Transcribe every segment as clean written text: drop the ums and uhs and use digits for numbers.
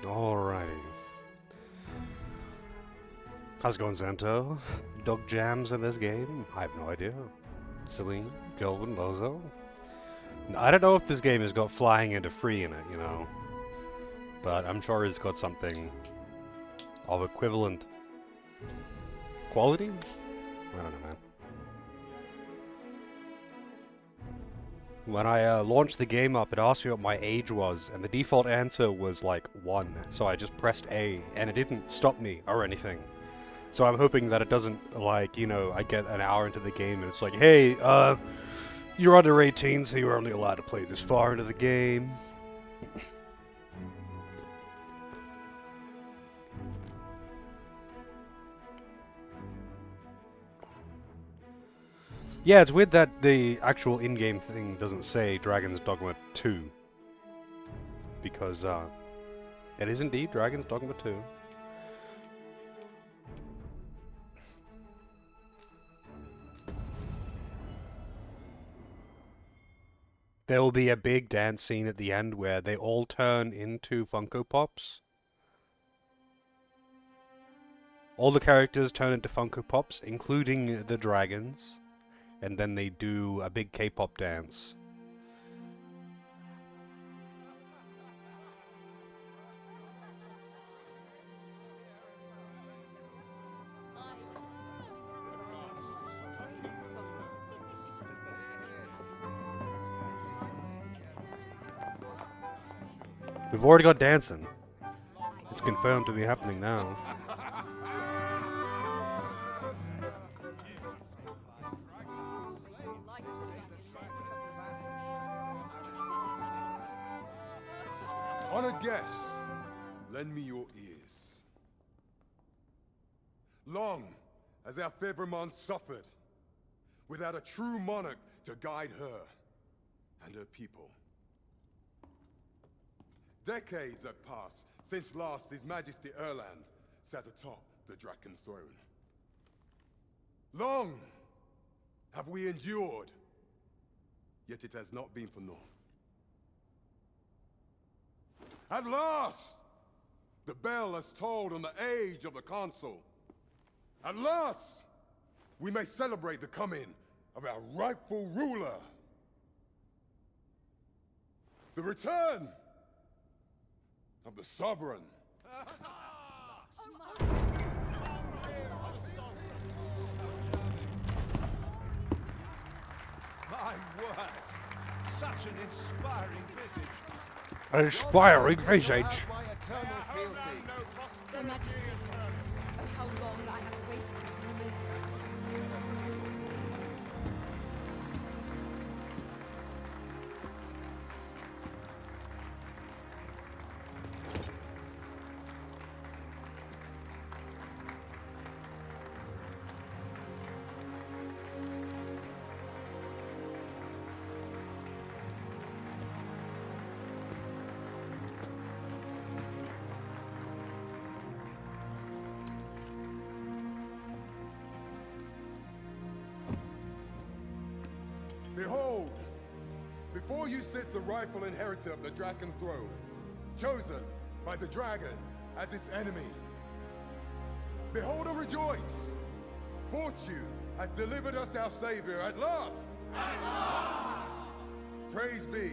Alrighty. How's it going, Zanto? Dog jams in this game? I have no idea. Celine, Kelvin, Lozo? I don't know if this game has got flying into free in it, but I'm sure it's got something of equivalent quality? I don't know, man. When I launched the game up, it asked me what my age was, and the default answer was like 1, so I just pressed A, and it didn't stop me or anything. So I'm hoping that it doesn't, I get an hour into the game and it's like, hey, you're under 18, so you're only allowed to play this far into the game. Yeah, it's weird that the actual in-game thing doesn't say Dragon's Dogma 2. Because, it is indeed Dragon's Dogma 2. There will be a big dance scene at the end where they all turn into Funko Pops. All the characters turn into Funko Pops, including the dragons. And then they do a big K-pop dance. We've already got dancing. It's confirmed to be happening now. Honored guests, lend me your ears. Long has our Fevrimon suffered, without a true monarch to guide her and her people. Decades have passed since last His Majesty Erland sat atop the Draken throne. Long have we endured, yet it has not been for naught. At last, the bell has tolled on the age of the Council. At last, we may celebrate the coming of our rightful ruler. The return of the Sovereign. My word! Such an inspiring visage. Inspiring visage. My eternal fealty. Your Majesty, oh how long I have awaited this moment. Behold, before you sits the rightful inheritor of the Draken throne, chosen by the dragon as its enemy. Behold and rejoice! Fortune has delivered us our savior at last! At last! Praise be,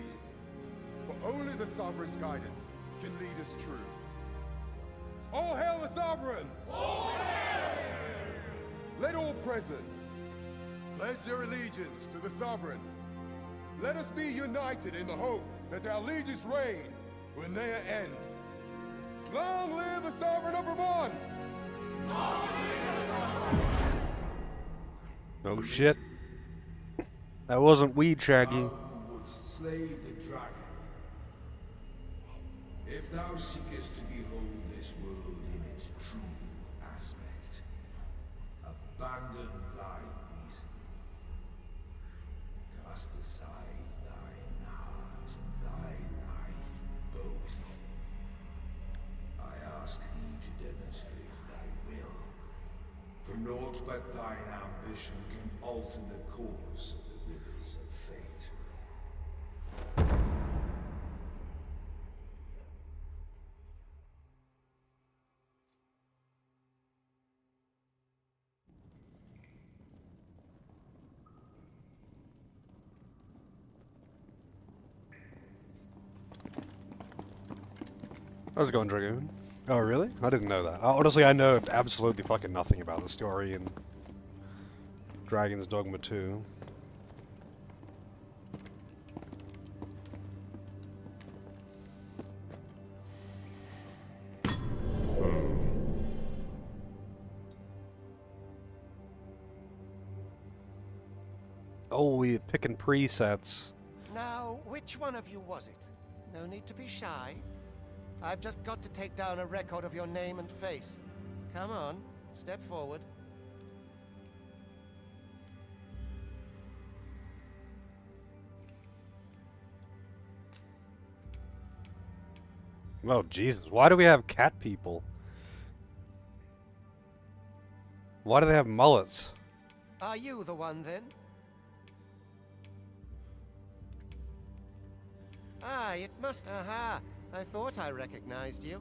for only the Sovereign's guidance can lead us true. All hail the Sovereign! All hail! Let all present pledge their allegiance to the Sovereign. Let us be united in the hope that our liege's reign will ne'er end. Long live the Sovereign of Vermont! Oh shit. That wasn't weed, Shaggy. Thou who wouldst slay the dragon. If thou seekest to behold this world in its true aspect, abandon thy reason. Cast aside thine heart and thy life both. I ask thee to demonstrate thy will, for naught but thine ambition can alter the course of the rivers of fate. How's it going, Dragoon? Oh, really? I didn't know that. Honestly, I know absolutely fucking nothing about the story in Dragon's Dogma 2. Oh, we're picking presets. Now, which one of you was it? No need to be shy. I've just got to take down a record of your name and face. Come on, step forward. Oh, Jesus. Why do we have cat people? Why do they have mullets? Are you the one then? Ah, it must. Aha! I thought I recognized you.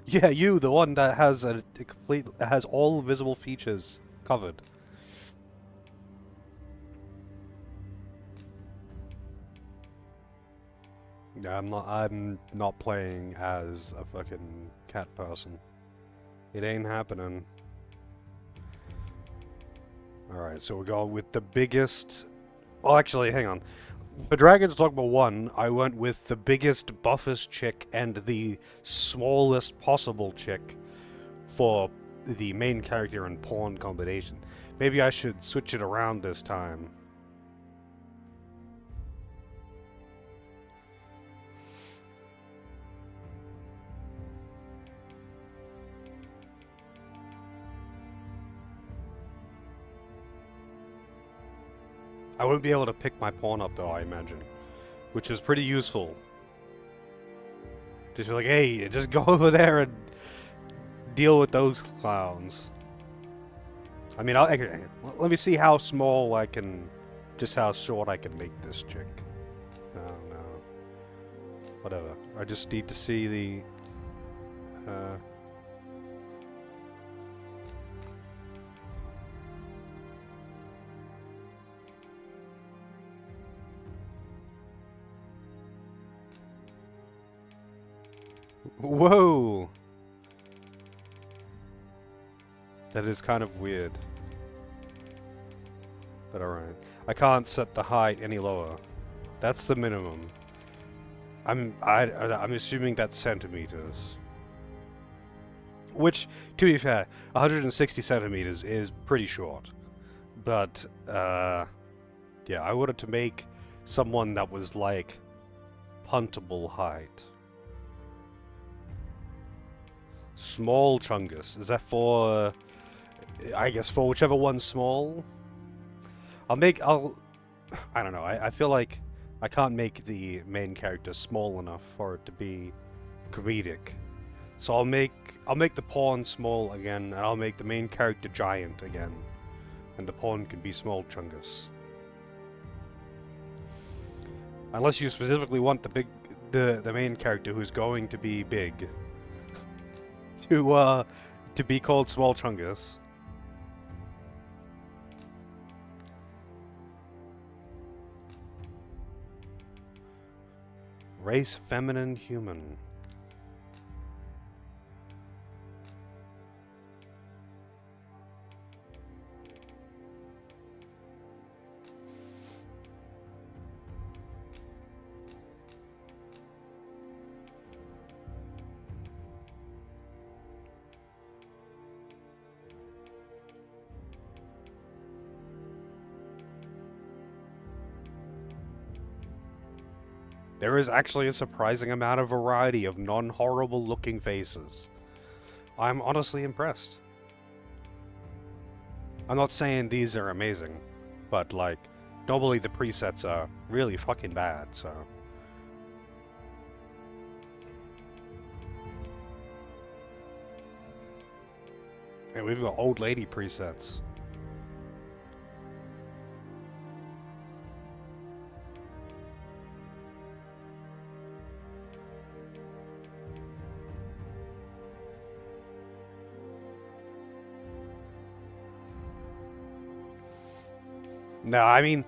Yeah, you, the one that has a complete, has all visible features covered. Yeah, I'm not playing as a fucking cat person. It ain't happening. Alright, so we're going with the biggest... Oh, actually, hang on. For Dragon's Dogma 1, I went with the biggest, buffest chick and the smallest possible chick for the main character and pawn combination. Maybe I should switch it around this time. I won't be able to pick my pawn up though, I imagine. Which is pretty useful. Just be like, hey, just go over there and deal with those clowns. I mean, let me see how small I can... Just how short I can make this chick. I don't know. Whatever. I just need to see the... Whoa! That is kind of weird. But alright. I can't set the height any lower. That's the minimum. I'm assuming that's centimeters. Which, to be fair, 160 centimeters is pretty short. But, yeah, I wanted to make someone that was like puntable height. Small Chungus. Is that for... I guess for whichever one's small? I don't know. I feel like I can't make the main character small enough for it to be comedic. So I'll make the pawn small again, and I'll make the main character giant again. And the pawn can be Small Chungus. Unless you specifically want the main character who's going to be big to be called Small Chungus. Race feminine human. There is actually a surprising amount of variety of non-horrible looking faces. I'm honestly impressed. I'm not saying these are amazing, but like, normally the presets are really fucking bad, so... And we've got old lady presets. No, I mean,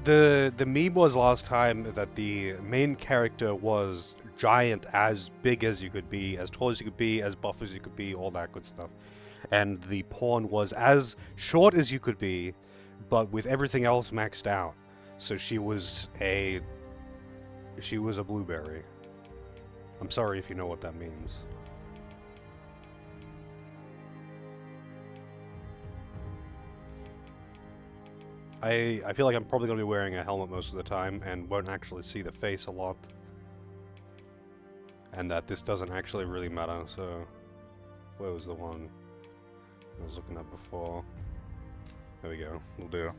the meme was last time that the main character was giant, as big as you could be, as tall as you could be, as buff as you could be, all that good stuff. And the pawn was as short as you could be, but with everything else maxed out. So she was a blueberry. I'm sorry if you know what that means. I feel like I'm probably going to be wearing a helmet most of the time and won't actually see the face a lot. And that this doesn't actually really matter, so... Where was the one I was looking at before? There we go, we'll do.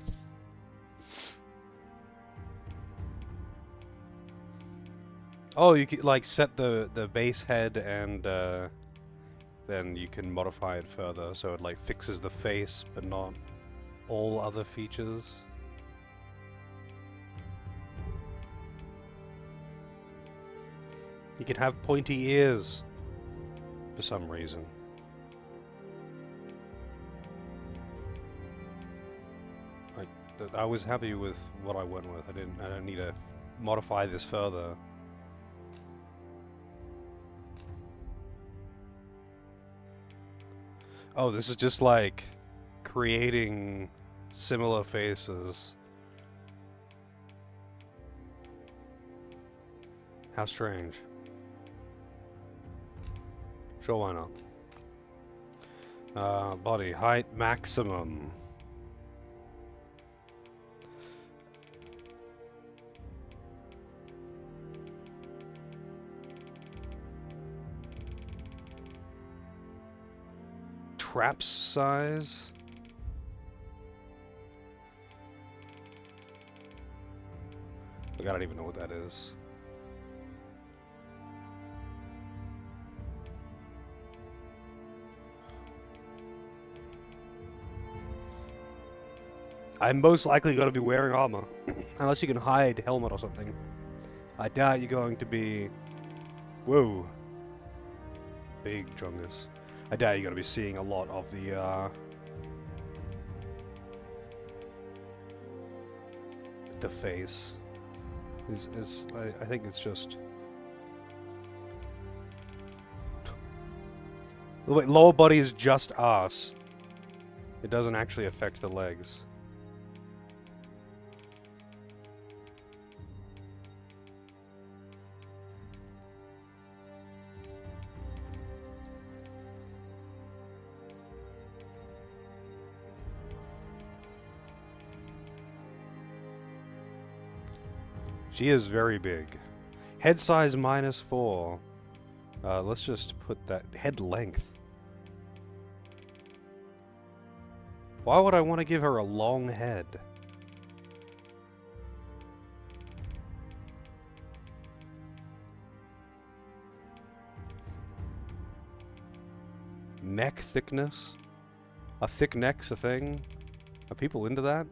Oh, you can like set the base head and then you can modify it further so it like fixes the face but not all other features. You can have pointy ears for some reason. I was happy with what I went with. I don't need to modify this further. Oh, this is just like creating similar faces. How strange. Sure, why not? Body height maximum. Traps size. Look, I don't even know what that is. I'm most likely going to be wearing armor. Unless you can hide helmet or something. I doubt you're going to be... Whoa. Big Chungus. I doubt you're going to be seeing a lot of the face. I think it's just... Wait, lower body is just ass. It doesn't actually affect the legs. She is very big. Head size -4. Let's just put that... Head length. Why would I want to give her a long head? Neck thickness? A thick neck's a thing? Are people into that?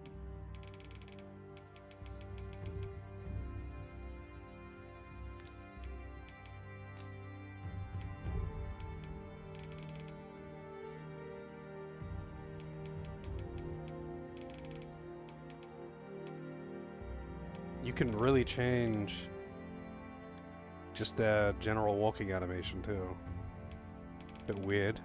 You can really change just their general walking animation too. Bit weird.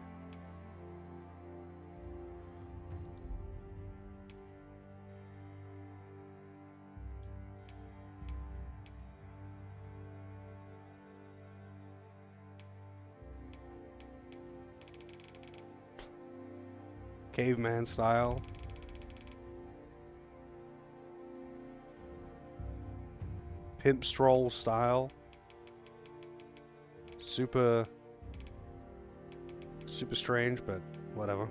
Caveman style. Pimp stroll style. Super strange, but whatever.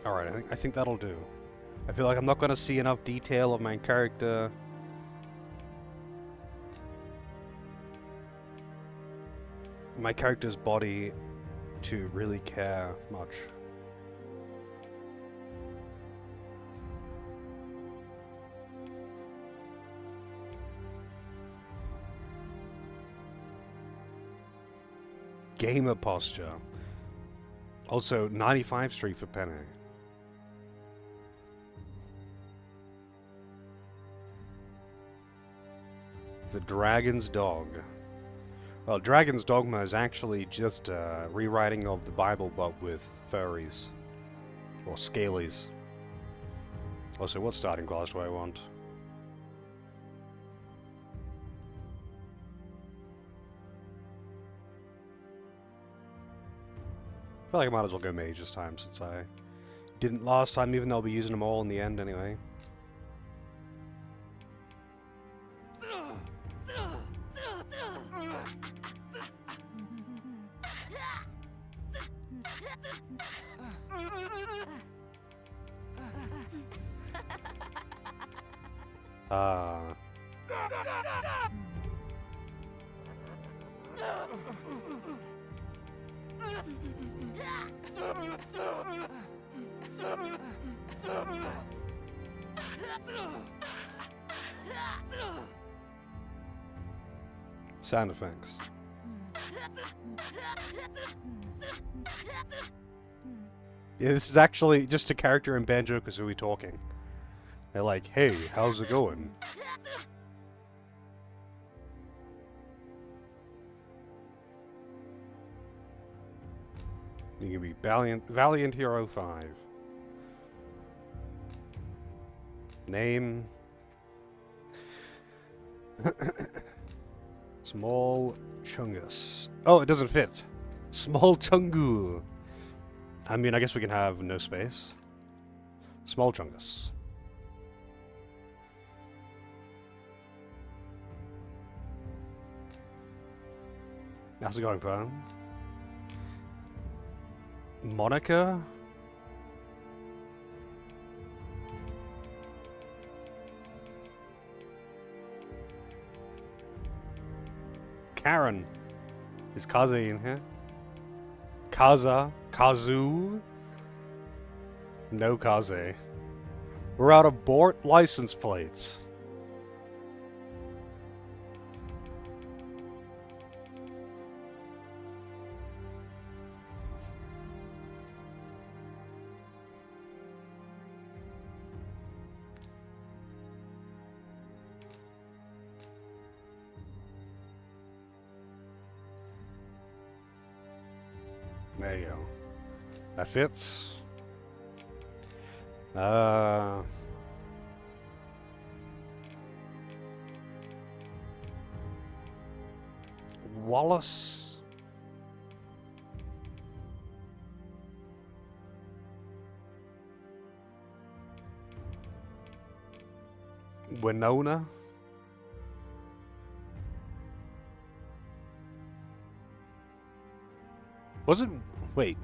Alright, I think that'll do. I feel like I'm not going to see enough detail of my character. My character's body to really care much. Gamer posture. Also, 95 Street for Penny. The Dragon's Dog. Well, Dragon's Dogma is actually just a rewriting of the Bible, but with furries. Or scalies. Also, what starting class do I want? I feel like I might as well go mage this time, since I didn't last time, even though I'll be using them all in the end anyway. Sound effects. Yeah, this is actually just a character in Banjo-Kazooie talking. They're like, hey, how's it going? You can be Valiant Hero 5. Name. Small Chungus. Oh, it doesn't fit. Small Chungu. I mean, I guess we can have no space. Small Chungus. How's it going, Pam? Monica? Karen. Is Kaze in here? Kaza? Kazu? No Kaze. We're out of license plates. There you go. That fits. Wallace. Winona. Wasn't... Wait.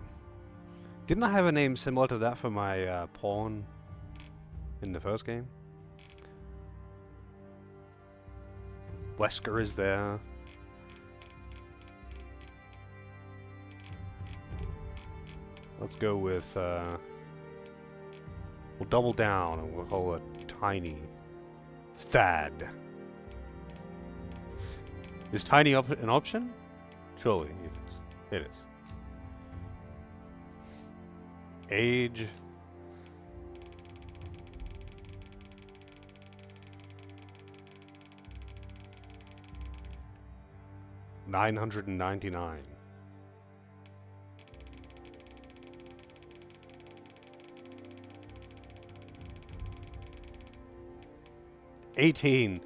Didn't I have a name similar to that for my pawn in the first game? Wesker is there. Let's go with... we'll double down and we'll call it Tiny. Thad. Is Tiny an option? Surely it is. It is. Age. $999. $18.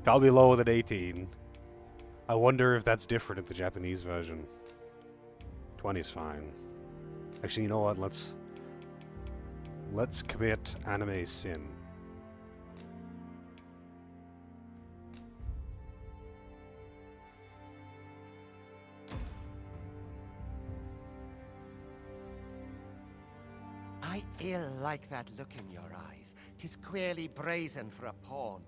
Gotta be lower than 18. I wonder if that's different in the Japanese version. 20's fine. Actually, you know what? Let's commit anime sin. I ill like that look in your eyes. 'Tis queerly brazen for a pawn.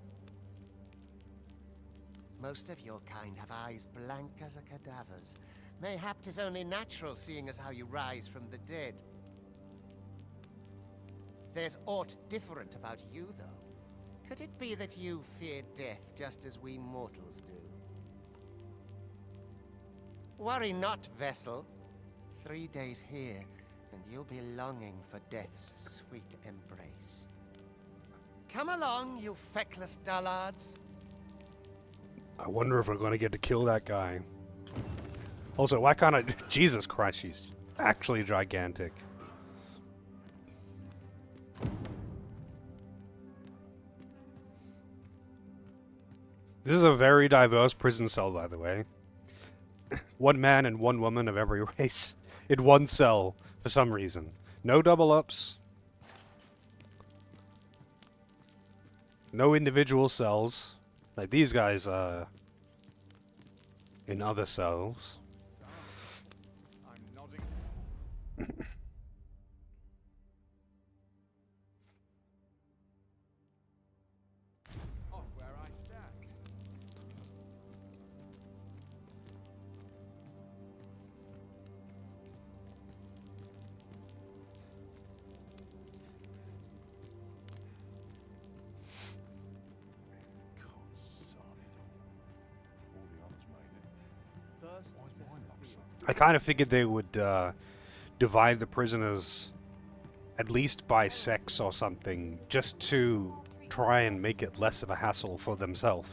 Most of your kind have eyes blank as a cadaver's. Mayhap 'tis only natural, seeing as how you rise from the dead. There's aught different about you, though. Could it be that you fear death just as we mortals do? Worry not, vessel. 3 days here, and you'll be longing for death's sweet embrace. Come along, you feckless dullards. I wonder if we're going to get to kill that guy. Also, why can't I... Jesus Christ, she's actually gigantic. This is a very diverse prison cell, by the way. One man and one woman of every race in one cell, for some reason. No double-ups. No individual cells. Like these guys are in other cells. I'm nodding. Off where I stand. I kind of figured they would divide the prisoners at least by sex or something, just to try and make it less of a hassle for themselves.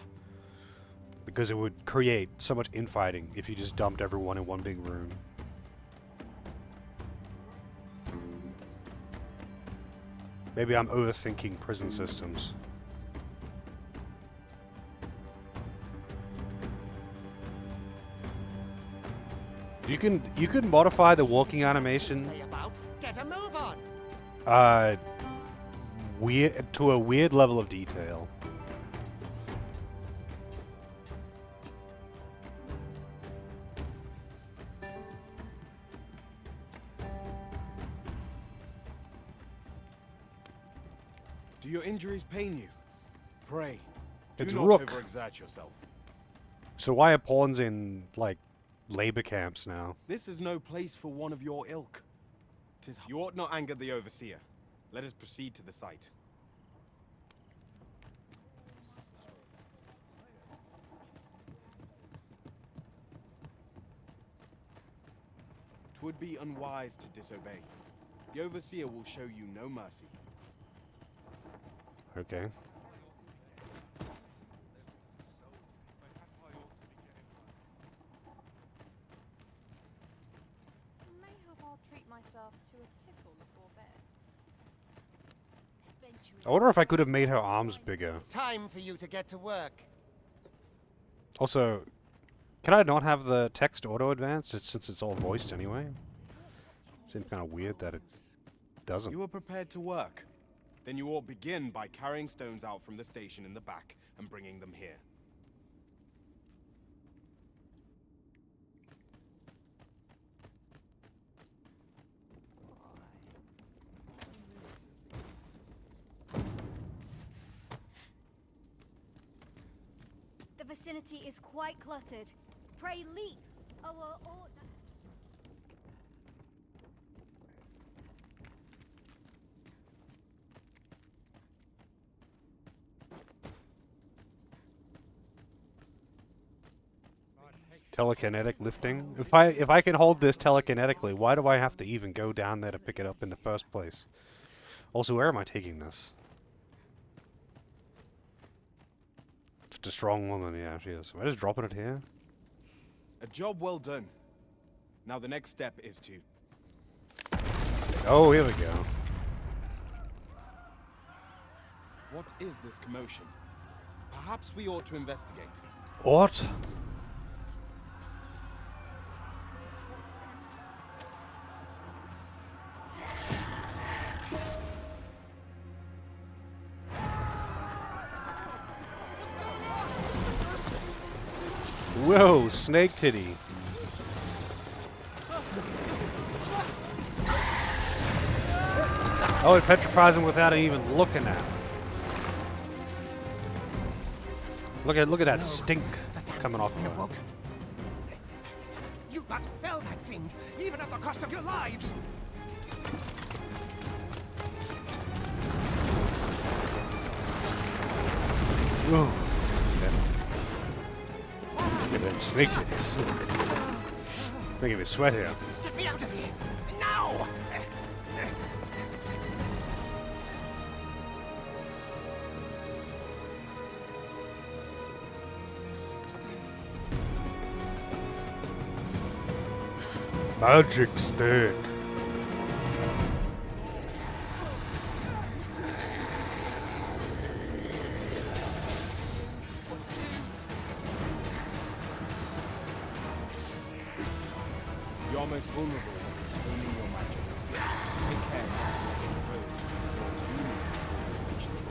Because it would create so much infighting if you just dumped everyone in one big room. Maybe I'm overthinking prison systems. You can modify the walking animation Get a move on. weird to a weird level of detail. Do your injuries pain you? Pray, do It's not Rook. overexert yourself. So why are pawns in like labor camps now? This is no place for one of your ilk. You ought not anger the overseer. Let us proceed to the site. 'Twould be unwise to disobey. The overseer will show you no mercy. Okay. Mayhap I'll treat myself to a tickle before bed. I wonder if I could have made her arms bigger. Time for you to get to work. Also, can I not have the text auto advanced since it's all voiced anyway? Seems kind of weird that it doesn't. You are prepared to work. Then you ought begin by carrying stones out from the station in the back and bringing them here. The vicinity is quite cluttered. Pray leap, or... Telekinetic lifting? If I can hold this telekinetically, why do I have to even go down there to pick it up in the first place? Also, where am I taking this? Just a strong woman, yeah, she is. Am I just dropping it here? A job well done. Now the next step is to... Oh, here we go. What is this commotion? Perhaps we ought to investigate. What? Whoa, snake titty. Oh, it petrifies him without even looking at him. Look at that stink coming off of him. You but fell that fiend, even at the cost of your lives. Ooh. Look at them snake titties. Making me sweat here. Get me out of here! Now! Magic stick. You're most vulnerable to owning your magics. Take care not to let your foes draw too near before you reach them.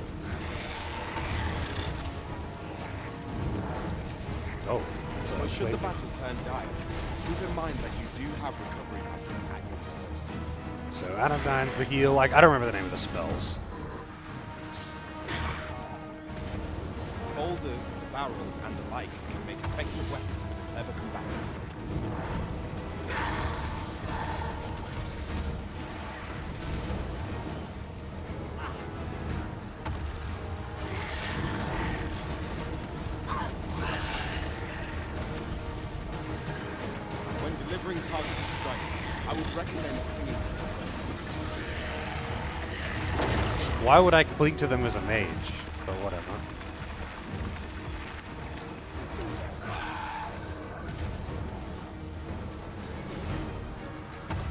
Oh, so But should the battle turn dire, keep in mind that you do have recovery magic at your disposal. So Anodyne's the heal. Like, I don't remember the name of the spells. Boulders, barrels, and the like can make effective weapons with a clever combatant. When delivering targeted strikes, I would recommend clinging to them. Why would I cling to them as a mage? But whatever.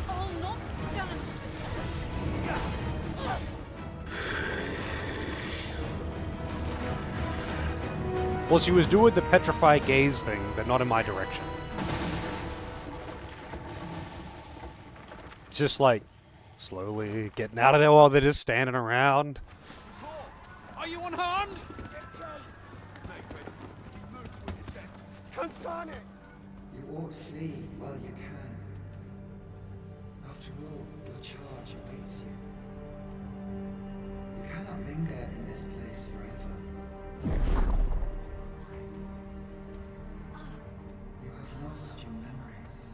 All knots done. Well, she was doing the petrify gaze thing, but not in my direction. It's just like slowly getting out of there while they're just standing around. Are you unharmed? Consane! You ought flee while you can. After all, your charge awaits you. You cannot linger in this place forever. You have lost your memories.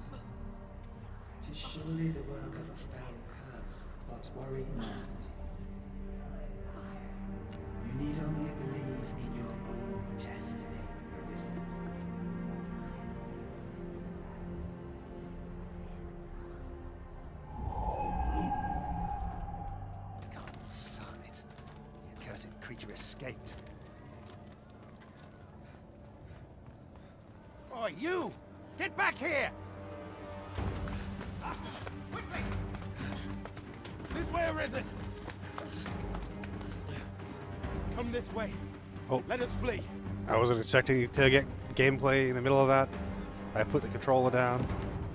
'Tis surely the work of a fell curse, but worry not. You need only believe in your own destiny, Arisen. Consane. The accursed creature escaped. Oh, you! Get back here! Quickly! This way, Arisen! Come this way. Oh. Let us flee. I wasn't expecting you to get gameplay in the middle of that. I put the controller down.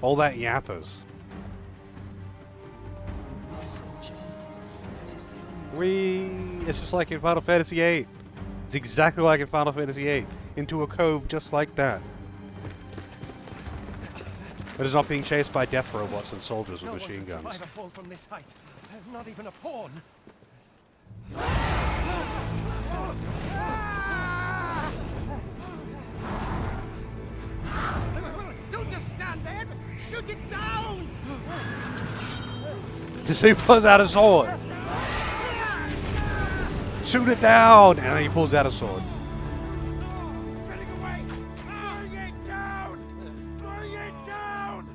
All that yappers. You must jump. That is the only It's just like in Final Fantasy VIII. It's exactly like in Final Fantasy VIII. Into a cove just like that. But it's not being chased by death robots and soldiers with No machine one can guns. survive a fall from this height. Not even a pawn. Don't just stand there! Shoot it down! Just he pulls out a sword. Shoot it down! And then he pulls out a sword. It's getting away! Bring it down! Bring it down!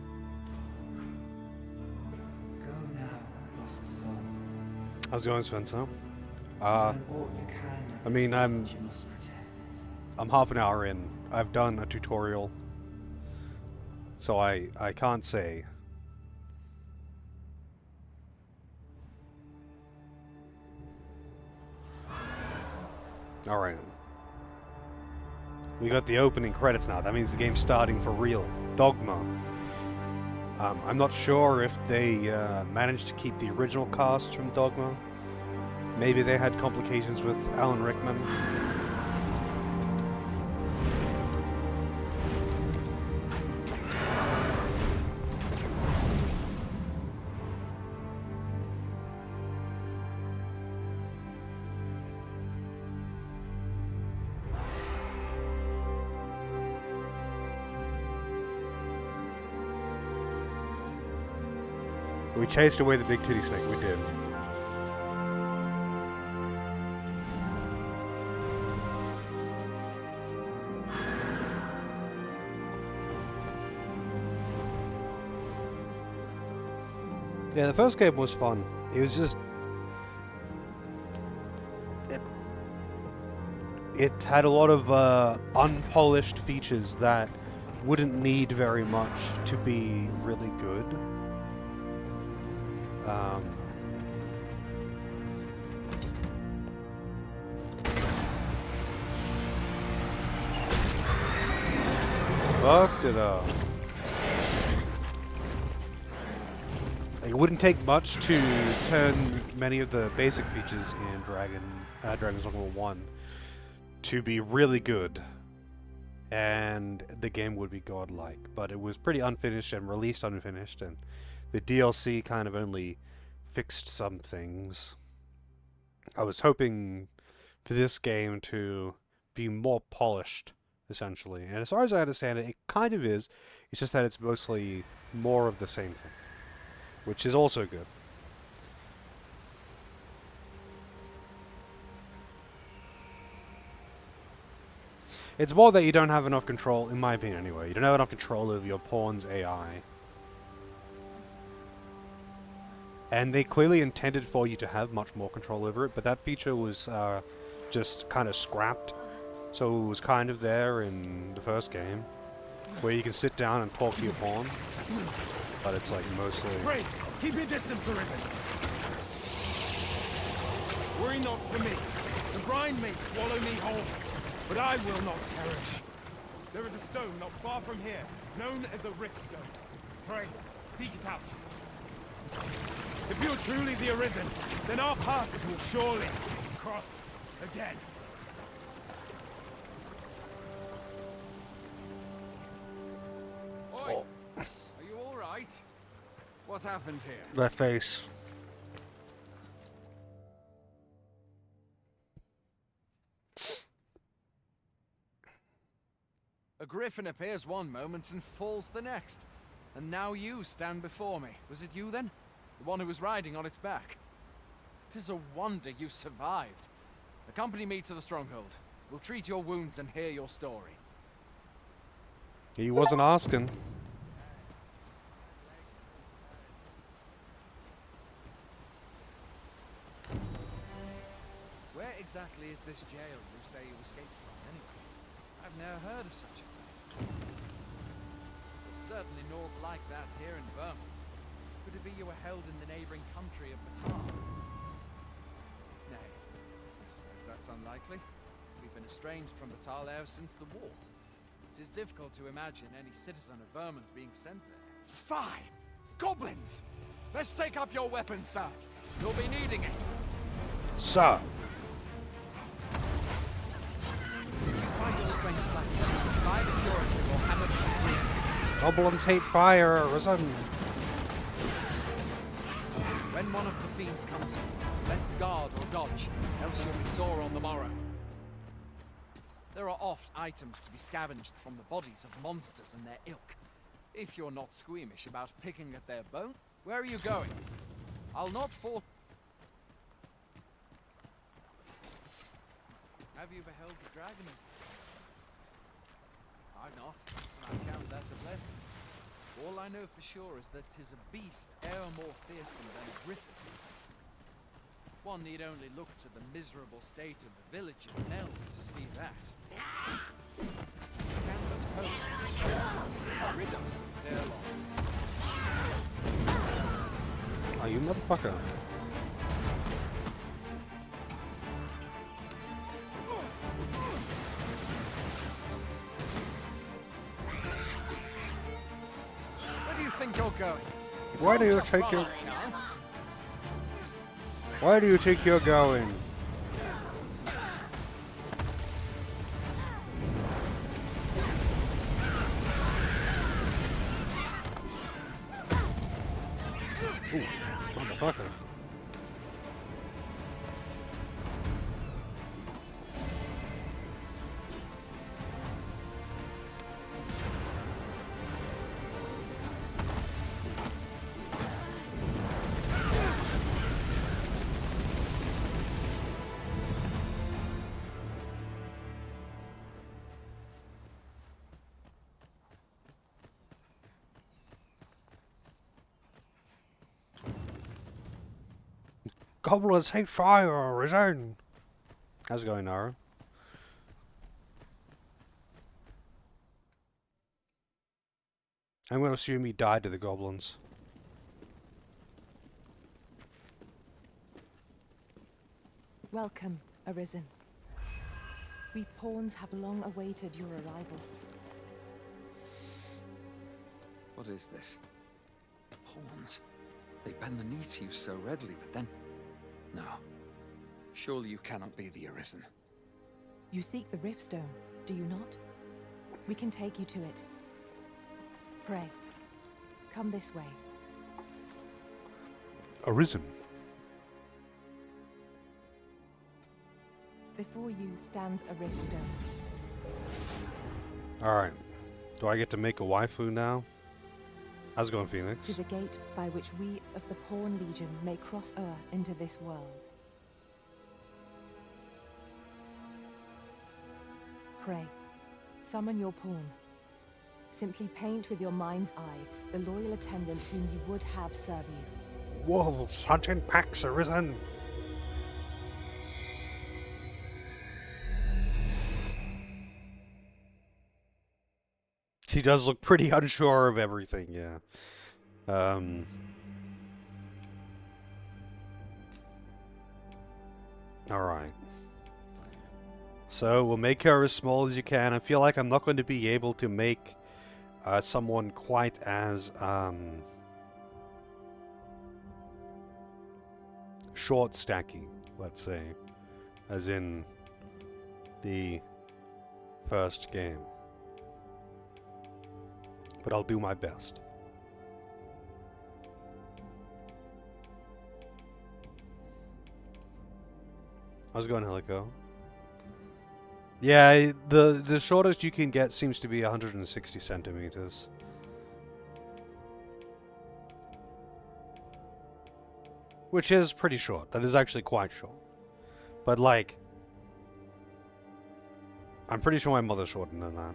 go now, lost soul. How's it going, Spencer? Learn all you can of I this mean, I'm- world you must protect. I'm half an hour in. I've done a tutorial. So I can't say. Alright. We got the opening credits now. That means the game's starting for real. Dogma. I'm not sure if they managed to keep the original cast from Dogma. Maybe they had complications with Alan Rickman. We chased away the big titty snake, we did. Yeah, the first game was fun. It was just... It had a lot of unpolished features that wouldn't need very much to be really good. Fucked it up. It wouldn't take much to turn many of the basic features in Dragon's Dogma 1 to be really good, and the game would be godlike. But it was pretty unfinished and released unfinished, and the DLC kind of only fixed some things. I was hoping for this game to be more polished, essentially, and as far as I understand it, it kind of is. It's just that it's mostly more of the same thing, which is also good. It's more that you don't have enough control, in my opinion anyway, you don't have enough control over your pawn's AI. And they clearly intended for you to have much more control over it, but that feature was just kind of scrapped. So it was kind of there in the first game, where you can sit down and talk to your pawn, but it's like mostly... Pray, keep your distance, Arisen. Worry not for me. The brine may swallow me whole, but I will not perish. There is a stone not far from here, known as a rift stone. Pray, seek it out. If you're truly the Arisen, then our paths will surely cross again. Oi! Are you all right? What happened here? That face. A griffin appears one moment and falls the next. And now you stand before me. Was it you then? The one who was riding on its back? 'Tis a wonder you survived. Accompany me to the stronghold. We'll treat your wounds and hear your story. He wasn't asking. Where exactly is this jail you say you escaped from, anyway? I've never heard of such a place. There's certainly naught like that here in Vermont. Could it be you were held in the neighboring country of Batar? Nay, I suppose that's unlikely. We've been estranged from Batar ever since the war. It is difficult to imagine any citizen of Vermont being sent there. Fie! Goblins! Let's take up your weapons, sir. You'll be needing it. Sir. Find your strength left. Try the curative or hammer the free. Goblins hate fire. Risen. When one of the fiends comes in, best guard or dodge, else you'll be sore on the morrow. There are oft items to be scavenged from the bodies of monsters and their ilk. If you're not squeamish about picking at their bone, where are you going? I'll not for... Have you beheld the dragon? I've not, and I count that a blessing. All I know for sure is that 'tis a beast e'er more fearsome than a griffin. One need only look to the miserable state of the village of Nell to see that. Can but hope rid us ere long. Oh, you motherfucker. Where do you think you're going? Why do you Just take run your... on, Sharon. Why do you think you're going? Ooh, motherfucker. Goblins hate fire, Arisen! How's it going, Nara? I'm gonna assume he died to the goblins. Welcome, Arisen. We pawns have long awaited your arrival. What is this? Pawns. They bend the knee to you so readily, but then... No. Surely you cannot be the Arisen. You seek the Riftstone, do you not? We can take you to it. Pray. Come this way. Arisen. Before you stands a Riftstone. Alright. Do I get to make a waifu now? How's it going, Phoenix? 'Tis a gate by which we of the Pawn Legion may cross into this world. Pray, summon your pawn. Simply paint with your mind's eye the loyal attendant whom you would have serve you. Wolves hunting packs, Arisen! She does look pretty unsure of everything, yeah. Alright. So, we'll make her as small as you can. I feel like I'm not going to be able to make someone quite as short stacky, let's say, as in the first game. But I'll do my best. How's it going, Helico? Yeah, the shortest you can get seems to be 160 centimeters. Which is pretty short. That is actually quite short. But like, I'm pretty sure my mother's shorter than that.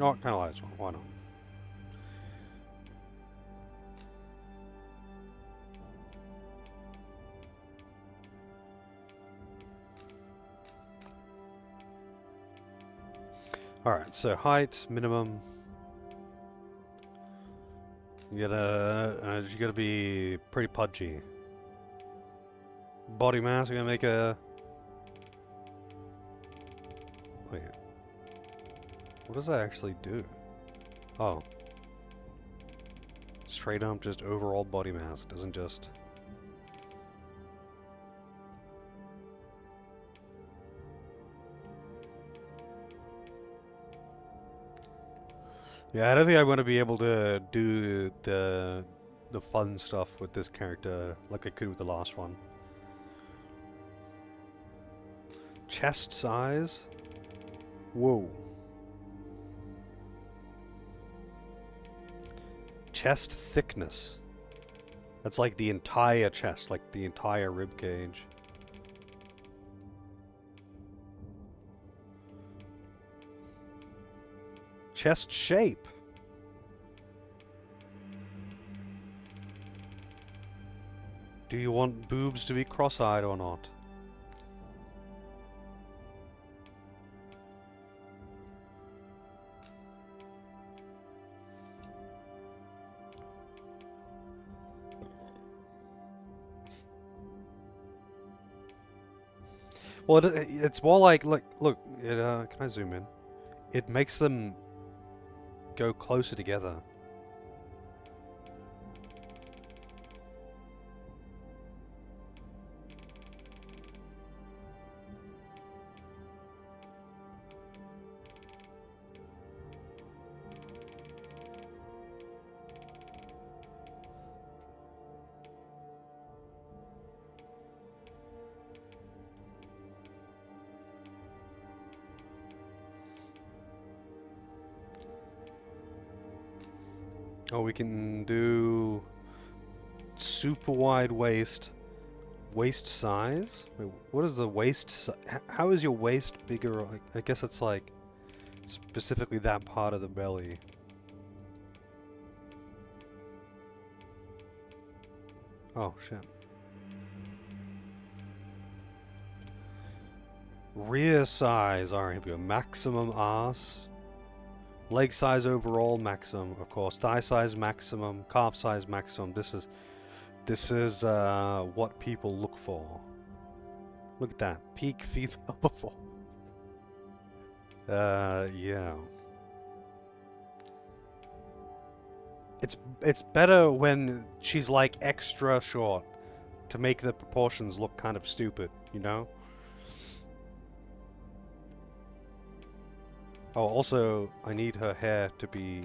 Oh, it kind of lies one. Why not? Alright, so height, minimum. You gotta be pretty pudgy. Body mass, we're gonna make a... Wait. What does that actually do? Oh. Straight up just overall body mass, doesn't just... Yeah, I don't think I'm going to be able to do the fun stuff with this character like I could with the last one. Chest size? Whoa. Chest thickness. That's like the entire chest, like the entire rib cage. Chest shape. Do you want boobs to be cross-eyed or not? Well, it's more like, look, can I zoom in? It makes them go closer together. Oh, we can do super wide waist. Waist size? Wait, what is the waist size? How is your waist bigger? I guess it's like specifically that part of the belly. Oh, shit. Rear size. Alright, here we go. Maximum arse. Leg size overall maximum, of course. Thigh size maximum. Calf size maximum. This is what people look for. Look at that. Peak female performance. Yeah. It's better when she's like extra short to make the proportions look kind of stupid, you know? Oh, also, I need her hair to be...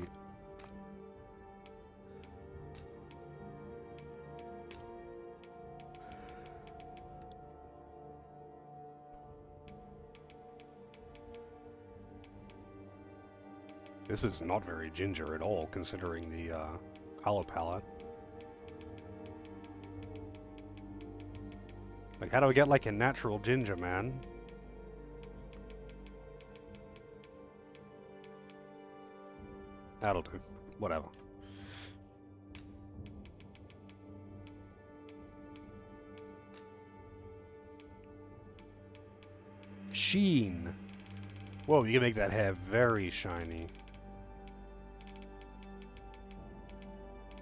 This is not very ginger at all, considering the color palette. Like, how do I get like a natural ginger, man? That'll do. Whatever. Sheen. Whoa, you can make that hair very shiny.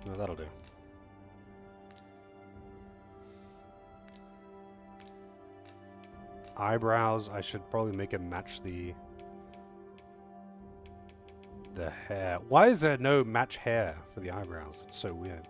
No, that'll do. Eyebrows, I should probably make it match the hair. Why is there no match hair for the eyebrows? It's so weird.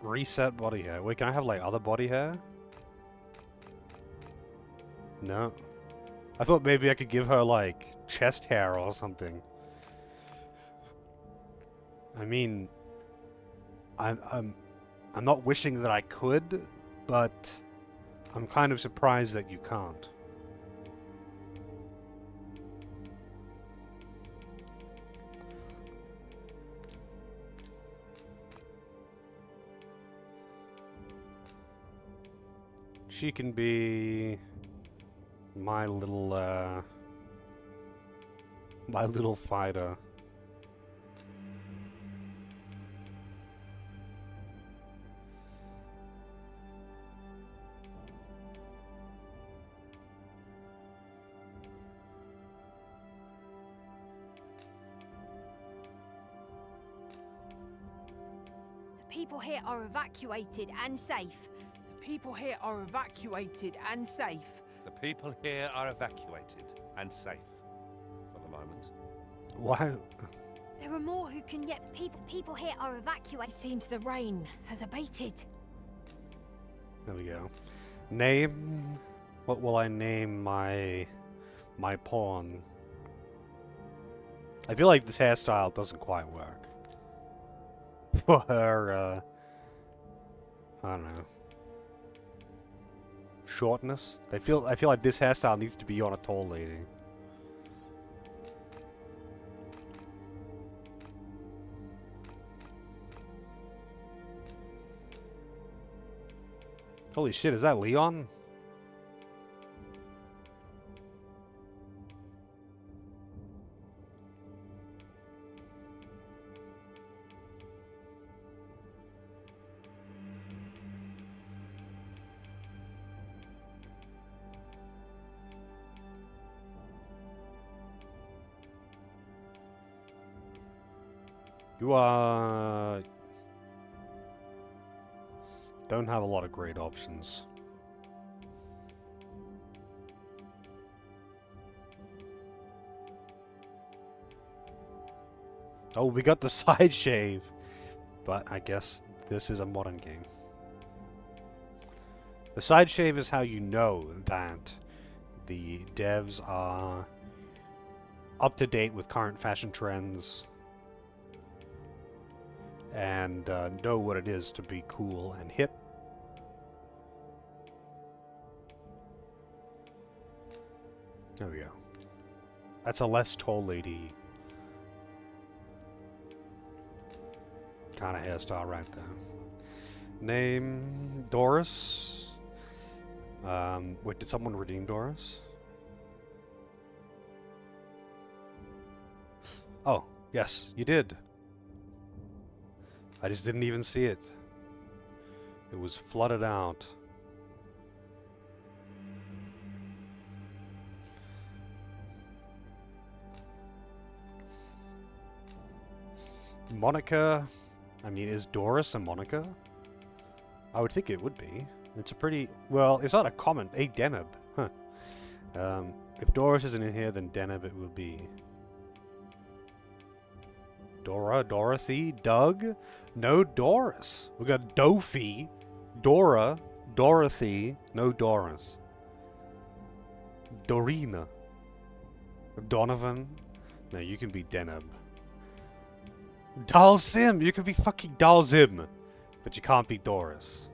Reset body hair. Wait, can I have like other body hair? No. I thought maybe I could give her like chest hair or something. I mean, I'm not wishing that I could, but I'm kind of surprised that you can't. She can be my little fighter. The people here are evacuated and safe. The people here are evacuated and safe. The people here are evacuated and safe for the moment. Why? There are more who can yet. People here are evacuated. It seems the rain has abated. There we go. Name? What will I name my pawn? I feel like this hairstyle doesn't quite work. For her, I don't know. Shortness? I feel like this hairstyle needs to be on a tall lady. Holy shit, is that Leon? You don't have a lot of great options. Oh, we got the side shave. But I guess this is a modern game. The side shave is how you know that the devs are up to date with current fashion trends. and know what it is to be cool and hip. There we go. That's a less tall lady kind of hairstyle right there. Name Doris. Wait, did someone redeem Doris? Oh, yes, you did. I just didn't even see it. It was flooded out. Monica. I mean, is Doris a Monica? I would think it would be. It's a pretty... Well, it's not a common... A Deneb. Huh. If Doris isn't in here, then Deneb it will be. Dora, Dorothy, Doug? No Doris. We got Dophie, Dora, Dorothy, no Doris. Dorina. Donovan? No, you can be Deneb. Dalzim! You can be fucking Dalzim! But you can't be Doris.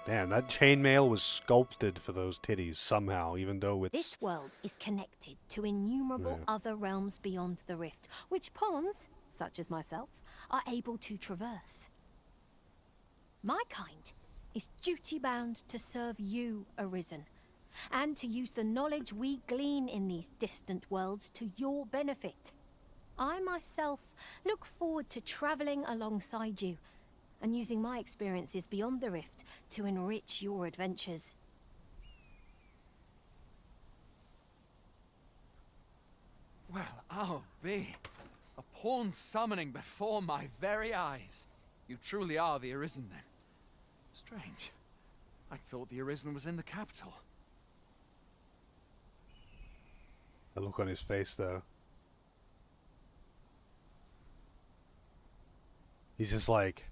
Damn, that chainmail was sculpted for those titties somehow, even though it's... This world is connected to innumerable other realms beyond the rift, which pawns, such as myself, are able to traverse. My kind is duty-bound to serve you, Arisen, and to use the knowledge we glean in these distant worlds to your benefit. I myself look forward to traveling alongside you, and using my experiences beyond the rift to enrich your adventures. Well, I'll be. A pawn summoning before my very eyes. You truly are the Arisen, then. Strange. I thought the Arisen was in the capital. The look on his face, though. He's just like...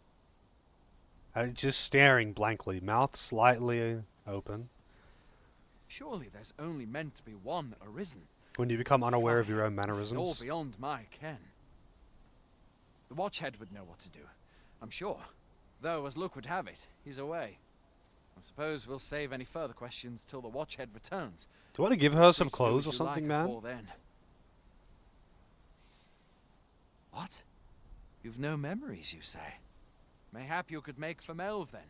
just staring blankly, mouth slightly open. Surely there's only meant to be one Arisen. When you become unaware of your own This is all mannerisms. beyond my ken. The Watchhead would know what to do, I'm sure. Though, as luck would have it, he's away. I suppose we'll save any further questions till the Watchhead returns. Do you want to give her some Please do clothes or as you something, like man? before then. What? You've no memories, you say? Mayhap you could make for Melve, then.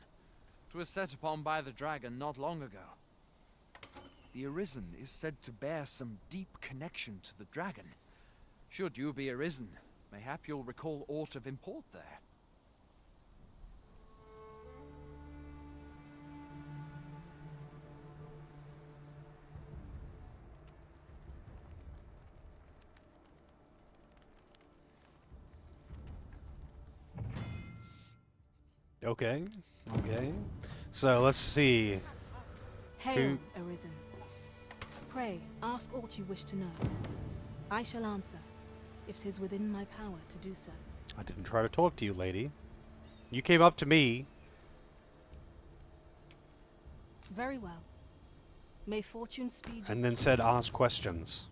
'Twas set upon by the dragon not long ago. The Arisen is said to bear some deep connection to the dragon. Should you be Arisen, mayhap you'll recall aught of import there. Okay, okay. So let's see. Hail, Arisen. Pray, ask aught you wish to know. I shall answer, if 'tis within my power to do so. I didn't try to talk to you, lady. You came up to me. Very well. May fortune speed you. And then said ask questions.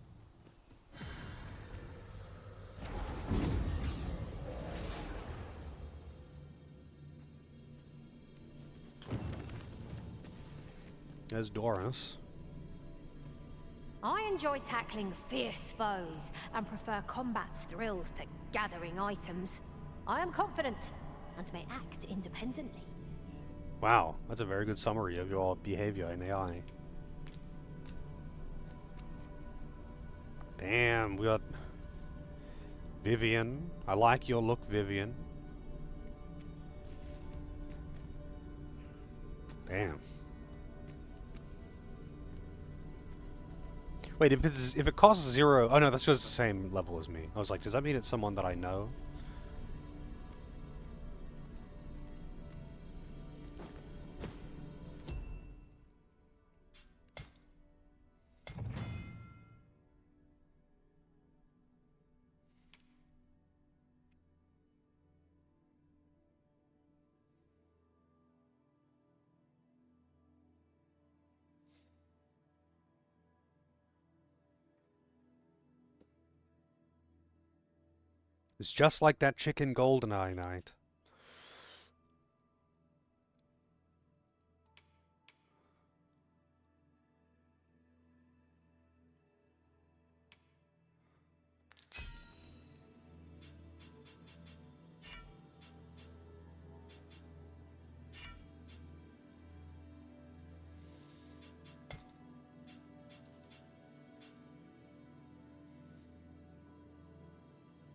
There's Doris. I enjoy tackling fierce foes and prefer combat's thrills to gathering items. I am confident and may act independently. Wow, that's a very good summary of your behavior in AI. Damn, we got Vivian. I like your look, Vivian. Damn. Wait, if it costs 0... Oh no, that's just the same level as me. I was like, does that mean it's someone that I know? It's just like that chicken GoldenEye night.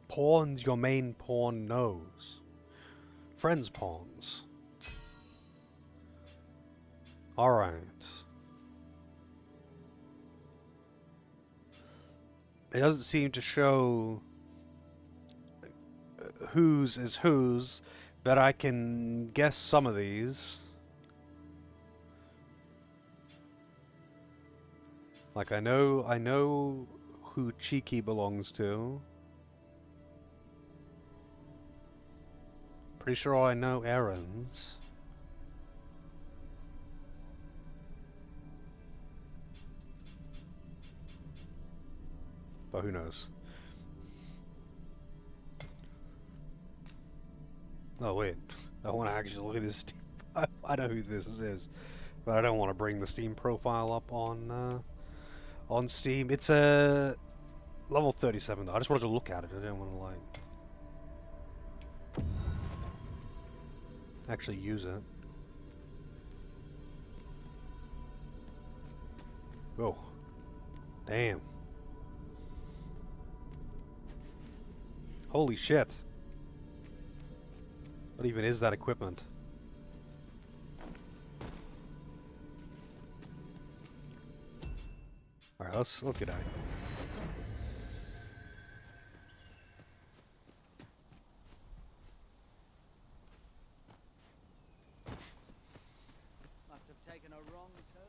Pawns your main pawn knows. Friends pawns. Alright. It doesn't seem to show whose is whose, but I can guess some of these. Like I know who Cheeky belongs to. Pretty sure I know Aaron's. But who knows? Oh wait, I want to actually look at this Steam. I know who this is, but I don't want to bring the Steam profile up on Steam. It's a level 37 though. I just wanted to look at it. I didn't want to like actually use it. Oh, damn! Holy shit! What even is that equipment? Alright, let's get out of here. Must have taken a wrong turn.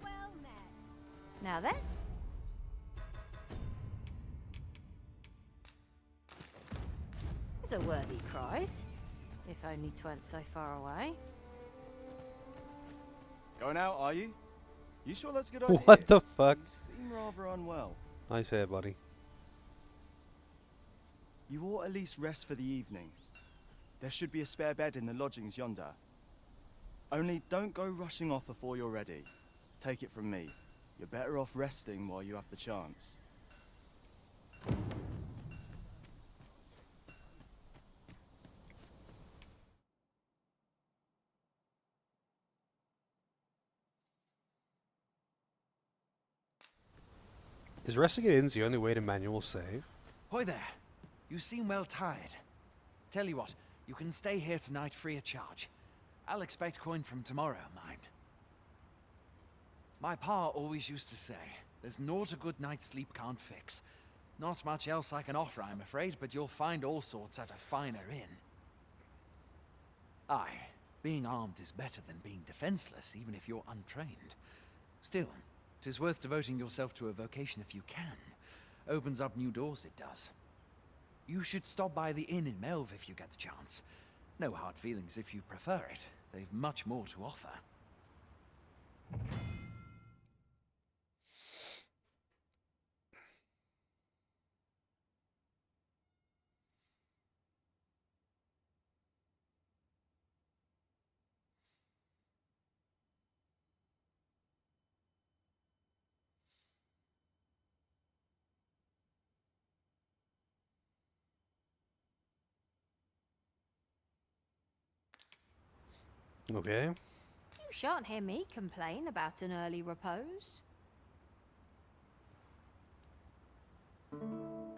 Well met. Now then. It's a worthy prize. If only 'tweren't so far away. Going out, are you? You sure that's a good idea? What the fuck? You seem rather unwell. Nice hair, buddy. You ought at least rest for the evening. There should be a spare bed in the lodgings yonder. Only don't go rushing off before you're ready. Take it from me. You're better off resting while you have the chance. Is resting it in's the only way to manual save? Hoy there. You seem well tired. Tell you what, you can stay here tonight free of charge. I'll expect coin from tomorrow, mind. My pa always used to say, there's naught a good night's sleep can't fix. Not much else I can offer, I'm afraid, but you'll find all sorts at a finer inn. Aye, being armed is better than being defenseless, even if you're untrained. Still, 'tis worth devoting yourself to a vocation if you can. Opens up new doors, it does. You should stop by the inn in Melve if you get the chance. No hard feelings if you prefer it. They've much more to offer. Okay. You shan't hear me complain about an early repose.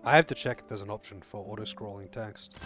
I have to check if there's an option for auto-scrolling text.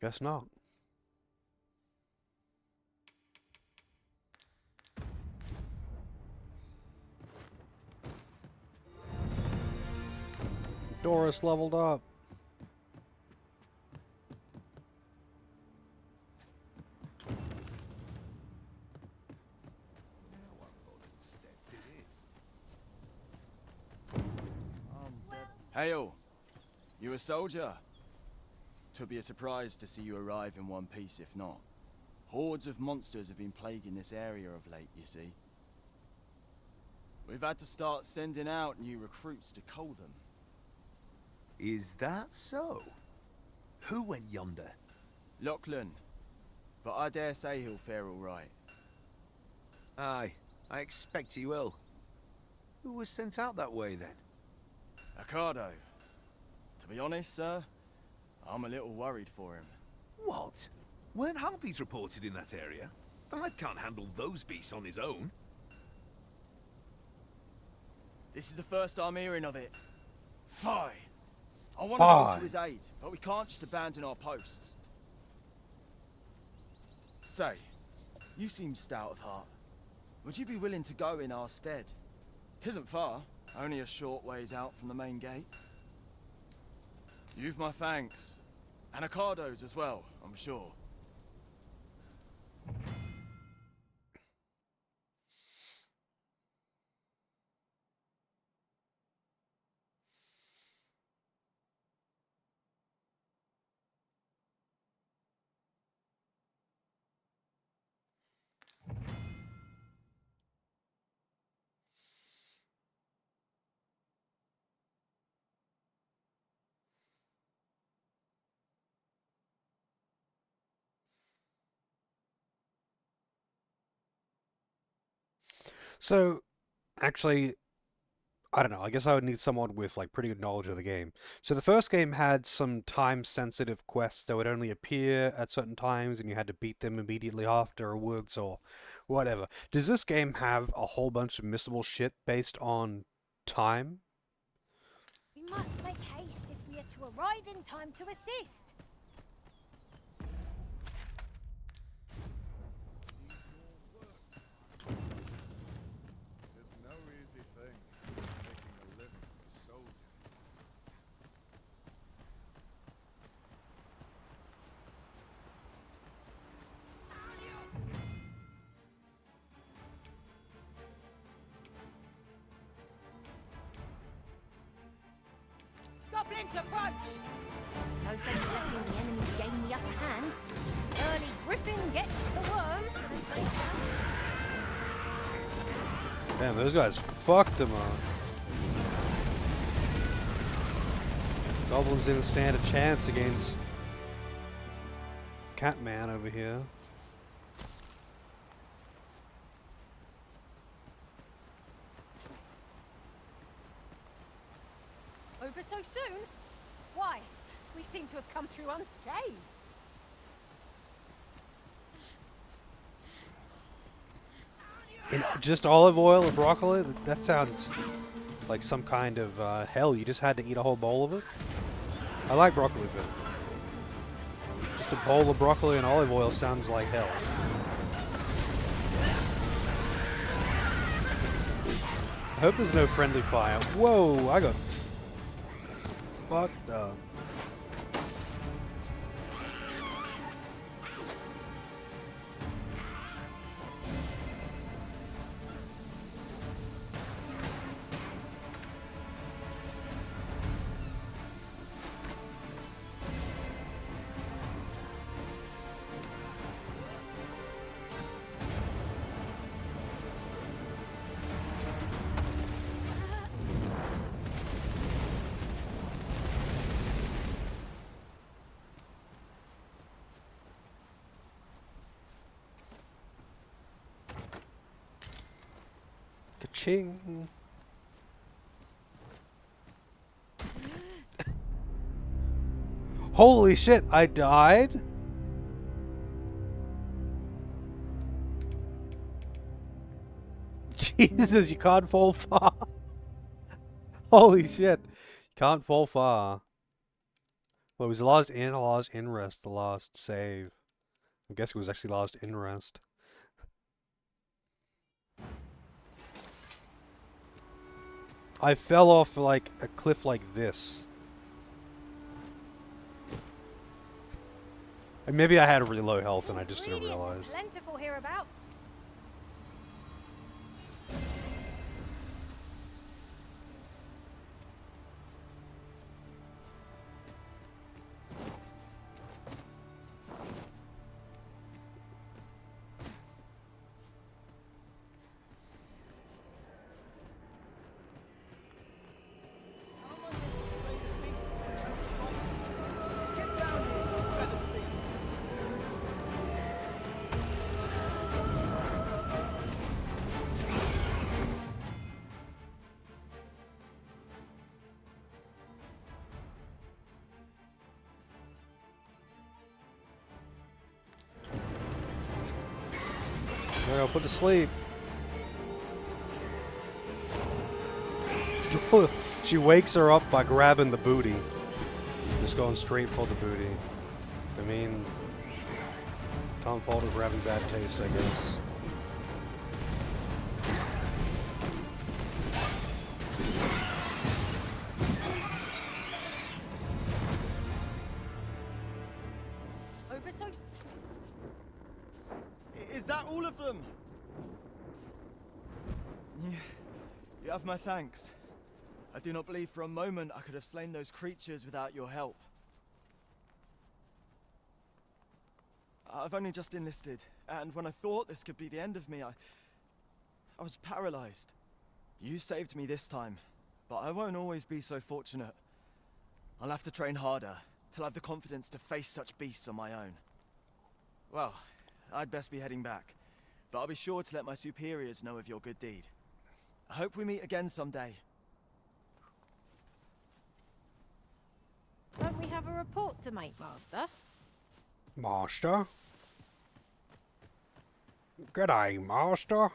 Guess not. Taurus leveled up. Hail! You a soldier? Twould be a surprise to see you arrive in one piece, if not. Hordes of monsters have been plaguing this area of late, you see. We've had to start sending out new recruits to cull them. Is that so? Who went yonder? Lachlan. But I dare say he'll fare all right. Aye, I expect he will. Who was sent out that way, then? Ricardo. To be honest, sir, I'm a little worried for him. What? Weren't harpies reported in that area? The lad can't handle those beasts on his own. This is the first I'm hearing of it. Fie! I want to go to his aid, but we can't just abandon our posts. Say, you seem stout of heart. Would you be willing to go in our stead? 'Tisn't far, only a short ways out from the main gate. You've my thanks. And Ricardo's as well, I'm sure. So, actually, I don't know. I guess I would need someone with like pretty good knowledge of the game. So the first game had some time-sensitive quests that would only appear at certain times, and you had to beat them immediately afterwards or whatever. Does this game have a whole bunch of missable shit based on time? We must make haste if we are to arrive in time to assist. It's no easy thing, making a living as a soldier. Goblins approach! No sense letting the enemy gain the upper hand. Early Griffin gets the worm, as they say. Damn, those guys fucked them up. Goblins didn't stand a chance against Catman over here. Over so soon? Why? We seem to have come through unscathed. In just olive oil and broccoli? That sounds like some kind of hell. You just had to eat a whole bowl of it? I like broccoli, but just a bowl of broccoli and olive oil sounds like hell. I hope there's no friendly fire. Whoa, I got fucked up. Ka-ching. Holy shit, I died? Jesus, you can't fall far. Holy shit. You can't fall far. Well, it was the last in rest, the last save. I guess it was actually last in rest. I fell off like a cliff like this. Maybe I had really low health and I just didn't Ingredients are realize. plentiful hereabouts. There, I'll put to sleep. She wakes her up by grabbing the booty. Just going straight for the booty. I mean, can't fault her for having bad taste, I guess. Over so. Is that all of them? You have my thanks. I do not believe for a moment I could have slain those creatures without your help. I've only just enlisted, and when I thought this could be the end of me, I was paralyzed. You saved me this time, but I won't always be so fortunate. I'll have to train harder, till I have the confidence to face such beasts on my own. Well, I'd best be heading back, but I'll be sure to let my superiors know of your good deed. I hope we meet again someday. Don't we have a report to make, Master? Master? G'day, Master.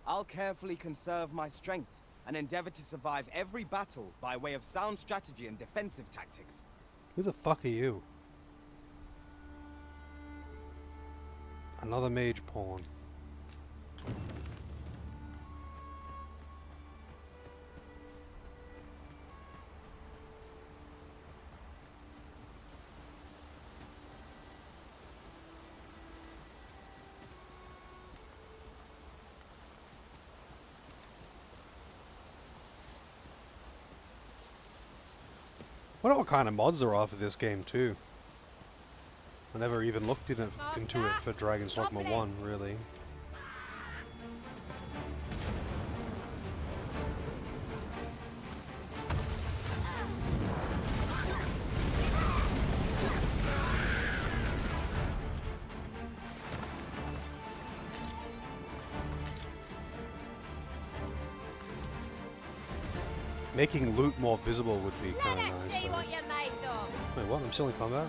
I'll carefully conserve my strength and endeavor to survive every battle by way of sound strategy and defensive tactics. Who the fuck are you? Another mage pawn. I wonder what kind of mods there are for this game too. I never even looked into it for Dragon's Dogma 1, really. Making loot more visible would be kind of nice. Let's see what you're made of. Wait, what? I'm still in combat?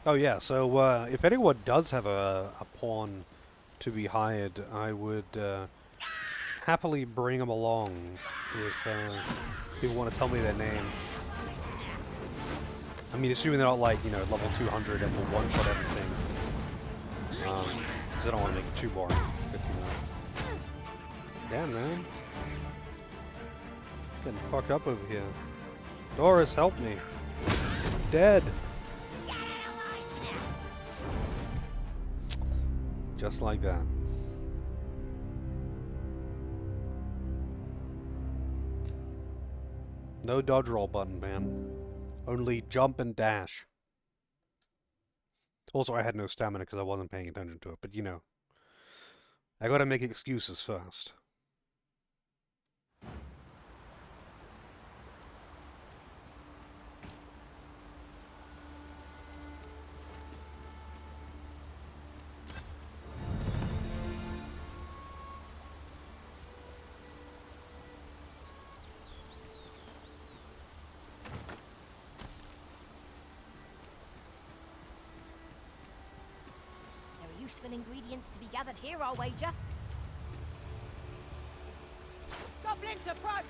Oh yeah, so if anyone does have a pawn to be hired, I would happily bring them along if people want to tell me their name. I mean, assuming they're not like, you know, level 200 and will one-shot everything. Because I don't want to make it too boring. But, you know. Damn, man. Getting fucked up over here. Doris, help me. Dead. Just like that. No dodge roll button, man. Only jump and dash. Also, I had no stamina because I wasn't paying attention to it, but you know. I gotta make excuses first. useful ingredients to be gathered here, I'll wager. Goblins approach!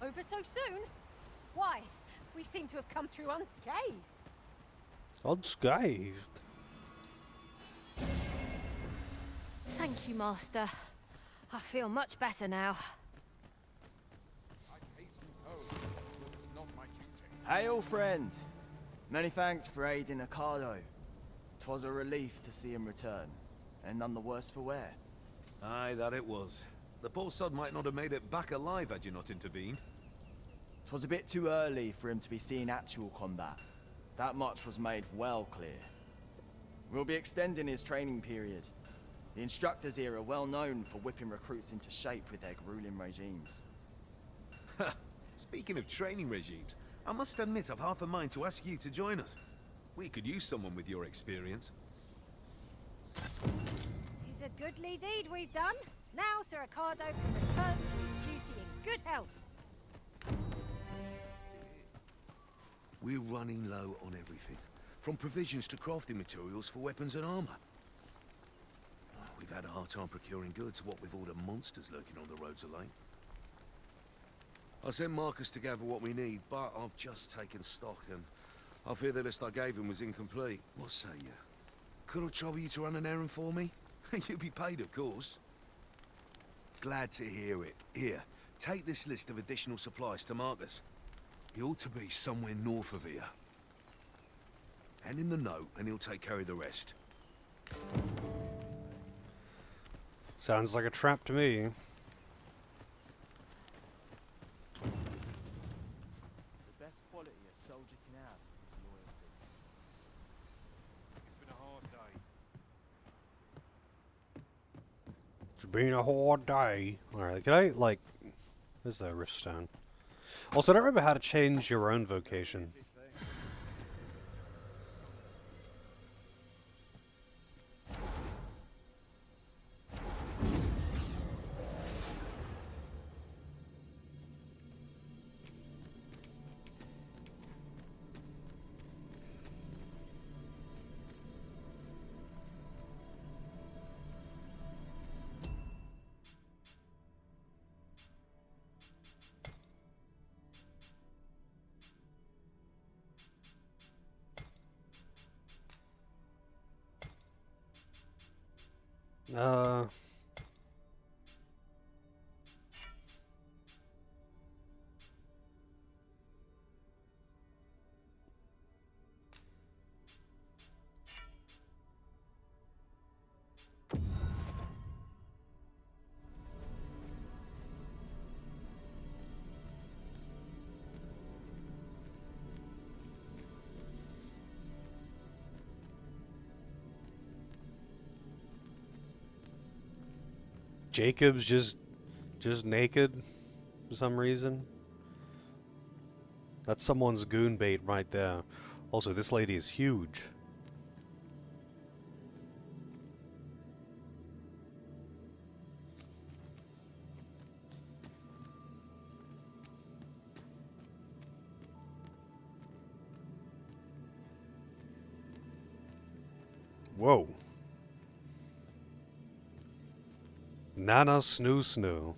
Over so soon? Why? We seem to have come through unscathed. Unscathed? Thank you, Master. I feel much better now. Hail, friend! Many thanks for aiding Ricardo. 'Twas a relief to see him return, and none the worse for wear. Aye, that it was. The poor sod might not have made it back alive had you not intervened. 'Twas a bit too early for him to be seeing actual combat. That much was made well clear. We'll be extending his training period. The instructors here are well known for whipping recruits into shape with their grueling regimes. Speaking of training regimes, I must admit I've half a mind to ask you to join us. We could use someone with your experience. It's a goodly deed we've done. Now Sir Ricardo can return to his duty in good health. We're running low on everything, from provisions to crafting materials for weapons and armor. We've had a hard time procuring goods, what with all the monsters lurking on the roads of late. I sent Marcus to gather what we need, but I've just taken stock and I fear the list I gave him was incomplete. What say you? Could I trouble you to run an errand for me? You'll be paid, of course. Glad to hear it. Here, take this list of additional supplies to Marcus. He ought to be somewhere north of here. Hand him the note and he'll take care of the rest. Sounds like a trap to me. The best quality a soldier can have is loyalty. It's been a hard day. It's been a hard day. Alright, can I, like... Where's the riftstone? Also, I don't remember how to change your own vocation. Jacob's just naked for some reason. That's someone's goon bait right there. Also, this lady is huge. Whoa. Nana Snoo Snoo.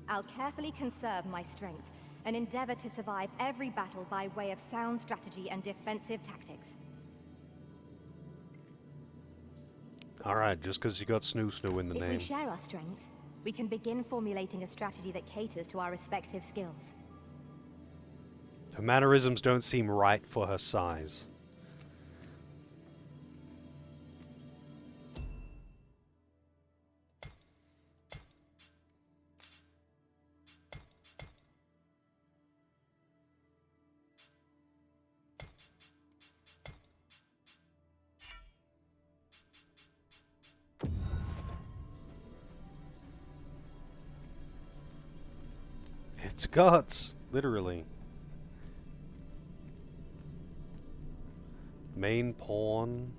I'll carefully conserve my strength and endeavor to survive every battle by way of sound strategy and defensive tactics. Alright, just because you got Snoo Snoo in the If name. we share our strengths, we can begin formulating a strategy that caters to our respective skills. Her mannerisms don't seem right for her size. It's guts, literally. Main pawn.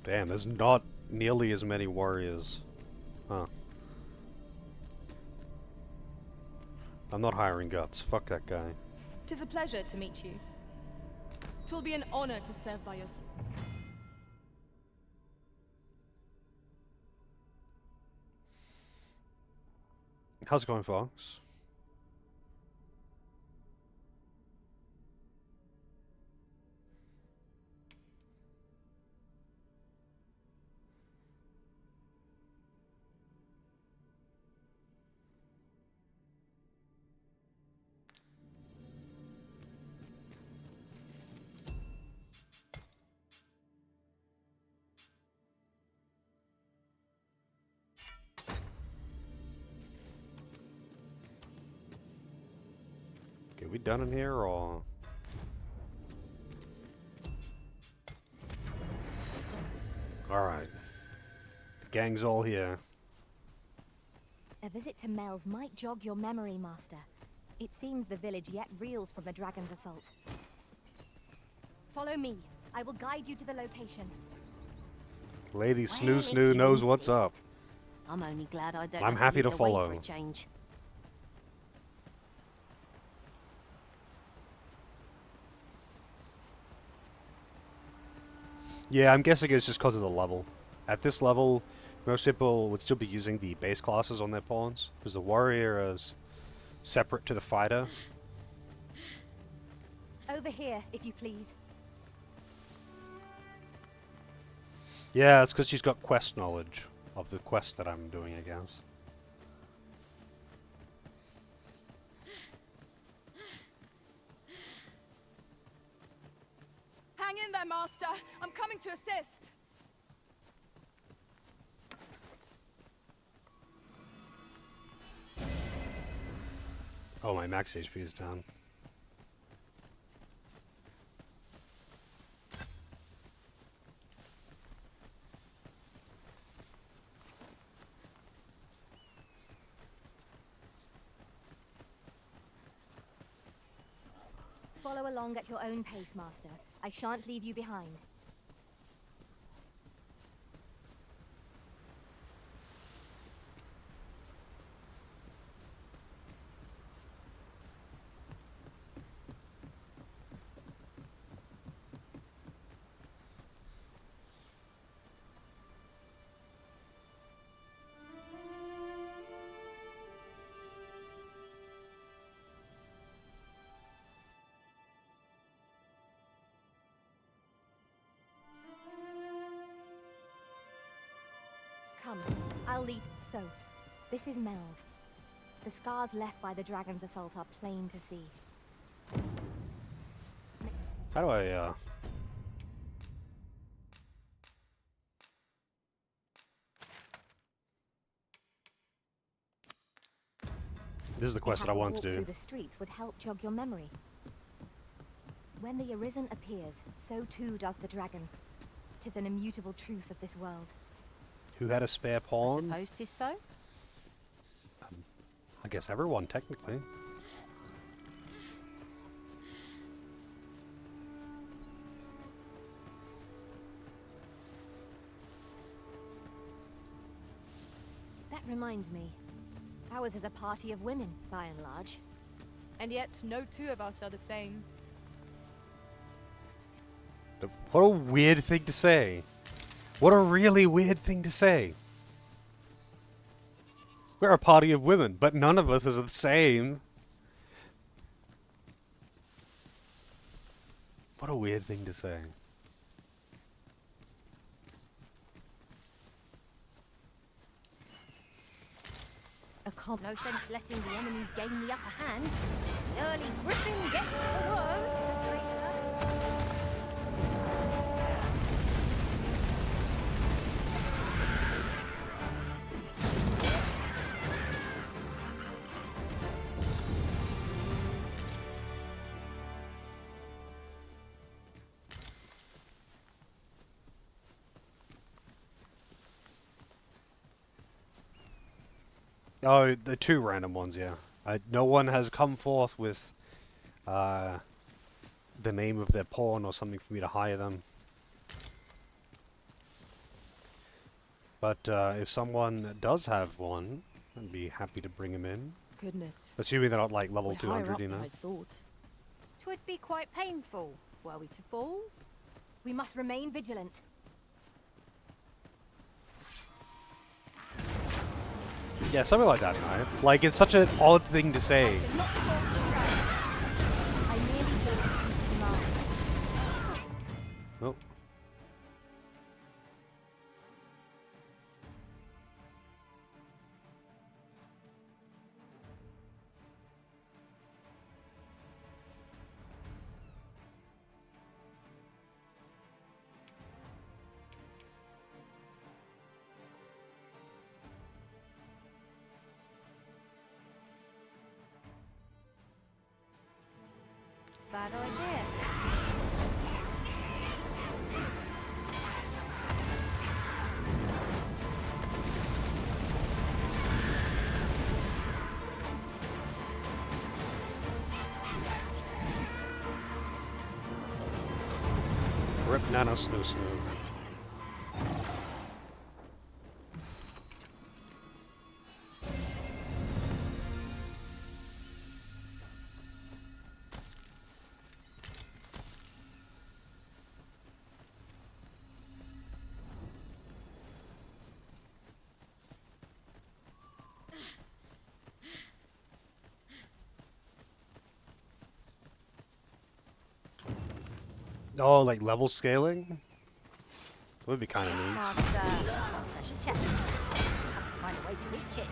Damn, there's not nearly as many warriors. Huh. I'm not hiring guts. Fuck that guy. 'Tis a pleasure to meet you. 'Twill be an honor to serve by your side. How's it going, Fox? Okay, we done in here, or...? Alright. The gang's all here. A visit to Melve might jog your memory, Master. It seems the village yet reels from the dragon's assault. Follow me. I will guide you to the location. Lady Well, Snoo if Snoo you knows what's up. insist. I'm only glad I don't I'm have happy to lead the way follow. for a change. Yeah, I'm guessing it's just because of the level. At this level, most people would still be using the base classes on their pawns, because the warrior is separate to the fighter. Over here, if you please. Yeah, it's because she's got quest knowledge of the quest that I'm doing, I guess. Hang in there, Master. I'm coming to assist. Oh, my max HP is down. Follow along at your own pace, Master. I shan't leave you behind. Come, I'll lead. So, this is Melve. The scars left by the dragon's assault are plain to see. How do I, This is the quest that I want to do. Through the streets would help jog your memory. When the Arisen appears, so too does the dragon. 'Tis an immutable truth of this world. Who had a spare I pawn? suppose 'tis so. I guess everyone, technically. That reminds me. Ours is a party of women, by and large. And yet, no two of us are the same. What a weird thing to say. What a really weird thing to say. We're a party of women, but none of us is the same. What a weird thing to say. No sense letting the enemy gain the upper hand. The early griffin gets the worm, as they say. Oh, the 2 random ones, yeah. No one has come forth with the name of their pawn or something for me to hire them. But if someone does have one, I'd be happy to bring him in. Goodness. Assuming they're not like level We're higher 200, up you than know. I'd thought. 'Twould be quite painful, were we to fall. We must remain vigilant. Yeah, something like that, right? Like, it's such an odd thing to say. I merely did execute commands. Oh. Bad idea. Rip Nano Snoo Snoo. Oh, like level scaling? That would be kind of neat. Master, treasure chest. Have to find a way to reach it.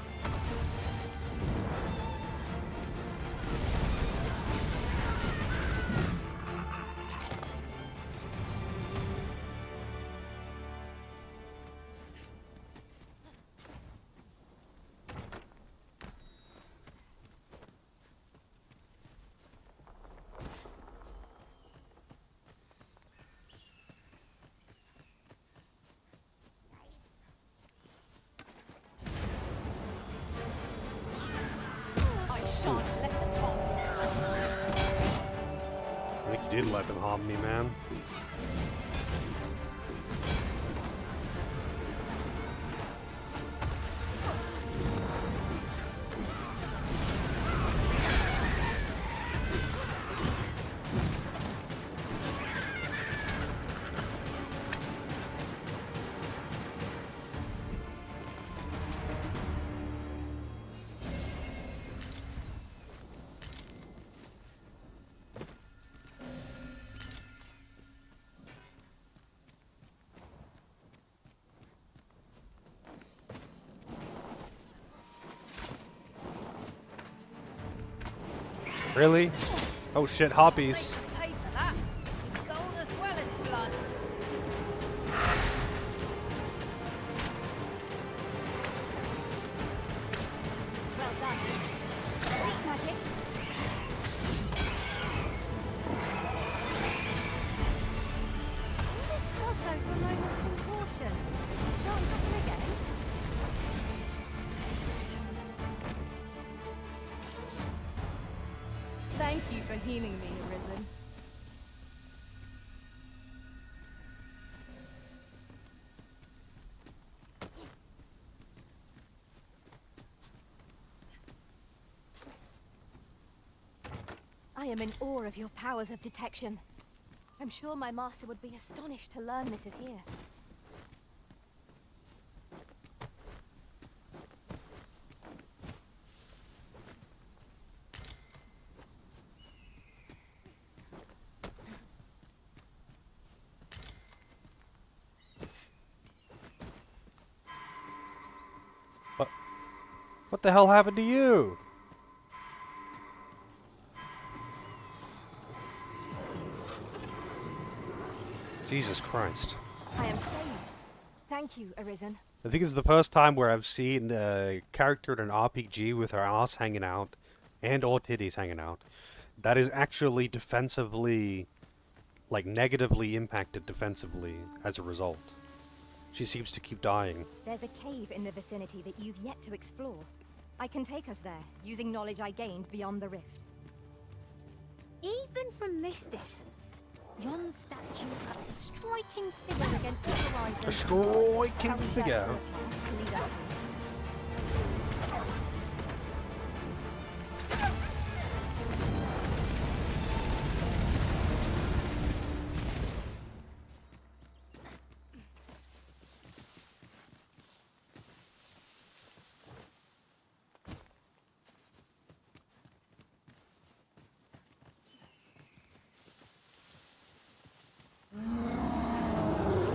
I shan't let them harm me. I think you did let them harm me, man. Really? Oh shit, hoppies. Pay for that. Gold as well as blood. Well done. Sweet magic. This was over a moment's in caution. Shan't happen again. Thank you for healing me, Arisen. I am in awe of your powers of detection. I'm sure my master would be astonished to learn this is here. What the hell happened to you? Jesus Christ. I am saved. Thank you, Arisen. I think it's the first time where I've seen a character in an RPG with her ass hanging out and or titties hanging out that is actually defensively, like negatively impacted defensively as a result. She seems to keep dying. There's a cave in the vicinity that you've yet to explore. I can take us there, using knowledge I gained beyond the rift. Even from this distance, yon statue cuts a striking figure against the horizon. A striking figure?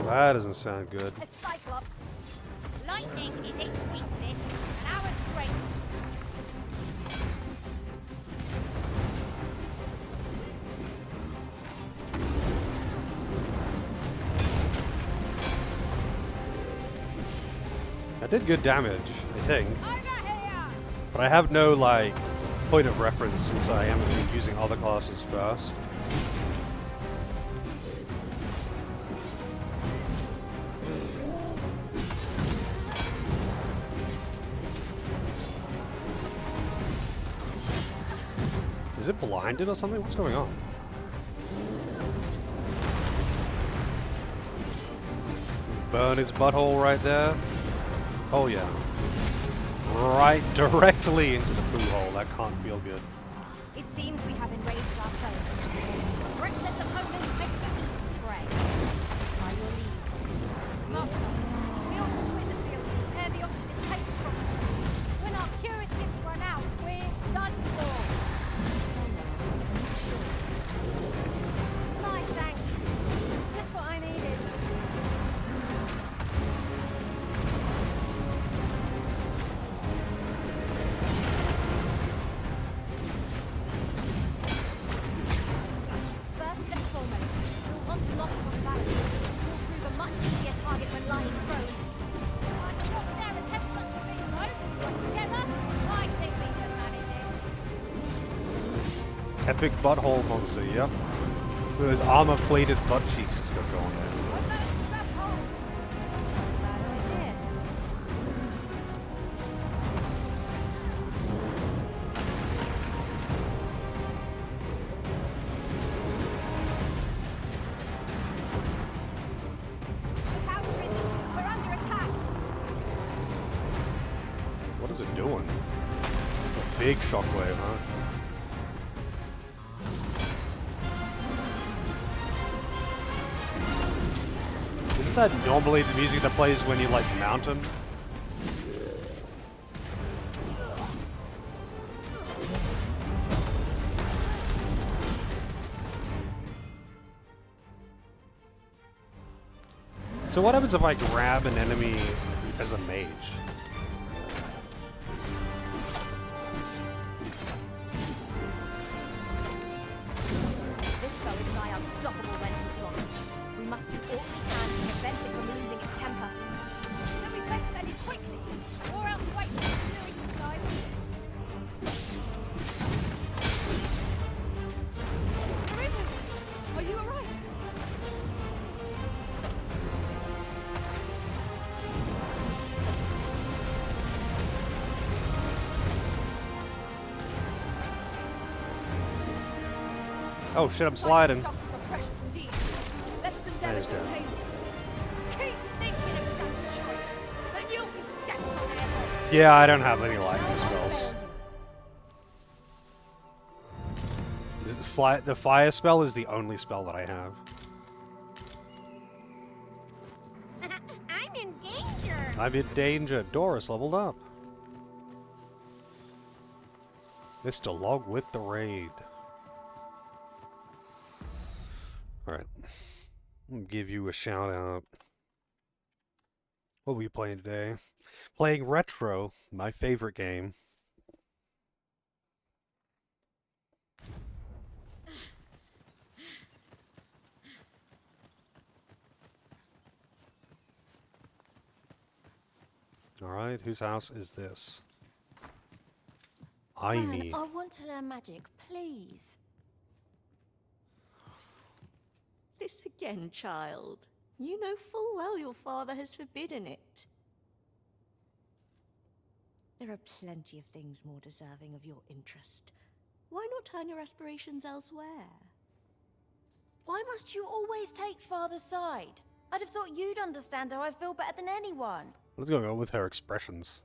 That doesn't sound good. A Cyclops. Lightning is its weakness, and our strength. I did good damage, I think. But I have no, like, point of reference since I am using other classes first. Is it blinded or something? What's going on? Burn its butthole right there. Oh yeah. Right directly into the poo hole. That can't feel good. It seems we have enraged our foe. Reckless opponent makes for easy prey. By your leave. Master, we ought to quit the field ere the option is taken from us. When our curatives run out, we're done for. My thanks. Just what I needed. First and foremost, we'll want to lock it on balance. We'll prove a much easier target when lying prone. I would not dare attempt such a feat, though. But together, I think we can manage it. Epic butthole monster, yep. Those armor-plated butt cheeks has got going there. Look out, Prison! We're under attack! What is it doing? A big shockwave, huh? Isn't that normally the music that plays when you, like, mount him? So what happens if I grab an enemy as a mage? This foe is nigh unstoppable when too long. We must do all we can to prevent it from losing its temper. Then we best bend it quickly, or else wait till the fury subsides. Arisen! Are you alright? Oh shit, I'm sliding. Tasks are precious indeed. Let us endeavor That is to dead. obtain them. Keep thinking of such choices, and you'll be stepped on the head. Yeah, I don't have any lightning spells. The fire spell is the only spell that I have. I'm in danger. I'm in danger. Doris leveled up. Mr. Log with the raid. Alright. I'm gonna give you a shout out. What are we playing today? Playing Retro, my favorite game. Alright, whose house is this? Man, I want to learn magic, please. This again, child. You know full well your father has forbidden it. There are plenty of things more deserving of your interest. Why not turn your aspirations elsewhere? Why must you always take Father's side? I'd have thought you'd understand how I feel better than anyone. What is going on with her expressions?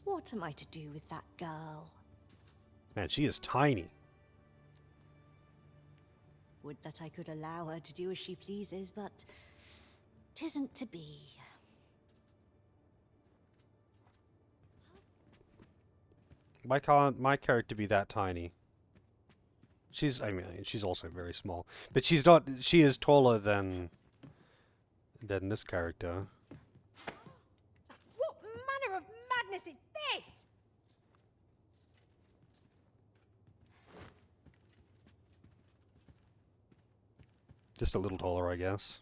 What am I to do with that girl? Man, she is tiny. Would that I could allow her to do as she pleases, but 'tisn't to be. Why can't my character be that tiny? I mean, she's also very small. But she is taller than this character. What manner of madness is this? Just a little taller, I guess.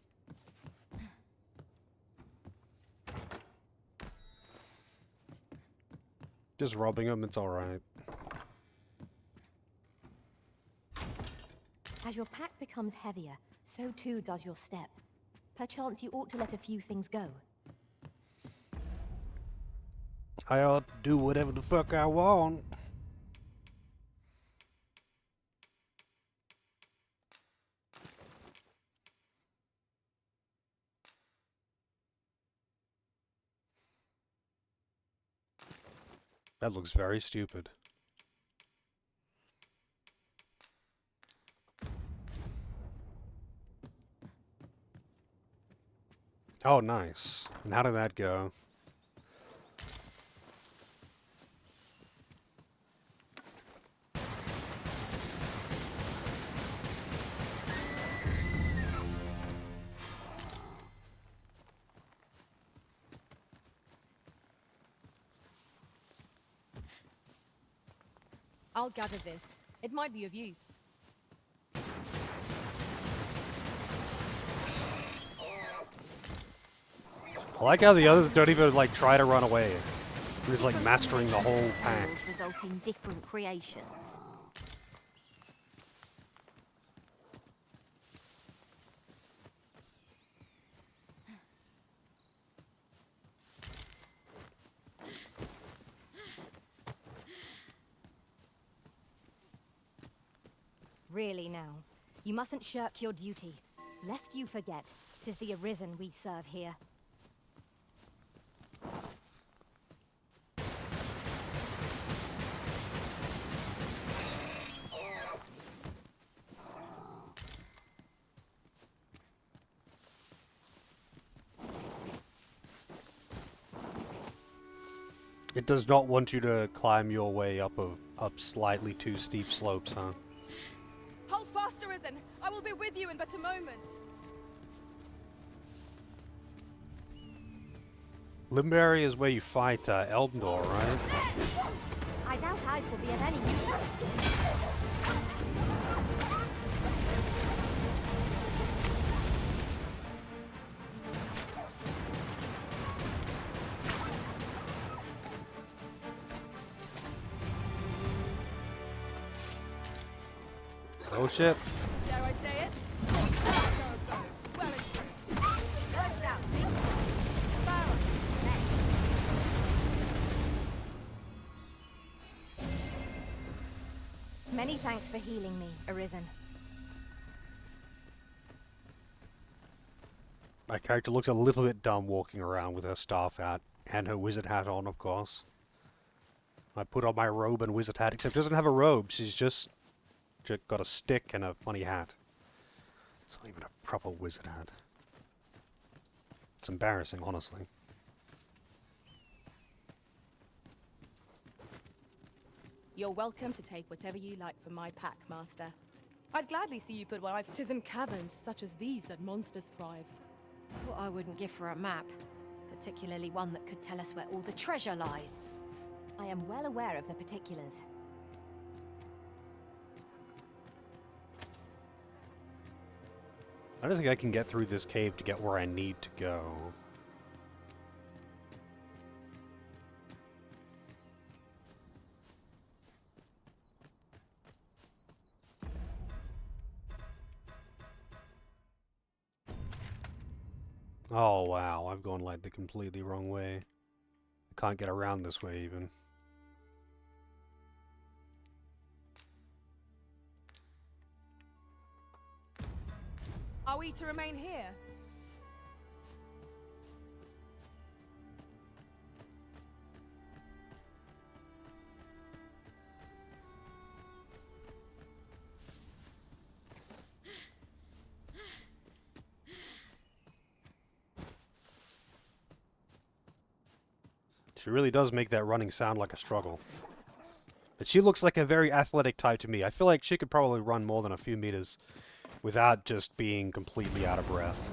Just robbing him, it's alright. As your pack becomes heavier, so too does your step. Perchance you ought to let a few things go. I ought to do whatever the fuck I want. That looks very stupid. Oh, nice. And how did that go? I'll gather this. It might be of use. I like how the others don't even, like, try to run away. They're just, like, mastering the whole pack. Result in different creations. Really now, you mustn't shirk your duty, lest you forget 'tis the Arisen we serve here. It does not want you to climb your way up slightly too steep slopes, huh? Hold fast, Arisen! I will be with you in but a moment. Limberry is where you fight Eldor, right? I doubt ice will be of any use to us. Oh shit. Dare I say it? Well and true. Right down, Many thanks for healing me, Arisen. My character looks a little bit dumb walking around with her staff hat, and her wizard hat on, of course. I put on my robe and wizard hat, except she doesn't have a robe, she's just got a stick and a funny hat. It's not even a proper wizard hat. It's embarrassing, honestly. You're welcome to take whatever you like from my pack, Master. I'd gladly see you put what I've... 'Tis in caverns such as these that monsters thrive. What I wouldn't give for a map, particularly one that could tell us where all the treasure lies. I am well aware of the particulars. I don't think I can get through this cave to get where I need to go. Oh wow, I've gone like the completely wrong way. I can't get around this way even. Are we to remain here? She really does make that running sound like a struggle. But she looks like a very athletic type to me. I feel like she could probably run more than a few meters without just being completely out of breath.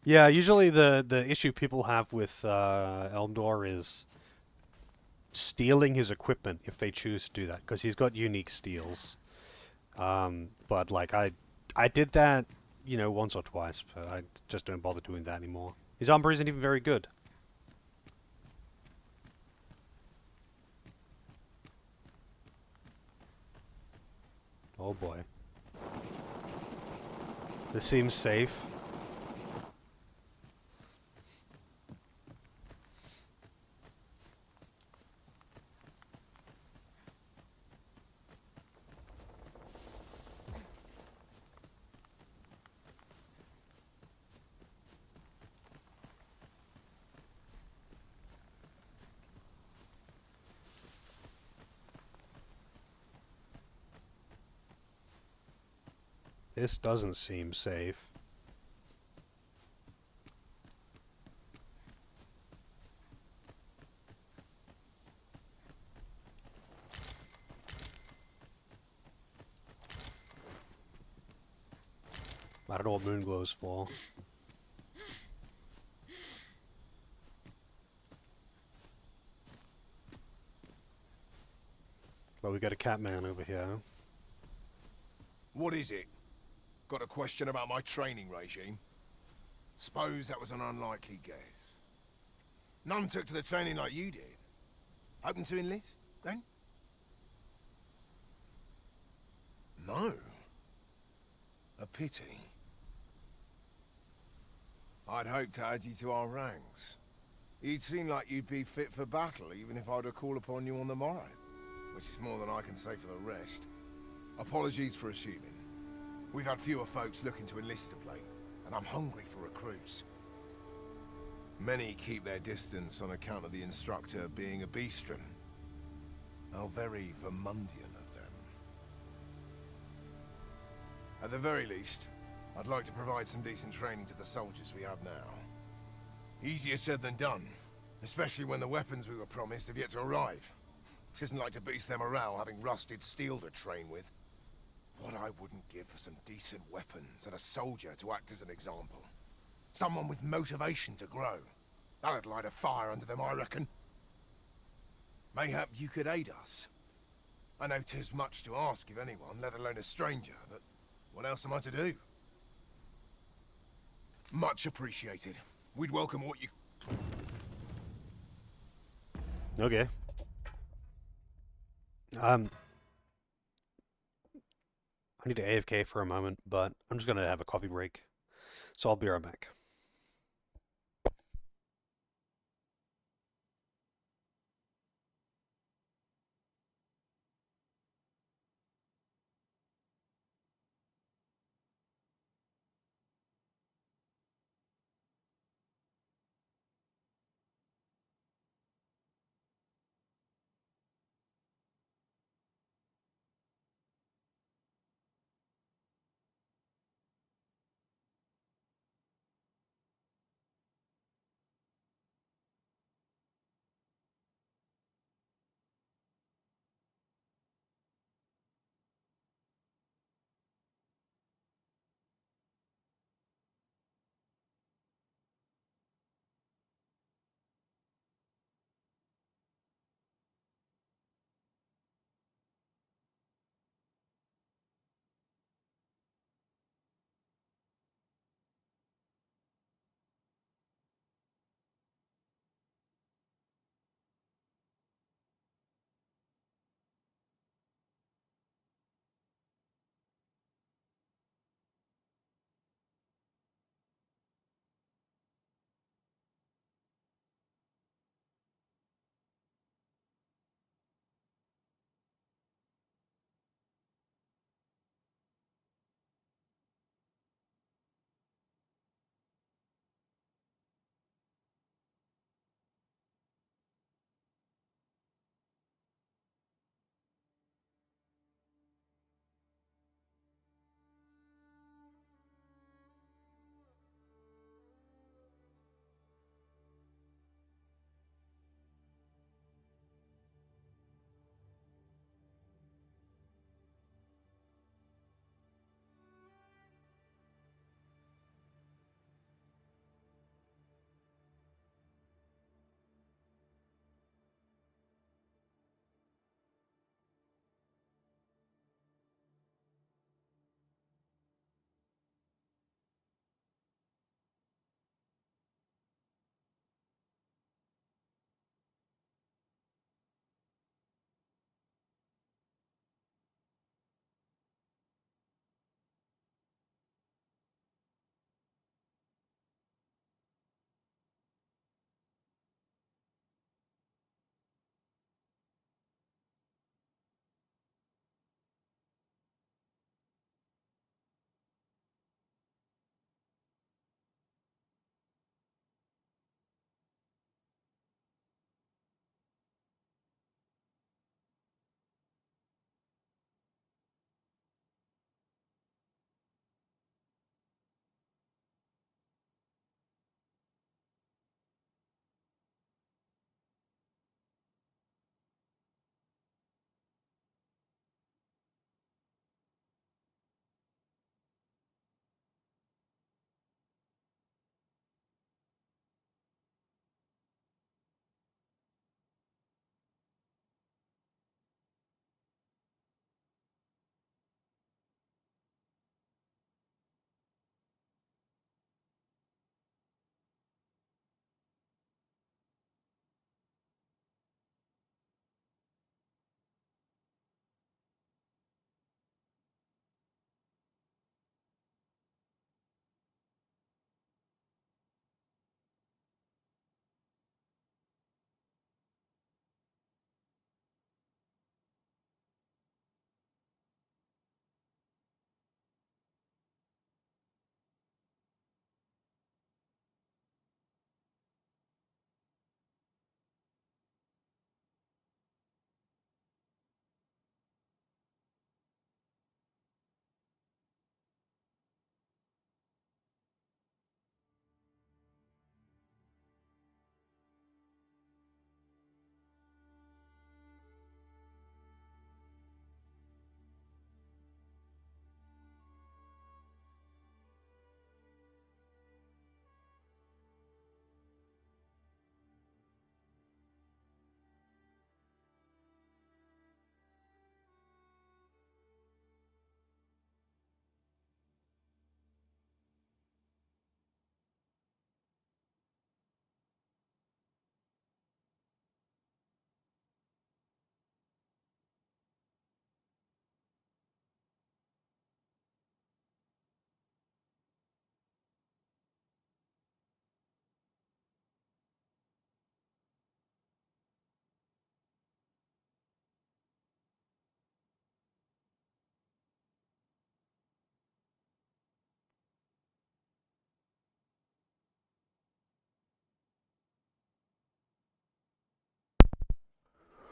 Yeah, usually the issue people have with Elmdor is stealing his equipment if they choose to do that, because he's got unique steals. But like I did that, you know, once or twice, but I just don't bother doing that anymore. His armor isn't even very good. Oh boy. This seems safe. This doesn't seem safe. I don't know what Moonglow's for. But we got a Catman over here. What is it? Got a question about my training regime? Suppose that was an unlikely guess. None took to the training like you did. Open to enlist, then? No. A pity. I'd hoped to add you to our ranks. You'd seem like you'd be fit for battle, even if I were to call upon you on the morrow. Which is more than I can say for the rest. Apologies for assuming. We've had fewer folks looking to enlist of late, and I'm hungry for recruits. Many keep their distance on account of the instructor being a beastren. How very Vermundian of them. At the very least, I'd like to provide some decent training to the soldiers we have now. Easier said than done, especially when the weapons we were promised have yet to arrive. It isn't like to boost their morale having rusted steel to train with. What I wouldn't give for some decent weapons and a soldier to act as an example. Someone with motivation to grow. That'd light a fire under them, I reckon. Mayhap you could aid us. I know 'tis much to ask of anyone, let alone a stranger, but what else am I to do? Much appreciated. We'd welcome what you... Okay. I need to AFK for a moment, but I'm just gonna have a coffee break. So I'll be right back.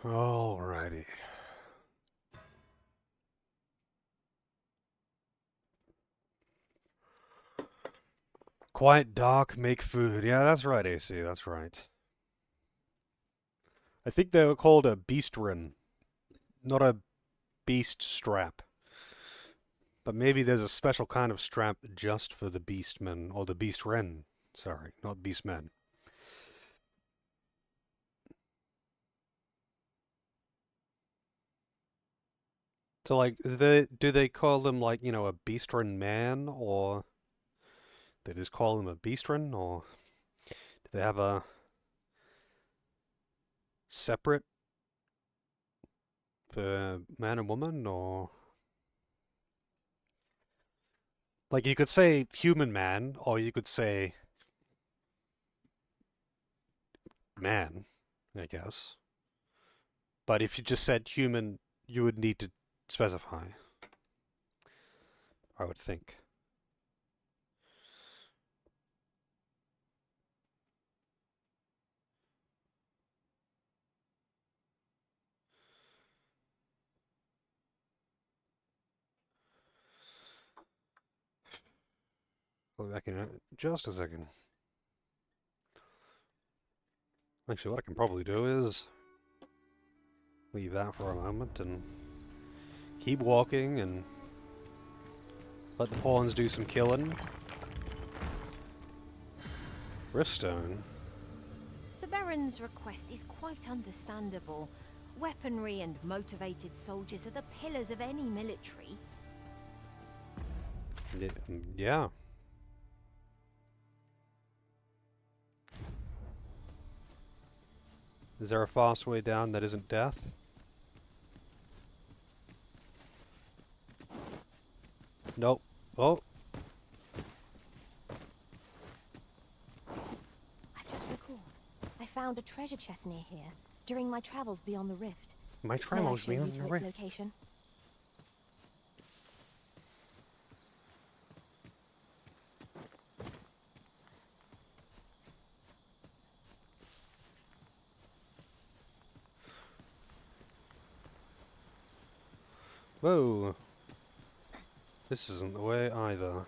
Alrighty. Quiet, dark, make food. Yeah, that's right, AC, that's right. I think they were called a beastren, not a beast strap. But maybe there's a special kind of strap just for the beastmen, or the beastren. Sorry, not beastmen. So, like, do they call them, like, you know, a beastren man, or they just call them a beastren, or do they have a separate for man and woman, or... Like, you could say human man, or you could say man, I guess. But if you just said human, you would need to specify, I would think. I'll be back in just a second. Actually, what I can probably do is leave that for a moment and keep walking and let the pawns do some killing. Riftstone. Severan's request is quite understandable. Weaponry and motivated soldiers are the pillars of any military. Yeah. Is there a fast way down that isn't death? Nope. Oh. I've just recalled. I found a treasure chest near here during my travels beyond the rift. My May I travels show you beyond to the its rift. location? Whoa. This isn't the way either.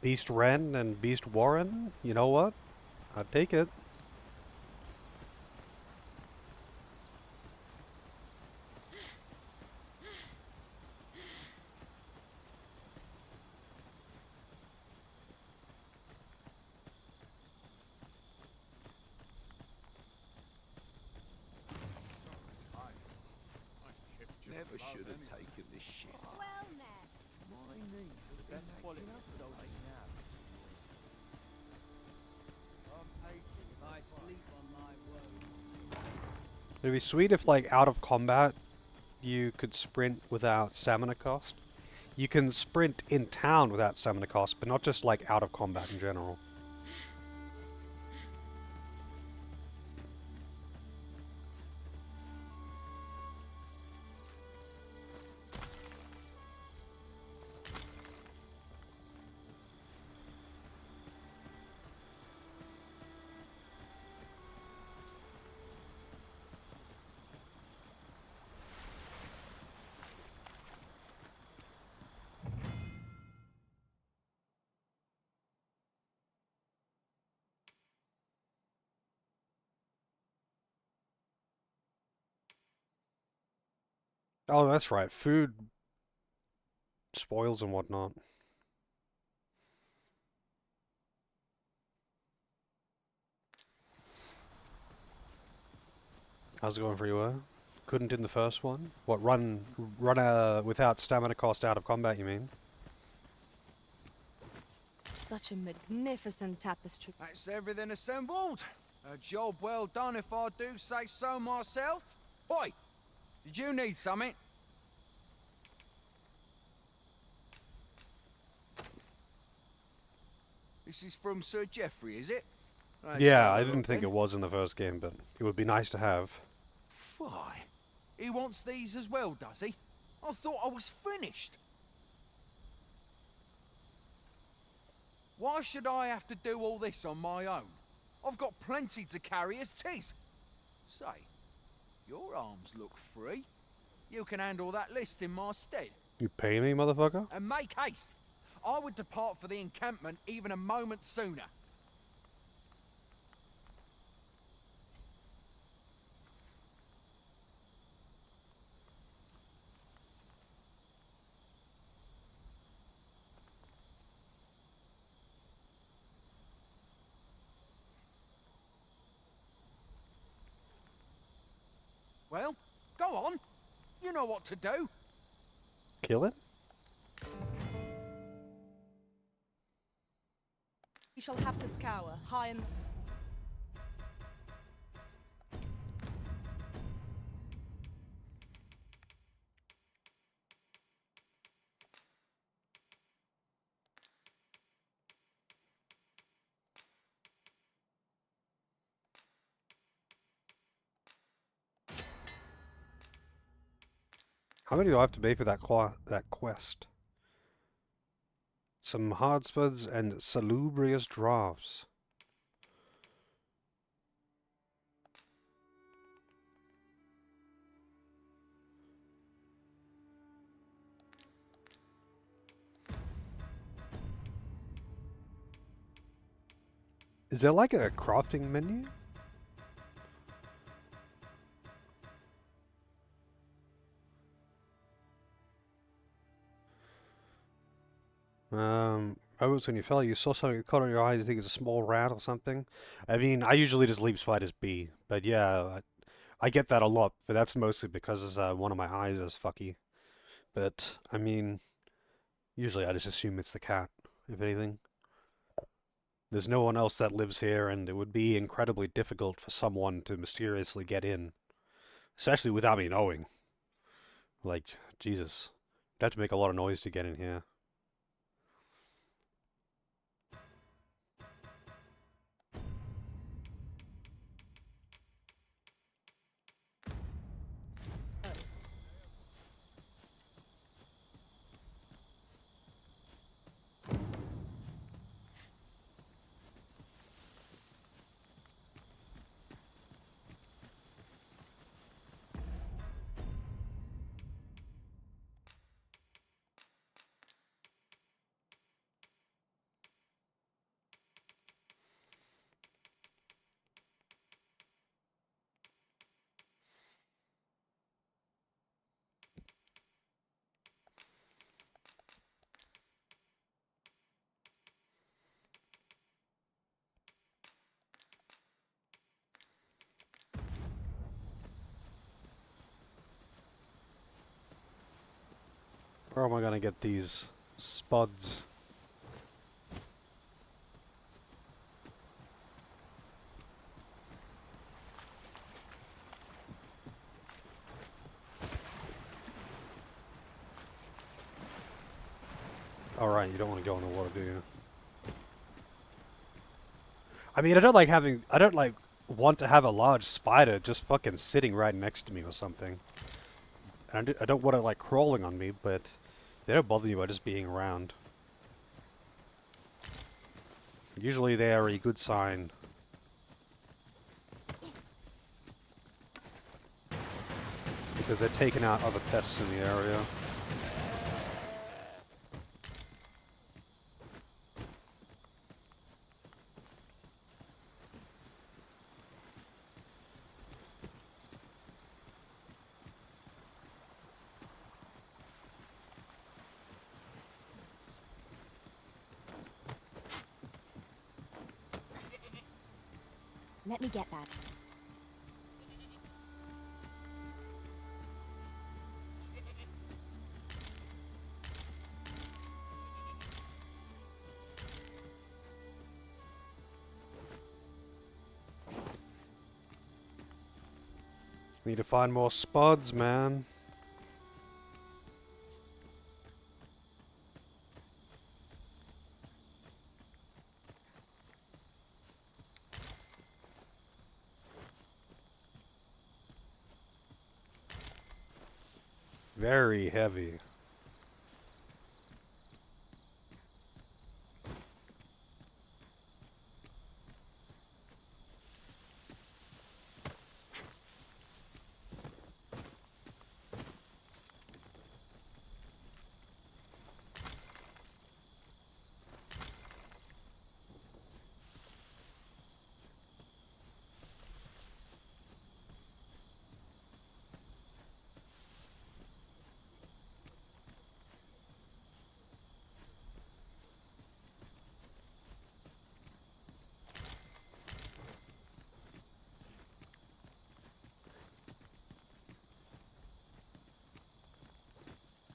Beast Ren and Beast Warren? You know what? I'd take it. Never should have taken this shift. Well met. My knees are the best quality of soldier now. If I sleep on my word. It'd be sweet if, like, out of combat, you could sprint without stamina cost. You can sprint in town without stamina cost, but not just, like, out of combat in general. Oh, that's right. Food spoils and whatnot. How's it going for you, Couldn't in the first one? What, run without stamina cost out of combat, you mean? Such a magnificent tapestry. That's everything assembled. A job well done if I do say so myself. Oi! Did you need something? This is from Sir Geoffrey, is it? Yeah, I didn't think it was in the first game, but it would be nice to have. Why? He wants these as well, does he? I thought I was finished. Why should I have to do all this on my own? I've got plenty to carry as tis. Say, your arms look free. You can handle that list in my stead. You pay me, motherfucker? And make haste. I would depart for the encampment even a moment sooner. Well, go on. You know what to do. Kill it? We shall have to scour high and... How many do I have to pay for that quest? Some hardspuds and salubrious drafts. Is there like a crafting menu? I was when you fell, you saw something that caught on your eye, you think it's a small rat or something? I mean, I usually just leave spiders be, but yeah, I get that a lot, but that's mostly because one of my eyes is fucky. But, I mean, usually I just assume it's the cat, if anything. There's no one else that lives here, and it would be incredibly difficult for someone to mysteriously get in. Especially without me knowing. Like, Jesus. You'd have to make a lot of noise to get in here. Where am I gonna get these spuds? Alright, you don't want to go in the water, do you? I mean, I don't like want to have a large spider just fucking sitting right next to me or something. And I don't want it like crawling on me, but they don't bother me by just being around. Usually they are a good sign. Because they're taking out other pests in the area. Let me get that. Need to find more spuds, man. Very heavy.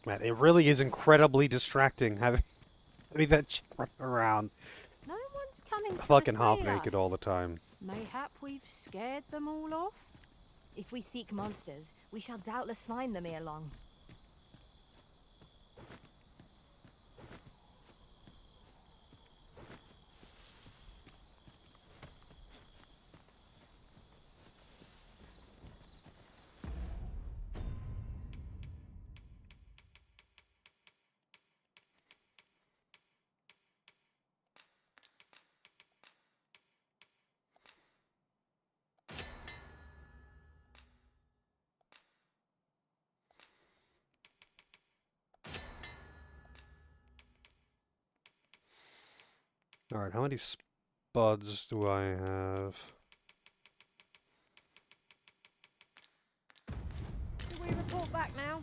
Man, it really is incredibly distracting having that chick run around No one's coming to fucking assay half naked all us. the time. Mayhap we've scared them all off? If we seek monsters, we shall doubtless find them ere long. Alright, how many spuds do I have? Do we report back now?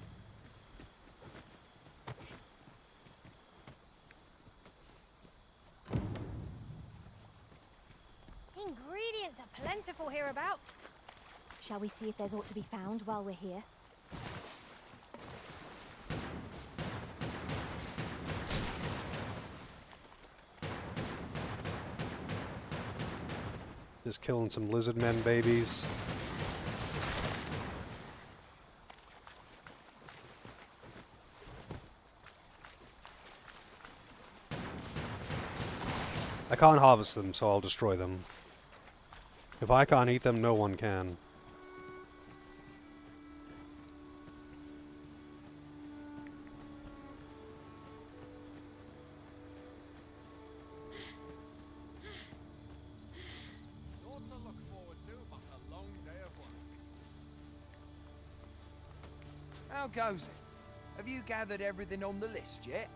Ingredients are plentiful hereabouts. Shall we see if there's aught to be found while we're here? Just killing some lizard men babies. I can't harvest them, so I'll destroy them. If I can't eat them, no one can. Naught to look forward to, but a long day of work. How goes it? Have you gathered everything on the list yet?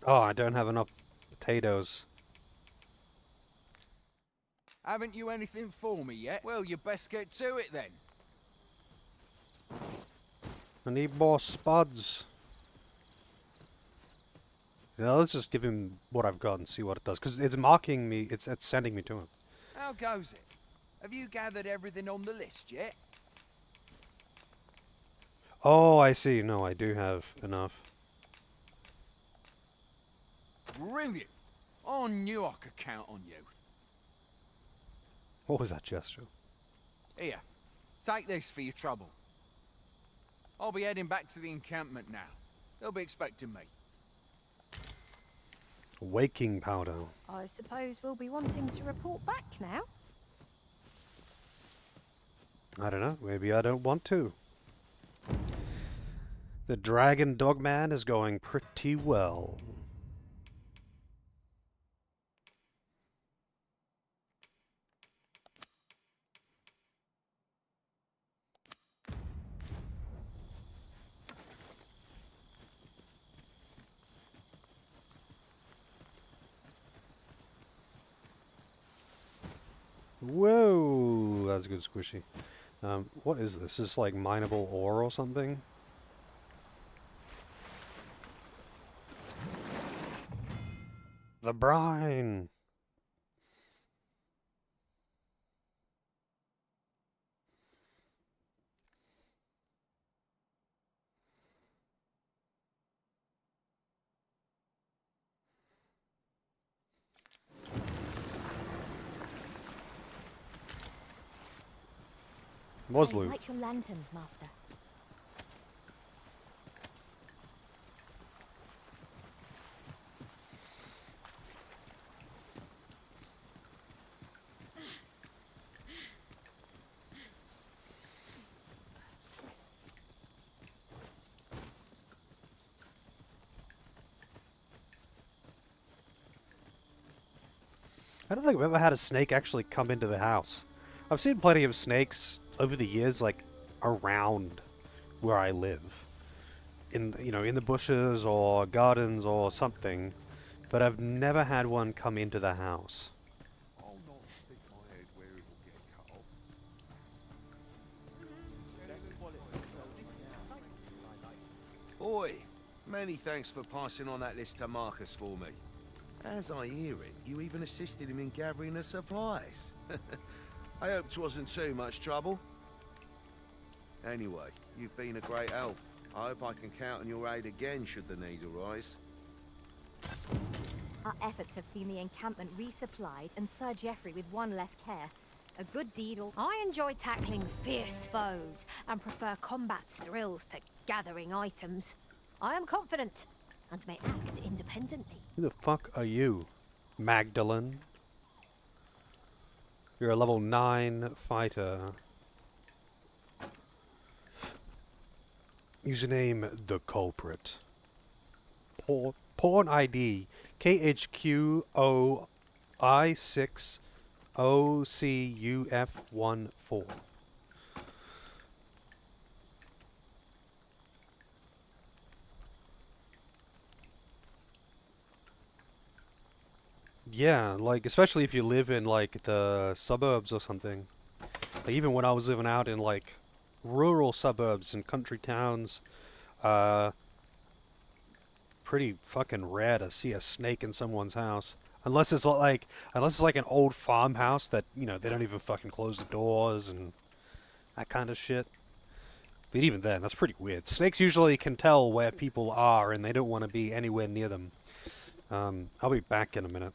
Oh, I don't have enough potatoes. Haven't you anything for me yet? Well, you best get to it then. I need more spuds. Yeah, let's just give him what I've got and see what it does. Because it's marking me, it's sending me to him. How goes it? Have you gathered everything on the list yet? Oh, I see. No, I do have enough. Brilliant! I knew I could count on you. What was that gesture? Here, take this for your trouble. I'll be heading back to the encampment now. They'll be expecting me. Waking powder. I suppose we'll be wanting to report back now. I don't know. Maybe I don't want to. The Dragon Dogman is going pretty well. Whoa, that's good squishy. What is this? Is this like mineable ore or something? The brine! Was loot. Light your lantern, Master. I don't think I've ever had a snake actually come into the house. I've seen plenty of snakes over the years, like, around where I live. In, you know, in the bushes or gardens or something. But I've never had one come into the house. I'll not stick my head where it will get cut off. Oi, many thanks for passing on that list to Marcus for me. As I hear it, you even assisted him in gathering the supplies. I hope 'twasn't too much trouble. Anyway, you've been a great help. I hope I can count on your aid again should the need arise. Our efforts have seen the encampment resupplied and Sir Geoffrey with one less care. A good deed or... I enjoy tackling fierce foes and prefer combat's thrills to gathering items. I am confident and may act independently. Who the fuck are you, Magdalene? You're a level 9 fighter. Username, The Culprit. Porn ID, KHQOI6OCUF14. Yeah, like, especially if you live in, like, the suburbs or something. Like, even when I was living out in, like, rural suburbs and country towns, pretty fucking rare to see a snake in someone's house. Unless it's like an old farmhouse that, you know, they don't even fucking close the doors and that kind of shit. But even then, that's pretty weird. Snakes usually can tell where people are and they don't want to be anywhere near them. I'll be back in a minute.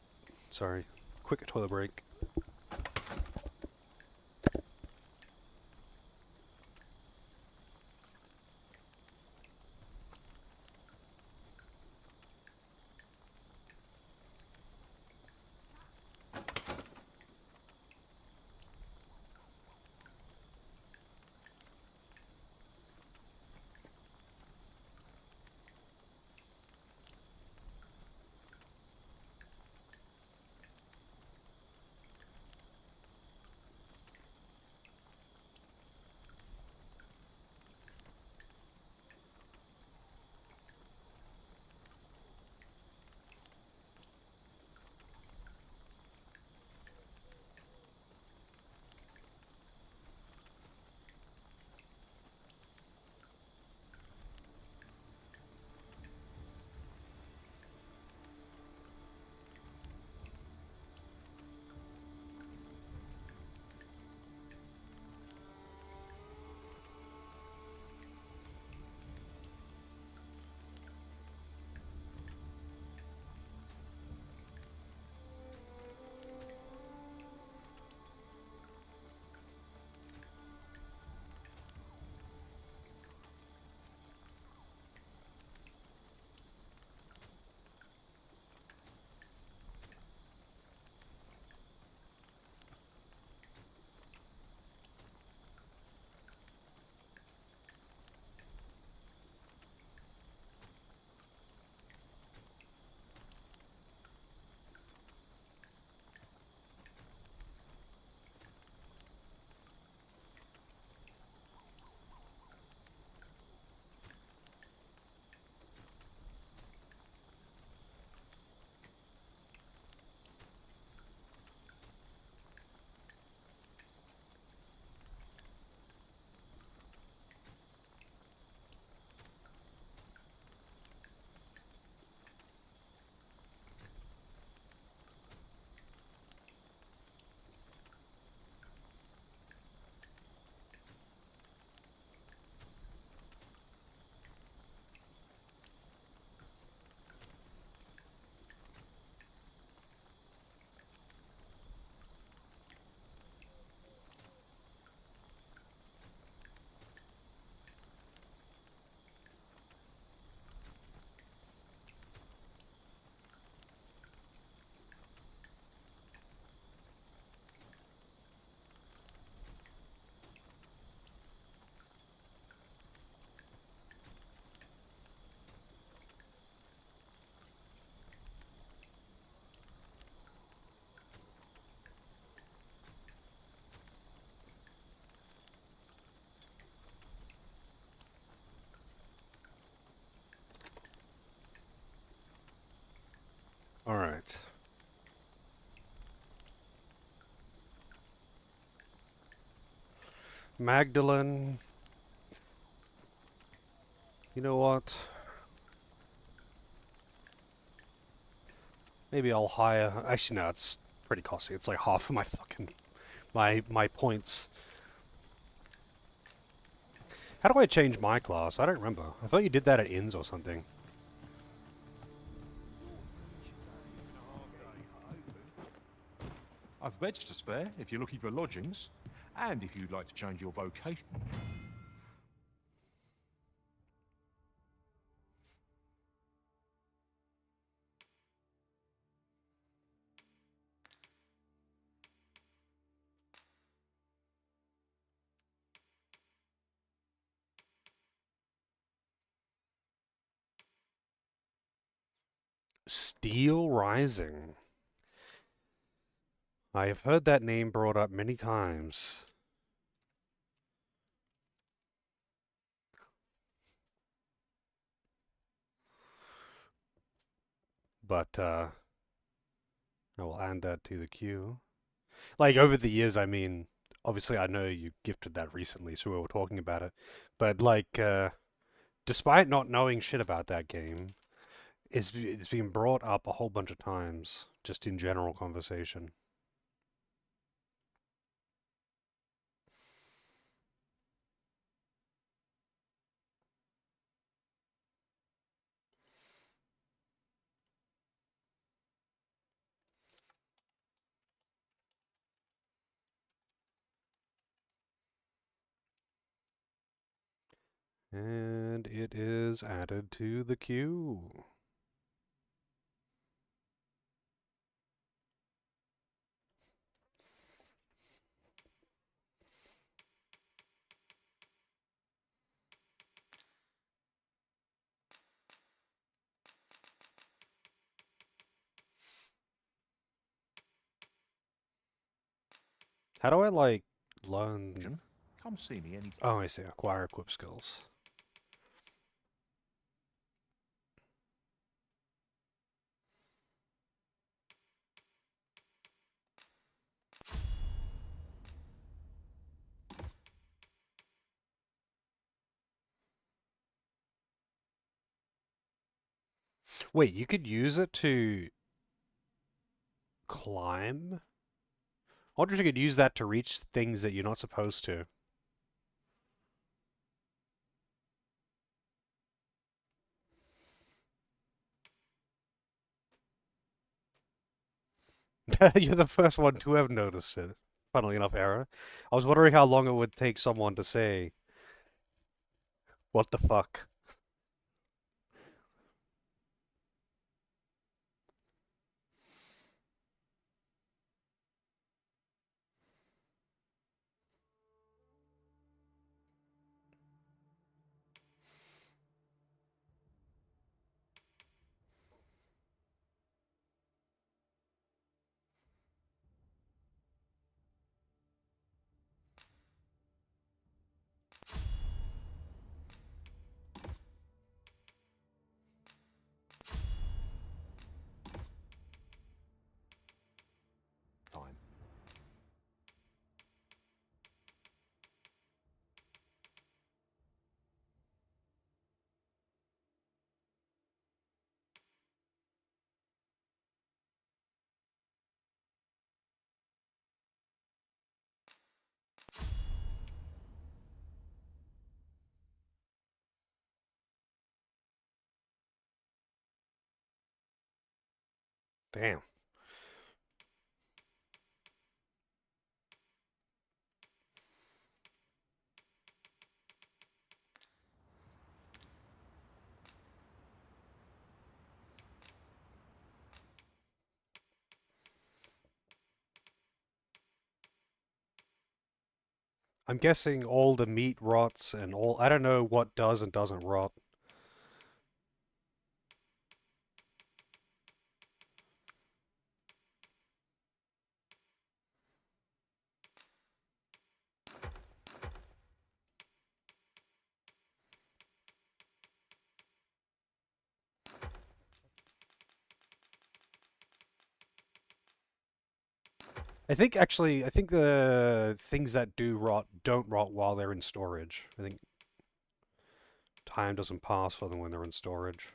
Sorry. Quick toilet break. Magdalene. You know what? Maybe I'll hire... Actually, no, it's pretty costly. It's like half of my fucking... My points. How do I change my class? I don't remember. I thought you did that at inns or something. I've beds to spare if you're looking for lodgings, and if you'd like to change your vocation. Steel Rising. I have heard that name brought up many times. But, I will add that to the queue. Like, over the years, I mean, obviously I know you gifted that recently, so we were talking about it. But, like, despite not knowing shit about that game, it's been brought up a whole bunch of times, just in general conversation. And it is added to the queue. How do I, like, learn... Come see me anytime. Oh, I see. Acquire equip skills. Wait, you could use it to climb? I wonder if you could use that to reach things that you're not supposed to. You're the first one to have noticed it. Funnily enough, Error. I was wondering how long it would take someone to say, what the fuck? Time. Damn. I'm guessing all the meat rots and all... I don't know what does and doesn't rot. I think the things that do rot don't rot while they're in storage. I think time doesn't pass for them when they're in storage.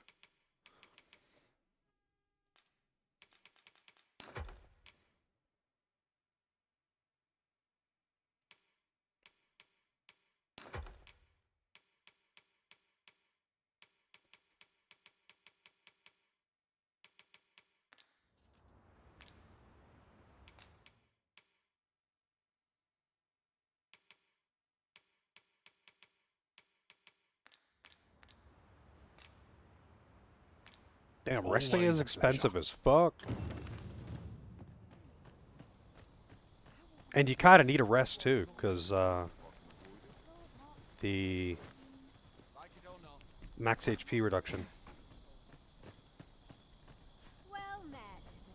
Damn, resting Always is a expensive pleasure. as fuck. And you kind of need a rest too, because the max HP reduction. Well met.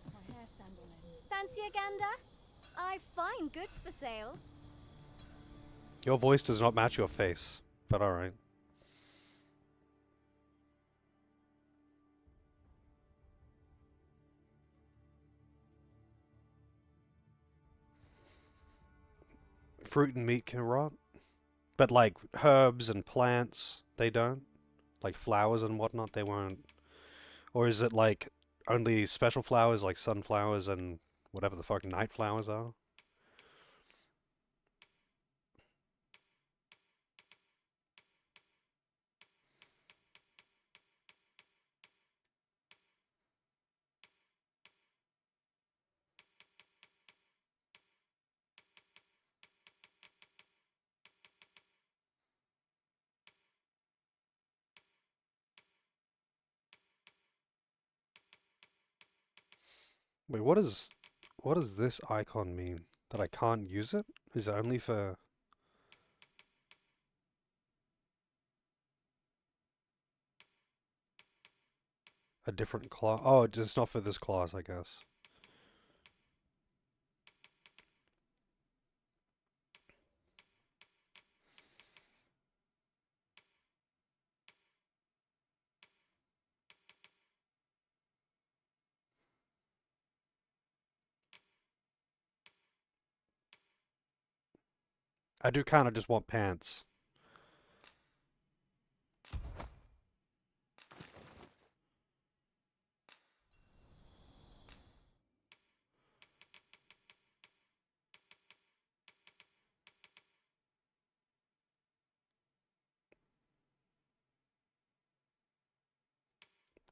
Makes my hair stand on end. Fancy a gander? I've fine goods for sale. Your voice does not match your face, but alright. Fruit and meat can rot, but like herbs and plants, they don't. Like flowers and whatnot, they won't. Or is it like only special flowers like sunflowers and whatever the fuck night flowers are? Wait, what does this icon mean? That I can't use it? Is it only for a different class? Oh, it's not for this class, I guess. I do kind of just want pants.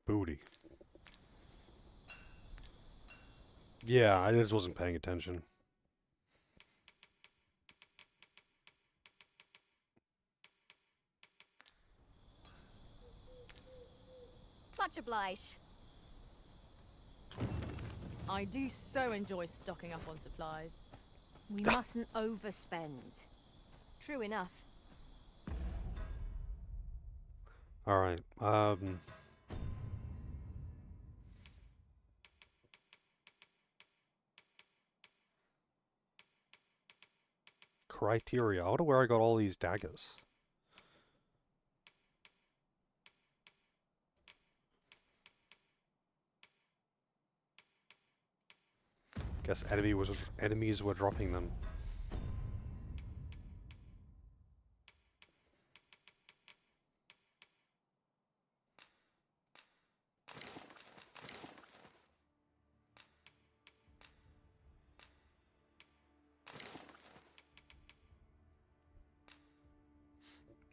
Booty. Yeah, I just wasn't paying attention. Much obliged. I do so enjoy stocking up on supplies. We mustn't overspend. True enough. Alright, criteria. I wonder where I got all these daggers. Guess enemies were dropping them.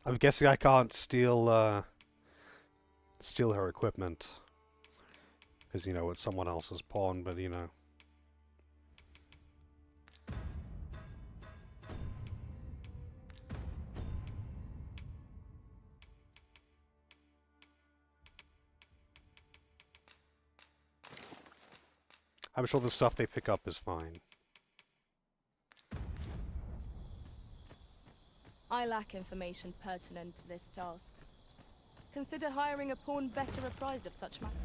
I'm guessing I can't steal her equipment. Because, you know, it's someone else's pawn, but, you know. I'm sure the stuff they pick up is fine. I lack information pertinent to this task. Consider hiring a pawn better apprised of such matters.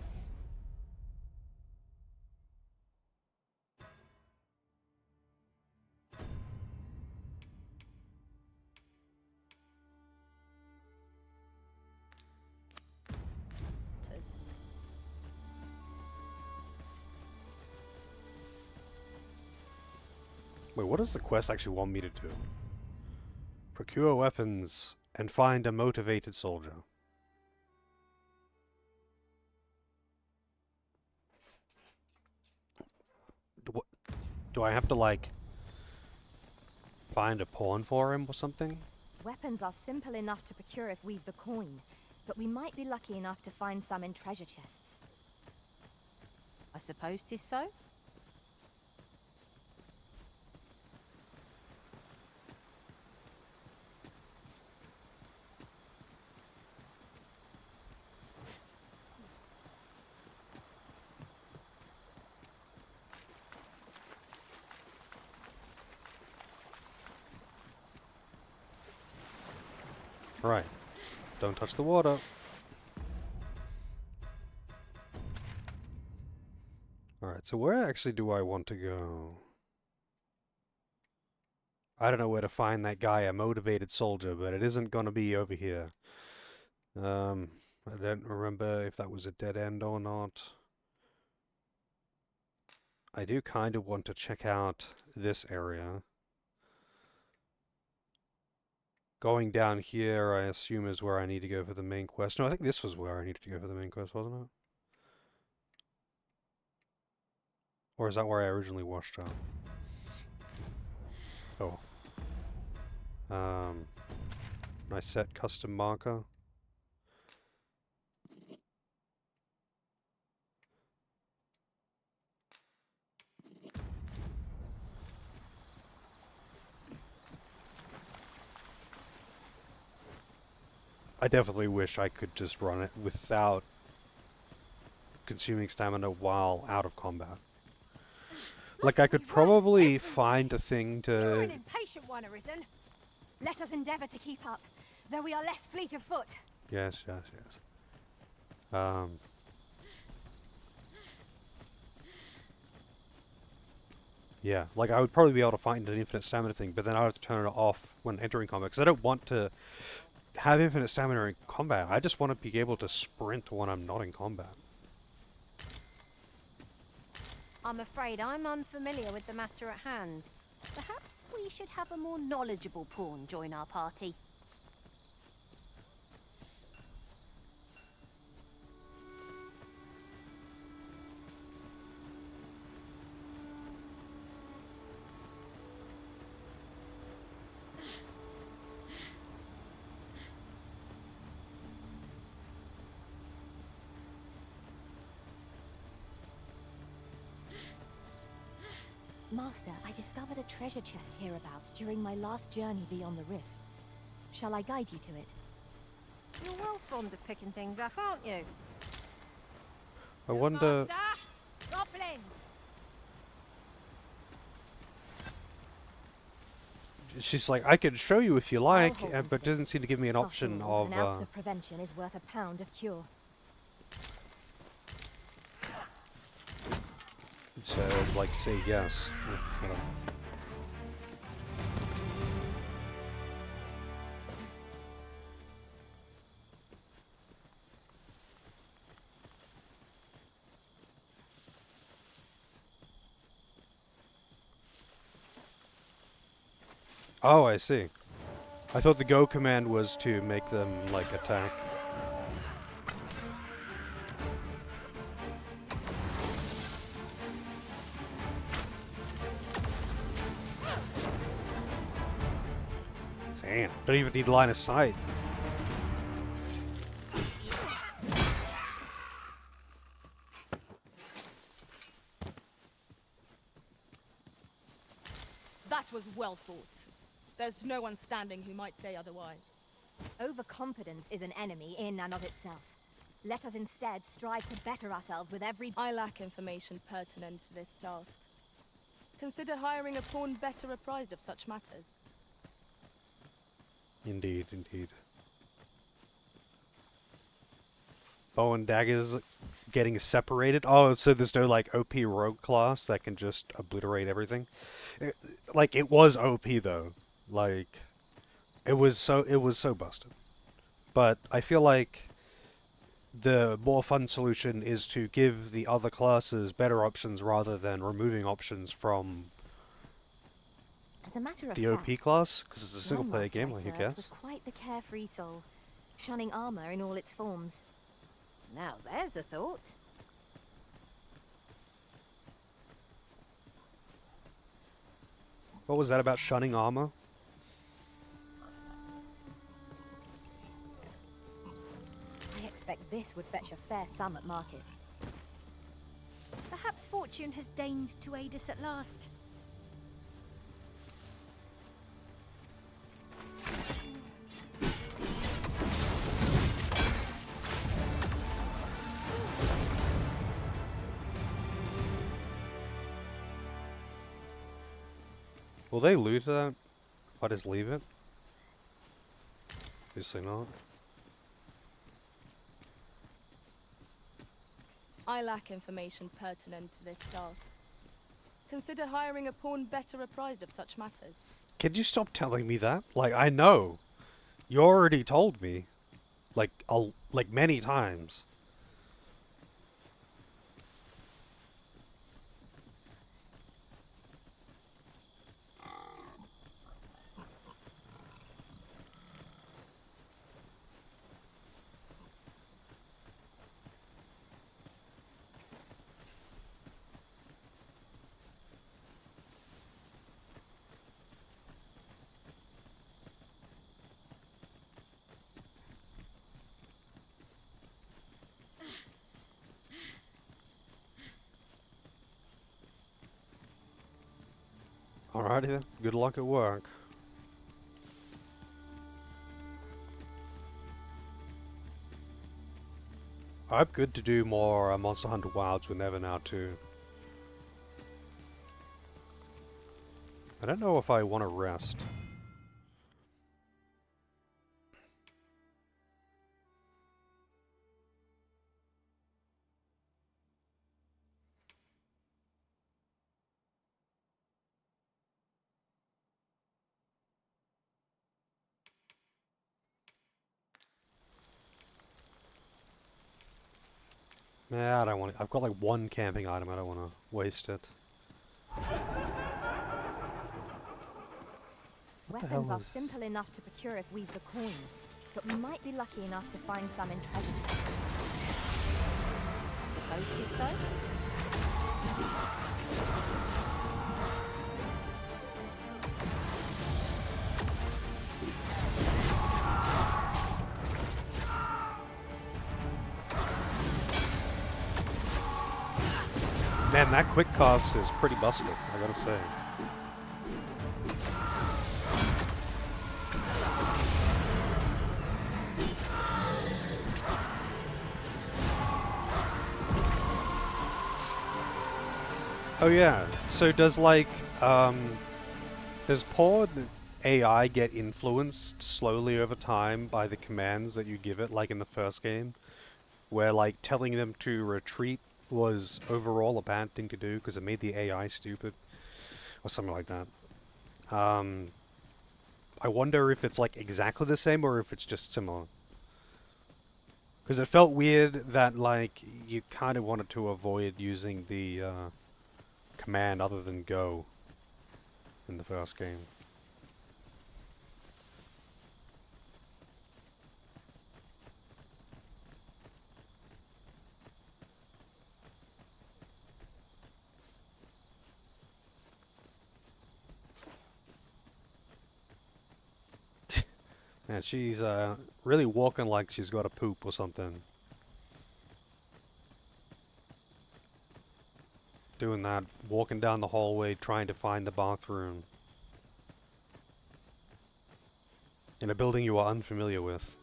Wait, what does the quest actually want me to do? Procure weapons and find a motivated soldier. Do I have to, like, find a pawn for him or something? Weapons are simple enough to procure if we've the coin, but we might be lucky enough to find some in treasure chests. I suppose 'tis so. Right. Don't touch the water. Alright, so where actually do I want to go? I don't know where to find that guy, a motivated soldier, but it isn't gonna be over here. I don't remember if that was a dead end or not. I do kind of want to check out this area. Going down here, I assume, is where I need to go for the main quest. No, I think this was where I needed to go for the main quest, wasn't it? Or is that where I originally washed out? Oh. Nice set custom marker. I definitely wish I could just run it without consuming stamina while out of combat. Like, I could probably find a thing You're an to... impatient one, Arisen. Let us endeavour to keep up, though we are less fleet of foot. Yes, yes, yes. Yeah, like, I would probably be able to find an infinite stamina thing, but then I would have to turn it off when entering combat, because I don't want to have infinite stamina in combat. I just want to be able to sprint when I'm not in combat. I'm afraid I'm unfamiliar with the matter at hand. Perhaps we should have a more knowledgeable pawn join our party. Master, I discovered a treasure chest hereabouts during my last journey beyond the rift. Shall I guide you to it? You're well fond of picking things up, aren't you? I wonder... Master! Goblins! She's like, I could show you if you like, hold on but to doesn't this. seem to give me an option After all, of... an ounce of prevention is worth a pound of cure. So, like, say yes. Whatever. Oh, I see. I thought the go command was to make them, like, attack. Damn, don't even need line of sight. That was well fought. There's no one standing who might say otherwise. Overconfidence is an enemy in and of itself. Let us instead strive to better ourselves with every... I lack information pertinent to this task. Consider hiring a pawn better apprised of such matters. Indeed, indeed. Bow and daggers getting separated. Oh, so there's no, like, OP rogue class that can just obliterate everything. Like, it was OP though. Like, it was so busted. But I feel like the more fun solution is to give the other classes better options rather than removing options from As a matter of The OP fact, class? Because it's a one single player master game, I like you served was guess. quite the carefree soul, shunning armor in all its forms. Now there's a thought. What was that about shunning armor? I expect this would fetch a fair sum at market. Perhaps fortune has deigned to aid us at last. Will they loot that? If I just leave it? Obviously not. I lack information pertinent to this task. Consider hiring a pawn better apprised of such matters. Can you stop telling me that? Like, I know. You already told me. Like, like many times. Alrighty then. Good luck at work. I'm good to do more Monster Hunter Wilds with Never now too. I don't know if I want to rest. Nah, I don't want to. I've got like one camping item. I don't want to waste it. What the hell Weapons are is... simple enough to procure if we've the coin, but we might be lucky enough to find some in treasure chests. I suppose 'tis so. Man, that quick cast is pretty busted, I gotta say. Oh yeah, so does like, does poor AI get influenced slowly over time by the commands that you give it, like in the first game? Where like telling them to retreat was overall a bad thing to do because it made the AI stupid, or something like that. I wonder if it's like exactly the same or if it's just similar. Because it felt weird that like you kind of wanted to avoid using the command other than go in the first game. Man, she's really walking like she's got a poop or something. Doing that, walking down the hallway trying to find the bathroom. In a building you are unfamiliar with.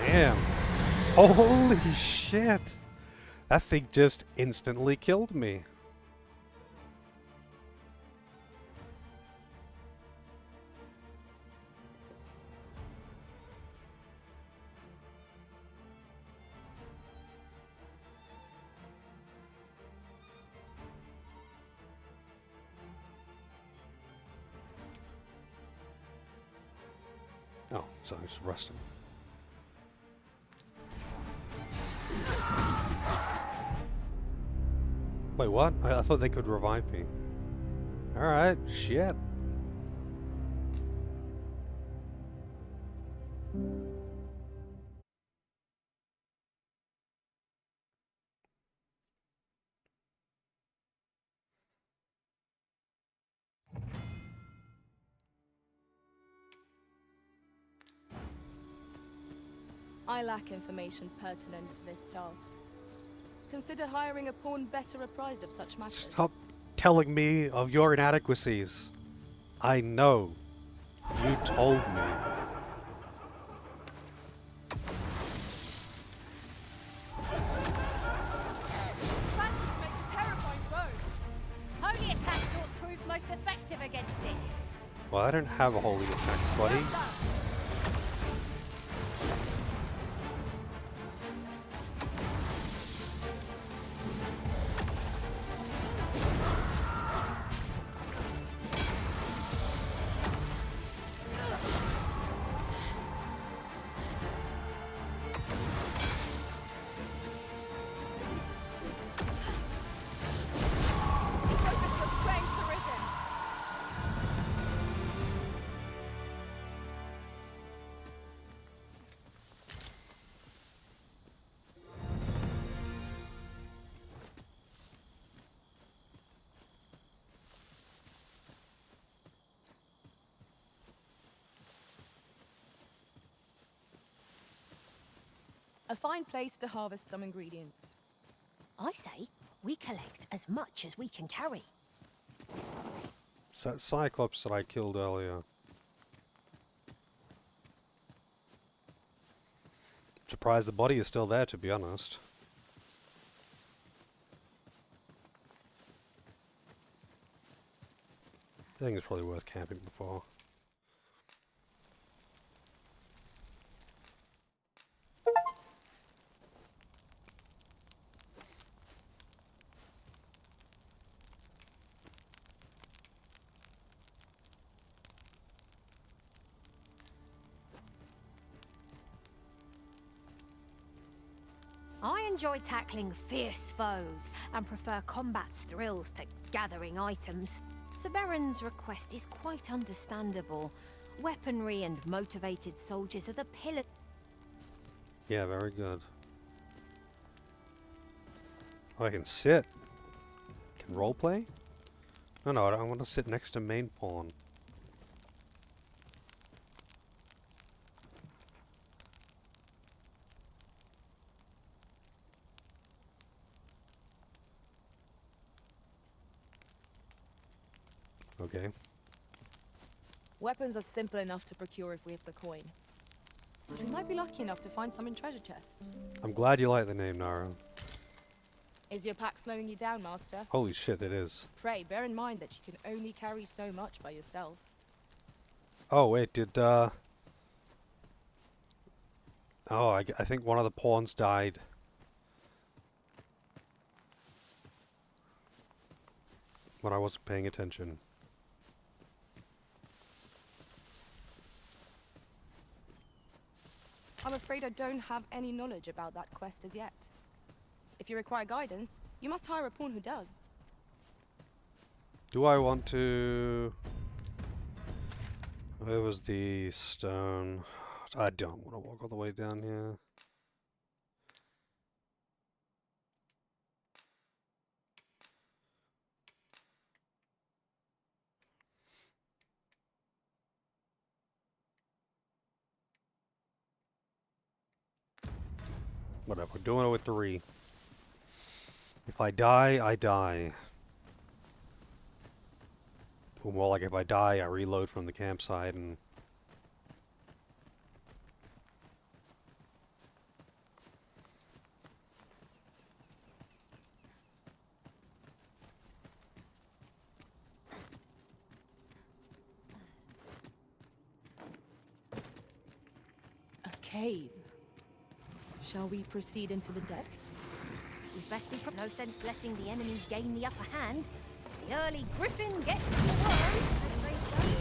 Damn. Holy shit. That thing just instantly killed me. Oh, so I'm just resting. Wait, what? I thought they could revive me. Alright, shit. I lack information pertinent to this task. Consider hiring a pawn better apprised of such matters. Stop telling me of your inadequacies. I know. You told me. Phantoms make a terrifying foe. Holy attacks ought prove most effective against it. Well, I don't have a holy attacks, buddy. Focus your strength, Arisen. A fine place to harvest some ingredients. I say we collect as much as we can carry. It's that Cyclops that I killed earlier. Surprised the body is still there, to be honest. I think it's probably worth camping before. I enjoy tackling fierce foes and prefer combat's thrills to gathering items. Severan's request is quite understandable. Weaponry and motivated soldiers are the pillar. Yeah, very good. Oh, I can sit. Can roleplay? No, no, I don't want to sit next to main pawn. Okay. Weapons are simple enough to procure if we have the coin. We might be lucky enough to find some in treasure chests. I'm glad you like the name, Nara. Is your pack slowing you down, Master? Holy shit, it is. Pray, bear in mind that you can only carry so much by yourself. Oh, wait, did, Oh, I think one of the pawns died. When I wasn't paying attention. I'm afraid I don't have any knowledge about that quest as yet. If you require guidance, you must hire a pawn who does. Do I want to... Where was the stone? I don't want to walk all the way down here. Whatever, doing it with 3. If I die, I die. Or more like if I die, I reload from the campsite and... cave. Shall we proceed into the depths? We'd best be no sense letting the enemy gain the upper hand. The early griffin gets the worm, as they say.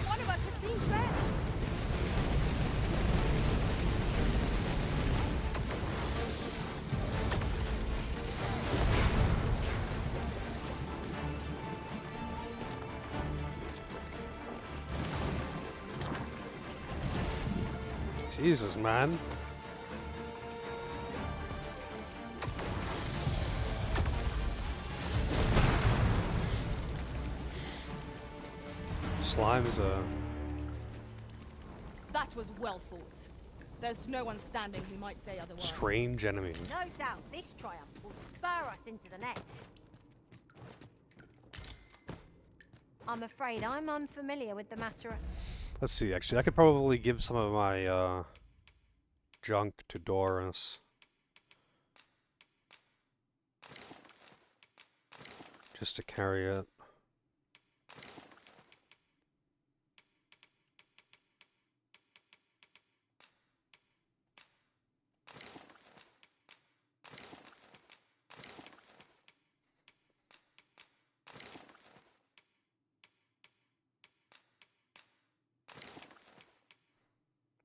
One of us has been trashed. Jesus, man. Slime is a... That was well fought. There's no one standing who might say otherwise. strange enemy. No doubt this triumph will spur us into the next. I'm afraid I'm unfamiliar with the matter. Let's see, actually, I could probably give some of my junk to Doris. Just to carry it.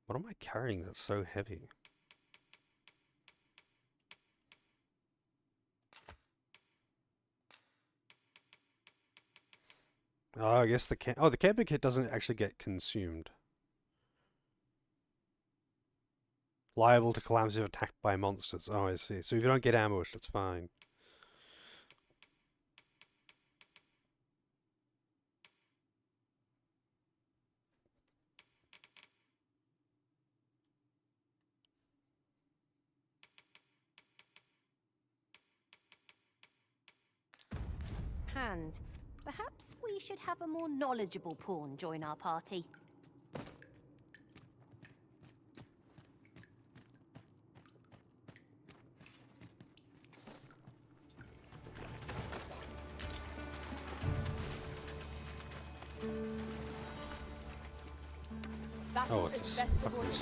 What am I carrying that's so heavy? Oh, I guess the camping kit doesn't actually get consumed. Liable to calamity if attacked by monsters. Oh, I see. So if you don't get ambushed, it's fine. Hand. Perhaps we should have a more knowledgeable pawn join our party. Battle is best avoided.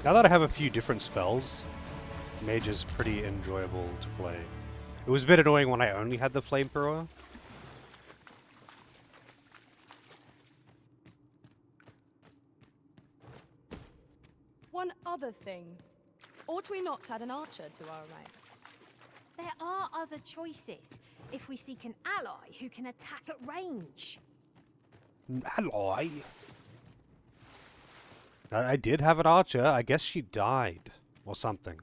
Now that I have a few different spells, Mage is pretty enjoyable to play. It was a bit annoying when I only had the Flamethrower. One other thing. Ought we not add an archer to our ranks? There are other choices if we seek an ally who can attack at range. An ally? I did have an archer. I guess she died. Or something.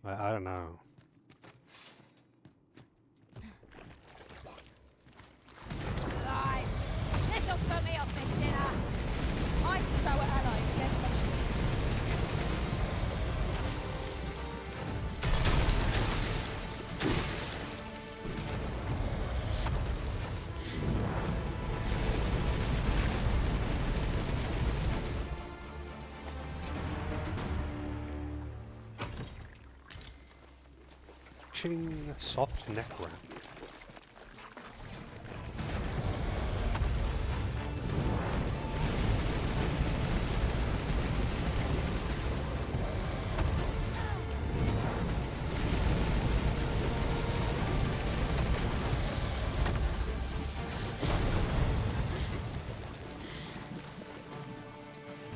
I don't know. Right. This'll put me off my dinner. Ice is our ally against such things. Soft neck wrap.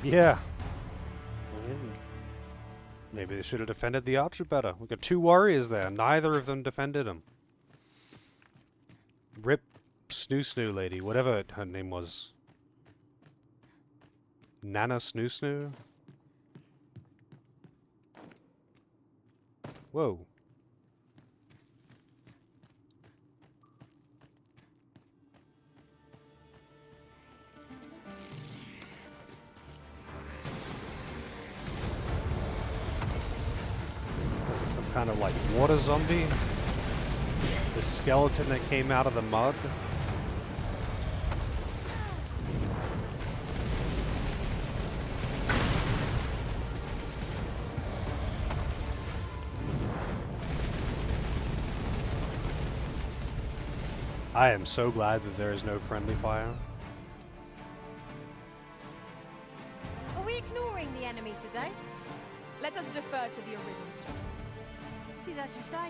Yeah. Maybe they should have defended the archer better. We've got two warriors there. Neither of them defended him. Rip Snoo Snoo lady, whatever her name was. Nana Snoo Snoo? Whoa. kind of like water zombie. The skeleton that came out of the mud. I am so glad that there is no friendly fire. Are we ignoring the enemy today? Let us defer to the Arisen's judgment. Tis as you say.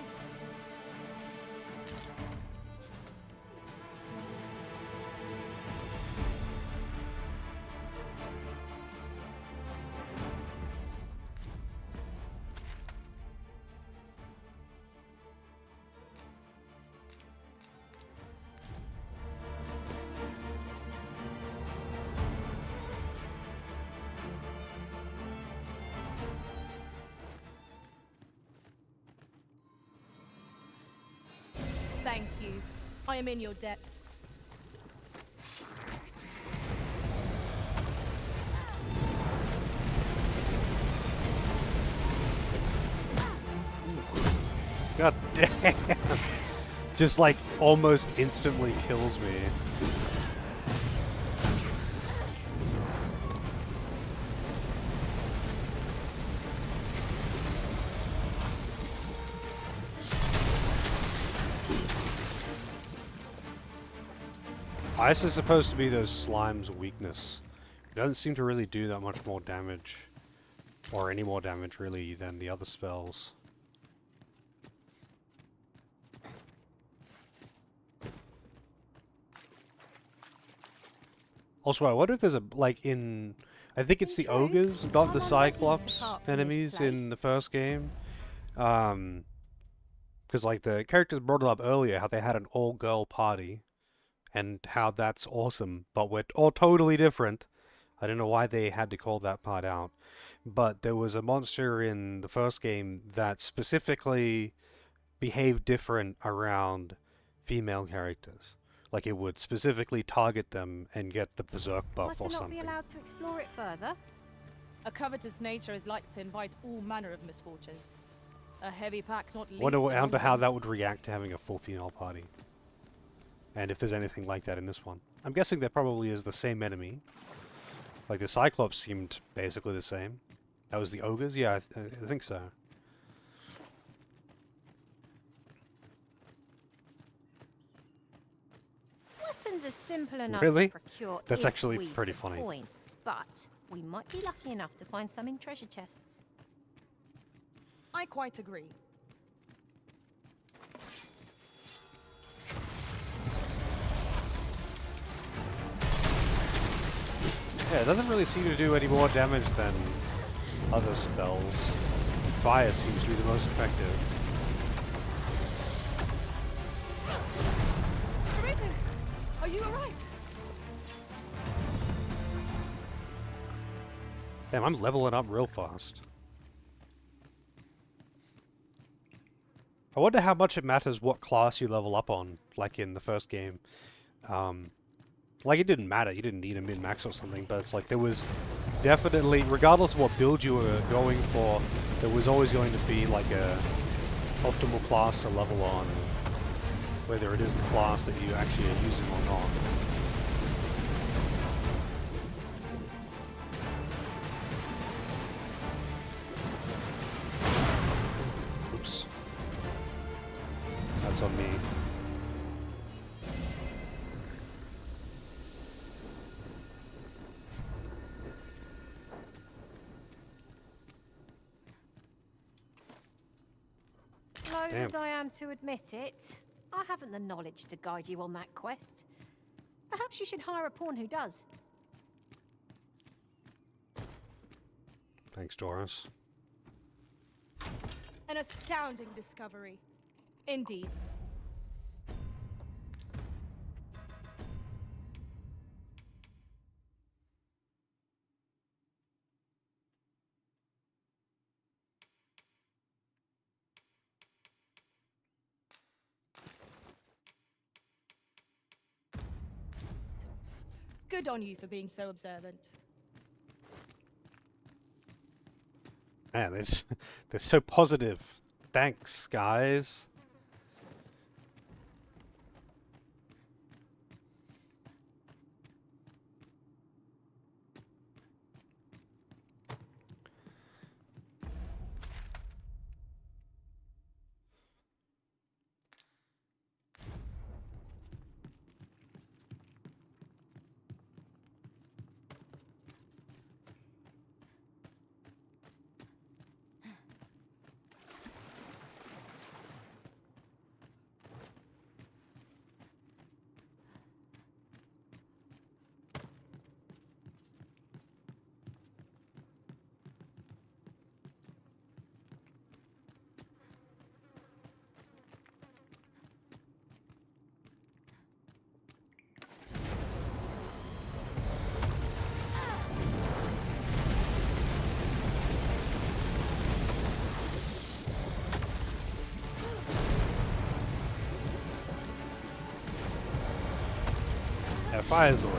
Thank you. I am in your debt. God damn. Just like almost instantly kills me. Ice is supposed to be those slimes' weakness. It doesn't seem to really do that much more damage. Or any more damage, really, than the other spells. Also, I wonder if there's a, like, in... I think it's the ogres, not the Cyclops enemies in the first game. Because, like, the characters brought it up earlier, how they had an all-girl party. And how that's awesome, but we're all totally different. I don't know why they had to call that part out. But there was a monster in the first game that specifically behaved different around female characters. Like it would specifically target them and get the berserk buff or Must not something. be allowed to explore it further? A covetous nature is like to invite all manner of misfortunes. A heavy pack not least Wonder among how them. that would react to having a full female party. And if there's anything like that in this one. I'm guessing there probably is the same enemy. Like the Cyclops seemed basically the same. That was the ogres? Yeah, I think so. Weapons are simple enough Really? to procure. That's if actually we pretty could funny. coin, but we might be lucky enough to find some in treasure chests. I quite agree. Yeah, it doesn't really seem to do any more damage than other spells. Fire seems to be the most effective. Arisen! Are you alright? Damn, I'm leveling up real fast. I wonder how much it matters what class you level up on, like in the first game. Like, it didn't matter, you didn't need a min-max or something, but it's like, there was definitely, regardless of what build you were going for, there was always going to be, like, a optimal class to level on, whether it is the class that you actually are using or not. Oops. That's on me. Loath Damn. as I am to admit it, I haven't the knowledge to guide you on that quest. Perhaps you should hire a pawn who does. Thanks, Doris. An astounding discovery. Indeed. Good on you for being so observant. Man, they're so positive. Thanks, guys. Yeah, fire's away.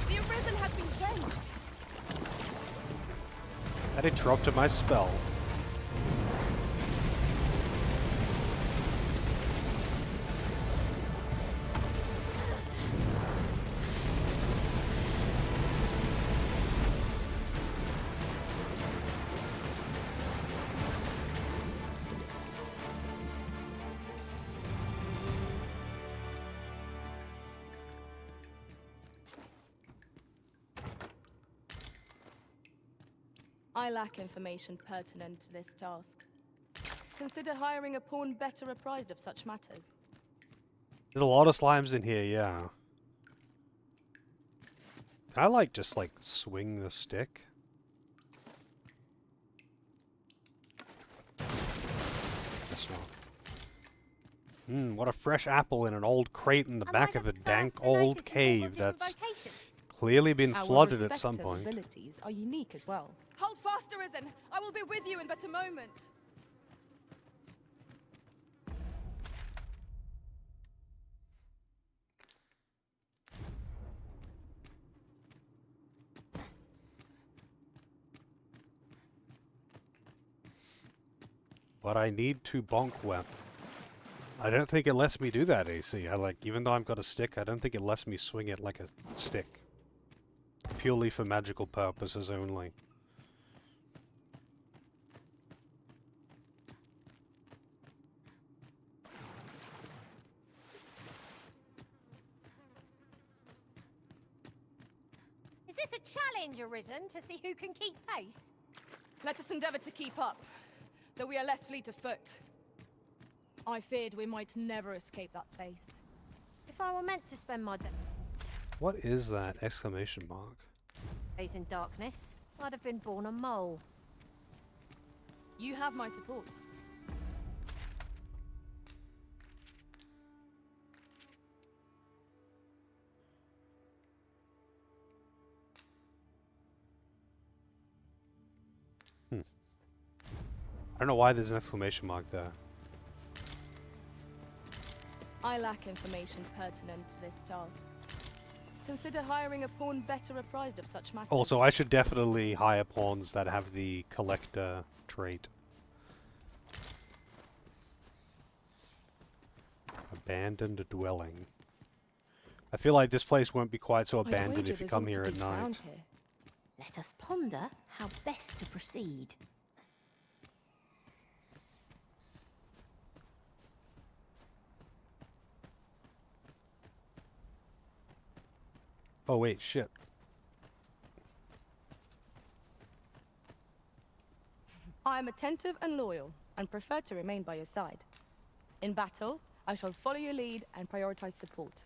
The Arisen has been changed. That interrupted my spell. I lack information pertinent to this task. Consider hiring a pawn better apprised of such matters. There's a lot of slimes in here, yeah. Can I, like, just, like, swing the stick? Guess not. What a fresh apple in an old crate in the back of a dank old cave that's clearly been flooded at some point. Our abilities are unique as well. Hold fast, Arisen! I will be with you in but a moment! But I need to bonk web. I don't think it lets me do that, AC. Even though I've got a stick, I don't think it lets me swing it like a stick. Purely for magical purposes only. Is this a challenge, Arisen, to see who can keep pace? Let us endeavor to keep up, though we are less fleet of foot. I feared we might never escape that place. If I were meant to spend my What is that exclamation mark? days in darkness, I'd have been born a mole. You have my support. I don't know why there's an exclamation mark there. I lack information pertinent to this task. Consider hiring a pawn better apprised of such matters. Also, I should definitely hire pawns that have the collector trait. Abandoned dwelling. I feel like this place won't be quite so abandoned if you come here at night. Let us ponder how best to proceed. Oh wait, shit. I am attentive and loyal, and prefer to remain by your side. In battle, I shall follow your lead and prioritize support.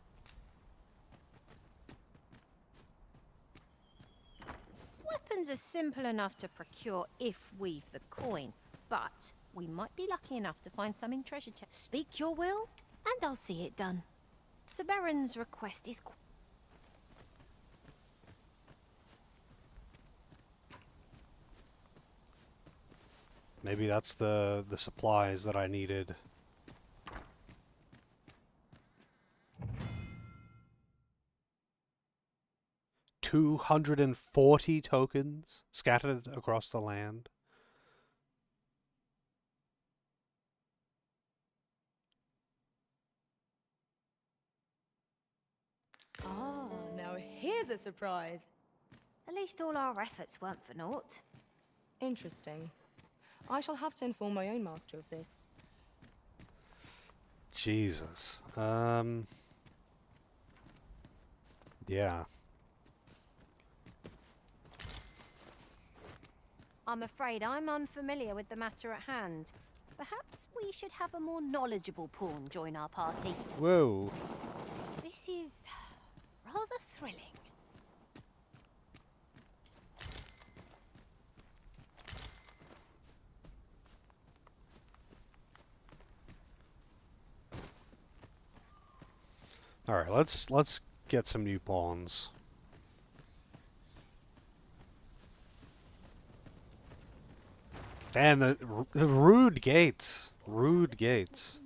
Weapons are simple enough to procure if we've the coin, but we might be lucky enough to find some in treasure chests. Speak your will, and I'll see it done. Sir Baron's request is Maybe that's the supplies that I needed. $240 tokens scattered across the land. Ah, now here's a surprise. At least all our efforts weren't for naught. Interesting. I shall have to inform my own master of this. Jesus. Yeah. I'm afraid I'm unfamiliar with the matter at hand. Perhaps we should have a more knowledgeable pawn join our party. Whoa. This is rather thrilling. All right, let's get some new pawns. And the rude gates. Rude gates.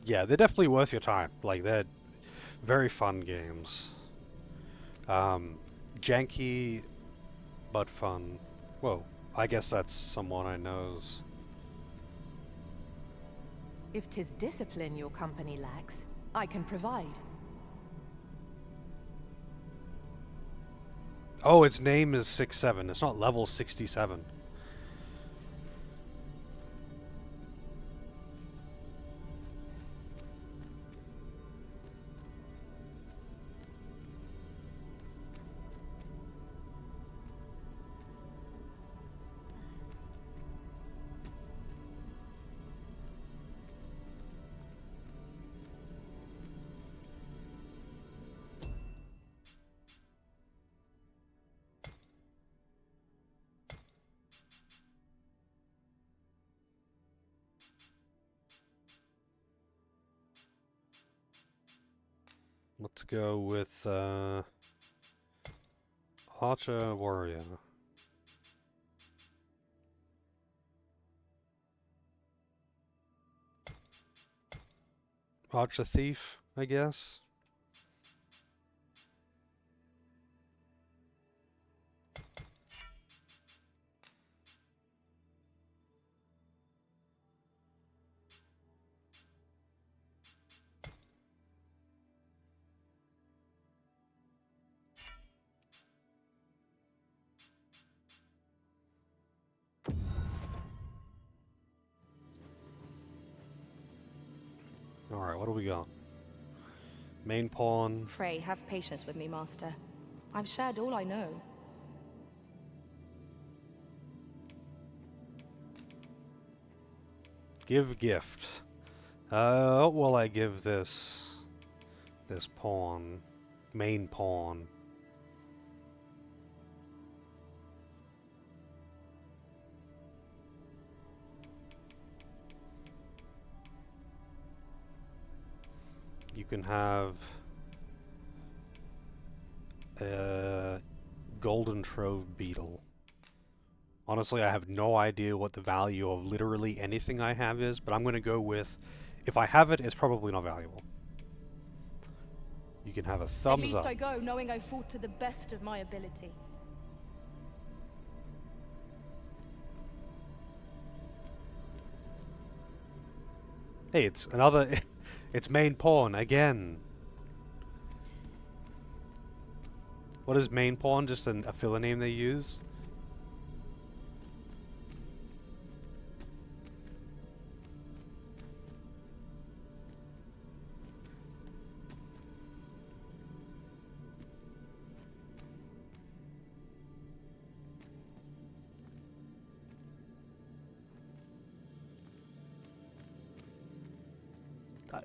Yeah, they're definitely worth your time. Like, they're very fun games. Janky, but fun. Whoa, I guess that's someone I knows. If 'tis discipline your company lacks, I can provide. Oh, its name is 67. It's not level 67. Let's go with Archer Warrior. Archer Thief, I guess. Alright, what do we got? Main pawn. Pray, have patience with me, master. I've shared all I know. Give gift. What will I give this pawn? Main pawn. You can have a golden trove beetle. Honestly, I have no idea what the value of literally anything I have is, but I'm going to go with, if I have it, it's probably not valuable. You can have a thumbs At least up. I go knowing I fought to the best of my ability. Hey, it's another... it's main pawn, again. What is main pawn? Just a filler name they use?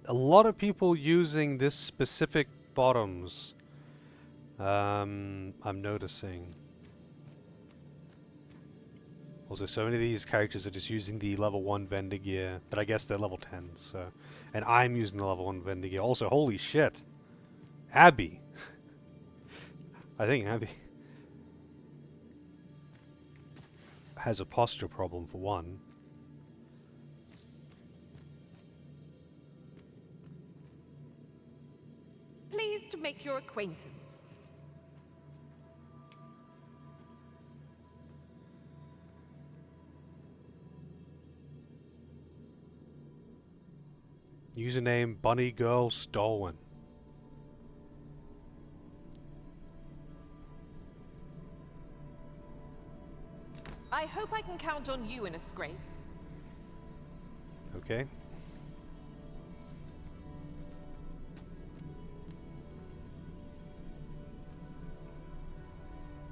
A lot of people using this specific bottoms I'm noticing. Also, so many of these characters are just using the level 1 vendor gear, but I guess they're level 10, so... And I'm using the level 1 vendor gear. Also, holy shit! Abby! I think Abby has a posture problem, for one. Pleased to make your acquaintance. Username Bunny Girl Stolen. I hope I can count on you in a scrape. Okay.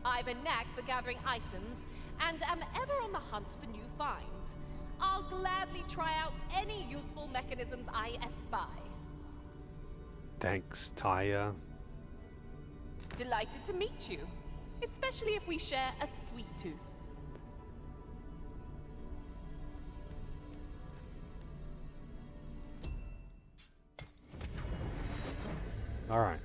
I've a knack for gathering items, and am ever on the hunt for new finds. I'll gladly try out any useful mechanisms I espy. Thanks, Taya. Delighted to meet you, especially if we share a sweet tooth. Alright.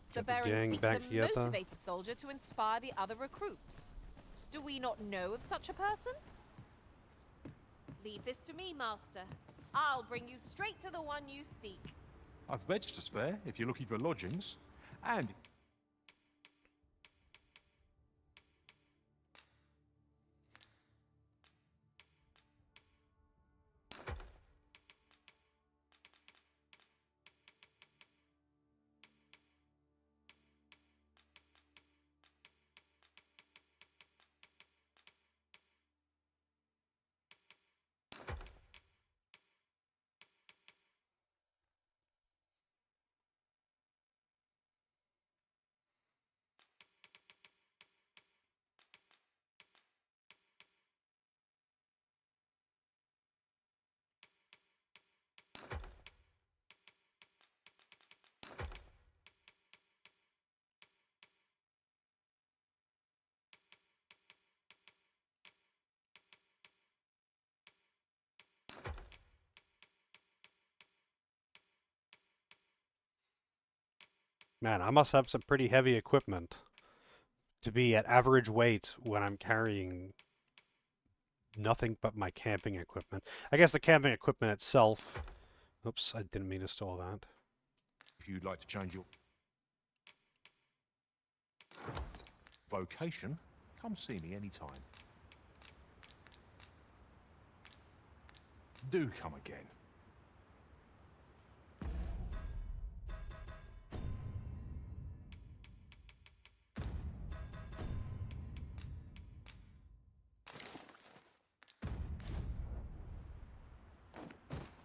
Sir Get the Baron gang seeks back a together. motivated soldier to inspire the other recruits. Do we not know of such a person? Leave this to me, Master. I'll bring you straight to the one you seek. I've beds to spare if you're looking for lodgings, and Man, I must have some pretty heavy equipment to be at average weight when I'm carrying nothing but my camping equipment. I guess the camping equipment itself... Oops, I didn't mean to stall that. if you'd like to change your vocation, come see me anytime. Do come again.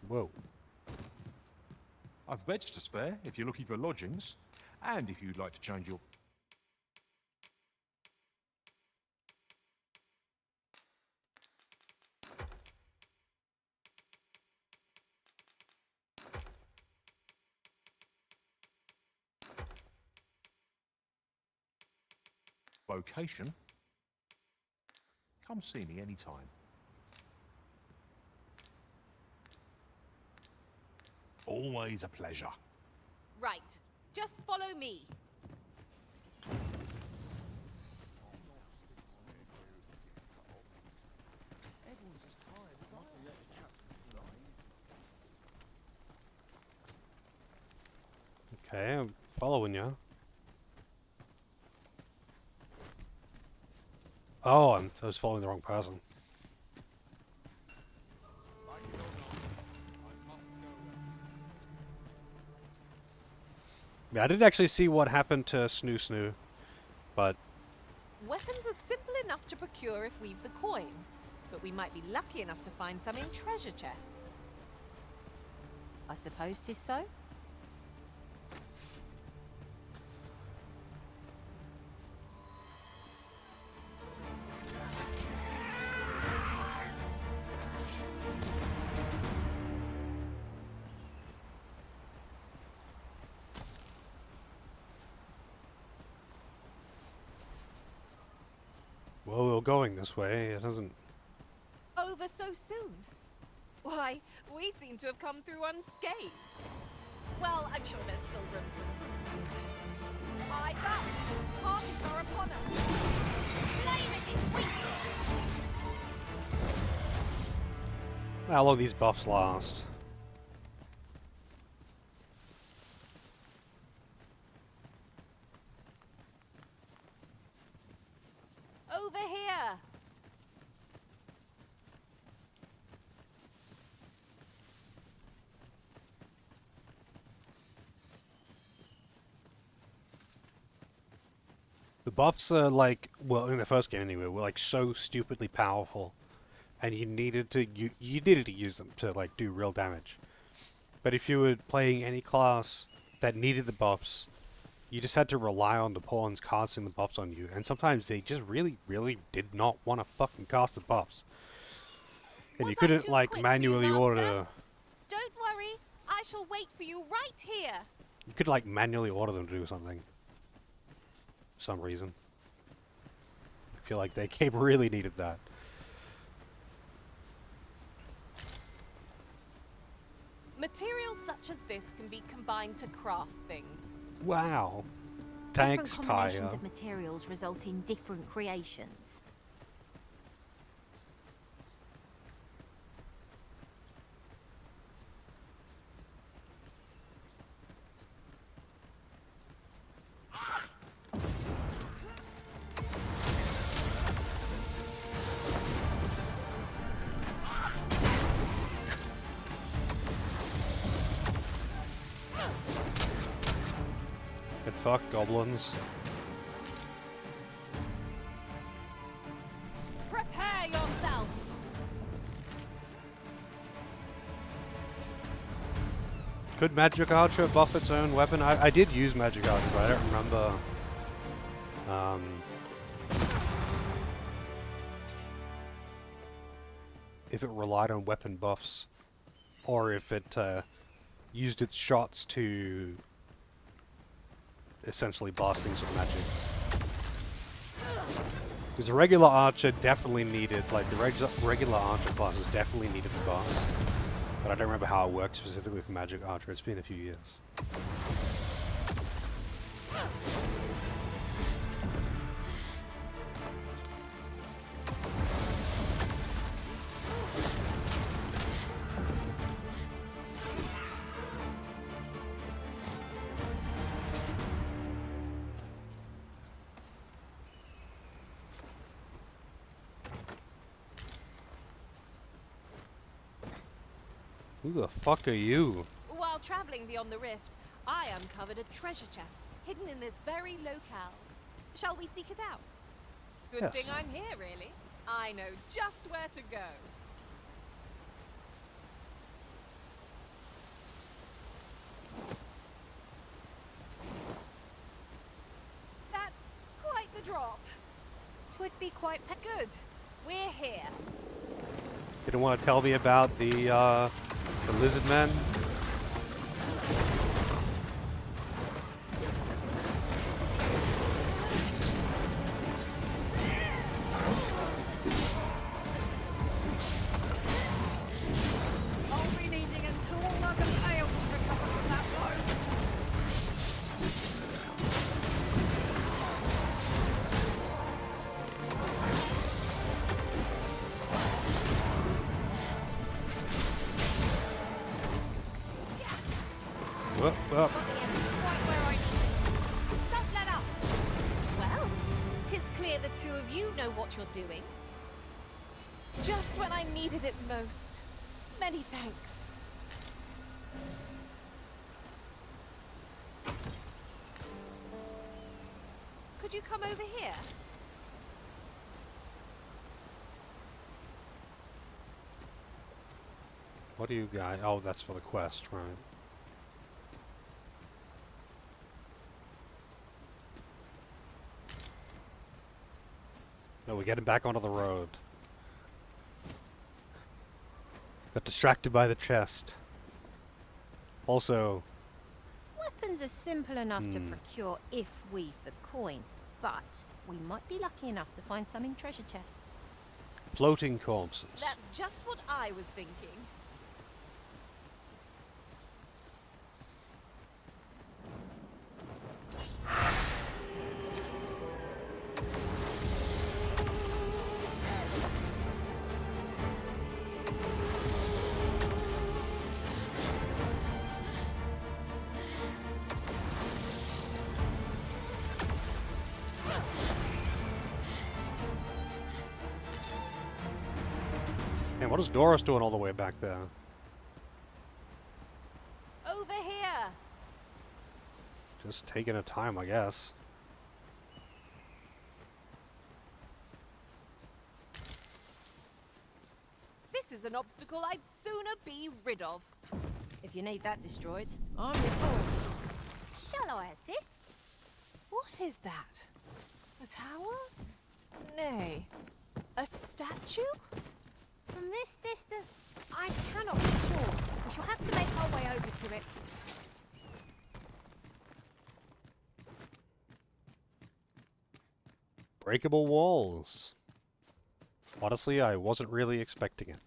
Whoa. I've beds to spare if you're looking for lodgings, and if you'd like to change your vocation, come see me anytime. Always a pleasure. Right. Just follow me. Okay, I'm following you. Oh, I was following the wrong person. Yeah, I didn't actually see what happened to Snoo Snoo, but... Weapons are simple enough to procure if we've the coin, but we might be lucky enough to find some in treasure chests. I suppose 'tis so. we were going this way. It doesn't... Over so soon? Why, we seem to have come through unscathed. Well, I'm sure there's still room for improvement. Eyes up! Harpies are upon us! Flame is its weakness! How long these buffs last? Over here! The buffs are like, well, in the first game anyway, were like so stupidly powerful, and you needed to use them to like do real damage. But if you were playing any class that needed the buffs, you just had to rely on the pawns casting the buffs on you, and sometimes they just really did not want to fucking cast the buffs, and you couldn't like manually order. Don't worry, I shall wait for you right here. You could like manually order them to do something. For some reason. I feel like their game really needed that. Materials such as this can be combined to craft things. Wow. Thanks, Different combinations Tyre. of materials result in different creations. Good fuck, goblins. Prepare yourself! Could Magic Archer buff its own weapon? I did use Magic Archer, but I don't remember. If it relied on weapon buffs, or if it used its shots to essentially blast things with magic. Because the regular archer definitely needed, like the regular archer classes definitely needed the buffs. But I don't remember how it works specifically with magic archer. It's been a few years. Who the fuck are you? While traveling beyond the rift, I uncovered a treasure chest hidden in this very locale. Shall we seek it out? Good Yes. thing I'm here, really. I know just where to go. That's quite the drop. 'Twould be quite good. We're here. You don't want to tell me about the lizard men? I'll be needing a tool like a pail to recover from that blow. Whoop, whoop. Don't let up. Well, 'tis clear the two of you know what you're doing. Just when I needed it most. Many thanks. Could you come over here? What do you guys... Oh, that's for the quest, right. No, we're getting back onto the road. Got distracted by the chest. Also... Weapons are simple enough to procure if we've the coin. But we might be lucky enough to find some in treasure chests. Floating corpses. That's just what I was thinking. Man, what is Doris doing all the way back there? Over here! Just taking her time, I guess. This is an obstacle I'd sooner be rid of. If you need that destroyed, I'm your fool. Shall I assist? What is that? A tower? Nay. A statue? From this distance, I cannot be sure. We shall have to make our way over to it. Breakable walls. Honestly, I wasn't really expecting it.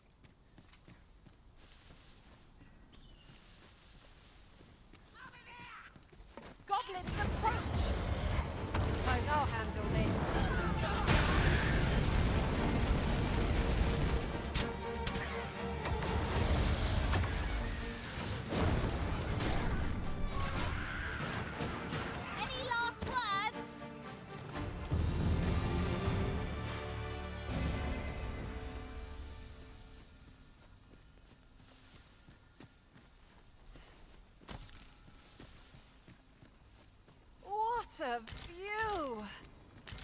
Goblins approach! Suppose I'll handle this. Any last words? What a view!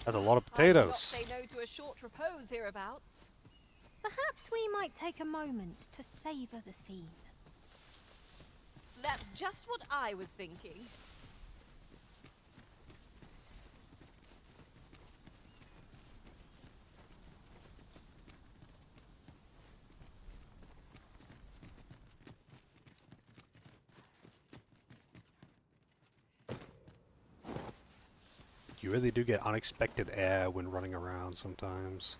That's a lot of I do not potatoes. say no to a short repose hereabouts. Perhaps we might take a moment to savour the scene. That's just what I was thinking. You really do get unexpected air when running around sometimes.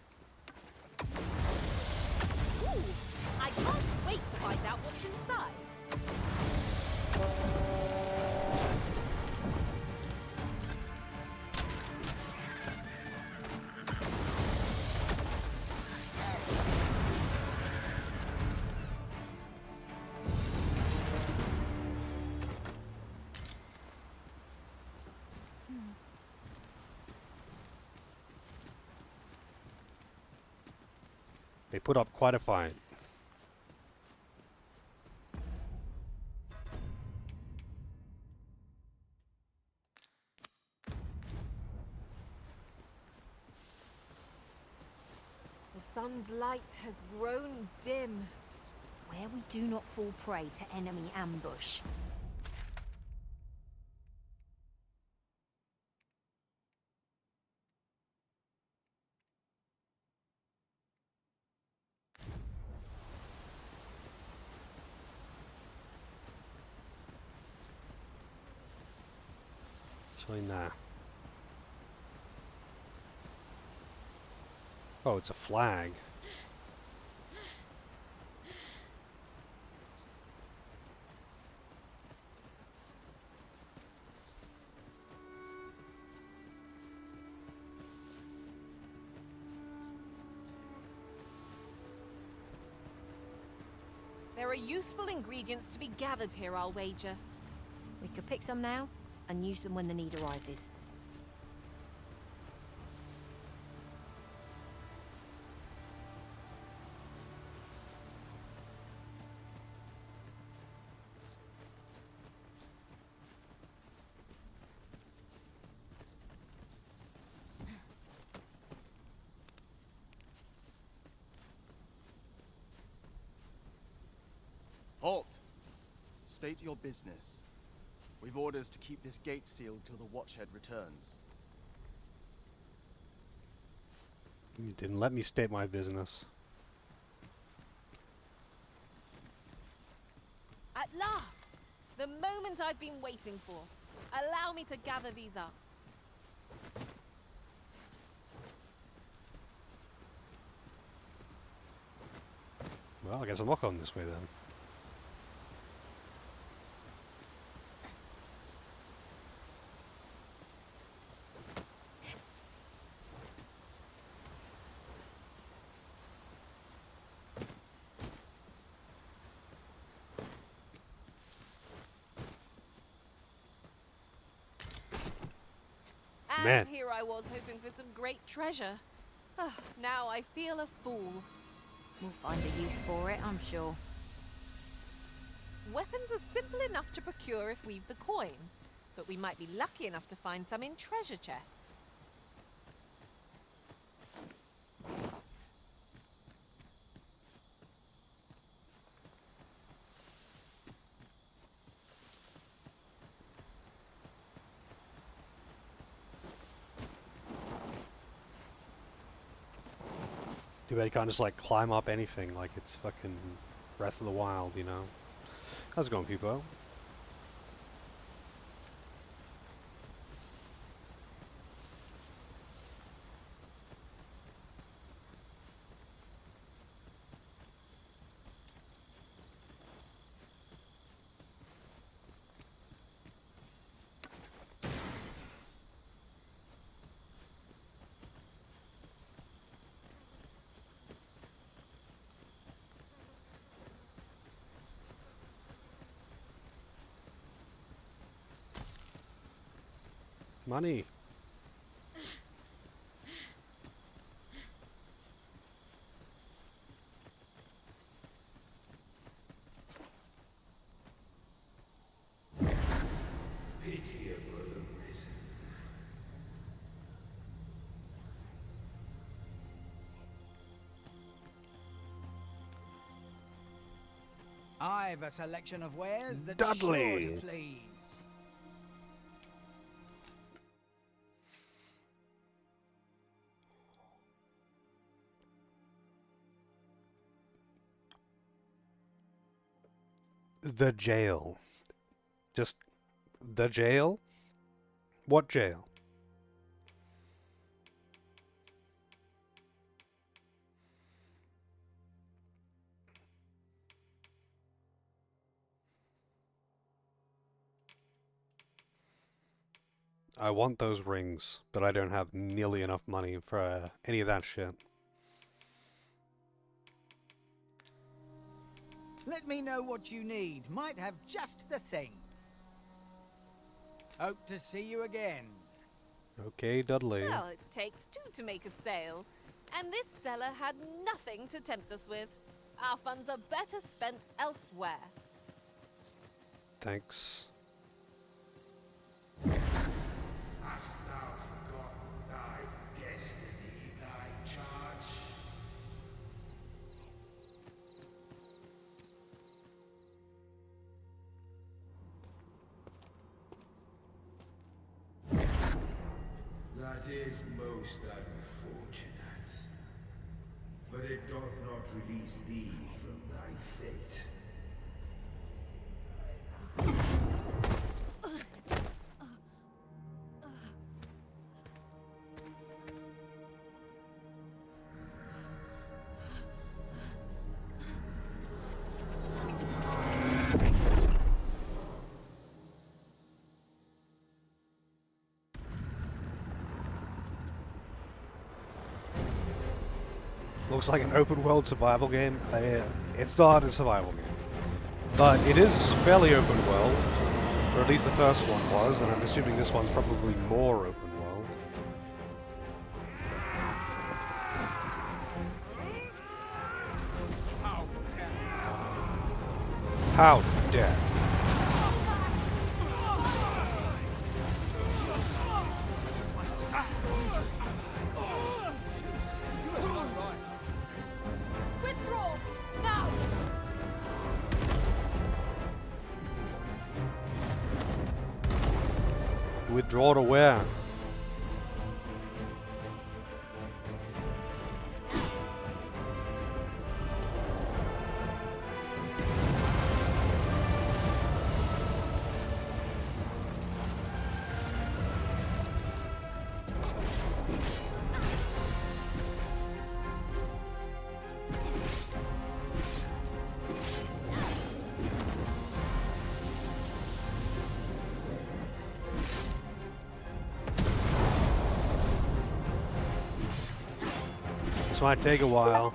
Ooh, I can't wait to find out what's inside. They put up quite a fight. The sun's light has grown dim. Where we do not fall prey to enemy ambush. Actually, nah. Oh, it's a flag. There are useful ingredients to be gathered here, I'll wager. We could pick some now and use them when the need arises. Halt! State your business. We've orders to keep this gate sealed till the Watchhead returns. You didn't let me state my business. At last! The moment I've been waiting for. Allow me to gather these up. Well, I guess I'm not going this way then. And Man. here I was hoping for some great treasure. Now I feel a fool. We'll find a use for it, I'm sure. Weapons are simple enough to procure if we've the coin, but we might be lucky enough to find some in treasure chests. Too bad you can't just like climb up anything like it's fucking Breath of the Wild, you know? How's it going, people? Money. Pitiable risen. I've a selection of wares that's Dudley. sure to please. The jail. Just the jail? What jail? I want those rings, but I don't have nearly enough money for any of that shit. Let me know what you need. Might have just the thing. Hope to see you again. Okay, Dudley. Well, it takes two to make a sale, and this seller had nothing to tempt us with. Our funds are better spent elsewhere. Thanks. Hast thou forgotten thy destiny, thy charge? That is most unfortunate, but it doth not release thee from thy fate. Looks like an open world survival game. It's not a survival game, but it is fairly open world, or at least the first one was, and I'm assuming this one's probably more open world. How dare! Withdraw! Now! Withdraw to where? might take a while.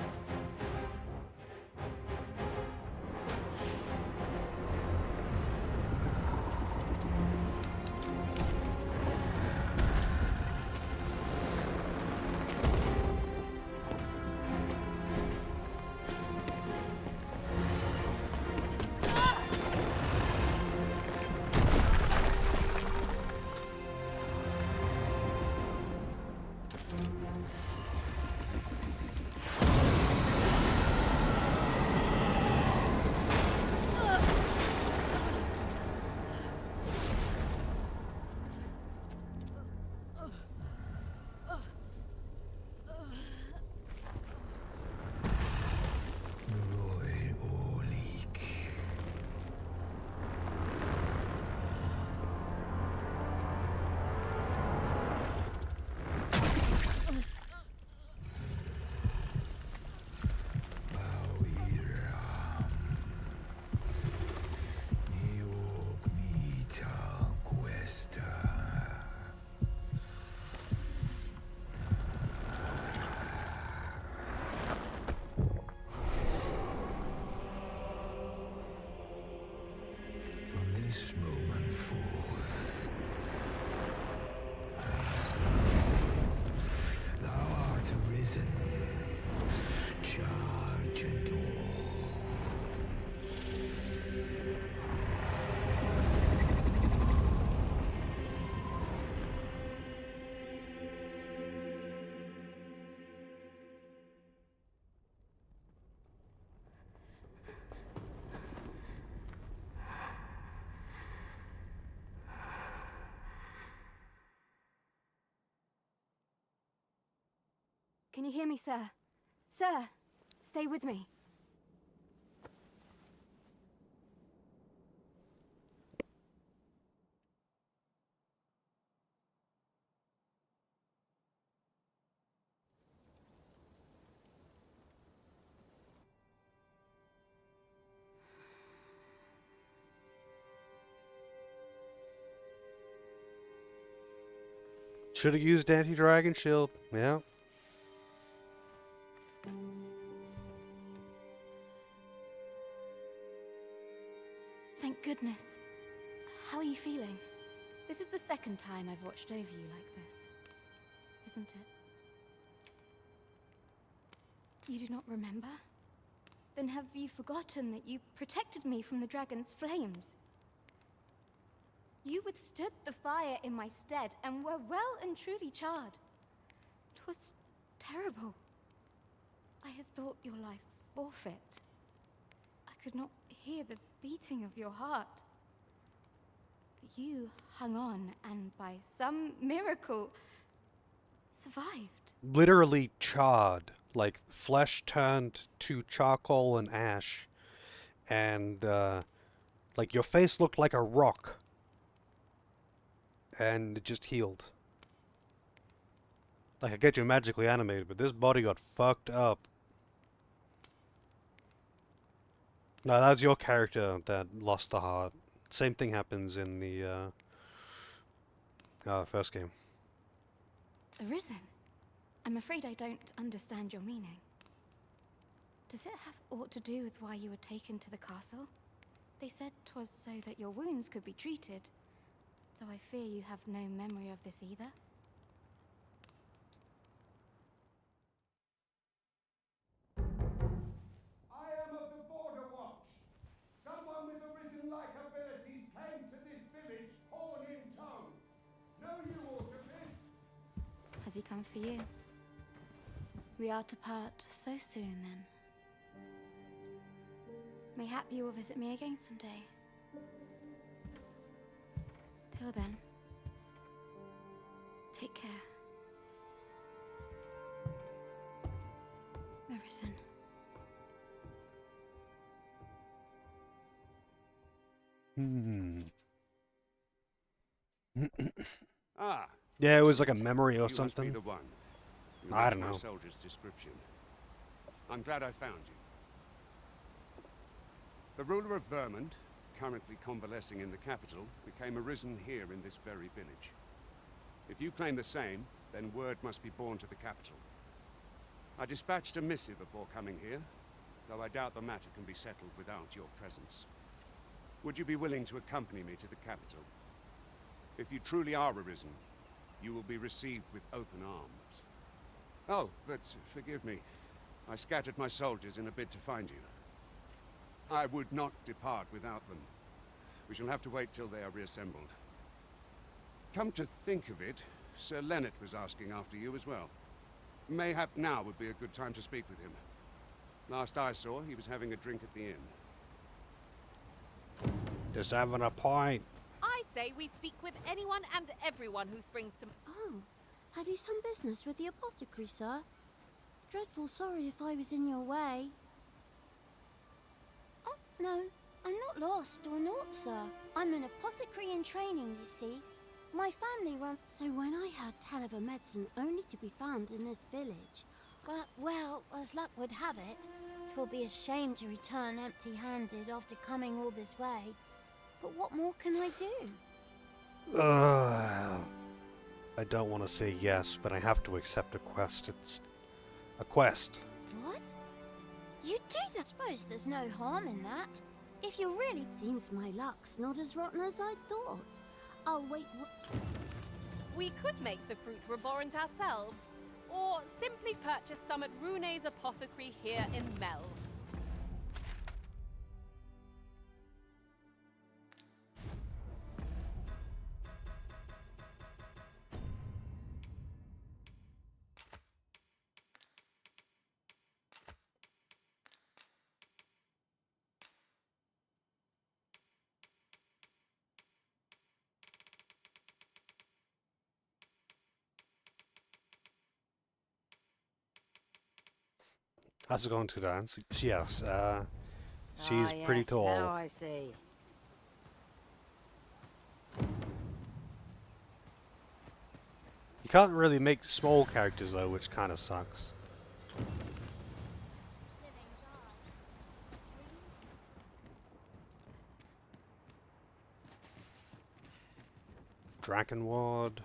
This moment forth, thou art arisen. Charge and all. Can you hear me, sir? Sir, stay with me. Should have used anti-dragon shield. Yeah. Thank goodness. How are you feeling? This is the second time I've watched over you like this, isn't it? You do not remember? Then have you forgotten that you protected me from the dragon's flames? You withstood the fire in my stead and were well and truly charred. 'Twas terrible. I had thought your life forfeit. I could not hear the beating of your heart. But you hung on and by some miracle survived. Literally charred. Like, flesh turned to charcoal and ash. And, like, your face looked like a rock. And it just healed. Like, I get you magically animated, but this body got fucked up. No, that was your character that lost the heart. Same thing happens in the, first game. Arisen? I'm afraid I don't understand your meaning. Does it have aught to do with why you were taken to the castle? They said 'twas so that your wounds could be treated, though I fear you have no memory of this either. I am of the Border Watch. Someone with Arisen-like abilities came to this village, horn in tow. Know you aught of this? Has he come for you? We are to part so soon, then. Mayhap you will visit me again someday. Till then, take care. Arisen. Ah. Yeah, it was like a memory or You must be something. the one who I matched don't my know. soldier's description. I'm glad I found you. The ruler of Vermont, currently convalescing in the capital, became arisen here in this very village. If you claim the same, then word must be borne to the capital. I dispatched a missive before coming here, though I doubt the matter can be settled without your presence. Would you be willing to accompany me to the capital? If you truly are arisen, you will be received with open arms. Oh, but forgive me. I scattered my soldiers in a bid to find you. I would not depart without them. We shall have to wait till they are reassembled. Come to think of it, Sir Leonard was asking after you as well. Mayhap now would be a good time to speak with him. Last I saw, he was having a drink at the inn. Just having a pint. I say we speak with anyone and everyone who springs to... Oh, have you some business with the apothecary, sir? Dreadful sorry if I was in your way. Oh, no, I'm not lost or naught, sir. I'm an apothecary in training, you see. My family runs... So when I heard tell of a medicine only to be found in this village, well, as luck would have it, 'twill be a shame to return empty-handed after coming all this way. But what more can I do? I don't want to say yes, but I have to accept a quest. It's a quest. What? You do that? I suppose there's no harm in that. If you really... Seems my luck's not as rotten as I thought. I'll wait... We could make the fruit reborant ourselves, or simply purchase some at Rune's apothecary here in Melve. How's it going to dance? Yes, she's pretty yes, tall. Now I see. You can't really make small characters though, which kind of sucks. Drakenward.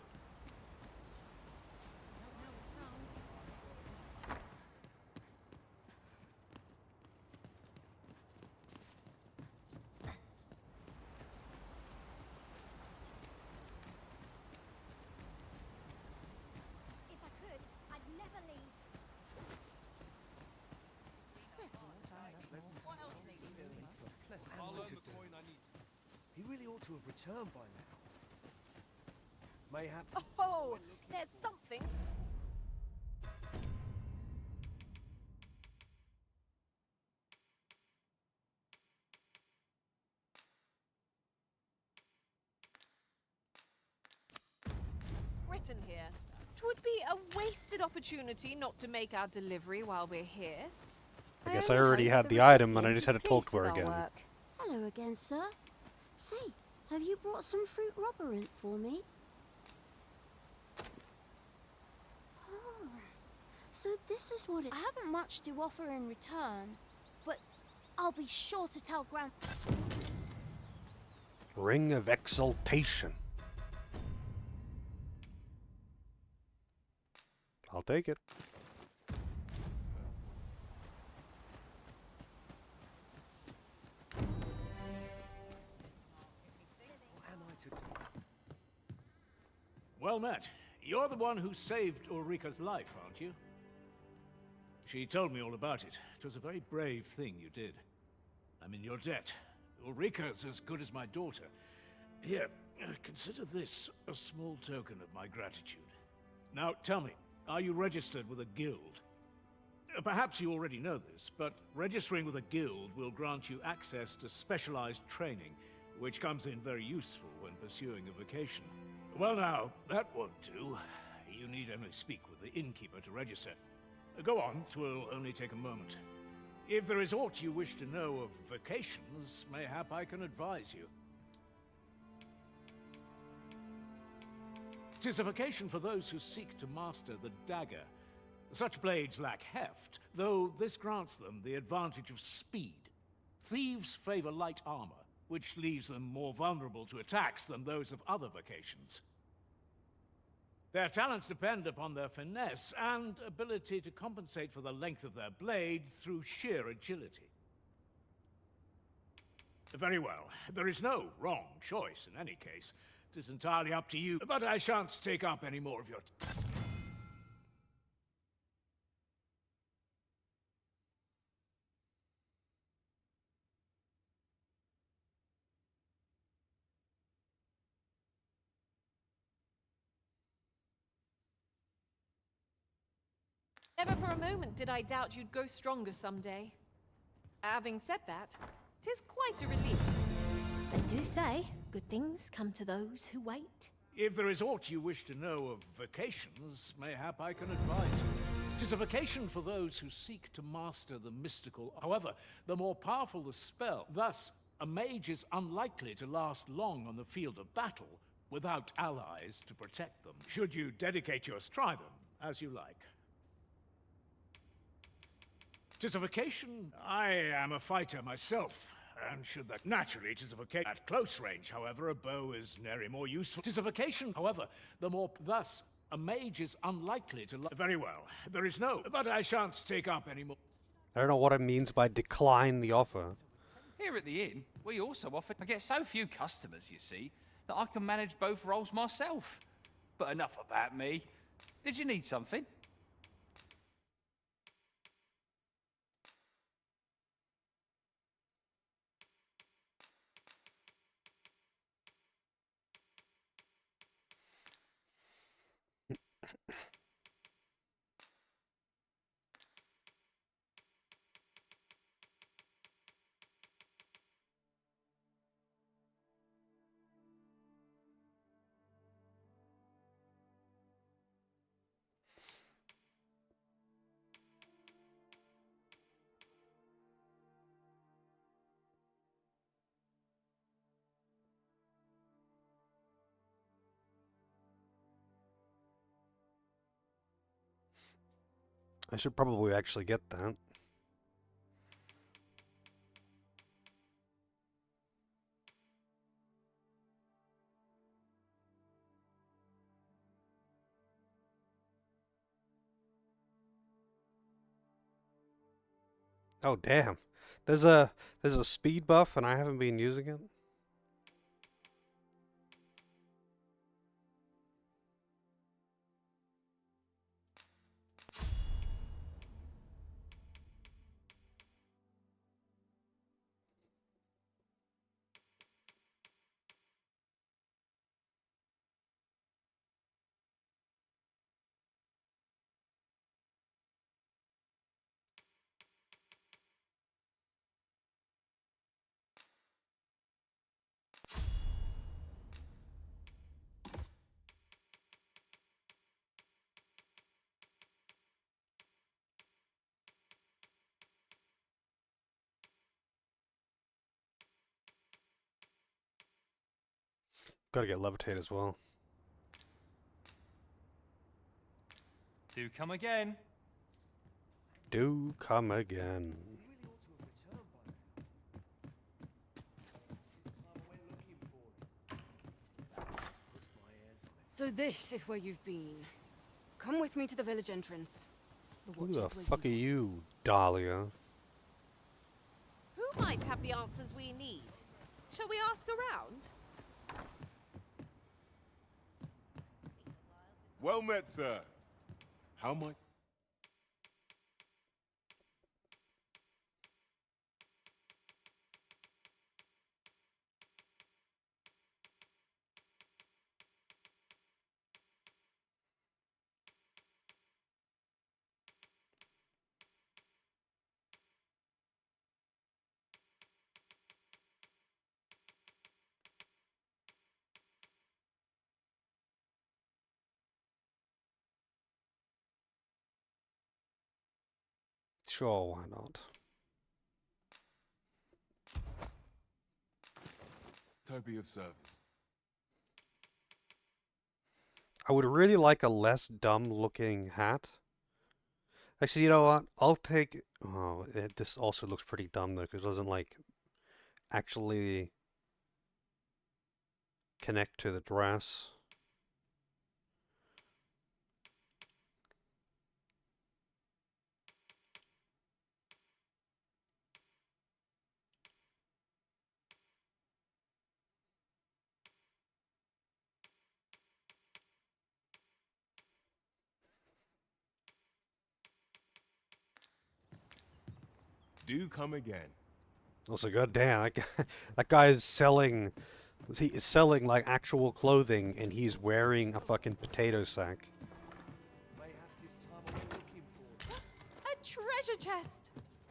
He really ought to have returned by now. Mayhap. Oh, there's something. Written here. 'Twould be a wasted opportunity not to make our delivery while we're here. I guess I already had the item and I just had to talk to her again. Hello again, sir. Say, have you brought some fruit rubberant for me? Oh, so this is what it... I haven't much to offer in return, but I'll be sure to tell Gran... Ring of Exaltation. I'll take it. Well met. You're the one who saved Ulrika's life, aren't you? She told me all about it. It was a very brave thing you did. I'm in your debt. Ulrika's as good as my daughter. Here, consider this a small token of my gratitude. Now, tell me, are you registered with a guild? Perhaps you already know this, but registering with a guild will grant you access to specialized training, which comes in very useful when pursuing a vocation. Well now, that won't do. You need only speak with the innkeeper to register. Go on, 'twill only take a moment. If there is aught you wish to know of vocations, mayhap I can advise you. 'Tis a vocation for those who seek to master the dagger. Such blades lack heft, though this grants them the advantage of speed. Thieves favor light armor, which leaves them more vulnerable to attacks than those of other vocations. Their talents depend upon their finesse and ability to compensate for the length of their blade through sheer agility. Very well. There is no wrong choice in any case. It is entirely up to you, but I shan't take up any more of your time. Never for a moment did I doubt you'd grow stronger someday. Having said that, 'tis quite a relief. They do say good things come to those who wait. If there is aught you wish to know of vacations, mayhap I can advise you. 'Tis a vacation for those who seek to master the mystical. However, the more powerful the spell, thus a mage is unlikely to last long on the field of battle without allies to protect them. Should you dedicate your try them as you like. 'Tis a vacation. I am a fighter myself, and should that naturally 'tis a vacation. At close range, however, a bow is nary more useful. 'Tis a vacation, however, the more thus a mage is unlikely to. Very well, there is no. But I shan't take up any more. I don't know what it means by decline the offer. Here at the inn, we also offer. I get so few customers, you see, that I can manage both roles myself. But enough about me. Did you need something? I should probably actually get that. Oh damn. There's a speed buff and I haven't been using it. Gotta get levitate as well. Do come again. Do come again. So this is where you've been. Come with me to the village entrance. Who the fuck are you, Dahlia? Who might have the answers we need? Shall we ask around? Well met, sir. How might... Sure, why not? Toby of service. I would really like a less dumb looking hat. Actually, you know what? I'll take... Oh, this also looks pretty dumb though, because it doesn't like actually connect to the dress. do come again. Also, goddamn, that guy is selling. He is selling like actual clothing, and he's wearing a fucking potato sack. A treasure chest!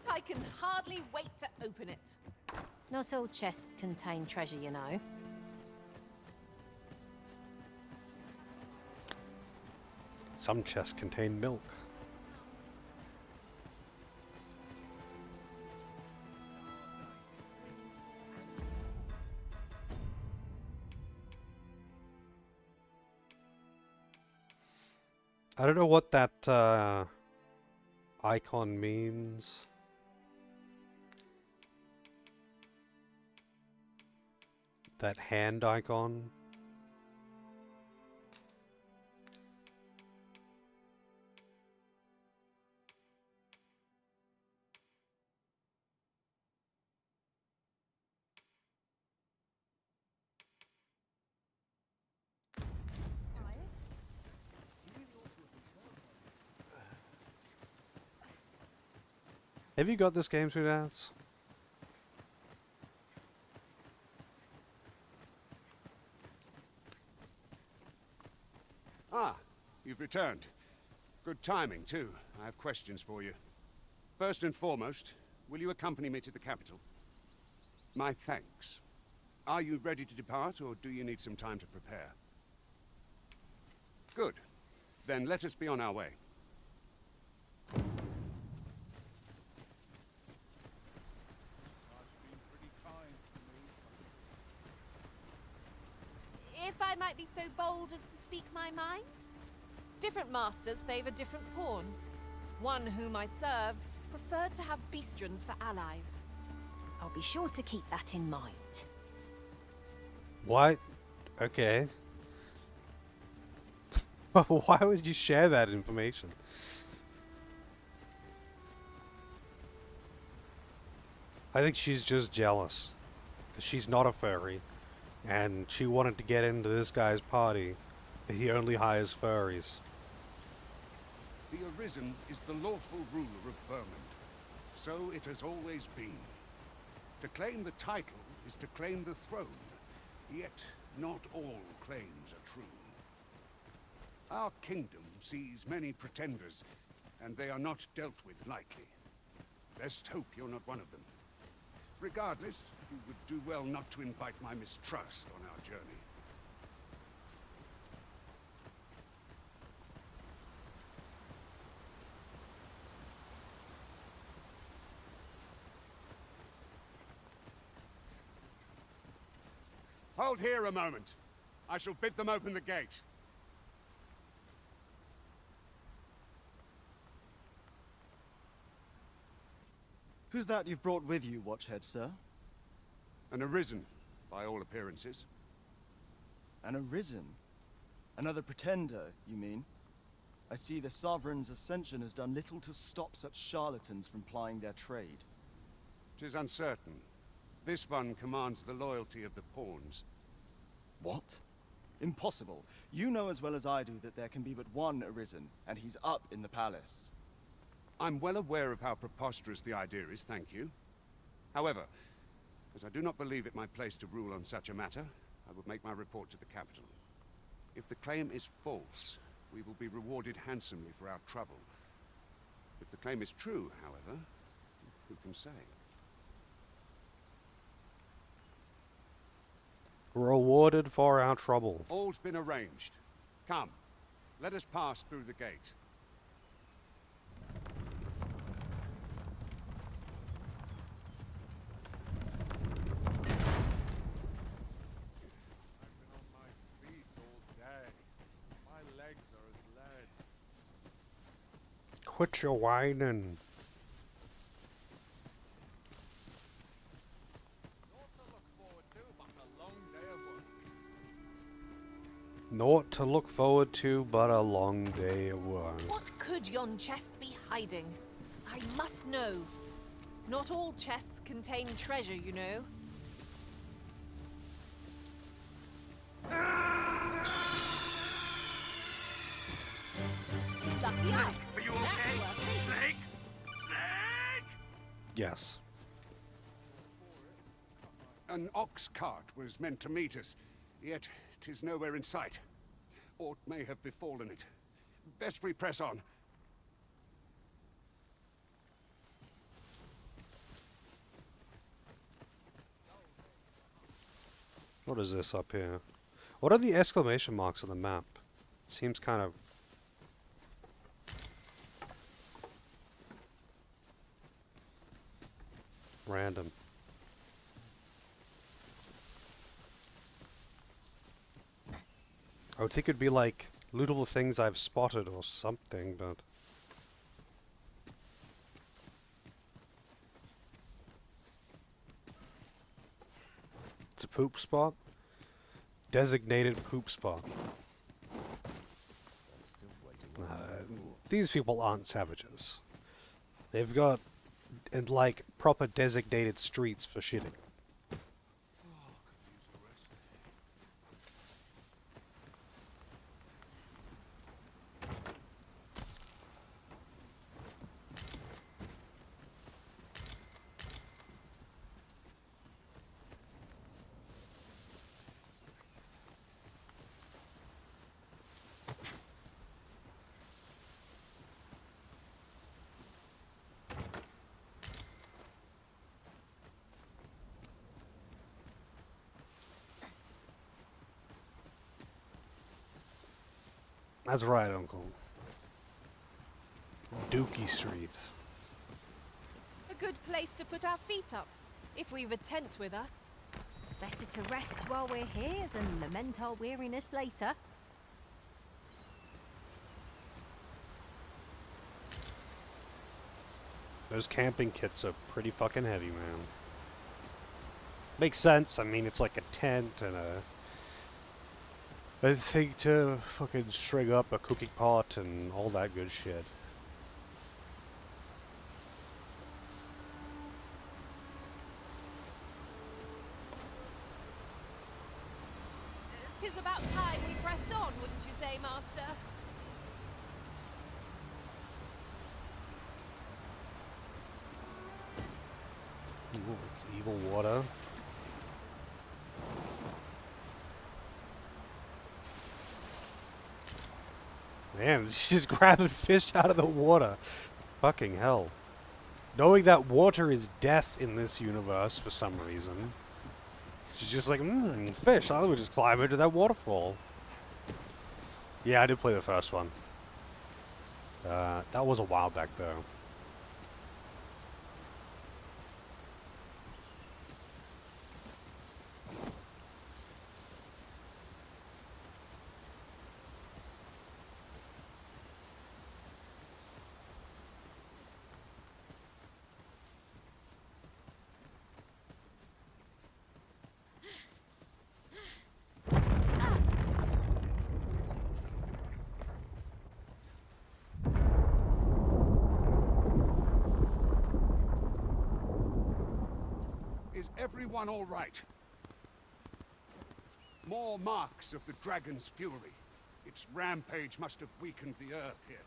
I can hardly wait to open it. Not all chests contain treasure, you know. Some chests contain milk. I don't know what that icon means. That hand icon. Have you got this game through that? Ah, you've returned. Good timing, too. I have questions for you. First and foremost, will you accompany me to the capital? My thanks. Are you ready to depart, or do you need some time to prepare? Good. Then let us be on our way. If I might be so bold as to speak my mind? Different masters favor different pawns. One whom I served preferred to have beastrons for allies. I'll be sure to keep that in mind. What? Okay. Why would you share that information? I think she's just jealous. 'Cause she's not a furry. And she wanted to get into this guy's party. But he only hires furries. The Arisen is the lawful ruler of Vermund. So it has always been. To claim the title is to claim the throne. Yet not all claims are true. Our kingdom sees many pretenders, and they are not dealt with lightly. Best hope you're not one of them. Regardless, you would do well not to invite my mistrust on our journey. Hold here a moment. I shall bid them open the gate. Who's that you've brought with you, Watchhead, sir? An Arisen, by all appearances. An Arisen? Another pretender, you mean? I see the Sovereign's ascension has done little to stop such charlatans from plying their trade. 'Tis uncertain. This one commands the loyalty of the pawns. What? Impossible. You know as well as I do that there can be but one Arisen, and he's up in the palace. I'm well aware of how preposterous the idea is, thank you. However, as I do not believe it my place to rule on such a matter, I will make my report to the capital. If the claim is false, we will be rewarded handsomely for our trouble. If the claim is true, however, who can say? Rewarded for our trouble. All's been arranged. Come, let us pass through the gate. Quit your whining. Naught to look forward to but a long day of work. What could yon chest be hiding? I must know. Not all chests contain treasure, you know. Lucky us. Are you okay? Snake? Snake? Yes. An ox cart was meant to meet us, yet 'tis nowhere in sight. Aught may have befallen it. Best we press on. What is this up here? What are the exclamation marks on the map? It seems kind of... random. I would think it'd be like lootable things I've spotted or something, but... It's a poop spot? Designated poop spot. These people aren't savages. They've got, like, proper designated streets for shitting. That's right, Uncle. Dookie Street. A good place to put our feet up, if we've a tent with us. Better to rest while we're here than lament our weariness later. Those camping kits are pretty fucking heavy, man. Makes sense. I mean, it's like a tent and a thing to fucking string up, a cooking pot and all that good shit. Tis about time we pressed on, wouldn't you say, Master? Ooh, it's evil water. Man, she's just grabbing fish out of the water. Fucking hell. Knowing that water is death in this universe for some reason. She's just like, fish. I would just climb into that waterfall. Yeah, I did play the first one. That was a while back though. Is everyone all right? More marks of the dragon's fury. Its rampage must have weakened the earth here.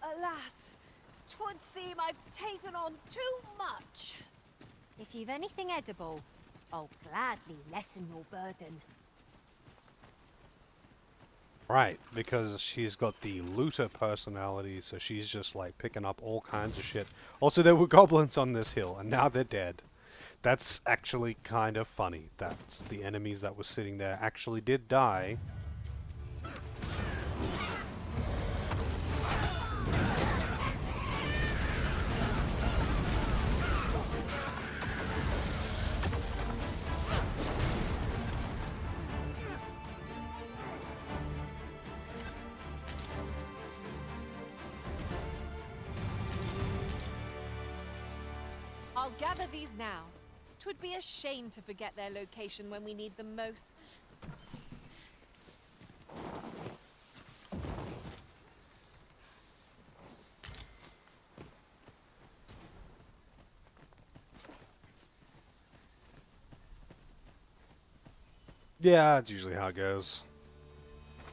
Alas, 'twould seem I've taken on too much. If you've anything edible, I'll gladly lessen your burden. Right, because she's got the looter personality, so she's just like picking up all kinds of shit. Also, there were goblins on this hill, and now they're dead. That's actually kind of funny. That's the enemies that were sitting there actually did die. I'll gather these now. 'Twould be a shame to forget their location when we need them most. Yeah, that's usually how it goes.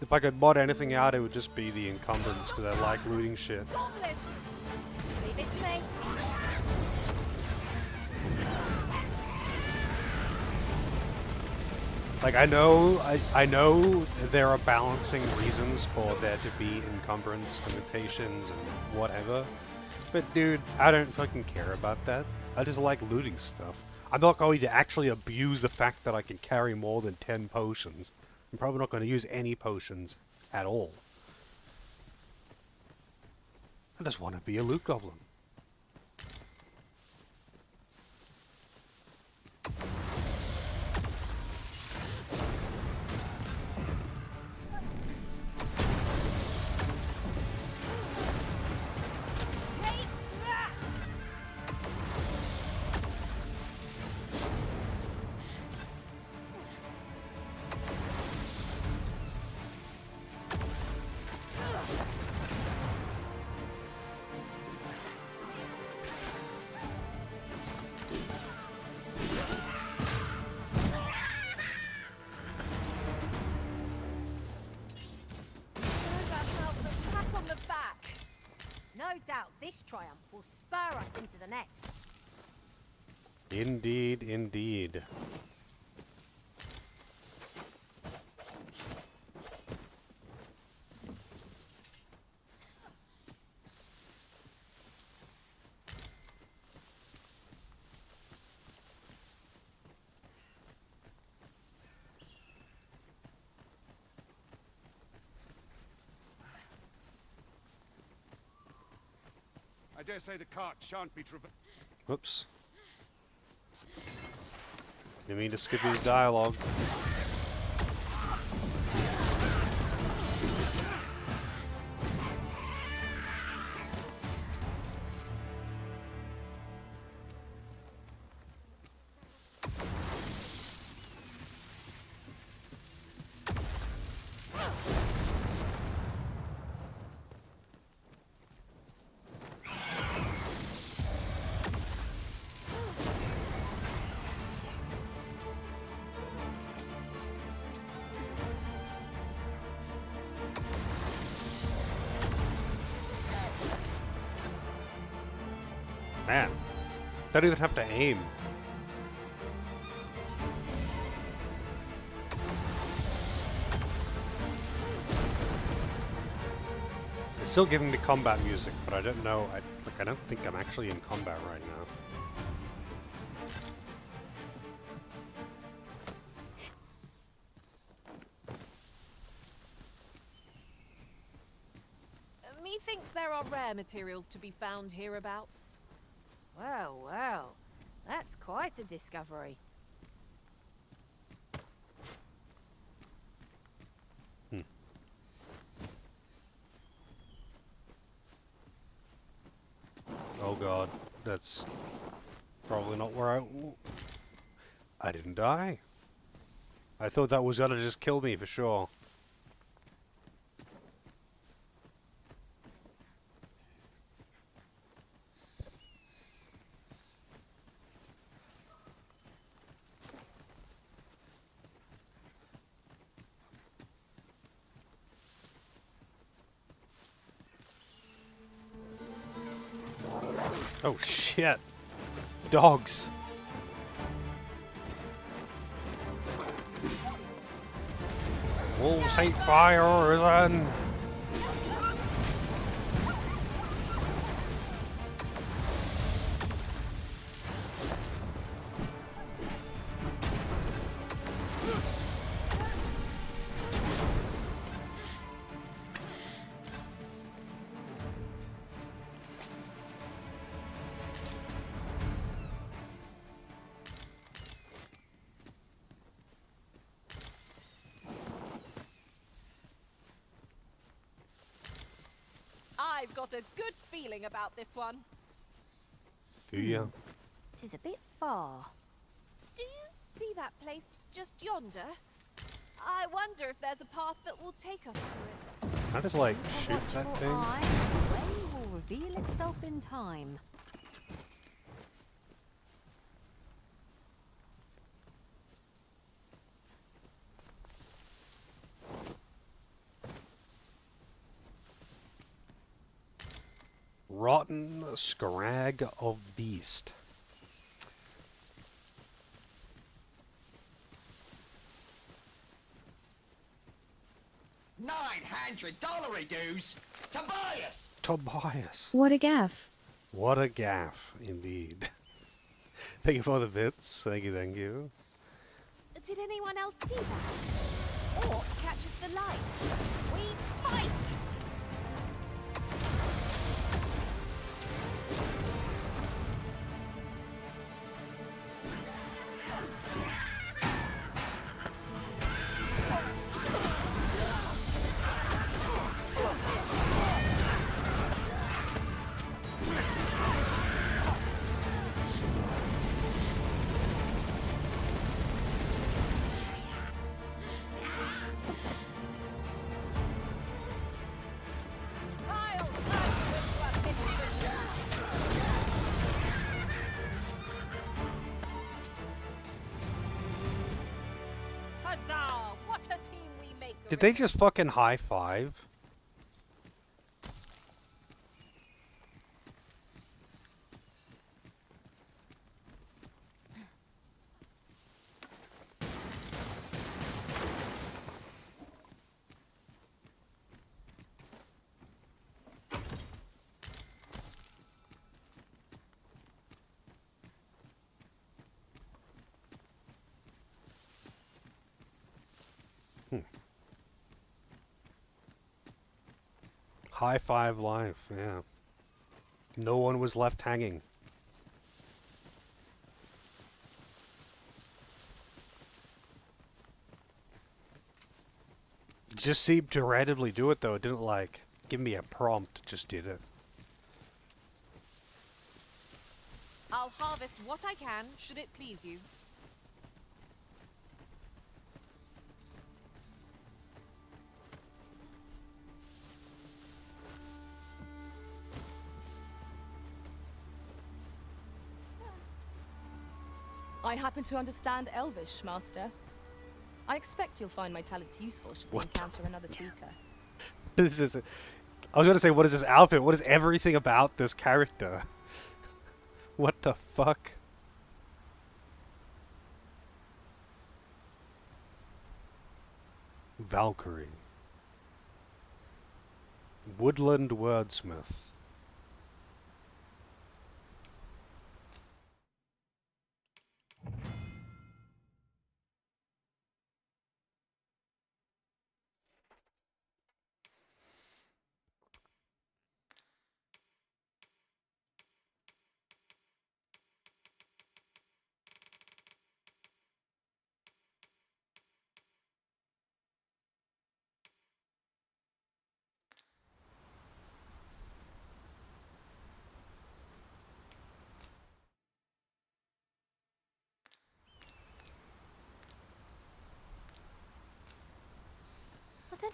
If I could mod anything out, it would just be the encumbrance, because I like looting shit. Goblin! Leave it to me. Like, I know there are balancing reasons for there to be encumbrance limitations and whatever, but dude, I don't fucking care about that. I just like looting stuff. I'm not going to actually abuse the fact that I can carry more than 10 potions. I'm probably not going to use any potions at all. I just want to be a loot goblin. No doubt this triumph will spur us into the next. Indeed, indeed. I dare say the cart shan't be traversed. Whoops. Didn't mean to skip his dialogue. Man, don't even have to aim. It's still giving me combat music, but I don't know. I don't think I'm actually in combat right now. Methinks there are rare materials to be found hereabouts. Well, well, that's quite a discovery. Oh god, that's probably not where I didn't die. I thought that was gonna just kill me for sure. Oh shit! Dogs! Wolves hate fire then! I've got a good feeling about this one. Do you? It is a bit far. Do you see that place just yonder? I wonder if there's a path that will take us to it. I just like shoot that Watchful thing. eye, the way will reveal itself in time. Rotten scrag of beast. $900 dues! Tobias! Tobias. What a gaff. What a gaff, indeed. Thank you for the bits. Thank you, thank you. Did anyone else see that? Ort catches the light. We fight! Huzzah! What a team we make! Did they just fucking high five? High five life, yeah. No one was left hanging. It just seemed to randomly do it though. It didn't like give me a prompt, it just did it. I'll harvest what I can, should it please you. I happen to understand Elvish, Master. I expect you'll find my talents useful should we encounter another speaker. This is. I was gonna say, what is this outfit? What is everything about this character? What the fuck? Valkyrie. Woodland wordsmith.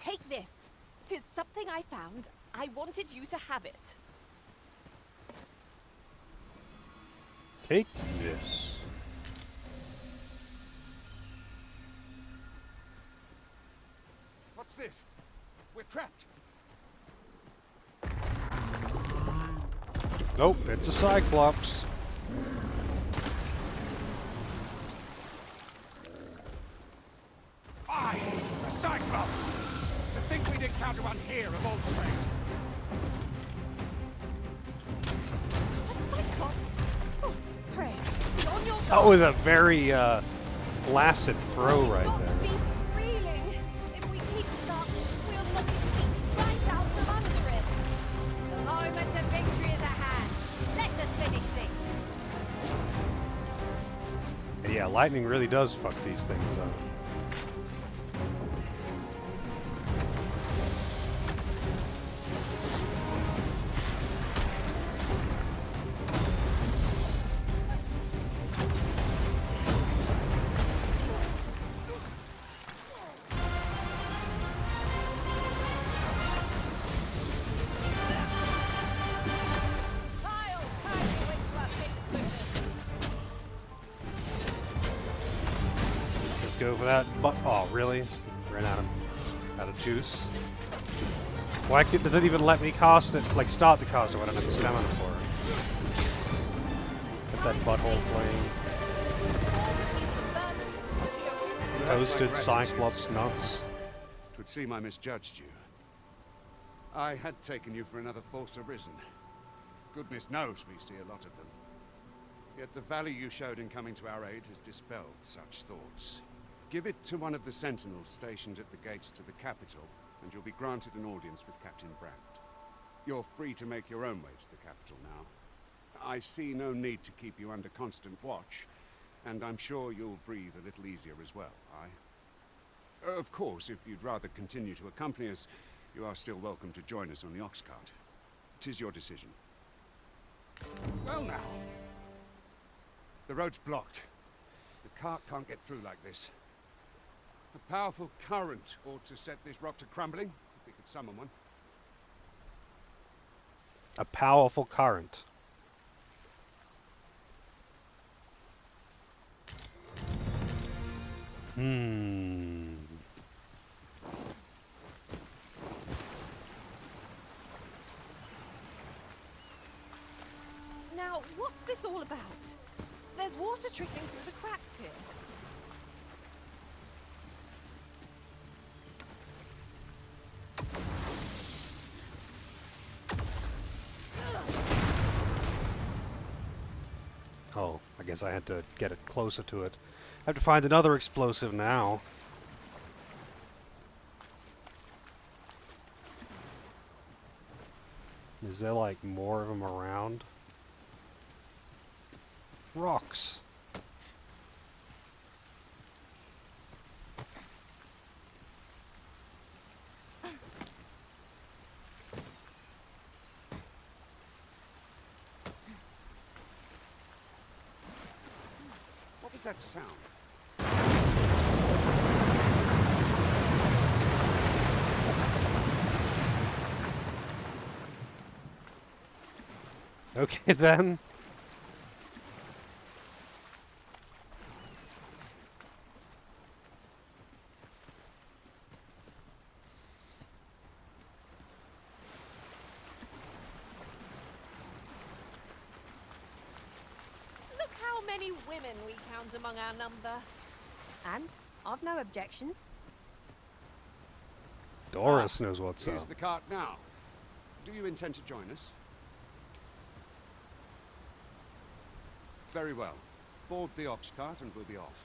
Take this. 'Tis something I found. I wanted you to have it. Take this. What's this? We're trapped. Nope, it's a Cyclops. Aye, a Cyclops! To think we'd encounter one here of all places. A Cyclops? Oh, pray, on your That was a very placid throw right there. beast reeling. If we keep this up, we'll knock his feet right out from under it. The moment of victory is at hand. Let us finish this. And yeah, lightning really does fuck these things up. Go for that, but oh really? Ran out of juice. Why does it even let me cast it, like start the caster when I don't have the stamina for it? Get that butthole playing. Toasted Cyclops nuts. Twould seem I misjudged you. I had taken you for another Force Arisen. Goodness knows we see a lot of them. Yet the value you showed in coming to our aid has dispelled such thoughts. Give it to one of the sentinels stationed at the gates to the capital, and you'll be granted an audience with Captain Brandt. You're free to make your own way to the capital now. I see no need to keep you under constant watch, and I'm sure you'll breathe a little easier as well, aye? Of course, if you'd rather continue to accompany us, you are still welcome to join us on the ox cart. 'Tis your decision. Well now. The road's blocked. The cart can't get through like this. A powerful current ought to set this rock to crumbling, if we could summon one. A powerful current. Now, what's this all about? There's water trickling through the cracks here. Oh, I guess I had to get it closer to it. I have to find another explosive now. Is there like more of them around? Rocks. What was that sound? Okay then. Look how many women we count among our number. And I've no objections. Doris knows what's Here's up. the cart now. Do you intend to join us? Very well. Board the ox cart and we'll be off.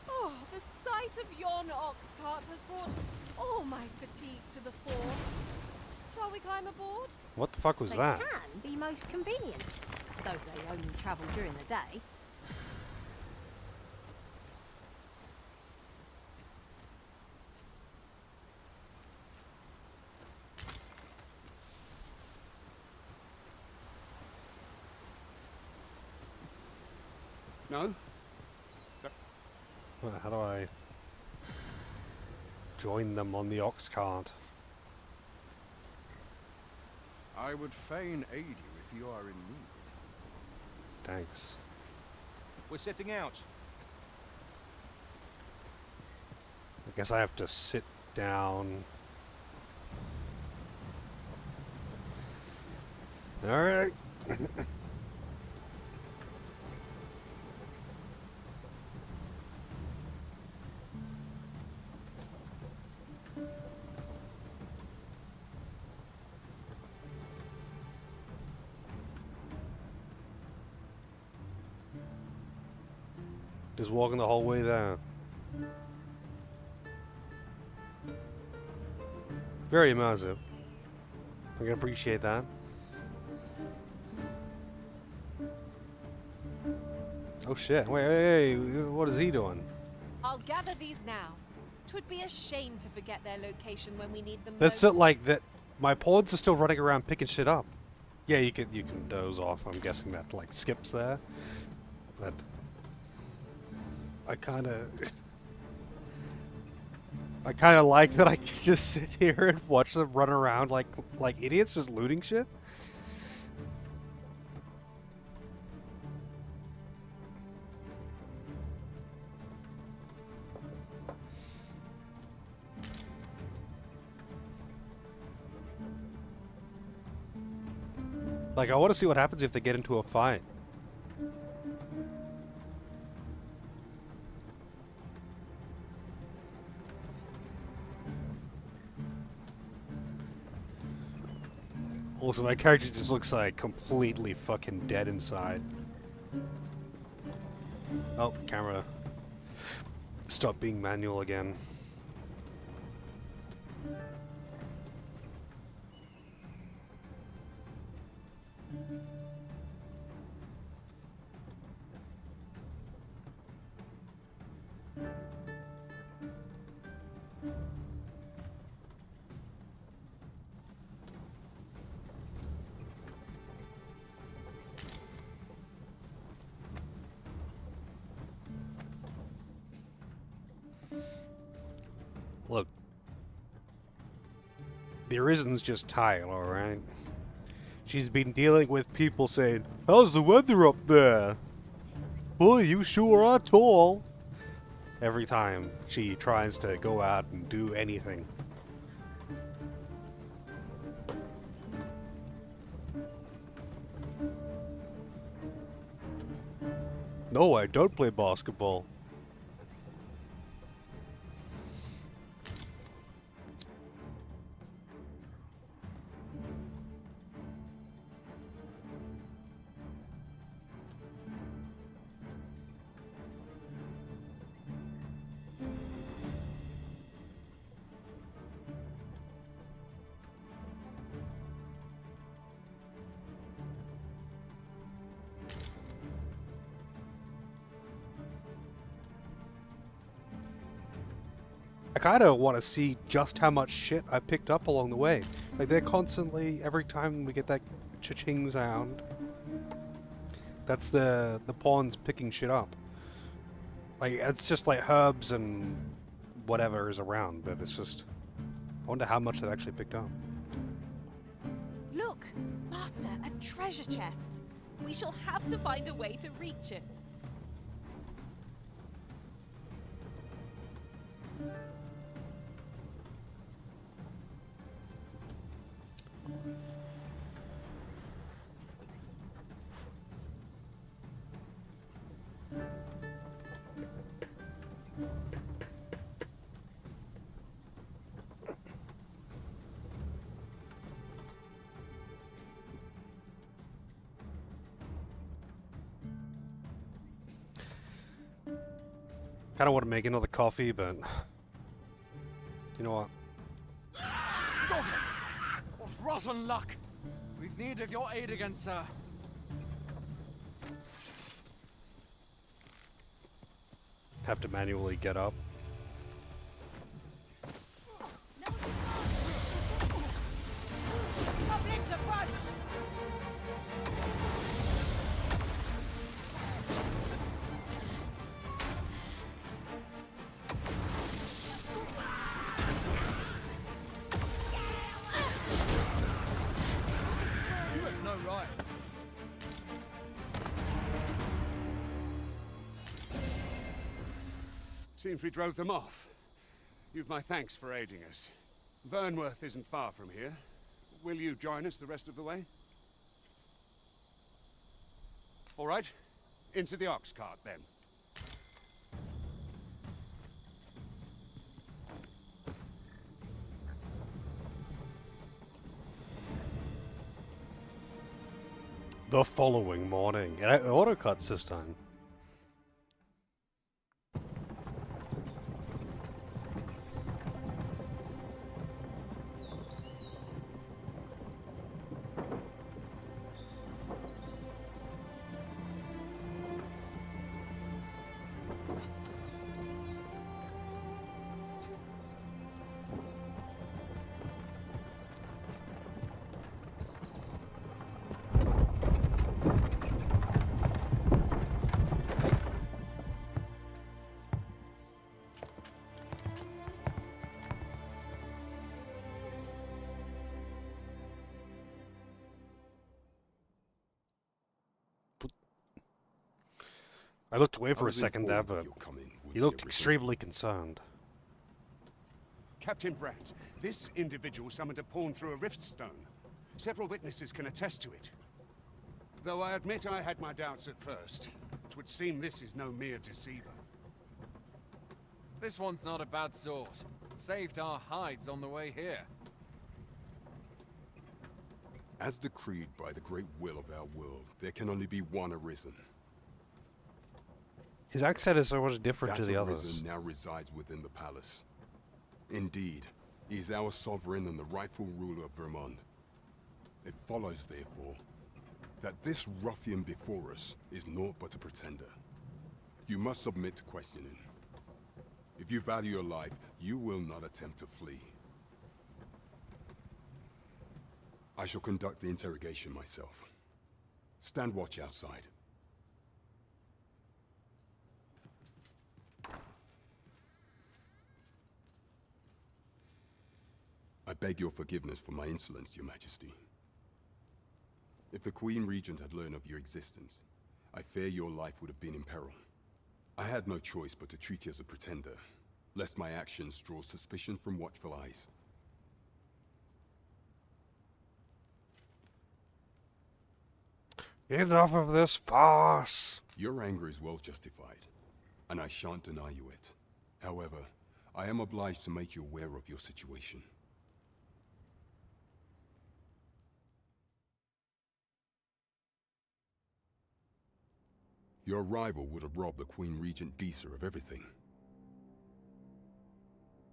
Oh, the sight of yon ox cart has brought all my fatigue to the fore. Shall we climb aboard? What the fuck was They that? can be most convenient, though they only travel during the day. No? Well, how do I join them on the ox cart? I would fain aid you if you are in need. Thanks. We're setting out. I guess I have to sit down. Alright. Just walking the whole way there. Very immersive. I can appreciate that. Oh shit, wait, what is he doing? I'll gather these now. 'Twould be a shame to forget their location when we need them That's still most. like that. My pawns are still running around picking shit up. Yeah, you can doze off. I'm guessing that like skips there, but I kind of like that I can just sit here and watch them run around like idiots, just looting shit. Like, I want to see what happens if they get into a fight. Also, my character just looks like completely fucking dead inside. Oh, camera. Stop being manual again. Look. The Arisen's just tired, alright? She's been dealing with people saying, "How's the weather up there? Boy, you sure are tall." Every time she tries to go out and do anything. No, I don't play basketball. I kind of want to see just how much shit I picked up along the way. Like, they're constantly, every time we get that cha-ching sound, that's the pawns picking shit up. Like, it's just like herbs and whatever is around, but it's just, I wonder how much they've actually picked up. Look, Master, a treasure chest. We shall have to find a way to reach it. Kind of want to make another coffee, but you know what? Goblins! What rotten luck! We've need of your aid again, sir. Have to manually get up. You have no right. Seems we drove them off. You've my thanks for aiding us. Vernworth isn't far from here. Will you join us the rest of the way? All right. Into the ox cart, then. The following morning. It auto cuts this time. I looked away for a second there, but he looked extremely concerned. Captain Brandt, this individual summoned a pawn through a rift stone. Several witnesses can attest to it. Though I admit I had my doubts at first. It would seem this is no mere deceiver. This one's not a bad sort. Saved our hides on the way here. As decreed by the great will of our world, there can only be one Arisen. His accent is so much different to the others. That Arisen now resides within the palace. Indeed, he is our sovereign and the rightful ruler of Vermont. It follows, therefore, that this ruffian before us is naught but a pretender. You must submit to questioning. If you value your life, you will not attempt to flee. I shall conduct the interrogation myself. Stand watch outside. I beg your forgiveness for my insolence, Your Majesty. If the Queen Regent had learned of your existence, I fear your life would have been in peril. I had no choice but to treat you as a pretender, lest my actions draw suspicion from watchful eyes. Enough of this farce! Your anger is well justified, and I shan't deny you it. However, I am obliged to make you aware of your situation. Your arrival would have robbed the Queen Regent Disa of everything.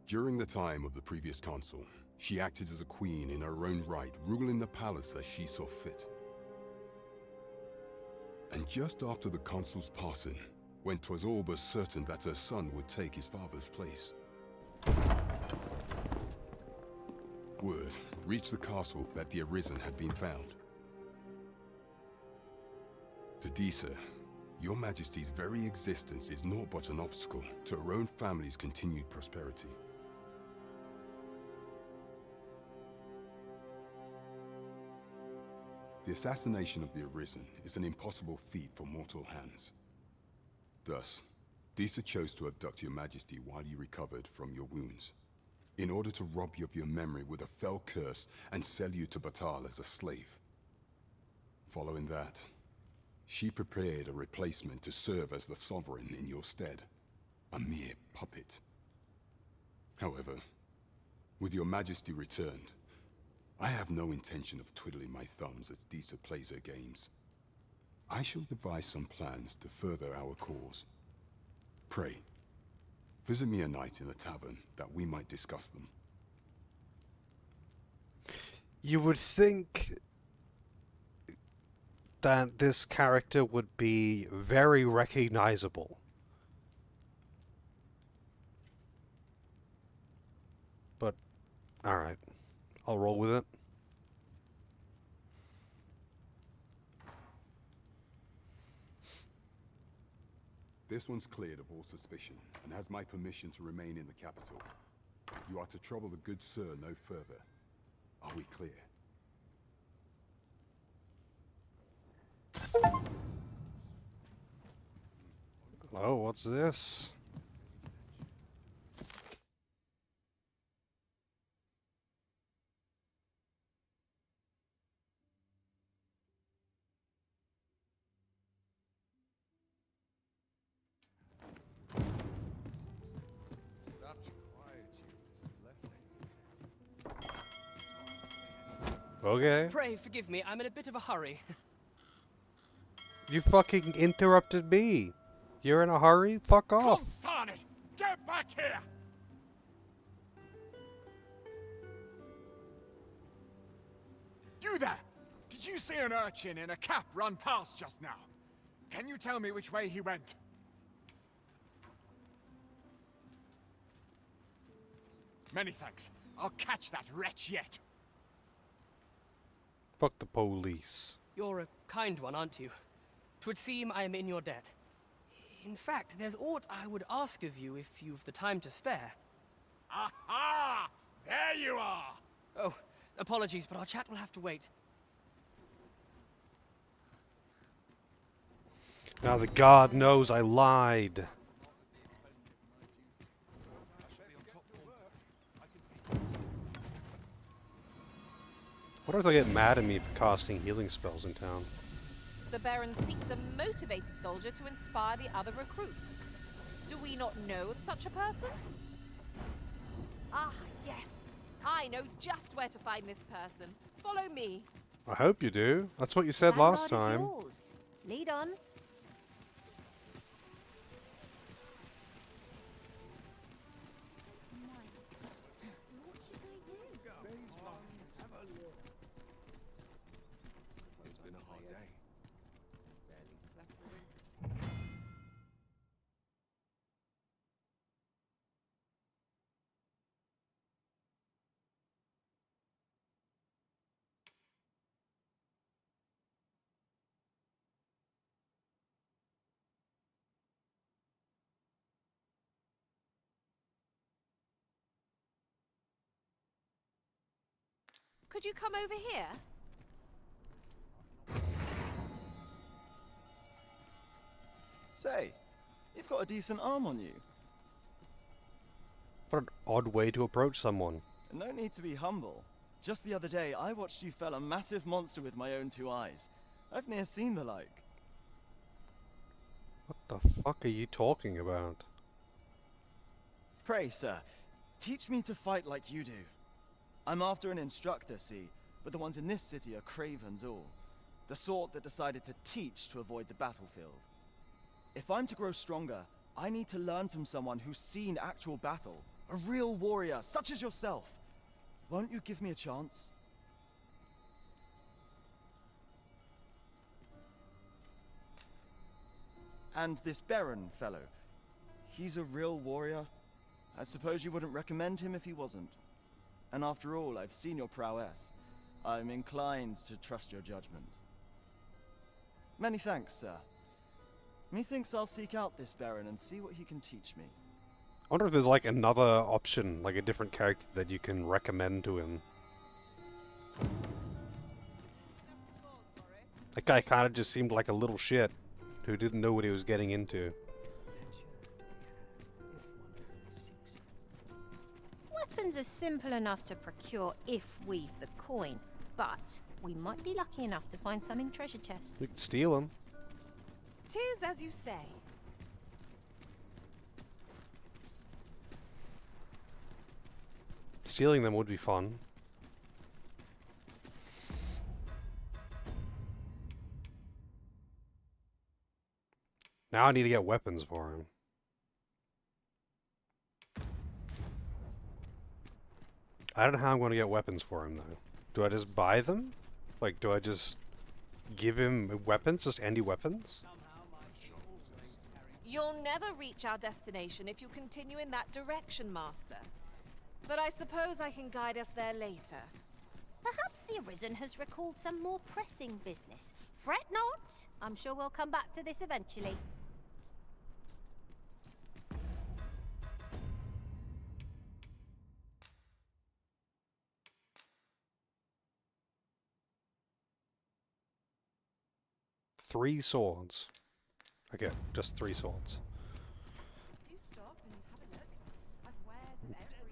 During the time of the previous consul, she acted as a queen in her own right, ruling the palace as she saw fit. And just after the consul's passing, when 'twas all but certain that her son would take his father's place, word reached the castle that the Arisen had been found. To Disa, Your Majesty's very existence is naught but an obstacle to her own family's continued prosperity. The assassination of the Arisen is an impossible feat for mortal hands. Thus, Disa chose to abduct Your Majesty while you recovered from your wounds, in order to rob you of your memory with a fell curse and sell you to Batal as a slave. Following that, she prepared a replacement to serve as the sovereign in your stead, a mere puppet. However, with Your Majesty returned, I have no intention of twiddling my thumbs as Disa plays her games. I shall devise some plans to further our cause. Pray, visit me a night in the tavern that we might discuss them. You would think that this character would be very recognizable. But, alright. I'll roll with it. This one's cleared of all suspicion, and has my permission to remain in the capital. You are to trouble the good sir no further. Are we clear? Oh, what's this? Okay. Pray forgive me, I'm in a bit of a hurry. You fucking interrupted me. You're in a hurry? Fuck off. Consign it! Get back here! You there! Did you see an urchin in a cap run past just now? Can you tell me which way he went? Many thanks. I'll catch that wretch yet. Fuck the police. You're a kind one, aren't you? 'Twould seem I am in your debt. In fact, there's aught I would ask of you if you've the time to spare. Aha! There you are! Oh, apologies, but our chat will have to wait. Now the god knows I lied. What if they get mad at me for casting healing spells in town? Sir Baron seeks a motivated soldier to inspire the other recruits. Do we not know of such a person? Ah, yes. I know just where to find this person. Follow me. I hope you do. That's what you said last Vanguard is time. yours. Lead on. It's been a hard day. Could you come over here? Say, you've got a decent arm on you. What an odd way to approach someone. No need to be humble. Just the other day, I watched you fell a massive monster with my own 2 eyes. I've ne'er seen the like. What the fuck are you talking about? Pray, sir, teach me to fight like you do. I'm after an instructor, see, but the ones in this city are cravens all. The sort that decided to teach to avoid the battlefield. If I'm to grow stronger, I need to learn from someone who's seen actual battle. A real warrior, such as yourself. Won't you give me a chance? And this Baron fellow, he's a real warrior? I suppose you wouldn't recommend him if he wasn't. And after all, I've seen your prowess. I'm inclined to trust your judgment. Many thanks, sir. Methinks I'll seek out this Baron and see what he can teach me. I wonder if there's like another option, like a different character that you can recommend to him. That guy kind of just seemed like a little shit who didn't know what he was getting into. Weapons are simple enough to procure if we've the coin, but we might be lucky enough to find some in treasure chests. We could steal them. 'Tis as you say. Stealing them would be fun. Now I need to get weapons for him. I don't know how I'm going to get weapons for him, though. Do I just buy them? Like, do I just give him weapons? Just handy weapons? You'll never reach our destination if you continue in that direction, Master. But I suppose I can guide us there later. Perhaps the Arisen has recalled some more pressing business. Fret not. I'm sure we'll come back to this eventually. Three swords. Okay, just 3 swords. Do stop and have a look. I've wares of every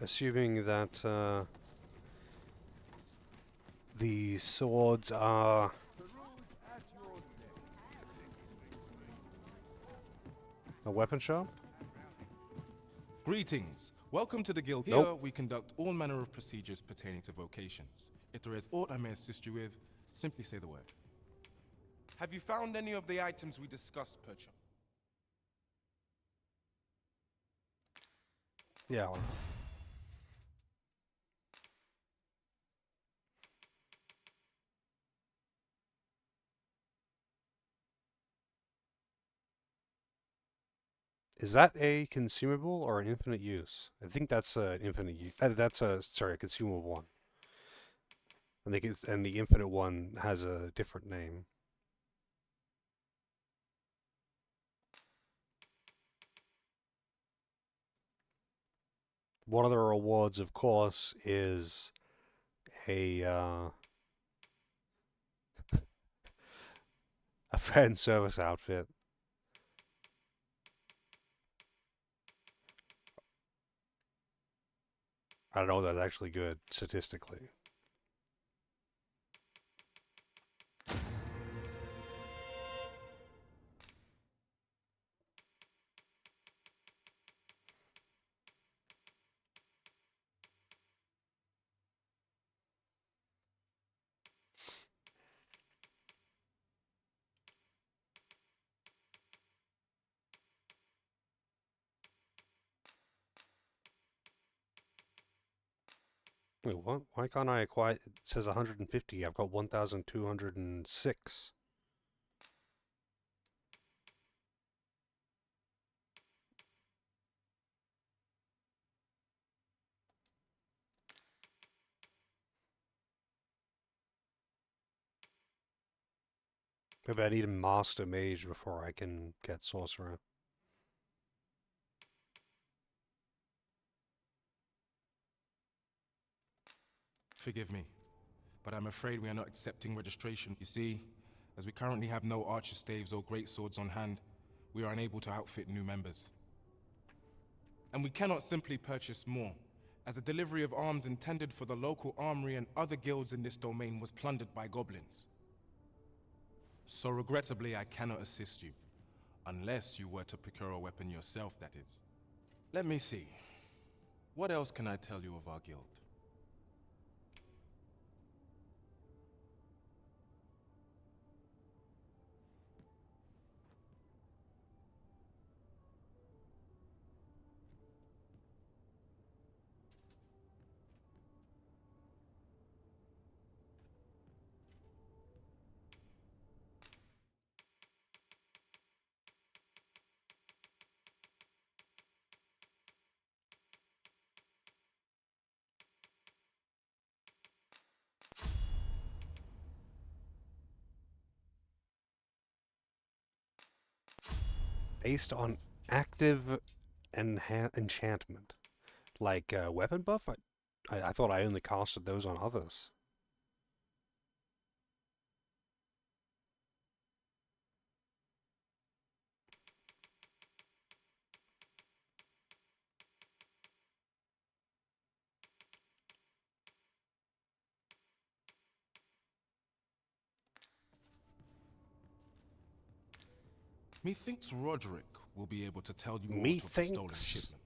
Assuming that the swords are a weapon shop? Greetings. Welcome to the guild. Here Nope. we conduct all manner of procedures pertaining to vocations. If there is aught I may assist you with, simply say the word. Have you found any of the items we discussed, perchance? Yeah. Well. Is that a consumable or an infinite use? I think that's an infinite use. That's a consumable one. I think it's, and the infinite one has a different name. One of the rewards, of course, is a a fan service outfit. I don't know if that's actually good statistically. Wait, what? Why can't I acquire... It says 150. I've got 1,206. Maybe I need a master mage before I can get sorcerer. Forgive me, but I'm afraid we are not accepting registration. You see, as we currently have no archer staves or greatswords on hand, we are unable to outfit new members. And we cannot simply purchase more, as the delivery of arms intended for the local armory and other guilds in this domain was plundered by goblins. So regrettably, I cannot assist you, unless you were to procure a weapon yourself, that is. Let me see. What else can I tell you of our guild? Based on active enchantment. Like weapon buff? I thought I only casted those on others. Methinks Roderick will be able to tell you aught of the stolen Methinks? shipment.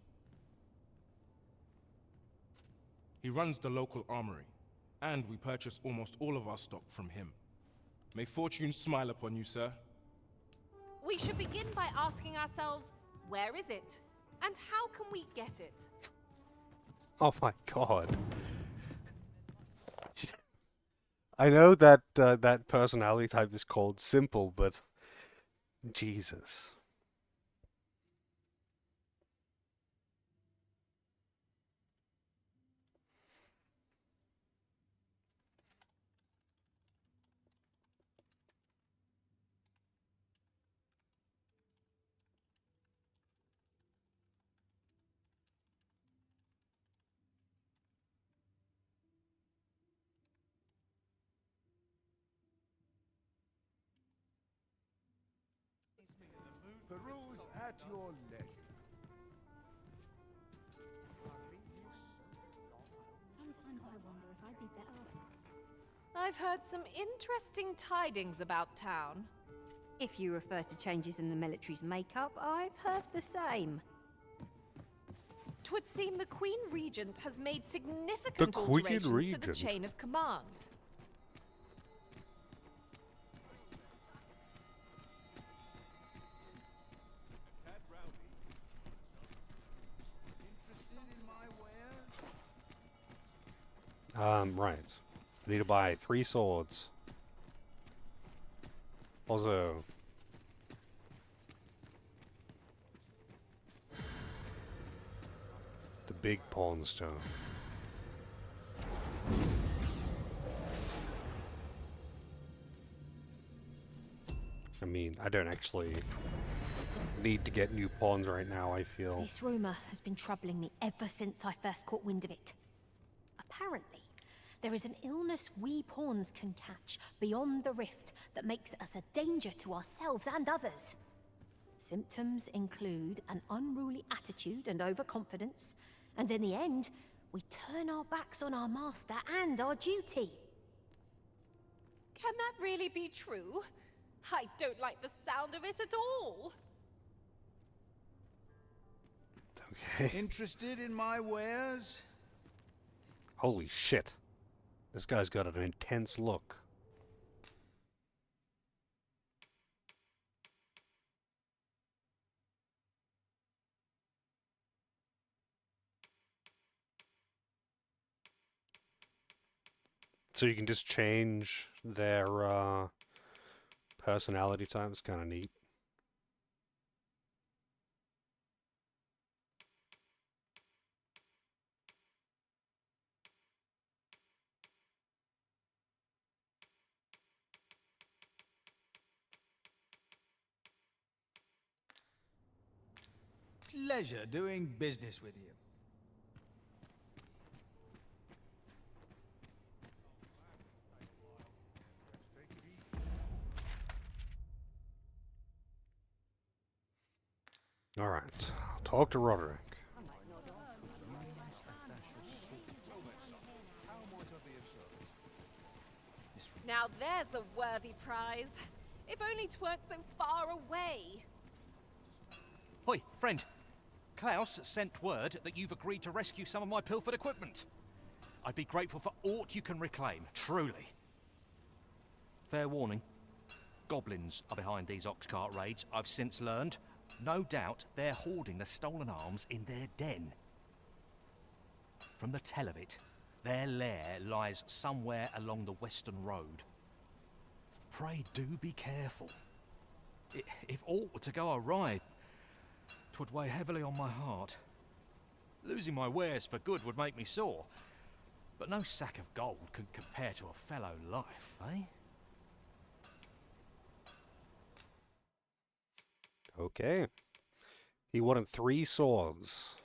He runs the local armory, and we purchase almost all of our stock from him. May fortune smile upon you, sir. We should begin by asking ourselves, where is it? And how can we get it? Oh my god. I know that that personality type is called simple, but Jesus. Peruse at your leisure. Sometimes I wonder if I'd be better off. I've heard some interesting tidings about town. If you refer to changes in the military's makeup, I've heard the same. 'Twould seem the Queen Regent has made significant alterations to the chain of command. Right. I need to buy 3 swords. Also... the big pawn stone. I mean, I don't actually need to get new pawns right now, I feel. This rumor has been troubling me ever since I first caught wind of it. Apparently, there is an illness we pawns can catch beyond the rift that makes us a danger to ourselves and others. Symptoms include an unruly attitude and overconfidence, and in the end, we turn our backs on our master and our duty. Can that really be true? I don't like the sound of it at all. Okay. Interested in my wares? Holy shit. This guy's got an intense look. So you can just change their personality type. It's kind of neat. Pleasure doing business with you. All right, I'll talk to Roderick. Now there's a worthy prize. If only 'tweren't so far away. Hoi, friend. Klaus sent word that you've agreed to rescue some of my pilfered equipment. I'd be grateful for aught you can reclaim, truly. Fair warning. Goblins are behind these ox cart raids, I've since learned. No doubt they're hoarding the stolen arms in their den. From the tell of it, their lair lies somewhere along the Western Road. Pray do be careful. If aught were to go awry, 'twould weigh heavily on my heart. Losing my wares for good would make me sore, but no sack of gold can compare to a fellow life, eh? Okay. He wanted 3 swords.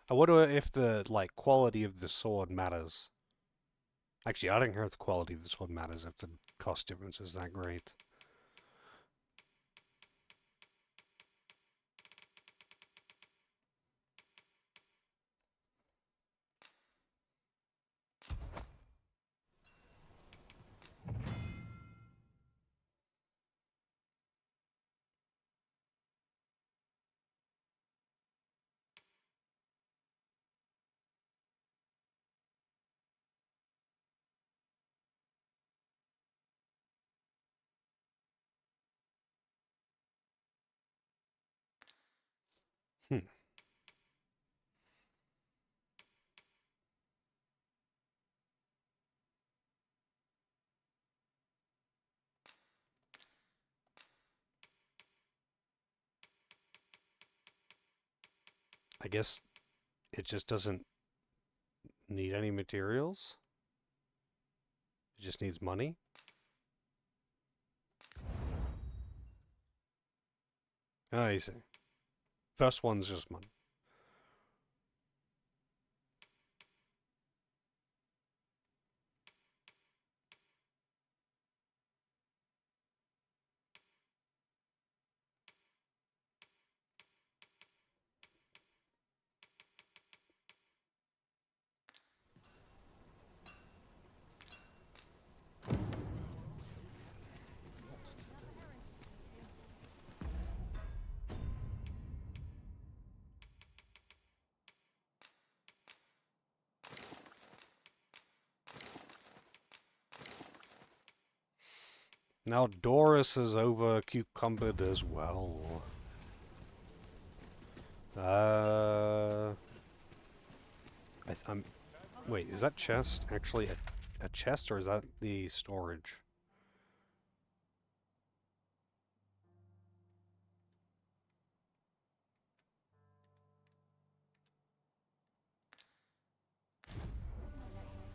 I wonder if the, like, quality of the sword matters. Actually, I don't care if the quality of the sword matters, if the cost difference is that great. I guess it just doesn't need any materials. It just needs money. Oh, I see. First one's just money. Now Doris is over cucumbered as well. I'm. Wait, is that chest actually a chest, or is that the storage?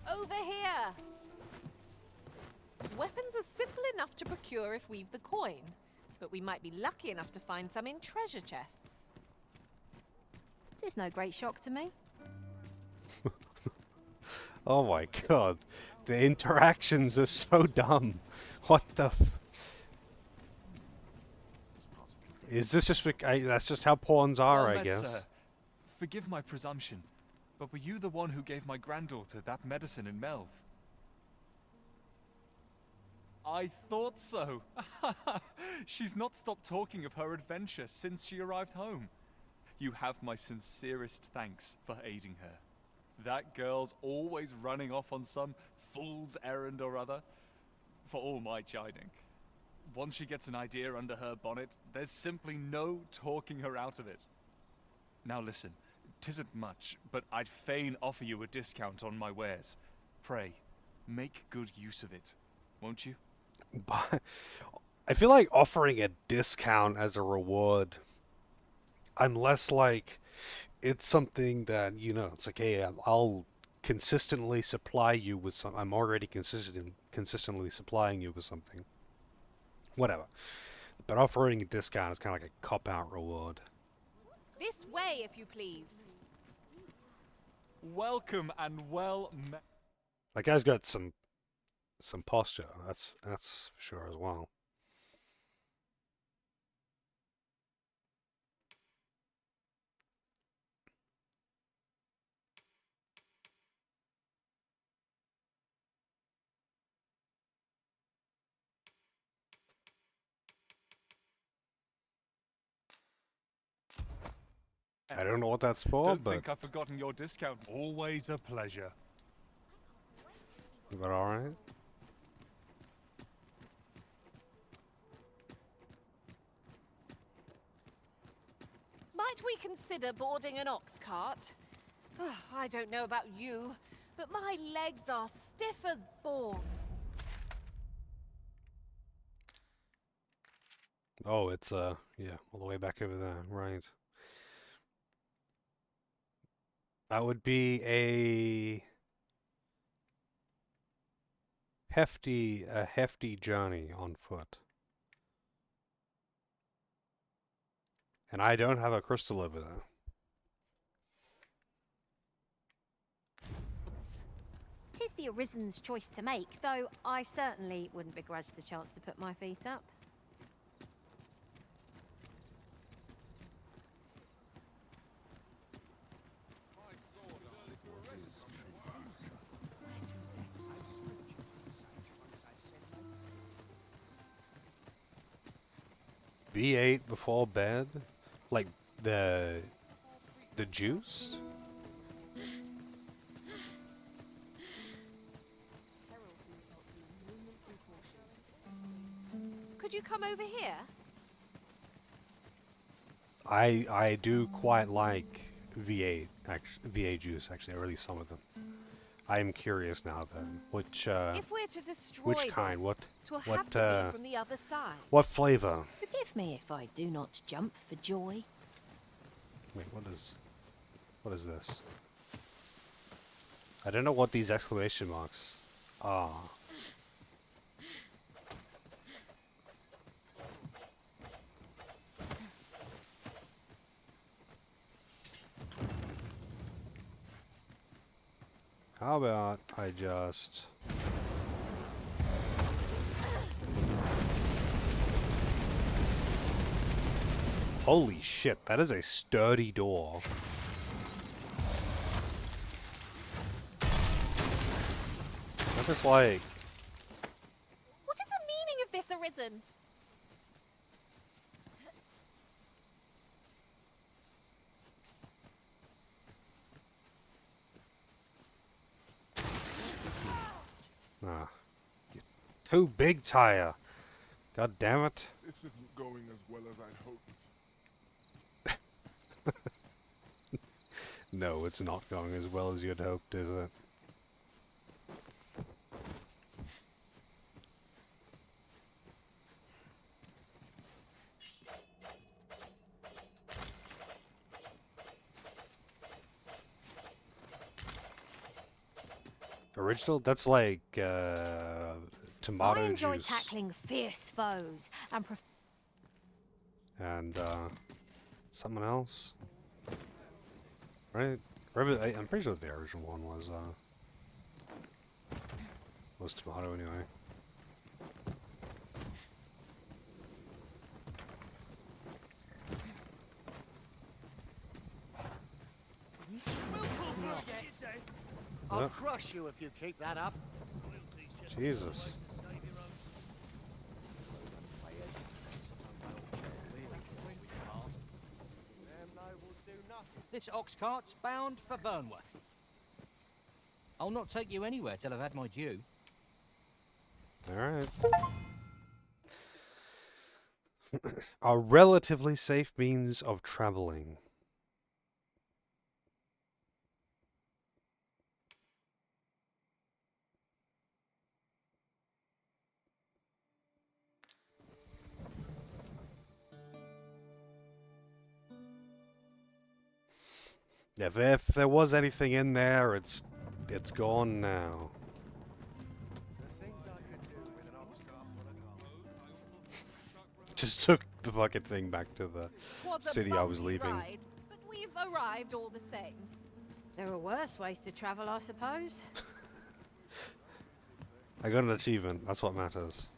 Over here! Weapons are simple enough to procure if we've the coin, but we might be lucky enough to find some in treasure chests. It's no great shock to me. Oh my god, the interactions are so dumb. What the f... Is this just... that's just how pawns are, Well I met, guess. sir. Forgive my presumption, but were you the one who gave my granddaughter that medicine in Melve? I thought so. She's not stopped talking of her adventure since she arrived home. You have my sincerest thanks for aiding her. That girl's always running off on some fool's errand or other, for all my chiding. Once she gets an idea under her bonnet, there's simply no talking her out of it. Now listen, 'tisn't much, but I'd fain offer you a discount on my wares. Pray, Make good use of it, won't you? But I feel like offering a discount as a reward, unless like it's something that, you know, it's like, hey, I'll consistently supply you with some. I'm already consistently supplying you with something. Whatever. But offering a discount is kind of like a cop-out reward. This way, if you please. Welcome and well met. That guy's got some posture. That's for sure as well. I don't know what that's for, Don't but think I've forgotten your discount. Always a pleasure. all right. Might we consider boarding an ox cart? I don't know about you, but my legs are stiff as board. Oh, it's yeah, all the way back over there, right. That would be a hefty journey on foot. And I don't have a crystal over there. Tis the Arisen's choice to make, though I certainly wouldn't begrudge the chance to put my feet up. V8 before bed? Like the juice? Could you come over here? I do quite like V8 V8 juice actually, or at least some of them. I am curious now then, which If we're to destroy which kind? this, 'twill have to be from the other side. What flavor? Forgive me if I do not jump for joy. Wait, what is this? I don't know what these exclamation marks are. How about I just... Holy shit, that is a sturdy door. That is like... What is the meaning of this, Arisen? Ah. Too big, Tyre. God damn it. This isn't going as well as I'd hoped. No, it's not going as well as you'd hoped, is it? Original? That's like, tomato I enjoy juice. tackling fierce foes and And, someone else? Right? I'm pretty sure the original one was tomato anyway. I'll Yep. crush you if you keep that up. Jesus. This ox cart's bound for Vernworth. I'll not take you anywhere till I've had my due. Alright. A relatively safe means of traveling. Yeah, if there was anything in there, it's gone now. Just took the fucking thing back to the 'Twas a city I was bumpy leaving. ride, but we've arrived all the same. There are worse ways to travel, I suppose. I got an achievement. That's what matters.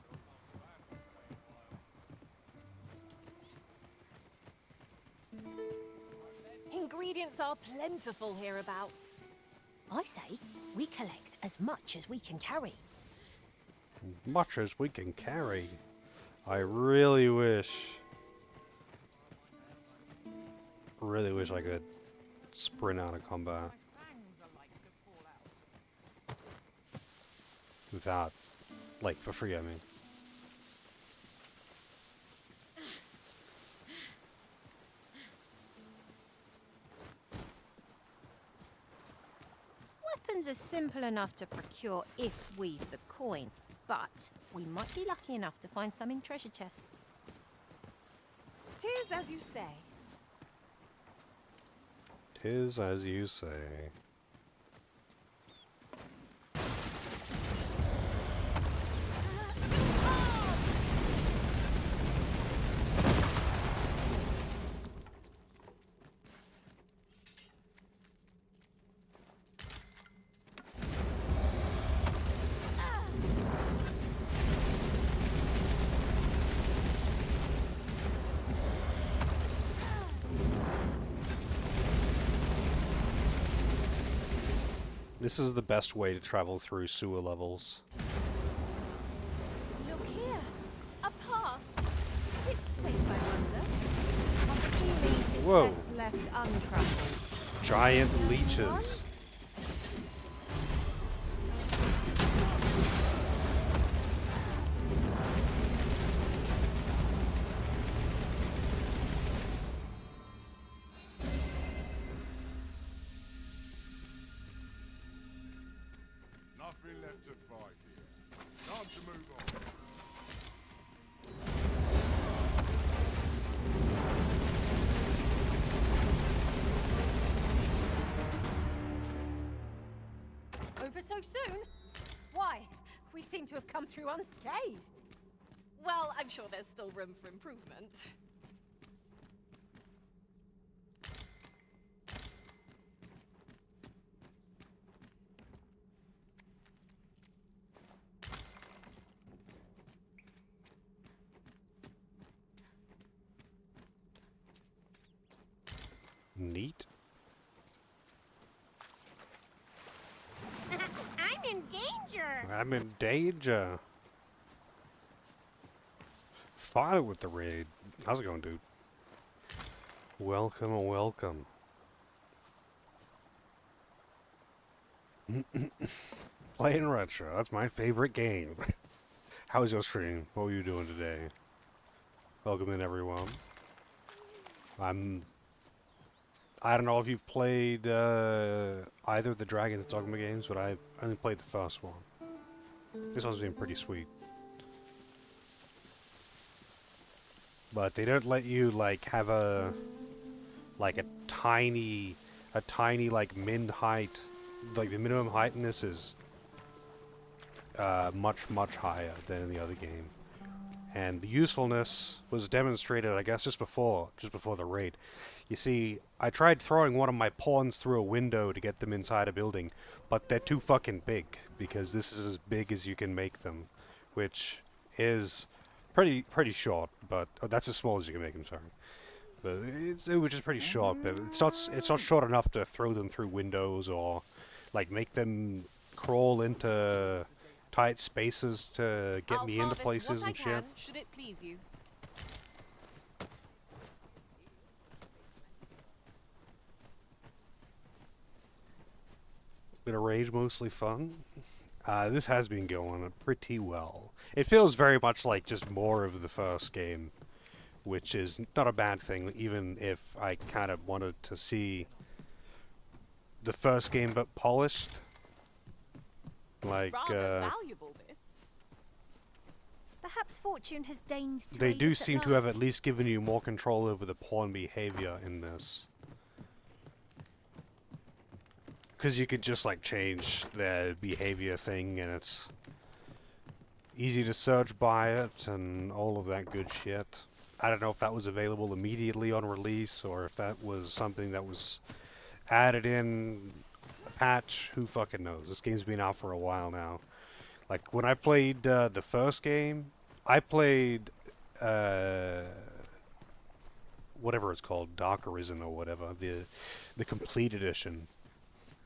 Ingredients are plentiful hereabouts. I say we collect as much as we can carry. Much as we can carry. I really wish I could sprint out of combat without, like, for free, I mean. Weapons are simple enough to procure if we've the coin, but we might be lucky enough to find some in treasure chests. 'Tis as you say. 'Tis as you say. This is the best way to travel through sewer levels. Look here, a path. It's safe, I wonder. Opportunity is Whoa. best left untroubled. Giant leeches. Nothing left to fight here. Time to move on. Over so soon? Why? We seem to have come through unscathed. Well, I'm sure there's still room for improvement. Neat. I'm in danger! I'm in danger. Fought with the raid. How's it going, dude? Welcome, welcome. Playing retro. That's my favorite game. How was your stream? What were you doing today? Welcome in, everyone. I don't know if you've played either of the Dragon's Dogma games, but I only played the first one. This one's been pretty sweet. But they don't let you, like, have a tiny, like, min height. Like, the minimum height in this is much, much higher than in the other game. And the usefulness was demonstrated, I guess, just before the raid. You see, I tried throwing one of my pawns through a window to get them inside a building, but they're too fucking big, because this is as big as you can make them, which is pretty short, but that's as small as you can make them, sorry. But which is pretty short, but it's not short enough to throw them through windows or like make them crawl into tight spaces to get me into places and shit. Should it please you? Bit of rage, mostly fun. This has been going pretty well. It feels very much like just more of the first game, which is not a bad thing, even if I kind of wanted to see the first game but polished. Like, valuable, this. Perhaps fortune has deigned to they aid do us seem at to have last. at least given you more control over the pawn behavior in this. because you could just like change their behavior thing, and it's easy to search by it and all of that good shit. I don't know if that was available immediately on release or if that was something that was added in a patch. Who fucking knows? This game's been out for a while now. Like when I played the first game, I played whatever it's called, Dark Arisen or whatever, the complete edition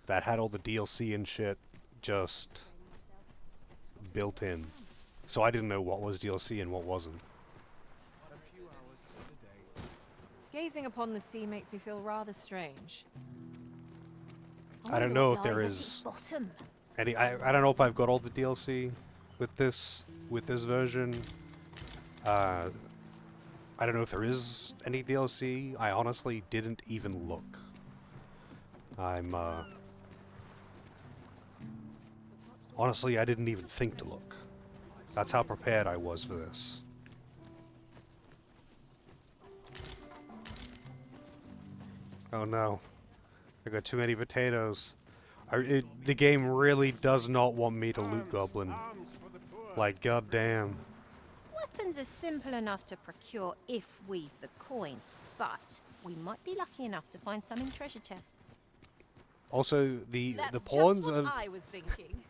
that had all the DLC and shit just built in. So I didn't know what was DLC and what wasn't. Gazing upon the sea makes me feel rather strange. I don't know if there is any. I don't know if I've got all the DLC with this version. I don't know if there is any DLC. I honestly didn't even look. Honestly, I didn't even think to look. That's how prepared I was for this. Oh no. I got too many potatoes. The game really does not want me to loot Goblin. Like, goddamn. Weapons are simple enough to procure if we've the coin, but we might be lucky enough to find some in treasure chests. Also, the That's pawns just what are... I was thinking.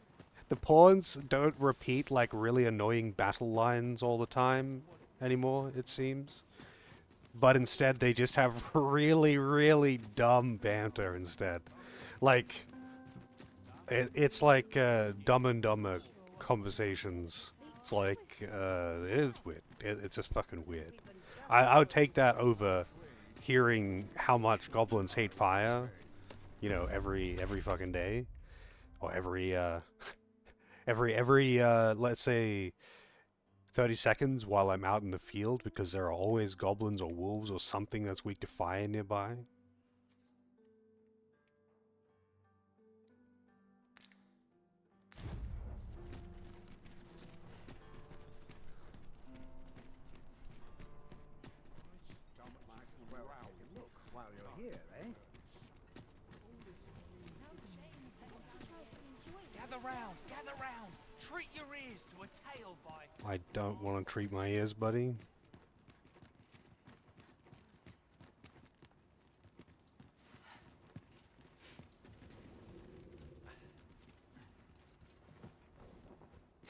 The pawns don't repeat, like, really annoying battle lines all the time anymore, it seems. But instead, they just have really, really dumb banter instead. Like, it's like Dumb and Dumber conversations. It's like, it's weird. It's just fucking weird. I would take that over hearing how much goblins hate fire, you know, every fucking day. Or every let's say 30 seconds while I'm out in the field, because there are always goblins or wolves or something that's weak to fire nearby. While you're here, eh? Gather round, gather round. Treat your ears to a tale by... I don't want to treat my ears, buddy.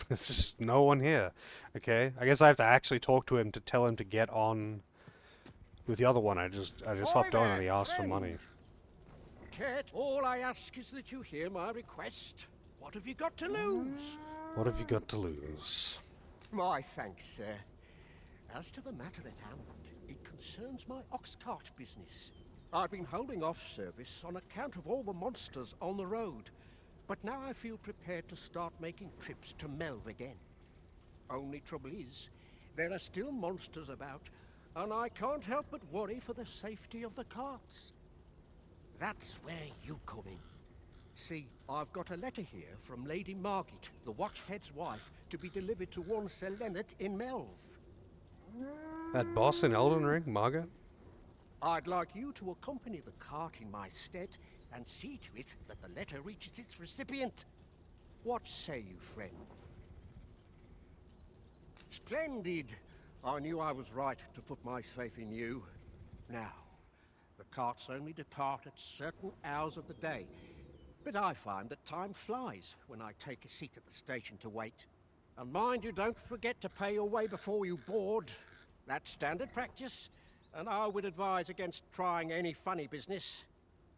There's just no one here. Okay, I guess I have to actually talk to him to tell him to get on with the other one. I just hopped on and he asked for money. Kate, all I ask is that you hear my request. What have you got to lose? What have you got to lose? My thanks, sir. As to the matter at hand, it concerns my ox cart business. I've been holding off service on account of all the monsters on the road, but now I feel prepared to start making trips to Melv again. Only trouble is, there are still monsters about, and I can't help but worry for the safety of the carts. That's where you come in. See, I've got a letter here from Lady Margit, the Watchhead's wife, to be delivered to one Sir Leonard in Melv. That boss in Elden Ring, Margit? I'd like you to accompany the cart in my stead and see to it that the letter reaches its recipient. What say you, friend? Splendid! I knew I was right to put my faith in you. Now, the carts only depart at certain hours of the day, but I find that time flies when I take a seat at the station to wait. And mind you, don't forget to pay your way before you board. That's standard practice, and I would advise against trying any funny business.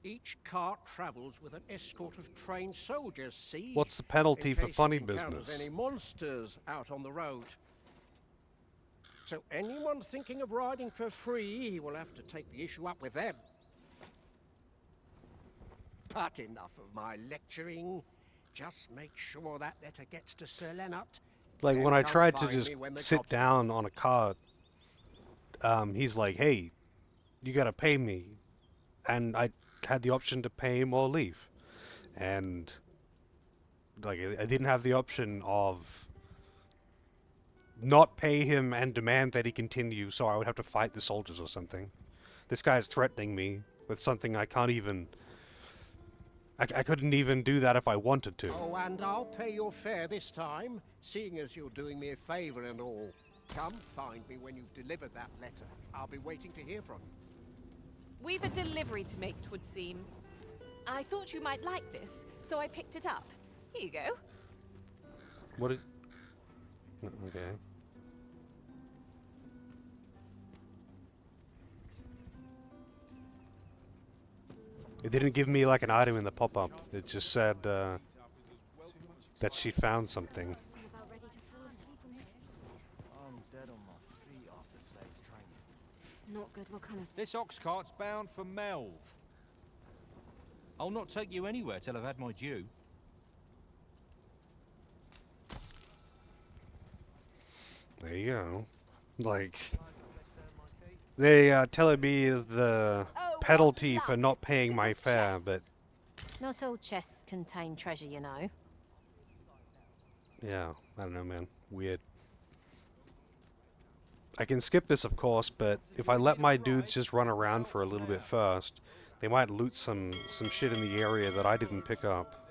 Each cart travels with an escort of trained soldiers, see? What's the penalty in for case funny it encounters business? any monsters out on the road. So anyone thinking of riding for free will have to take the issue up with them. But enough of my lecturing. Just make sure that letter gets to Sir Leonard. Like, Then when I come tried to find just me when the sit cops- down on a cart, he's like, hey, you gotta pay me. And I had the option to pay him or leave. And, like, I didn't have the option of not pay him and demand that he continue, so I would have to fight the soldiers or something. This guy's threatening me with something I can't even I couldn't even do that if I wanted to. Oh, and I'll pay your fare this time, seeing as you're doing me a favor and all. Come find me when you've delivered that letter. I'll be waiting to hear from you. We've a delivery to make, 'twould seem. I thought you might like this, so I picked it up. Here you go. What did... Okay. It didn't give me like an item in the pop-up. It just said that she found something. I'm dead on my feet after today's training. Not good will come of this ox cart's bound for Melv. I'll not take you anywhere till I've had my due. There you go. Like, they telling me the penalty for not paying my fare, but Not all chests contain treasure, you know. yeah, I don't know, man. Weird. I can skip this, of course, but if I let my dudes just run around for a little bit first, they might loot some shit in the area that I didn't pick up.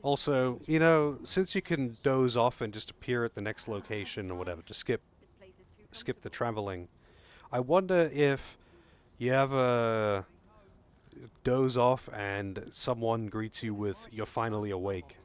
Also, you know, since you can doze off and just appear at the next location or whatever to skip the traveling, I wonder if you ever doze off and someone greets you with "You're finally awake."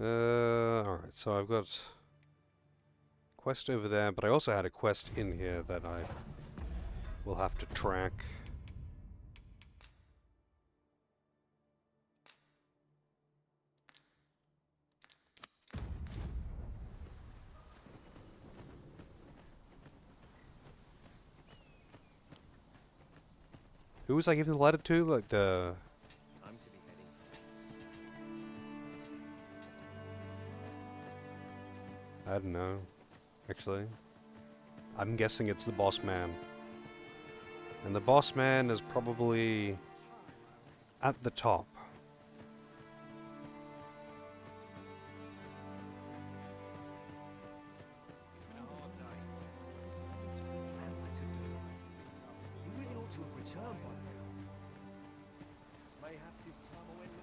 Alright, so I've got quest over there, but I also had a quest in here that I will have to track. Who was I giving the letter to? Like the... Time to be heading. I don't know, actually. I'm guessing it's the boss man. And the boss man is probably at the top. You really ought to have returned by now. Mayhaps his time away looking.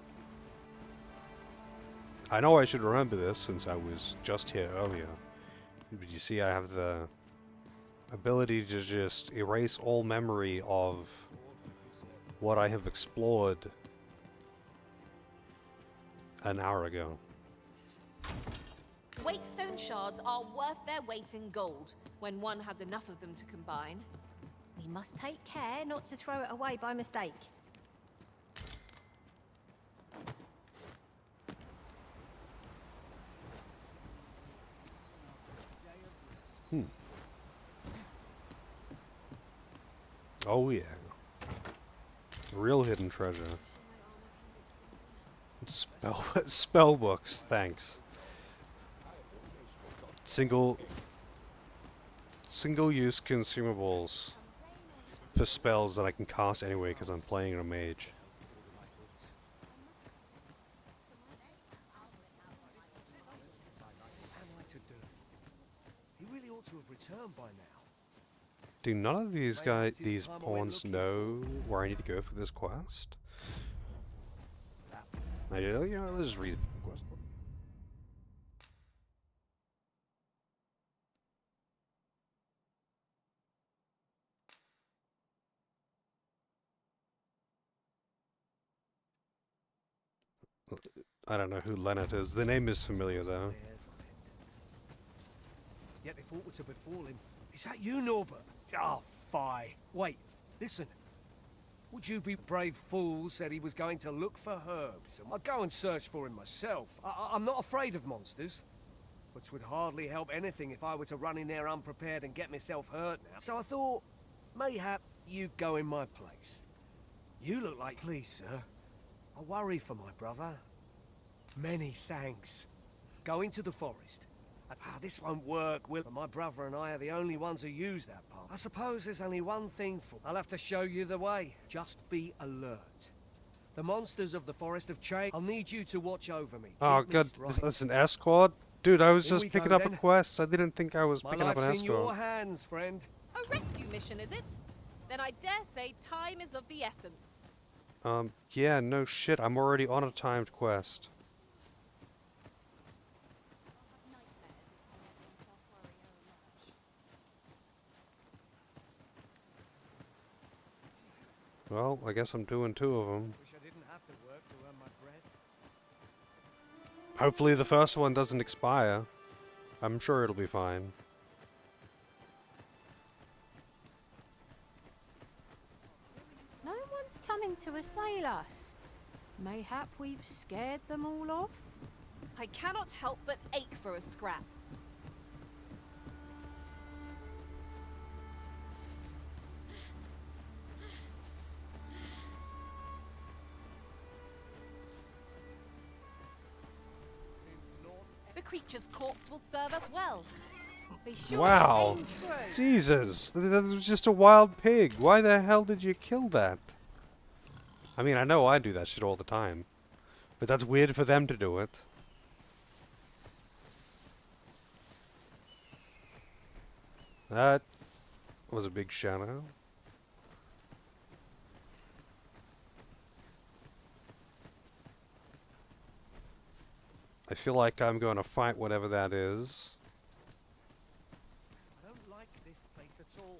I know I should remember this since I was just here earlier. But you see, I have the ability to just erase all memory of what I have explored an hour ago. Wakestone shards are worth their weight in gold when one has enough of them to combine. We must take care not to throw it away by mistake. Oh yeah. Real hidden treasure. Spell books, thanks. Single use consumables for spells that I can cast anyway because I'm playing a mage. What am I to do? He really ought to have returned by now. Do none of these pawns know where I need to go for this quest? I do. You know, let's just read the quest. I don't know who Leonard is. The name is familiar though. Yet if aught were to befall him, is that you, Norbert? Oh, fie. Wait, listen. Would you be brave fool said he was going to look for herbs? I'd go and search for him myself. I'm not afraid of monsters. But 'twould hardly help anything if I were to run in there unprepared and get myself hurt now. So I thought, mayhap you'd go in my place. You look like... Please, sir. I worry for my brother. Many thanks. Go into the forest. This won't work, will it? My brother and I are the only ones who use that path. I suppose there's only one thing for... I'll have to show you the way. Just be alert. The monsters of the forest have changed. I'll need you to watch over me. Oh Keep me god, straight. is this an escort? Dude, I was Here just we picking go, up a then. quest. I didn't think I was My picking up an life's in your escort. hands, friend. A rescue mission, is it? Then I dare say time is of the essence. Yeah, no shit. I'm already on a timed quest. Well, I guess I'm doing 2 of them. Wish I didn't have to work to earn my bread. Hopefully the first one doesn't expire. I'm sure it'll be fine. No one's coming to assail us. Mayhap we've scared them all off? I cannot help but ache for a scrap. The creature's corpse will serve us well. Be sure to Wow. aim true. Jesus, that was just a wild pig. Why the hell did you kill that? I mean, I know I do that shit all the time. But that's weird for them to do it. That was a big shadow. I feel like I'm going to fight whatever that is. I don't like this place at all.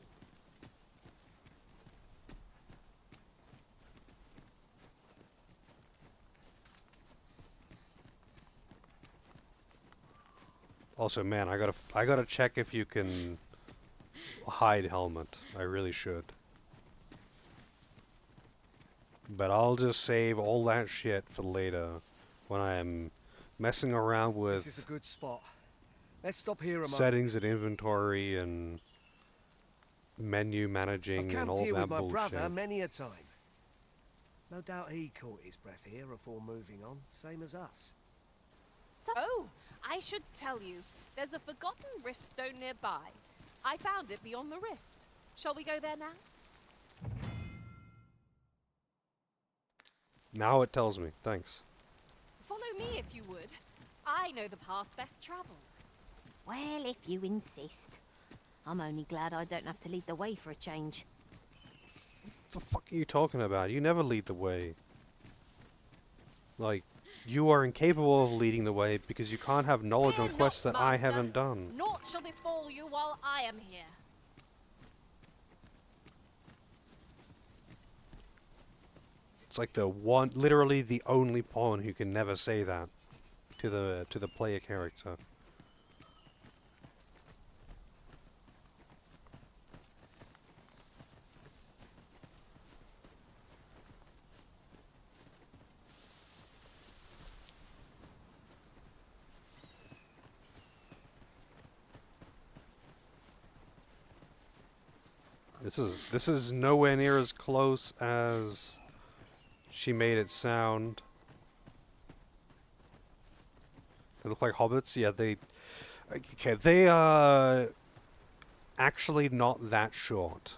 Also, man, I gotta check if you can hide helmet. I really should. But I'll just save all that shit for later, when I'm messing around with This is a good spot. Let's stop here a moment. settings and inventory and menu I've managing and camped all here that with my brother bullshit. many a time. No doubt he caught his breath here before moving on, same as us. Oh, I should tell you, there's a forgotten rift stone nearby. I found it beyond the rift. Shall we go there now? Now it tells me. Thanks. Follow me if you would. I know the path best travelled. Well, if you insist. I'm only glad I don't have to lead the way for a change. What the fuck are you talking about? You never lead the way. Like, you are incapable of leading the way because you can't have knowledge on quests that I haven't done. Naught shall befall you while I am here. It's like the one, literally the only pawn who can never say that to the player character. This is nowhere near as close as she made it sound. They look like hobbits. Yeah, they are actually not that short.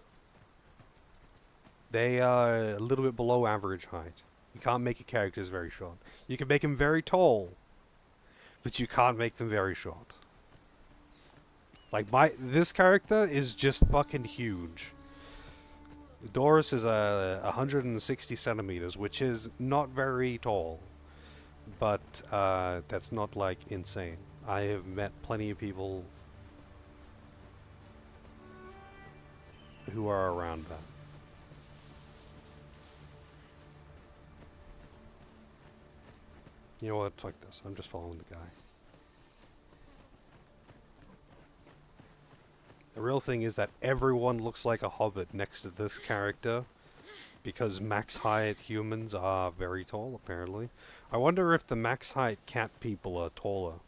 They are a little bit below average height. You can't make your characters very short. You can make them very tall, but you can't make them very short. Like this character is just fucking huge. Doris is 160 centimeters, which is not very tall, but that's not like insane. I have met plenty of people who are around that. You know what? Fuck this. I'm just following the guy. The real thing is that everyone looks like a hobbit next to this character, Because max height humans are very tall, apparently. I wonder if the max height cat people are taller.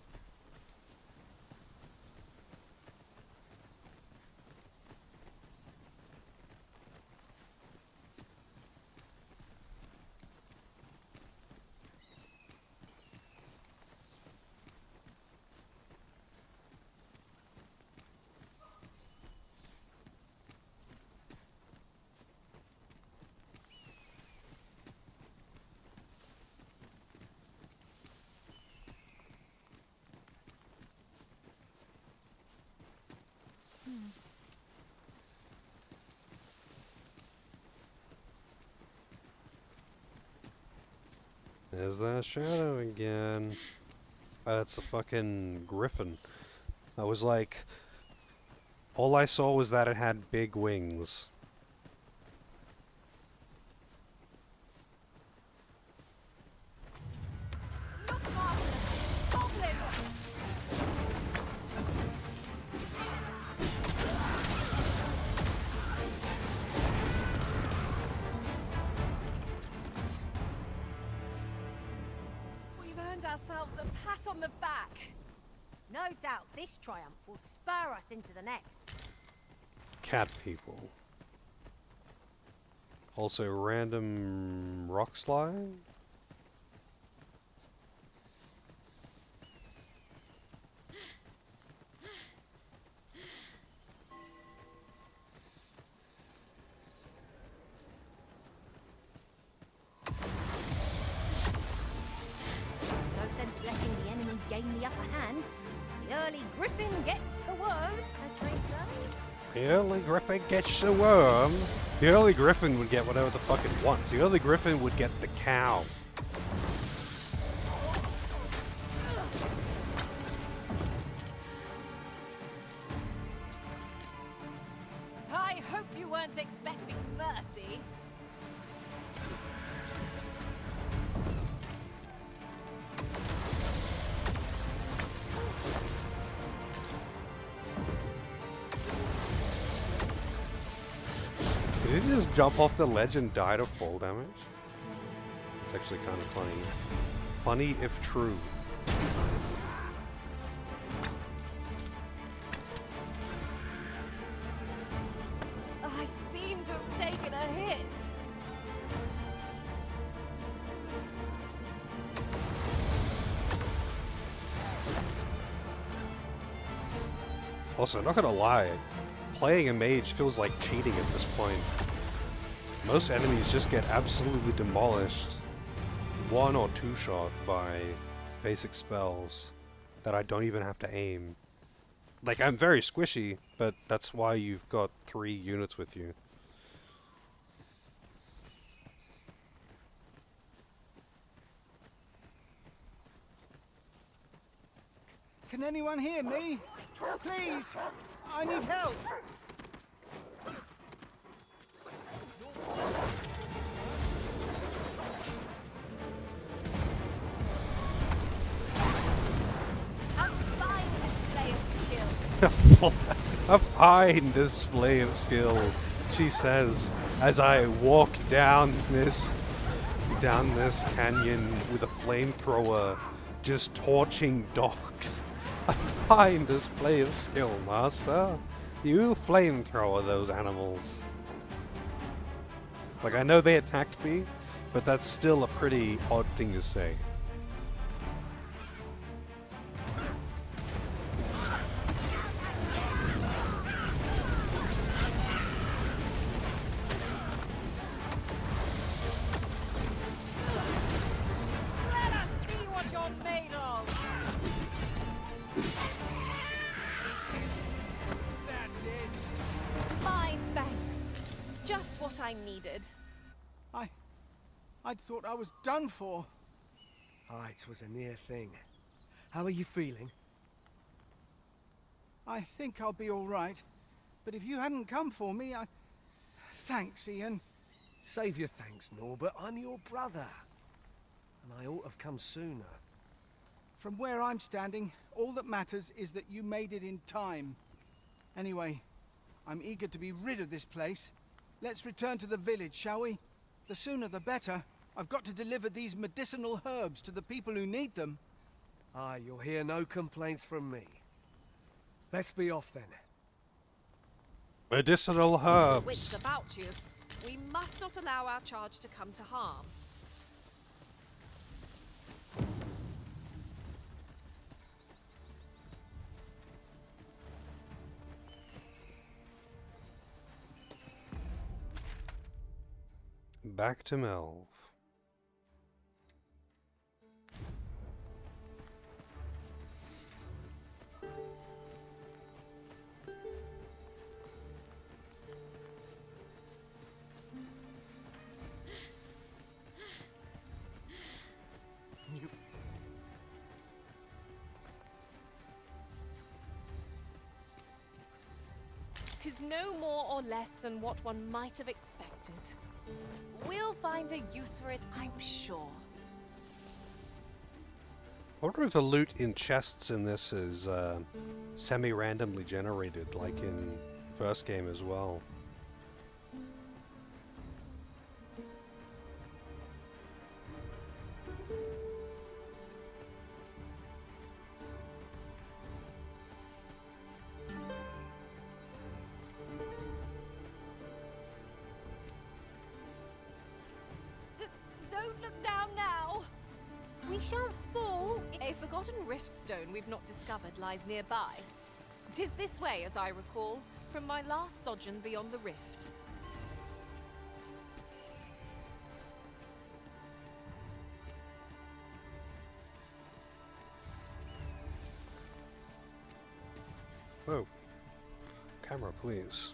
There's that shadow again. That's a fucking griffin. I was like... all I saw was that it had big wings. We've earned ourselves a pat on the back. No doubt this triumph will spur us into the next. Cat people. Also random rock slide? No sense letting the enemy gain the upper hand. The early griffin gets the worm, as they say. The early griffin gets the worm. The early griffin would get whatever the fuck it wants. The early griffin would get the cow. I hope you weren't expecting mercy. Did he just jump off the ledge and die to fall damage? It's actually kind of funny. Funny if true. I seem to have taken a hit. Also, not gonna lie, playing a mage feels like cheating at this point. Most enemies just get absolutely demolished, one or two shot by basic spells that I don't even have to aim. Like, I'm very squishy, but that's why you've got 3 units with you. Can anyone hear me? Please! I need help! A fine display of skill, she says, as I walk down this canyon with a flamethrower, just torching dogs. A fine display of skill, master. You flamethrower those animals. Like, I know they attacked me, but that's still a pretty odd thing to say. I needed. I'd thought I was done for. It was a near thing. How are you feeling? I think I'll be all right. But if you hadn't come for me, Thanks, Ian. Save your thanks, Norbert. I'm your brother. And I ought to have come sooner. From where I'm standing, all that matters is that you made it in time. Anyway, I'm eager to be rid of this place. Let's return to the village, shall we? The sooner the better. I've got to deliver these medicinal herbs to the people who need them. Aye, you'll hear no complaints from me. Let's be off then. Medicinal herbs. Wits about you. We must not allow our charge to come to harm. Back to Melv. Tis no more or less than what one might have expected. We'll find a use for it, I'm sure. I wonder if the loot in chests in this is semi-randomly generated, like in first game as well. Don't look down now! We shan't fall. A forgotten rift stone we've not discovered lies nearby. 'Tis this way, as I recall, from my last sojourn beyond the rift. Whoa. Camera, please.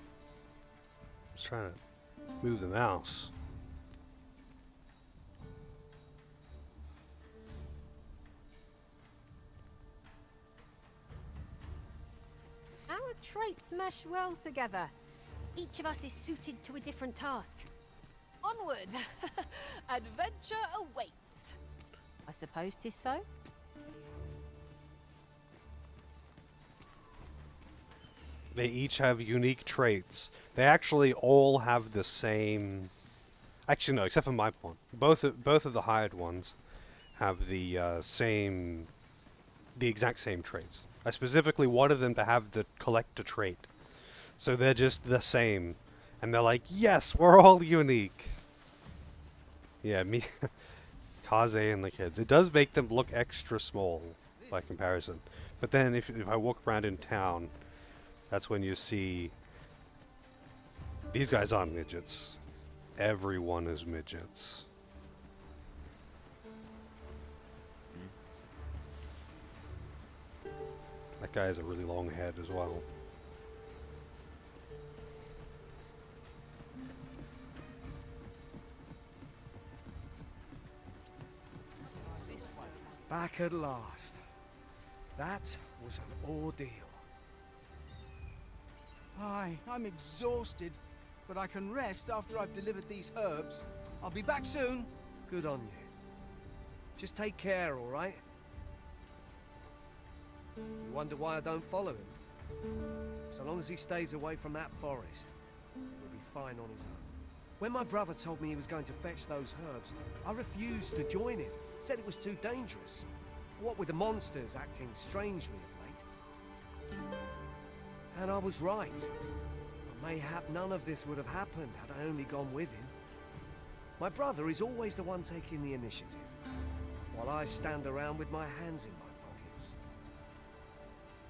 Just trying to move the mouse. Our traits mesh well together. Each of us is suited to a different task. Onward! Adventure awaits! I suppose 'tis so. They each have unique traits. They actually all have the same... Actually, no, except for my one. Both of the hired ones have the exact same traits. I specifically wanted them to have the collector trait. So they're just the same. And they're like, yes, we're all unique. Yeah, me, Kaze and the kids. It does make them look extra small by comparison. But then if I walk around in town, that's when you see these guys aren't midgets. Everyone is midgets. That guy has a really long head as well. Back at last. That was an ordeal. Aye, I'm exhausted, but I can rest after I've delivered these herbs. I'll be back soon. Good on you. Just take care, all right? You wonder why I don't follow him? So long as he stays away from that forest, he'll be fine on his own. When my brother told me he was going to fetch those herbs, I refused to join him. Said it was too dangerous. What with the monsters acting strangely of late. And I was right. But mayhap none of this would have happened had I only gone with him. My brother is always the one taking the initiative, while I stand around with my hands in my pockets.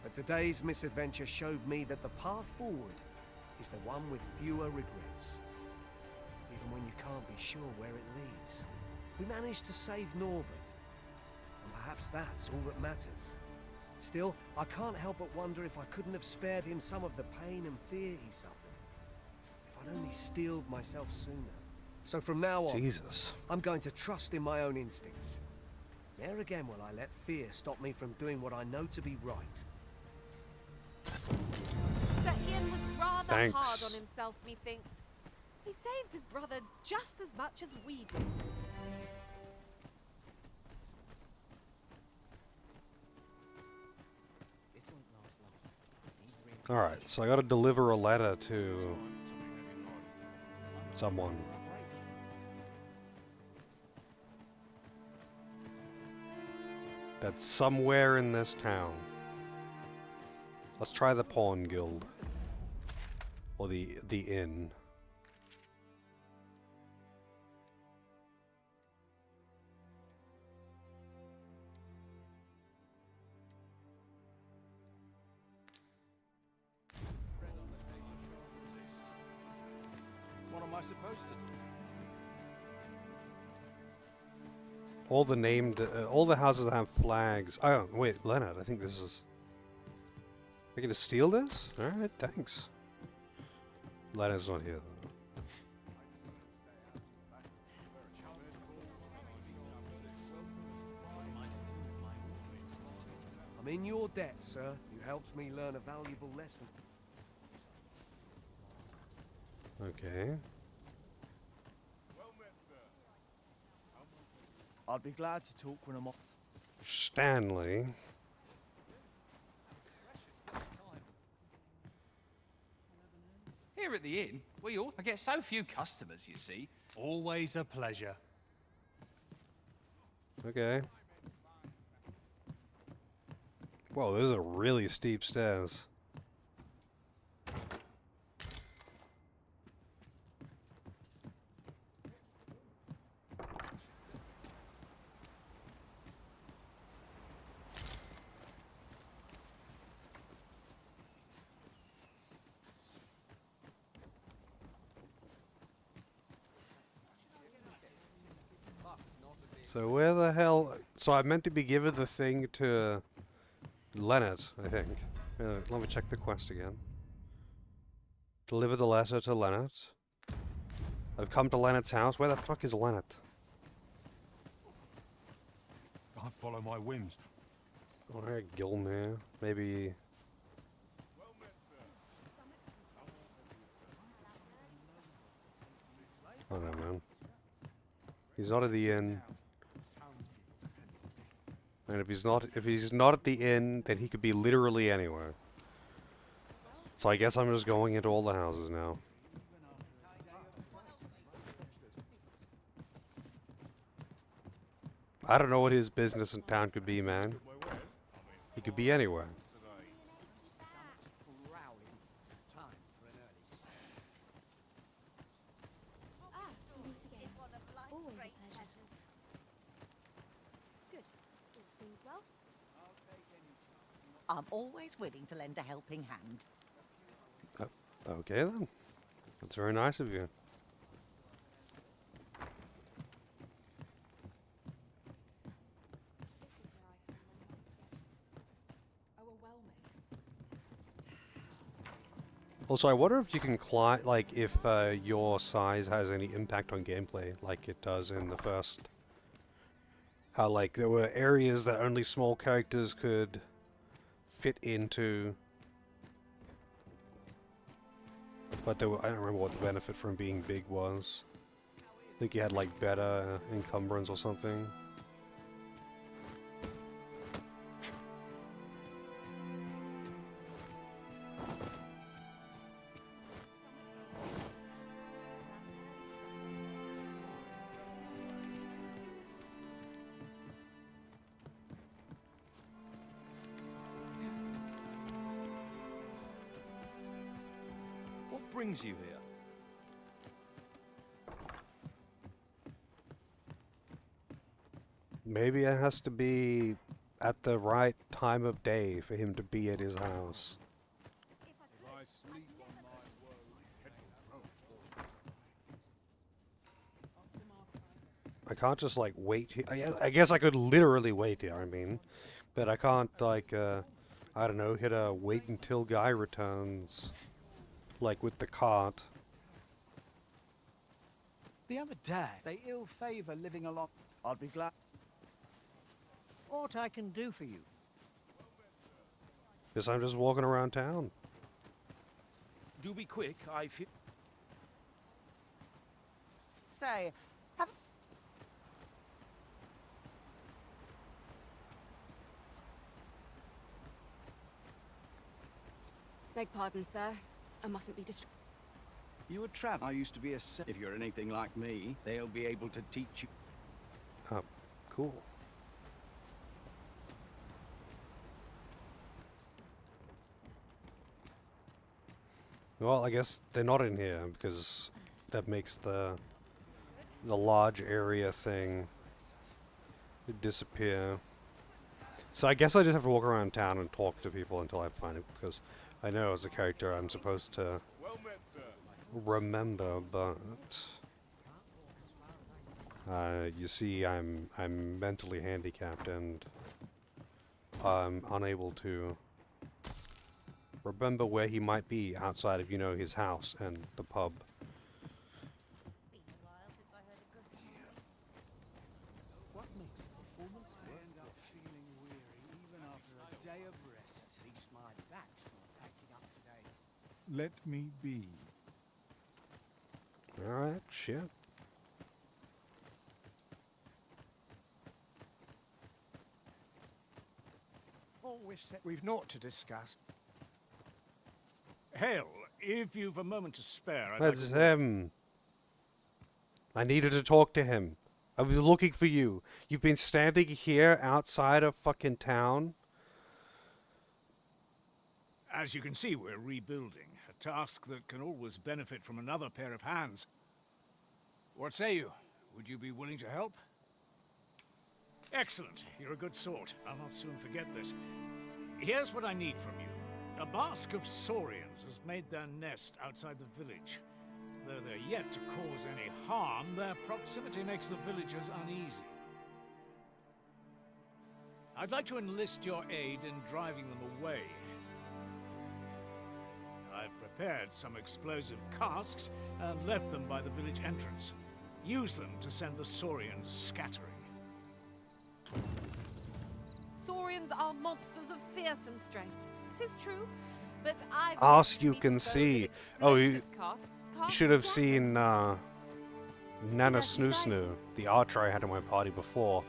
But today's misadventure showed me that the path forward is the one with fewer regrets. Even when you can't be sure where it leads. We managed to save Norbert, and perhaps that's all that matters. Still, I can't help but wonder if I couldn't have spared him some of the pain and fear he suffered. If I'd only steeled myself sooner. So from now on, Jesus. I'm going to trust in my own instincts. Never again will I let fear stop me from doing what I know to be right. Sir Ian was rather Thanks. hard on himself, methinks. He saved his brother just as much as we did. Alright, so I gotta deliver a letter to someone. That's somewhere in this town. Let's try the Pawn Guild. Or the inn. What am I supposed to do? All the named, all the houses have flags. Oh, wait, Leonard, I think this is... Are you gonna steal this? Alright, thanks. Leonard's not here, though. I'm in your debt, sir. You helped me learn a valuable lesson. Okay. I'd be glad to talk when I'm off. Stanley. Here at the inn, I get so few customers, you see. Always a pleasure. Okay. Whoa, those are really steep stairs. So where the hell... So I meant to be given the thing to Leonard, I think. Let me check the quest again. Deliver the letter to Leonard. I've come to Leonard's house. Where the fuck is Leonard? I follow my whims. Alright, Gilmere. Maybe... I don't know, man. He's not at the inn. And if he's not at the inn, then he could be literally anywhere. So I guess I'm just going into all the houses now. I don't know what his business in town could be, man. He could be anywhere. I'm always willing to lend a helping hand. Okay then. That's very nice of you. Also, I wonder if you can climb, like, if your size has any impact on gameplay, like it does in the first. How, like, there were areas that only small characters could fit into. But there were, I don't remember what the benefit from being big was. I think you had, like, better encumbrance or something. Brings you here? Maybe it has to be at the right time of day for him to be at his house. I can't just like wait here. I guess I could literally wait here, I mean. But I can't like, I don't know, hit a wait until guy returns. Like with the cart. The other day, they ill favor living along. I'd be glad. What I can do for you? Guess I'm just walking around town. Do be quick, I feel. Say, have... Beg pardon, sir. I mustn't be distracted. You would travel. I used to be a... If you're anything like me, they'll be able to teach you. Oh, cool. Well, I guess they're not in here because that makes the large area thing disappear. So I guess I just have to walk around town and talk to people until I find it, because I know as a character I'm supposed to remember, but you see, I'm mentally handicapped and I'm unable to remember where he might be outside of, you know, his house and the pub. What makes a performance worth? I end up feeling weary even after a day of rest. At least my back's not acting up today. Let me be. Alright, shit. Oh, we've naught to discuss. Hell, if you've a moment to spare, I'd That's like to... him. I needed to talk to him. I was looking for you. You've been standing here outside of fucking town. As you can see, we're rebuilding. A task that can always benefit from another pair of hands. What say you? Would you be willing to help? Excellent. You're a good sort. I'll not soon forget this. Here's what I need from you. A basque of saurians has made their nest outside the village. Though they're yet to cause any harm, their proximity makes the villagers uneasy. I'd like to enlist your aid in driving them away. I've prepared some explosive casks and left them by the village entrance. Use them to send the saurians scattering. Saurians are monsters of fearsome strength. 'Tis true, but I've As yet to you meet a can foe see. that Oh, explosive casks you can't should have scatter. seen Nana Does that say? Snoo, the archer I had in my party before.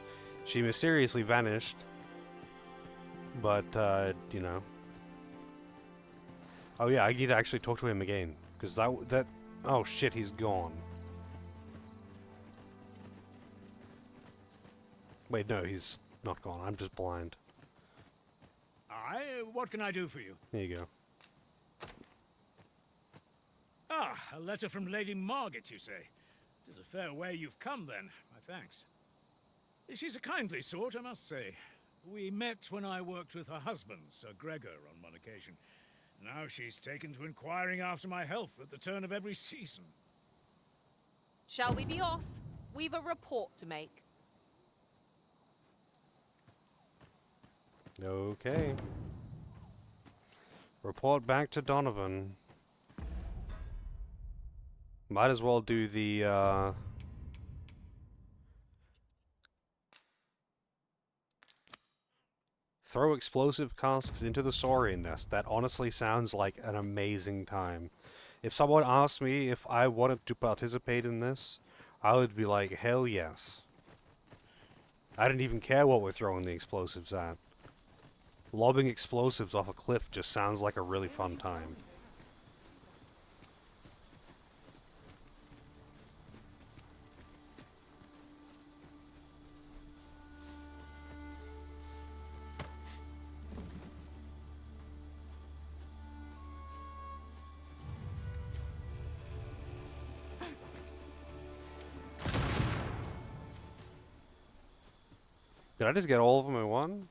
She mysteriously vanished. But, you know. Oh yeah, I need to actually talk to him again. Because that... Oh shit, he's gone. Wait, no, he's not gone. I'm just blind. What can I do for you? There you go. Ah, a letter from Lady Margaret, you say? It is a fair way you've come, then. My thanks. She's a kindly sort, I must say. We met when I worked with her husband, Sir Gregor, on one occasion. Now she's taken to inquiring after my health at the turn of every season. Shall we be off? We've a report to make. Okay. Report back to Donovan. Might as well do the, throw explosive casks into the saurian nest. That honestly sounds like an amazing time. If someone asked me if I wanted to participate in this, I would be like, hell yes. I didn't even care what we're throwing the explosives at. Lobbing explosives off a cliff just sounds like a really fun time. Did I just get all of them in one?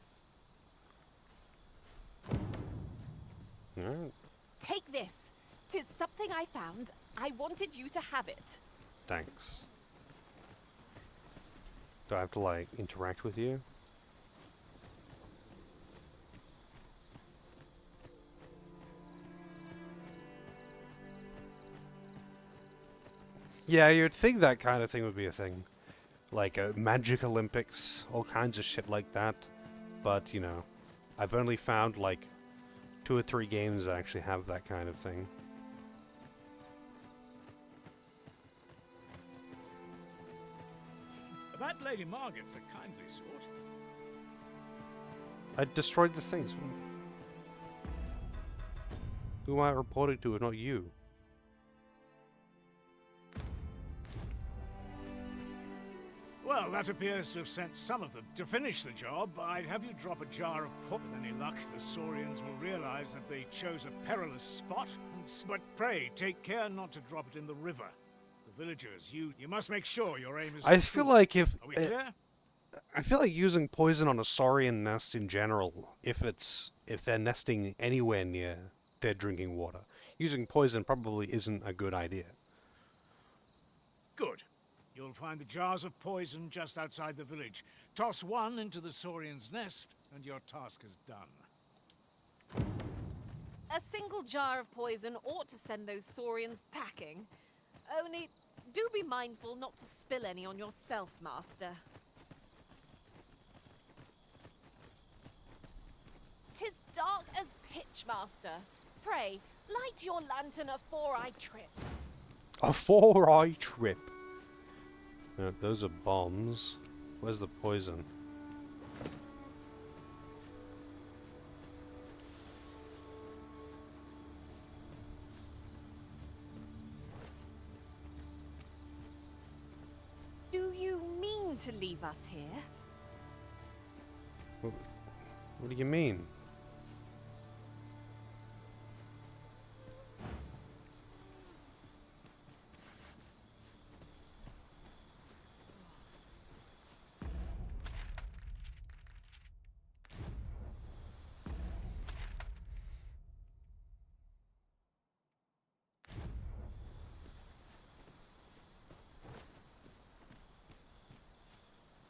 Alright. Take this. 'Tis something I found. I wanted you to have it. Thanks. Do I have to, like, interact with you? Yeah, you'd think that kind of thing would be a thing. Like, Magic Olympics, all kinds of shit like that. But, you know, I've only found, like, 2 or 3 games that actually have that kind of thing. That Lady Margaret's a kindly sort. I destroyed the things. Who am I reporting to if not you? Well, that appears to have sent some of them. To finish the job, I'd have you drop a jar of port. With any luck, the Saurians will realize that they chose a perilous spot. But pray, take care not to drop it in the river. The villagers, you must make sure your aim is I feel true. like if Are we clear? I feel like using poison on a saurian nest in general, if they're nesting anywhere near their drinking water, using poison probably isn't a good idea. Good. You'll find the jars of poison just outside the village. Toss one into the Saurian's nest, and your task is done. A single jar of poison ought to send those Saurians packing. Only, do be mindful not to spill any on yourself, Master. 'Tis dark as pitch, Master. Pray, light your lantern afore I trip. Afore I trip. Those are bombs. Where's the poison? Do you mean to leave us here? What do you mean?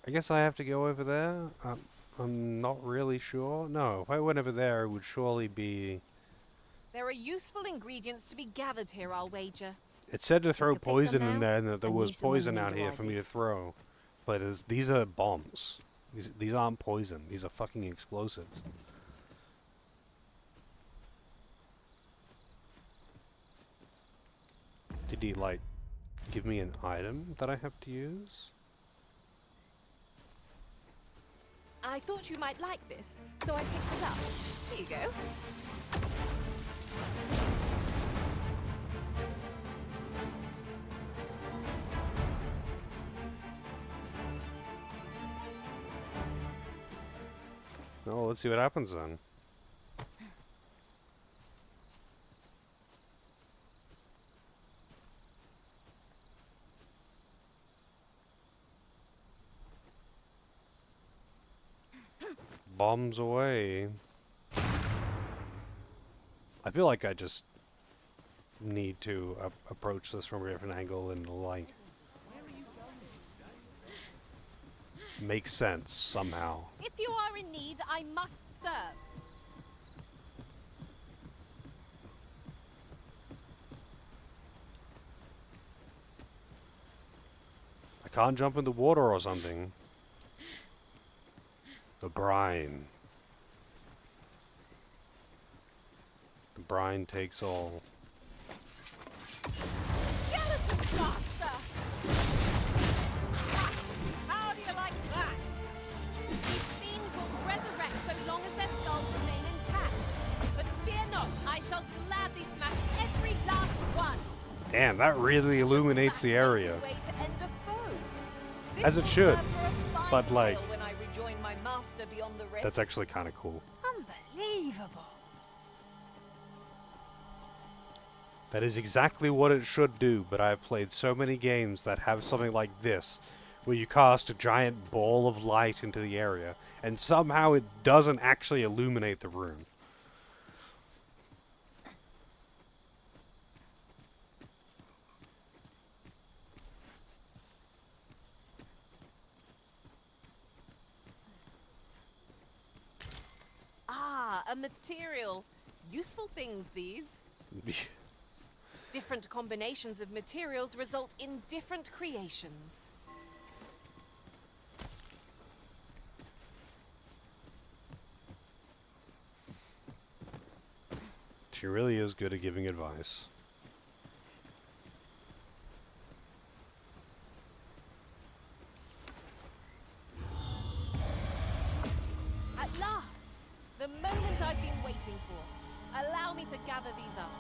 I guess I have to go over there? I'm not really sure. No, if I went over there, it would surely be... There are useful ingredients to be gathered here, I'll wager. It said to throw Take a picture poison in now, there and that there and was use them when poison the out need here for me to arises. throw. But these are bombs. These aren't poison. These are fucking explosives. Did he, like, give me an item that I have to use? I thought you might like this, so I picked it up. Here you go. Oh, let's see what happens then. Bombs away. I feel like I just need to approach this from a different angle and, like, make sense somehow. If you are in need, I must serve. I can't jump in the water or something. The brine. The brine takes all. Skeleton Blaster! How do you like that? These fiends will resurrect so long as their skulls remain intact. But fear not, I shall gladly smash every last one. Damn, that really illuminates the area. Way to end a foe. This As it will should. serve for a fine But, like, tale when I rejoin my master beyond the rift. that's actually kind of cool. Unbelievable. That is exactly what it should do, but I've played so many games that have something like this, where you cast a giant ball of light into the area, and somehow it doesn't actually illuminate the room. Ah, a material. Useful things, these. Different combinations of materials result in different creations. She really is good at giving advice. At last! The moment I've been waiting for. Allow me to gather these up.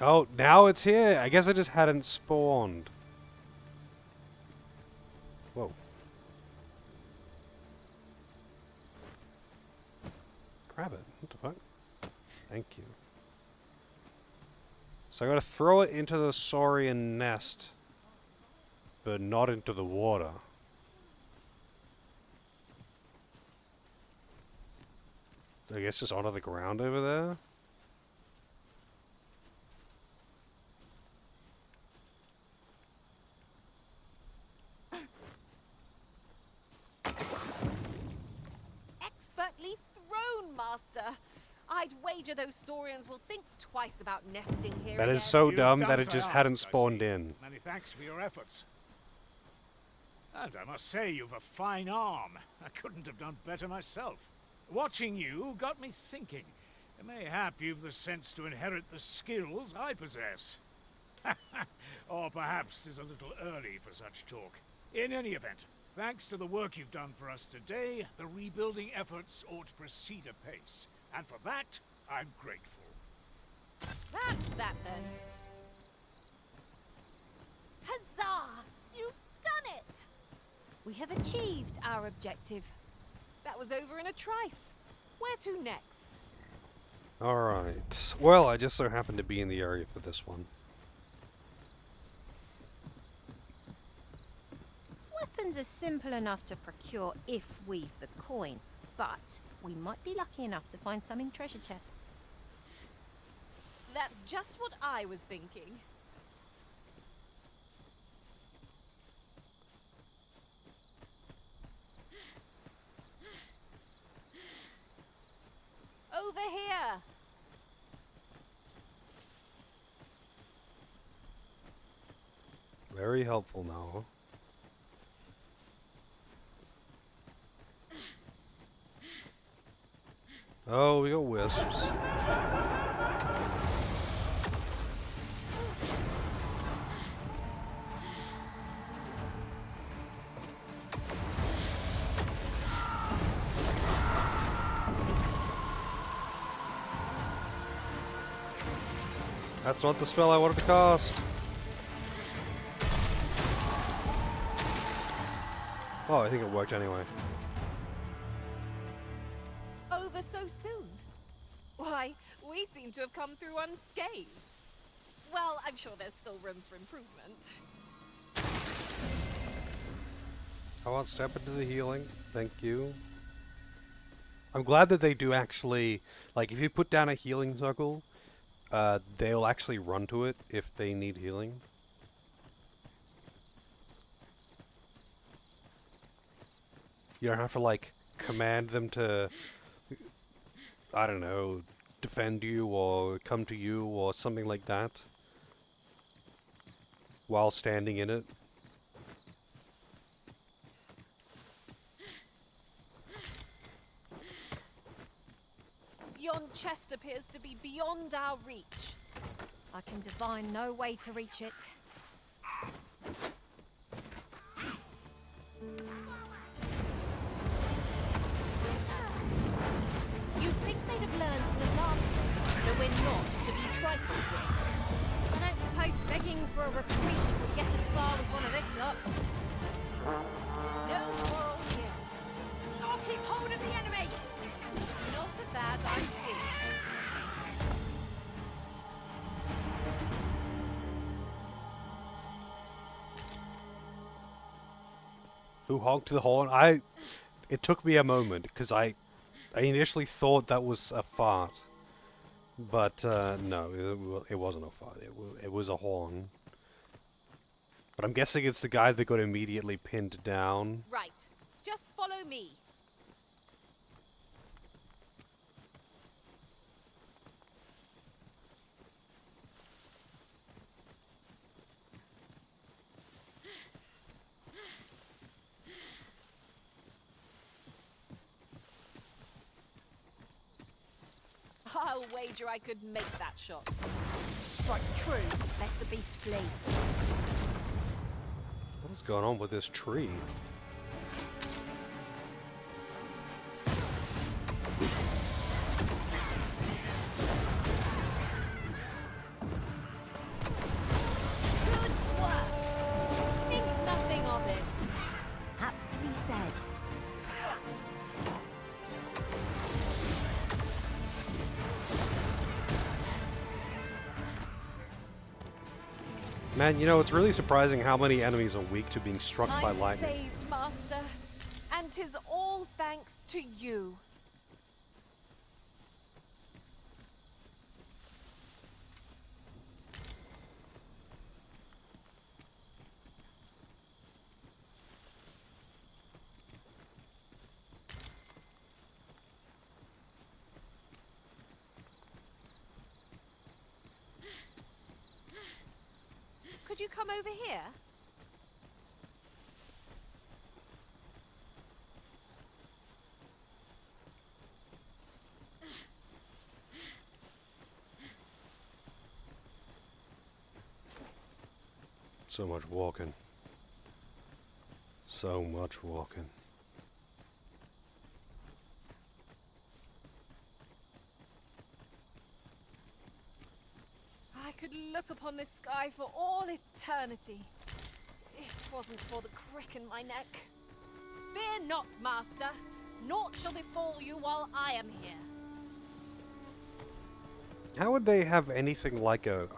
Oh, now it's here. I guess it just hadn't spawned. Whoa. Grab it. What the fuck? Thank you. So I gotta throw it into the saurian nest, but not into the water. I guess just onto the ground over there? Expertly thrown, Master. I'd wager those saurians will think twice about nesting here That again. is so You've dumb done that as it I just asked, hadn't I spawned see. in. Many thanks for your efforts. And I must say, you've a fine arm. I couldn't have done better myself. Watching you got me thinking. Mayhap you've the sense to inherit the skills I possess. Or perhaps 'tis a little early for such talk. In any event, thanks to the work you've done for us today, the rebuilding efforts ought to proceed apace. And for that, I'm grateful. That's that then. Huzzah! You've done it! We have achieved our objective. That was over in a trice. Where to next? Alright. Well, I just so happened to be in the area for this one. Weapons are simple enough to procure if we've the coin, but we might be lucky enough to find some in treasure chests. That's just what I was thinking. Over here! Very helpful now. Oh, we got wisps. That's not the spell I wanted to cast. Oh, I think it worked anyway. Over so soon? Why, we seem to have come through unscathed. Well, I'm sure there's still room for improvement. I won't step into the healing. Thank you. I'm glad that they do actually, like, if you put down a healing circle, they'll actually run to it if they need healing. You don't have to, like, command them to, I don't know, defend you or come to you or something like that while standing in it. Yon chest appears to be beyond our reach. I can divine no way to reach it. You'd think they'd have learned from the last one that we're not to be trifled with. I don't suppose begging for a reprieve would get as far with one of this lot. No quarrel here. I'll keep hold of the enemy! Not a bad idea. Who honked the horn? It took me a moment because I initially thought that was a fart, but no, it wasn't a fart. It was a horn. But I'm guessing it's the guy that got immediately pinned down. Right. Just follow me. I'll wager I could make that shot. Strike true, lest the beast flee. What's going on with this tree? Man, you know, it's really surprising how many enemies are weak to being struck by I'm lightning. saved, Master, and 'tis all thanks to you. Could you come over here? So much walking. So much walking. I could look upon this sky for all eternity. If 'twasn't for the crick in my neck. Fear not, Master. Naught shall befall you while I am here. How would they have anything like a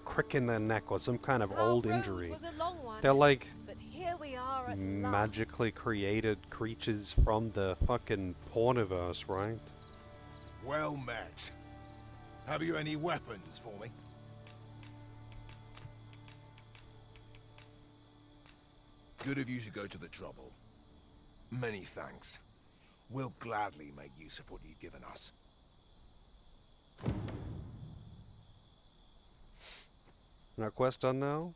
crick in their neck or some kind of old injury? Was a long one, They're like but here we are at magically created creatures from the fucking porniverse, right? Well met. Have you any weapons for me? Good of you to go to the trouble. Many thanks. We'll gladly make use of what you've given us. Now quest done now?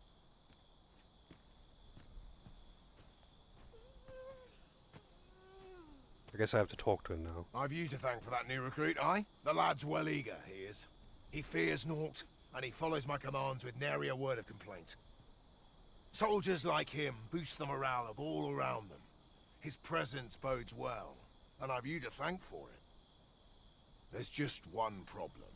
I guess I have to talk to him now. I've you to thank for that new recruit, aye? The lad's well eager, he is. He fears naught, and he follows my commands with nary a word of complaint. Soldiers like him boost the morale of all around them. His presence bodes well, and I've you to thank for it. There's just one problem.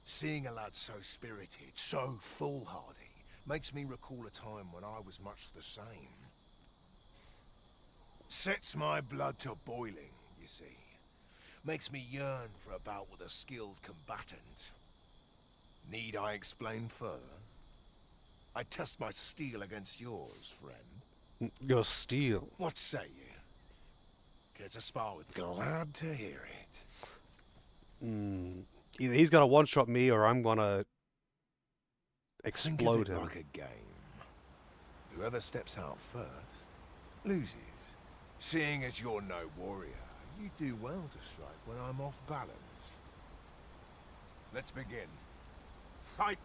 Seeing a lad so spirited, so foolhardy, makes me recall a time when I was much the same. Sets my blood to boiling, you see. Makes me yearn for a bout with a skilled combatant. Need I explain further? I test my steel against yours, friend. Your steel? What say you? Care to spar with? Glad to hear it. Either he's gonna one-shot me or I'm gonna explode Think of it him. like a game. Whoever steps out first loses. Seeing as you're no warrior, you do well to strike when I'm off balance. Let's begin. Fight!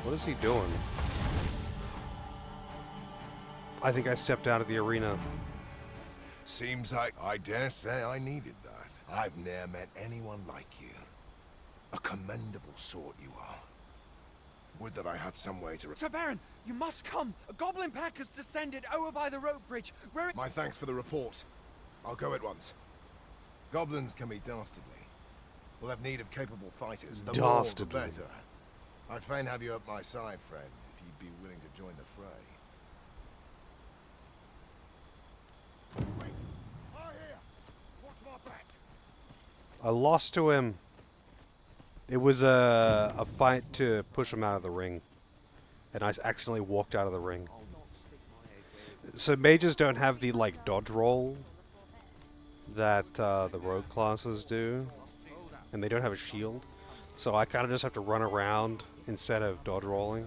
What is he doing? I think I stepped out of the arena. Seems like I dare say I needed that. I've ne'er met anyone like you. A commendable sort you are. Would that I had some way to... Sir Baron, you must come! A goblin pack has descended over by the rope bridge. Where... My thanks for the report. I'll go at once. Goblins can be dastardly. We'll have need of capable fighters. The more, the better. I'd fain have you at my side, friend, if you'd be willing to join the fray. Wait! I here! Watch my back! I lost to him. It was a fight to push him out of the ring. And I accidentally walked out of the ring. So mages don't have the, like, dodge roll that the rogue classes do. And they don't have a shield. So I kind of just have to run around instead of dodge rolling.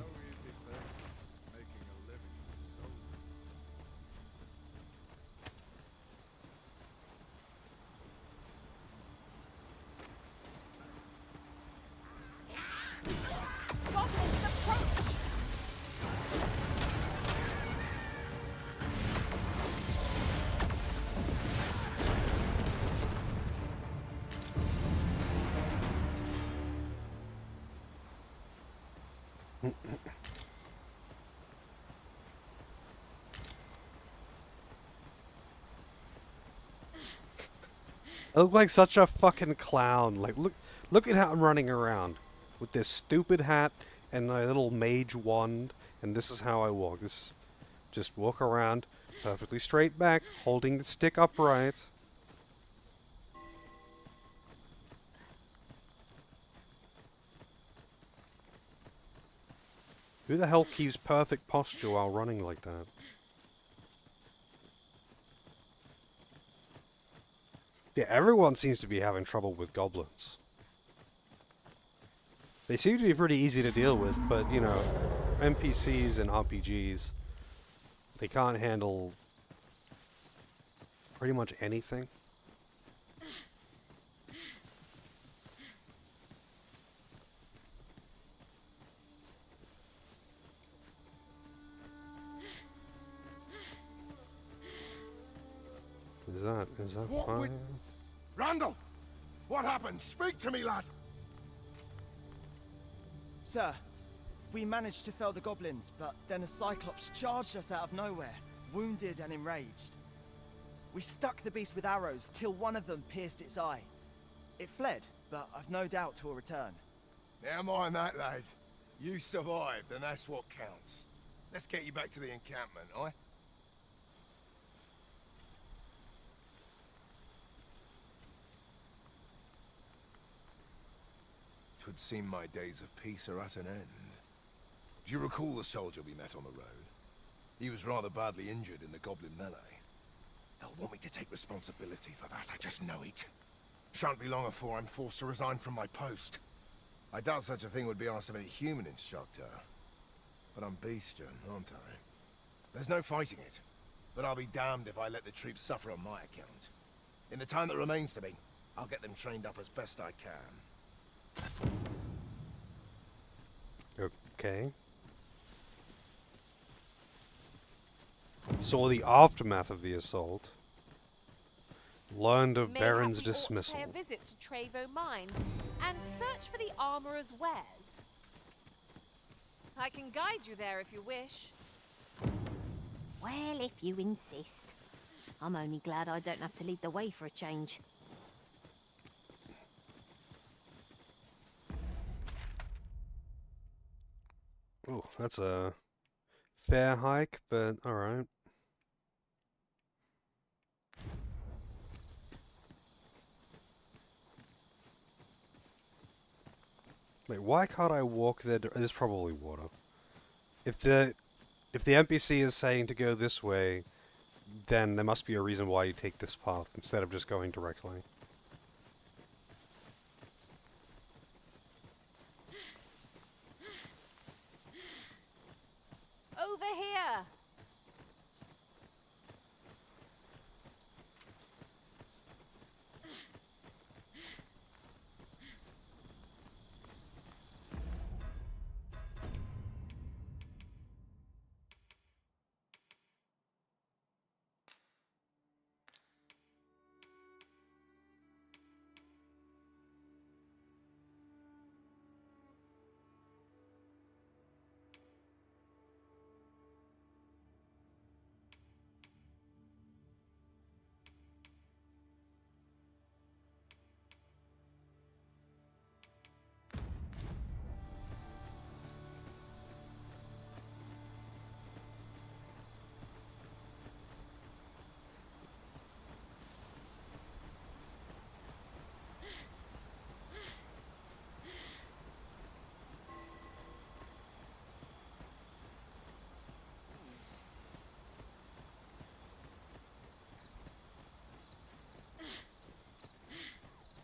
I look like such a fucking clown. Like, look at how I'm running around with this stupid hat and my little mage wand, and this is how I walk. Just walk around perfectly straight back, holding the stick upright. Who the hell keeps perfect posture while running like that? Yeah, everyone seems to be having trouble with goblins. They seem to be pretty easy to deal with, but, you know, NPCs and RPGs, they can't handle pretty much anything. Is that fine? Randall! What happened? Speak to me, lad! Sir, we managed to fell the goblins, but then a cyclops charged us out of nowhere, wounded and enraged. We stuck the beast with arrows till one of them pierced its eye. It fled, but I've no doubt 'twill return. Never mind that, lad. You survived, and that's what counts. Let's get you back to the encampment, aye? 'Twould seem my days of peace are at an end. Do you recall the soldier we met on the road? He was rather badly injured in the goblin melee. They'll want me to take responsibility for that, I just know it. Shan't be long afore I'm forced to resign from my post. I doubt such a thing would be asked of any human instructor. But I'm bestian, aren't I? There's no fighting it. But I'll be damned if I let the troops suffer on my account. In the time that remains to me, I'll get them trained up as best I can. Okay. Saw the aftermath of the assault. Learned of Baron's dismissal. Pay a visit to Trevo Mine and search for the armorer's wares. I can guide you there if you wish. Well, if you insist. I'm only glad I don't have to lead the way for a change. Oh, that's a fair hike, but alright. Wait, why can't I walk there? There's probably water. If the NPC is saying to go this way, then there must be a reason why you take this path instead of just going directly. Over here!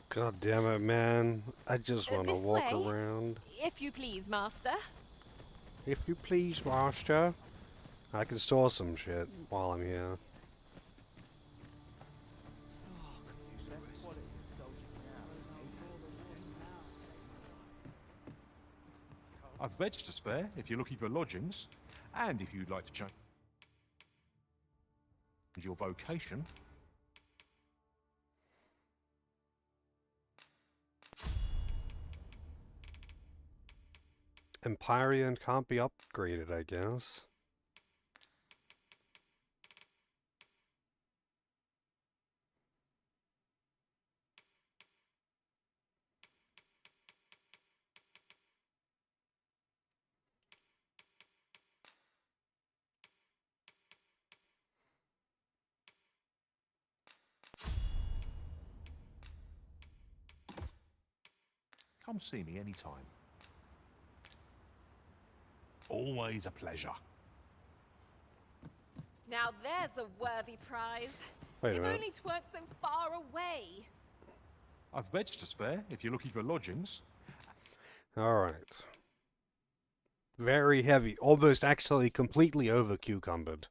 God damn it, man. I just want to This walk way, around. if you please, master. If you please, master. I can store some shit while I'm here. I've beds to spare if you're looking for lodgings, and if you'd like to change your vocation. Empyrean can't be upgraded, I guess. come see me anytime. Always a pleasure. Now there's a worthy prize. Wait a If minute. only 'tweren't so far away. I've beds to spare if you're looking for lodgings. Alright. Very heavy. Almost actually completely over cucumbered.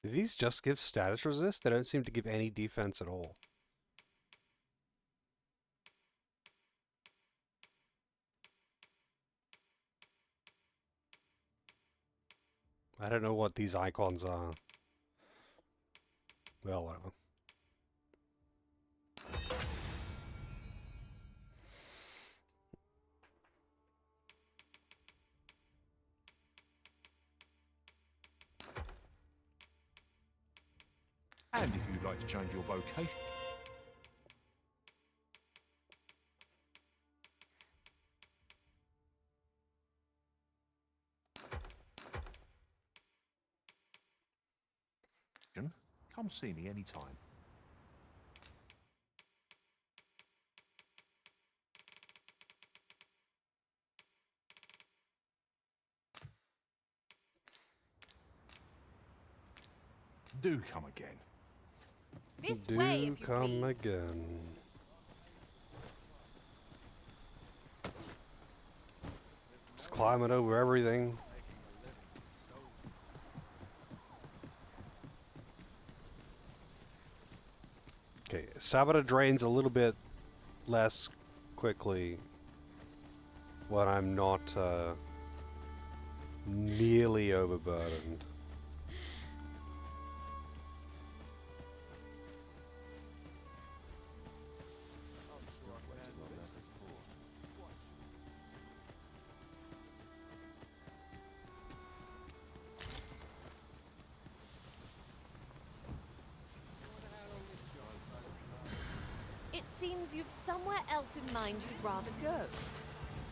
Do these just give status resist? They don't seem to give any defense at all. I don't know what these icons are. Well, whatever. And if you'd like to change your vocation. Come see me anytime. Do come again. This Do way, if you come please. again. Just climbing over everything. Okay, Sabata drains a little bit less quickly when I'm not nearly overburdened. It seems you've somewhere else in mind you'd rather go.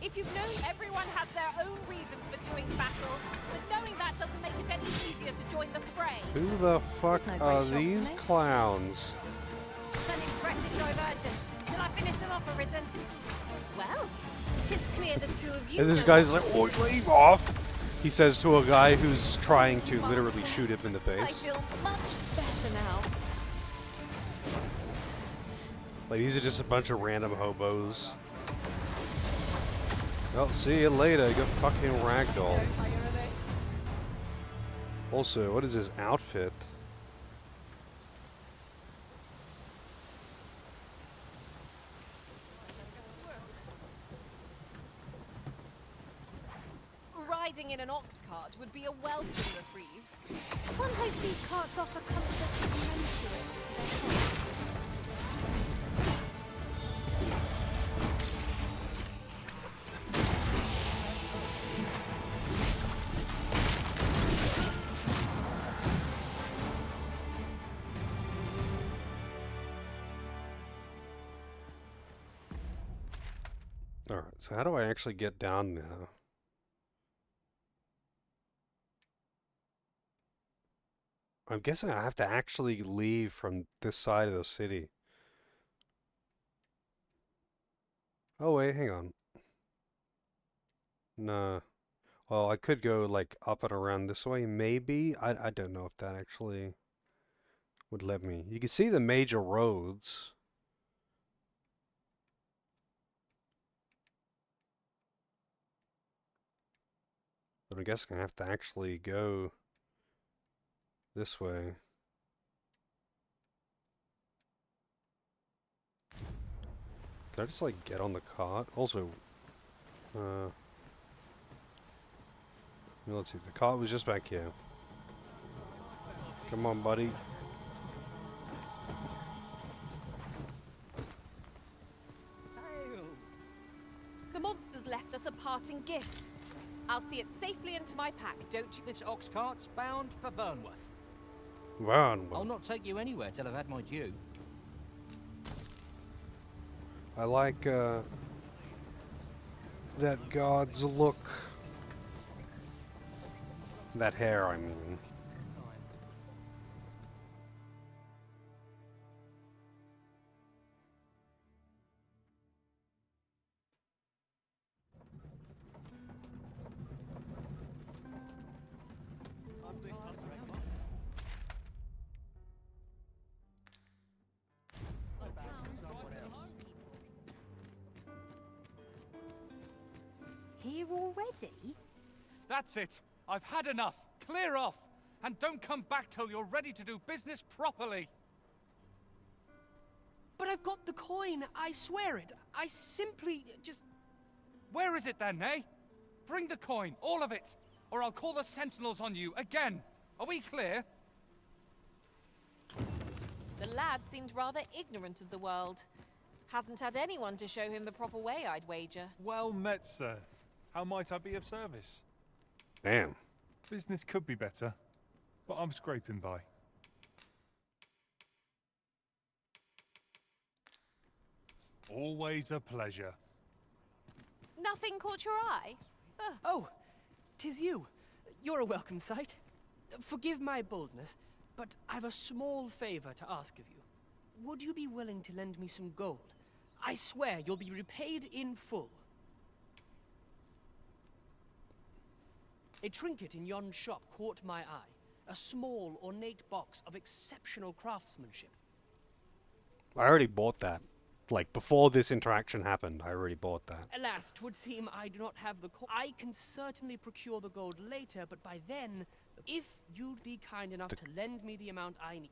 If you've known everyone has their own reasons for doing battle, but knowing that doesn't make it any easier to join the fray. Who the fuck no are great shock to these me. clowns? An impressive diversion. Shall I finish them off, Arisen? Well, tis clear the two of you. And this know guy's what like, to "Oh, do." leave off!" He says to a guy who's trying to literally shoot him in the I face. feel much better now. Like, these are just a bunch of random hobos. Well, see you later. Get fucking ragdoll. Also, what is his outfit? Riding in an ox cart would be a welcome reprieve. One hopes these carts offer comfort commensurate to their cost. Alright, so how do I actually get down now? I'm guessing I have to actually leave from this side of the city. Oh wait, hang on. Nah. Well, I could go like up and around this way, maybe. I don't know if that actually would let me. You can see the major roads. But I guess I'm gonna have to actually go this way. Can I just like get on the cart? Also, let's see, the cart was just back here. Come on, buddy. The monsters left us a parting gift. I'll see it safely into my pack, don't you? This ox cart's bound for Burnworth. Burnworth. I'll not take you anywhere till I've had my due. I like that god's look. That hair, I mean. Here already? That's it. I've had enough. Clear off. And don't come back till you're ready to do business properly. But I've got the coin, I swear it. I simply just... Where is it then, eh? Bring the coin, all of it, or I'll call the sentinels on you again. Are we clear? The lad seemed rather ignorant of the world. Hasn't had anyone to show him the proper way, I'd wager. Well met, sir. How might I be of service? Damn. Business could be better, but I'm scraping by. Always a pleasure. Nothing caught your eye? Oh, 'tis you. You're a welcome sight. Forgive my boldness, but I've a small favor to ask of you. Would you be willing to lend me some gold? I swear you'll be repaid in full. A trinket in yon shop caught my eye. A small, ornate box of exceptional craftsmanship. I already bought that. Like, before this interaction happened, I already bought that. Alas, 'twould seem I do not have the I can certainly procure the gold later, but by then, if you'd be kind enough to lend me the amount I need...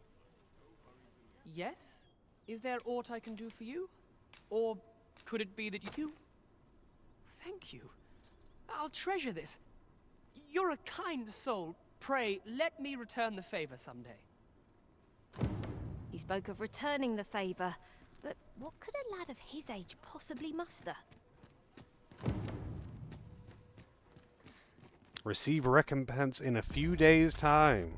Yes? Is there aught I can do for you? Or could it be that you... Thank you. I'll treasure this. You're a kind soul. Pray, let me return the favor someday. He spoke of returning the favour, but what could a lad of his age possibly muster? Receive recompense in a few days' time.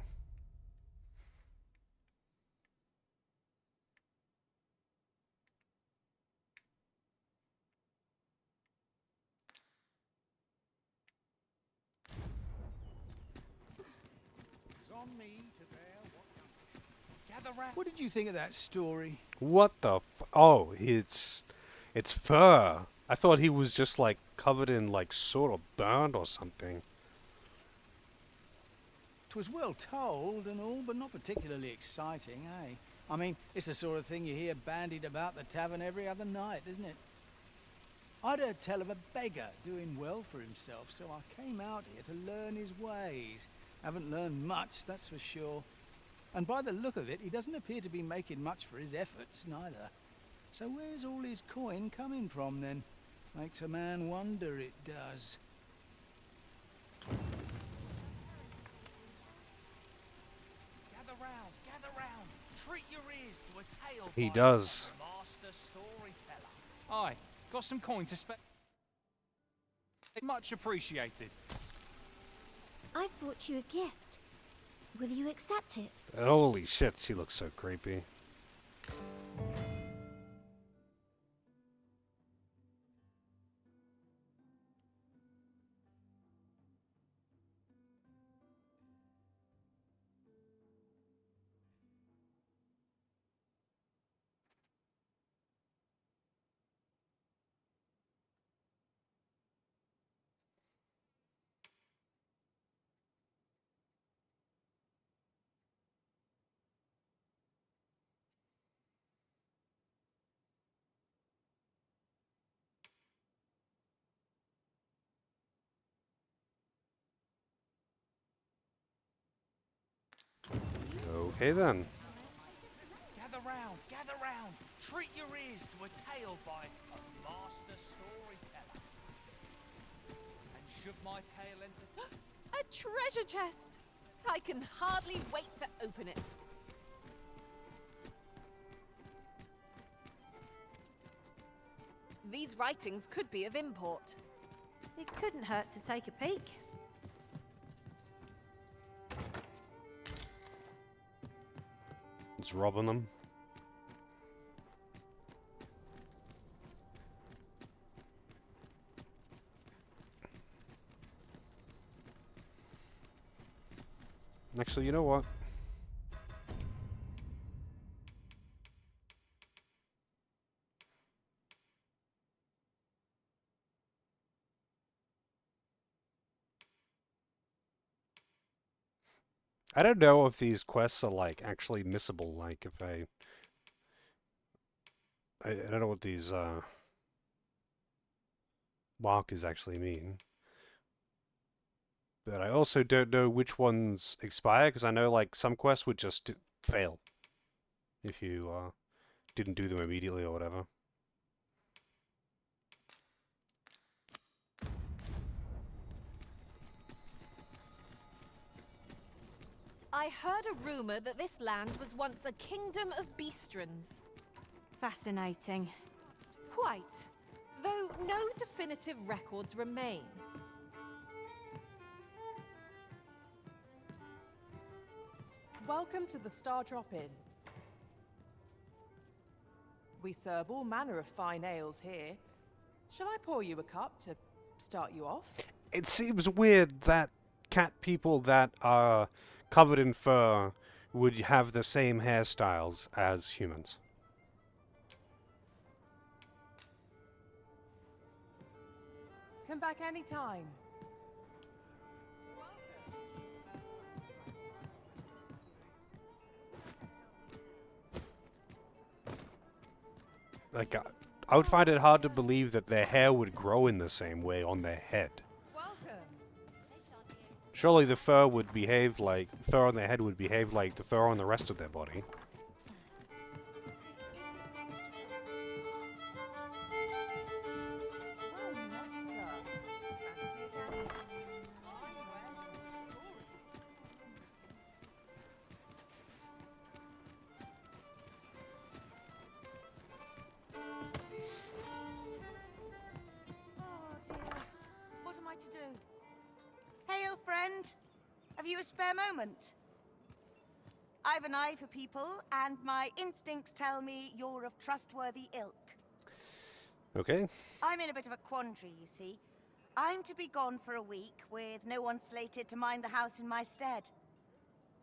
What did you think of that story? What the Oh, it's fur. I thought he was just like covered in like sort of burnt or something. 'Twas well told and all, but not particularly exciting, eh? I mean, it's the sort of thing you hear bandied about the tavern every other night, isn't it? I'd heard tell of a beggar doing well for himself, so I came out here to learn his ways. Haven't learned much, that's for sure. And by the look of it, he doesn't appear to be making much for his efforts, neither. So where's all his coin coming from, then? Makes a man wonder, it does. Gather round. Treat your ears to a tale. He does. Master storyteller. Aye, got some coin to spare. Much appreciated. I've brought you a gift. Will you accept it? Holy shit, she looks so creepy. Okay then. Gather round, gather round. Treat your ears to a tale by a master storyteller. And should my tale entertain... A treasure chest! I can hardly wait to open it. These writings could be of import. It couldn't hurt to take a peek. It's robbing them. Actually, you know what? I don't know if these quests are, like, actually missable, like, if I don't know what these, markers actually mean. But I also don't know which ones expire, because I know, like, some quests would just fail if you, didn't do them immediately or whatever. I heard a rumor that this land was once a kingdom of beastrons. Fascinating. Quite. Though no definitive records remain. Welcome to the Star Drop Inn. We serve all manner of fine ales here. Shall I pour you a cup to start you off? It seems weird that cat people that are covered in fur would have the same hairstyles as humans. Come back anytime. Like, I would find it hard to believe that their hair would grow in the same way on their head. Surely the fur would behave like, fur on their head would behave like the fur on the rest of their body. What am I to do? Hail, friend. Have you a spare moment? I've an eye for people, and my instincts tell me you're of trustworthy ilk. Okay. I'm in a bit of a quandary, you see. I'm to be gone for a week, with no one slated to mind the house in my stead.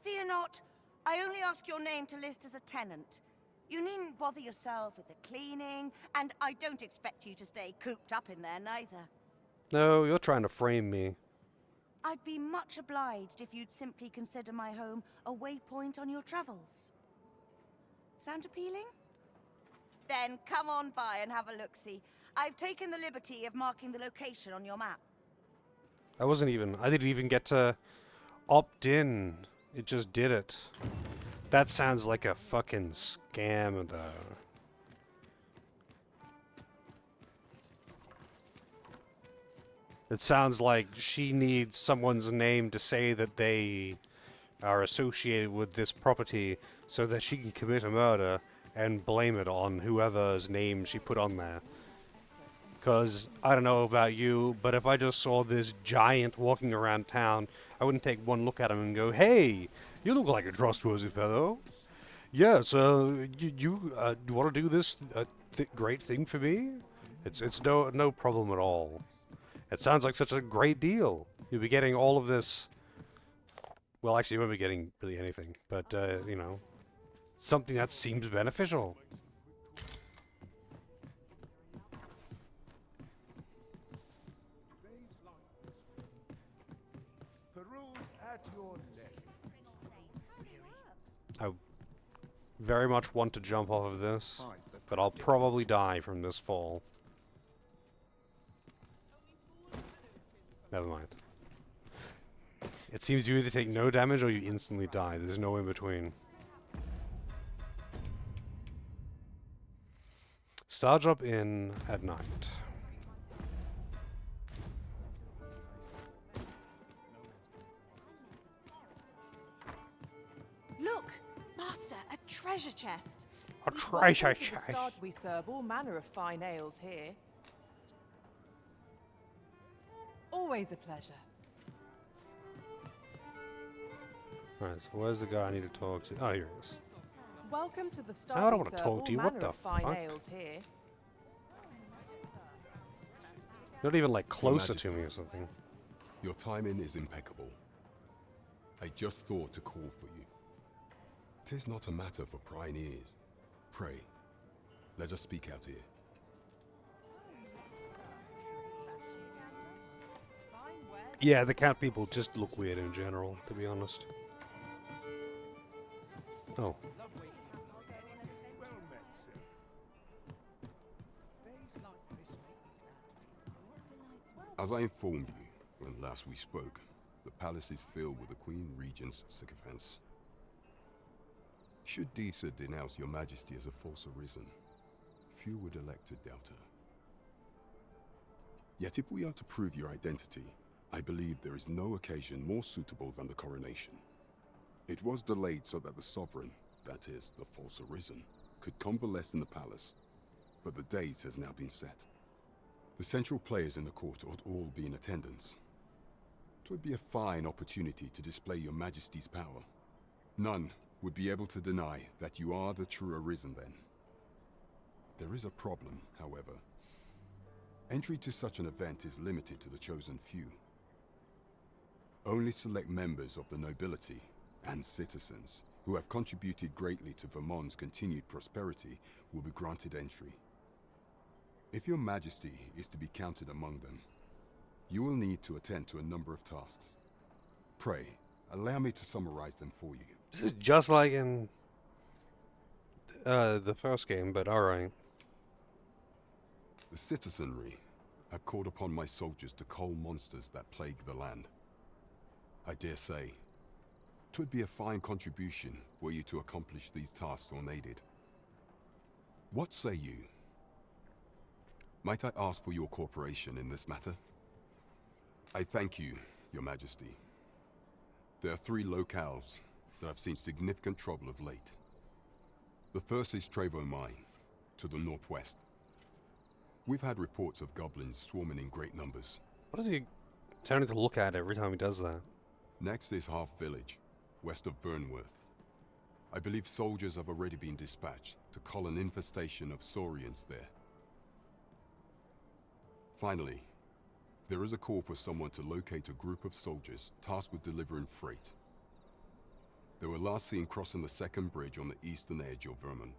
Fear not, I only ask your name to list as a tenant. You needn't bother yourself with the cleaning, and I don't expect you to stay cooped up in there, neither. No, you're trying to frame me. I'd be much obliged if you'd simply consider my home a waypoint on your travels. Sound appealing? Then come on by and have a look-see. I've taken the liberty of marking the location on your map. I didn't even get to opt in. It just did it. That sounds like a fucking scam, though. It sounds like she needs someone's name to say that they are associated with this property so that she can commit a murder and blame it on whoever's name she put on there. Because, I don't know about you, but if I just saw this giant walking around town, I wouldn't take one look at him and go, "Hey, you look like a trustworthy fellow. Yes, you want to do this great thing for me?" It's no problem at all. It sounds like such a great deal. You'll be getting all of this. Well, actually, you won't be getting really anything, but, you know, something that seems beneficial. Peruse at your leisure. I very much want to jump off of this, but I'll probably die from this fall. Never mind. It seems you either take no damage or you instantly die. There's no in between. so I'll drop in at night. Look, Master, a treasure chest. A treasure Welcome to the chest. Start. We serve all manner of fine ales here. Always a pleasure. Alright, so where's the guy I need to talk to? Oh, here he is. Welcome to the I Start. don't We wanna serve talk all to you, what manner the of fine fuck? ales here. Not even like Your closer to Majesty, me or something. Your timing is impeccable. I just thought to call for you. 'Tis not a matter for prying ears. Pray, let us speak out here. Yeah, the cat people just look weird in general, to be honest. Oh. As I informed you when last we spoke, the palace is filled with the Queen Regent's sycophants. Should Disa denounce your Majesty as a false arisen, few would elect to doubt her. Yet if we are to prove your identity, I believe there is no occasion more suitable than the coronation. It was delayed so that the sovereign, that is, the false arisen, could convalesce in the palace, but the date has now been set. The central players in the court ought all be in attendance. 'Twould be a fine opportunity to display your Majesty's power. None would be able to deny that you are the true arisen then. There is a problem, however. Entry to such an event is limited to the chosen few. Only select members of the nobility and citizens who have contributed greatly to Vermont's continued prosperity will be granted entry. If your Majesty is to be counted among them, you will need to attend to a number of tasks. Pray, allow me to summarize them for you. This is just like in the first game, but alright. The citizenry have called upon my soldiers to cull monsters that plague the land. I dare say, 'twould be a fine contribution were you to accomplish these tasks unaided. What say you? Might I ask for your cooperation in this matter? I thank you, Your Majesty. There are 3 locales that have seen significant trouble of late. The first is Trevo Mine, to the northwest. We've had reports of goblins swarming in great numbers. What is he turning to look at every time he does that? Next is Half Village, west of Burnworth. I believe soldiers have already been dispatched to cull an infestation of saurians there. Finally, there is a call for someone to locate a group of soldiers tasked with delivering freight. They were last seen crossing the second bridge on the eastern edge of Vermont.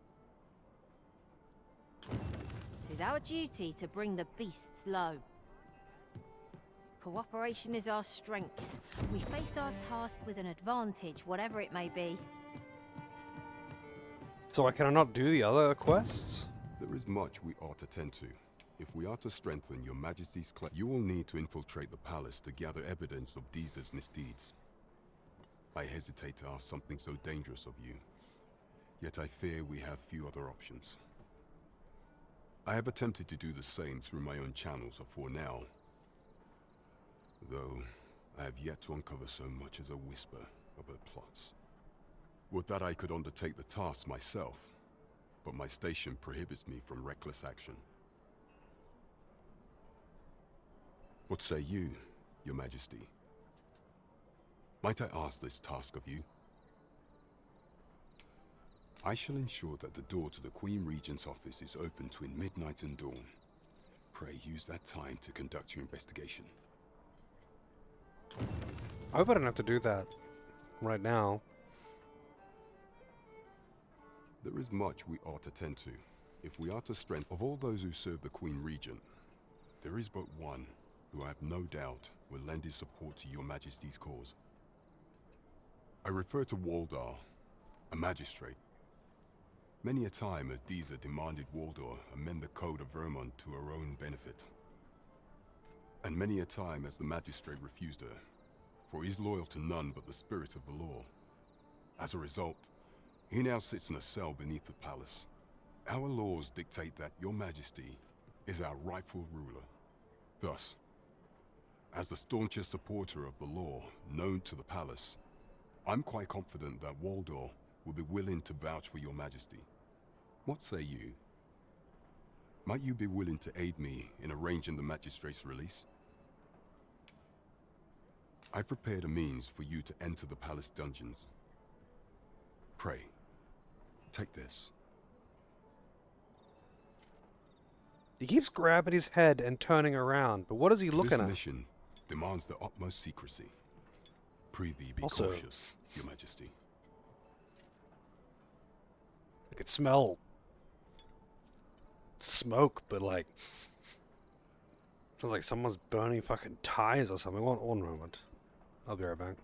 'Tis our duty to bring the beasts low. Cooperation is our strength. We face our task with an advantage, whatever it may be. So I cannot do the other quests? There is much we ought to tend to. If we are to strengthen your Majesty's claim, you will need to infiltrate the palace to gather evidence of Disa's misdeeds. I hesitate to ask something so dangerous of you, yet I fear we have few other options. I have attempted to do the same through my own channels afore now, though I have yet to uncover so much as a whisper of her plots. Would that I could undertake the task myself, but my station prohibits me from reckless action. What say you, Your Majesty? Might I ask this task of you? I shall ensure that the door to the Queen Regent's office is open between midnight and dawn. Pray use that time to conduct your investigation. I hope I don't have to do that right now. There is much we ought to tend to. If we are to strengthen of all those who serve the Queen Regent, there is but one who I have no doubt will lend his support to your Majesty's cause. I refer to Waldar, a magistrate. Many a time has Disa demanded Waldar amend the code of Vermont to her own benefit. And many a time has the magistrate refused her, for he is loyal to none but the spirit of the law. As a result, he now sits in a cell beneath the palace, Our laws dictate that Your Majesty is our rightful ruler. Thus, as the staunchest supporter of the law known to the palace, I'm quite confident that Waldor will be willing to vouch for Your Majesty. What say you? Might you be willing to aid me in arranging the magistrate's release? I've prepared a means for you to enter the palace dungeons. Pray, take this. He keeps grabbing his head and turning around, but what is he looking at? This mission demands the utmost secrecy. Prithee be Also, cautious, Your Majesty. I could smell smoke, but like, feels like someone's burning fucking tires or something. One moment. I'll be right back.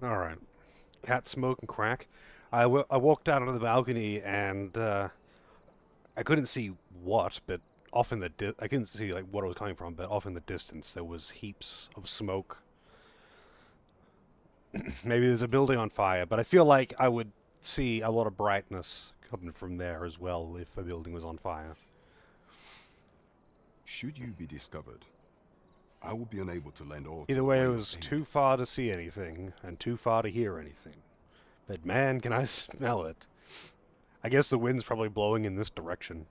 Alright. Cat smoke and crack. I walked out onto the balcony and I couldn't see what, but off in the I couldn't see like what it was coming from, but off in the distance there was heaps of smoke. Maybe there's a building on fire, but I feel like I would see a lot of brightness coming from there as well if a building was on fire. Should you be discovered, I will be unable to lend all. Either way, it was too far to see anything, and too far to hear anything. But man, can I smell it. I guess the wind's probably blowing in this direction.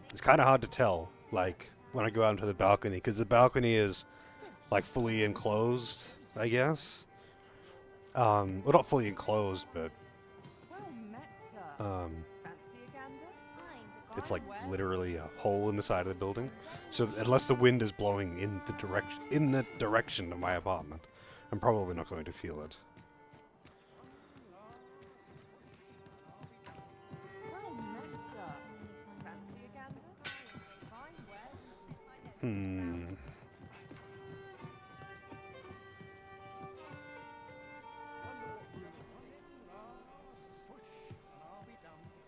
It's kind of hard to tell, like, when I go out into the balcony, because the balcony is, like, fully enclosed, I guess. Well, not fully enclosed, but... it's like literally a hole in the side of the building. So unless the wind is blowing in the direction of my apartment, I'm probably not going to feel it.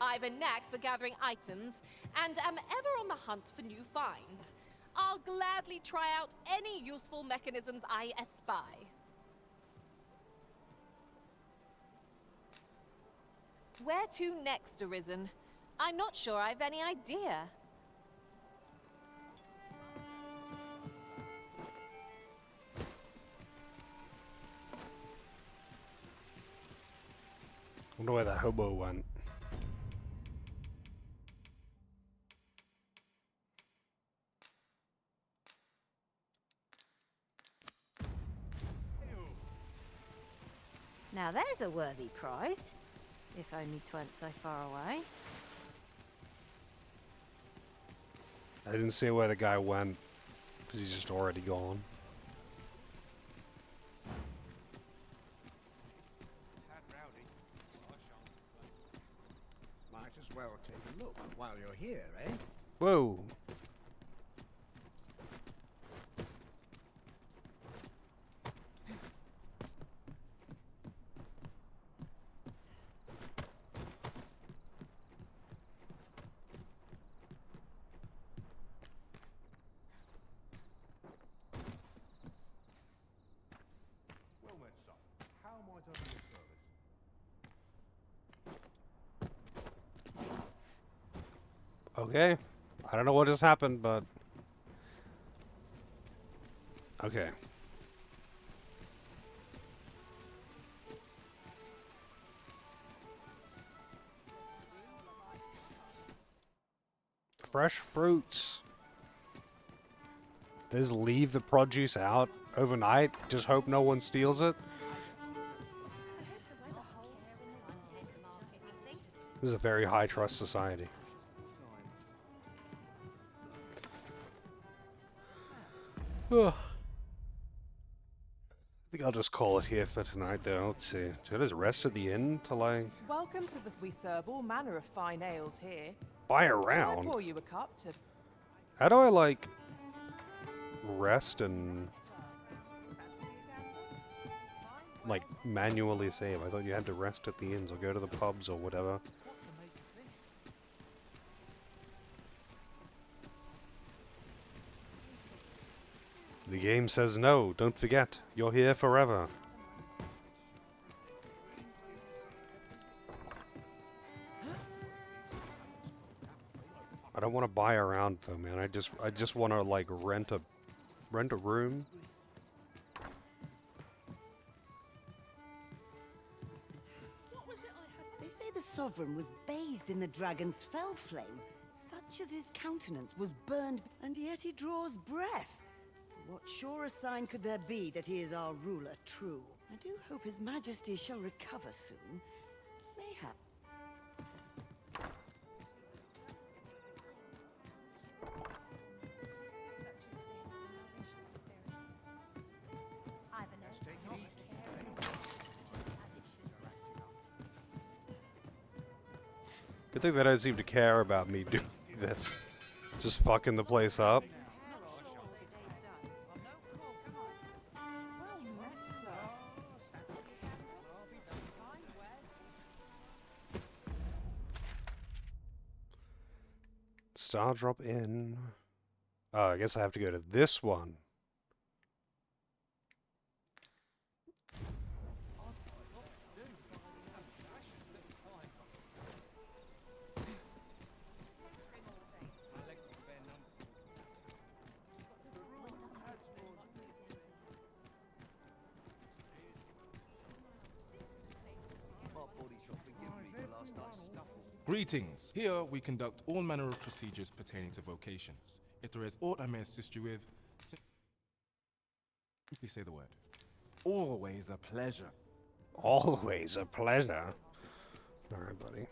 I've a knack for gathering items, and am ever on the hunt for new finds. I'll gladly try out any useful mechanisms I espy. Where to next, Arisen? I'm not sure I've any idea. Wonder where that hobo went. Now there's a worthy prize, if only 'twent so far away. I didn't see where the guy went, because he's just already gone. Might as well take a look while you're here, eh? Whoa! Okay. I don't know what just happened, but... okay. Fresh fruits. Just leave the produce out overnight. Just hope no one steals it. This is a very high trust society. Ugh. think I'll just call it here for tonight, though. Let's see. Should I just rest at the inn till I Welcome to the. We serve all manner of fine ales here. buy Shall I around? pour you a cup to? How do I, like, rest and, like, manually save? I thought you had to rest at the inns or go to the pubs or whatever. The game says no, don't forget, you're here forever. I don't want to buy around though, man. I just want to like rent a room. They say the Sovereign was bathed in the dragon's fell flame. Such as his countenance was burned, and yet he draws breath. What surer sign could there be that he is our ruler true? I do hope his majesty shall recover soon. Mayhap. Good thing they don't seem to care about me doing this. Just fucking the place up. Star drop in. Oh, I guess I have to go to this one. Greetings. Here we conduct all manner of procedures pertaining to vocations. If there is aught I may assist you with, simply say the word. Always a pleasure. Always a pleasure. Alright, buddy.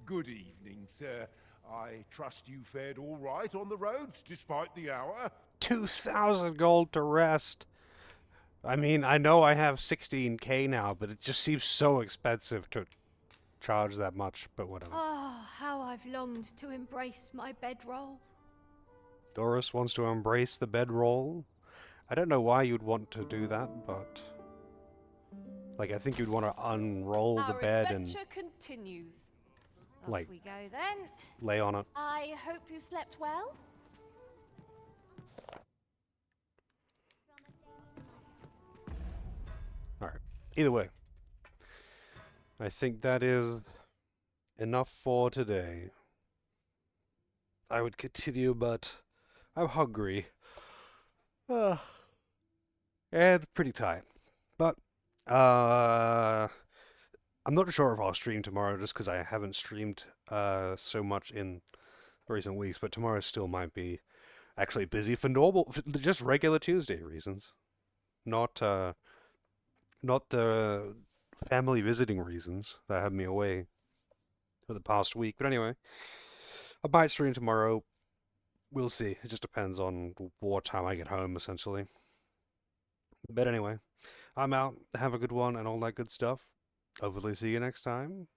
Good evening, sir. I trust you fared all right on the roads, despite the hour. 2,000 gold to rest. I mean, I know I have 16k now, but it just seems so expensive to charge that much, but whatever. Oh, how I've longed to embrace my bedroll. Doris wants to embrace the bedroll. I don't know why you'd want to do that, but... like, I think you'd want to unroll the bed and... Our adventure continues. like, Off we go then. lay on it. I hope you slept well. Alright. Either way. I think that is enough for today. I would continue, but I'm hungry. And pretty tired. But, I'm not sure if I'll stream tomorrow just because I haven't streamed so much in recent weeks, but tomorrow still might be actually busy for just regular Tuesday reasons. Not the family visiting reasons that have me away for the past week. But anyway, I might stream tomorrow. We'll see. It just depends on what time I get home, essentially. But anyway, I'm out. Have a good one and all that good stuff. Hopefully see you next time.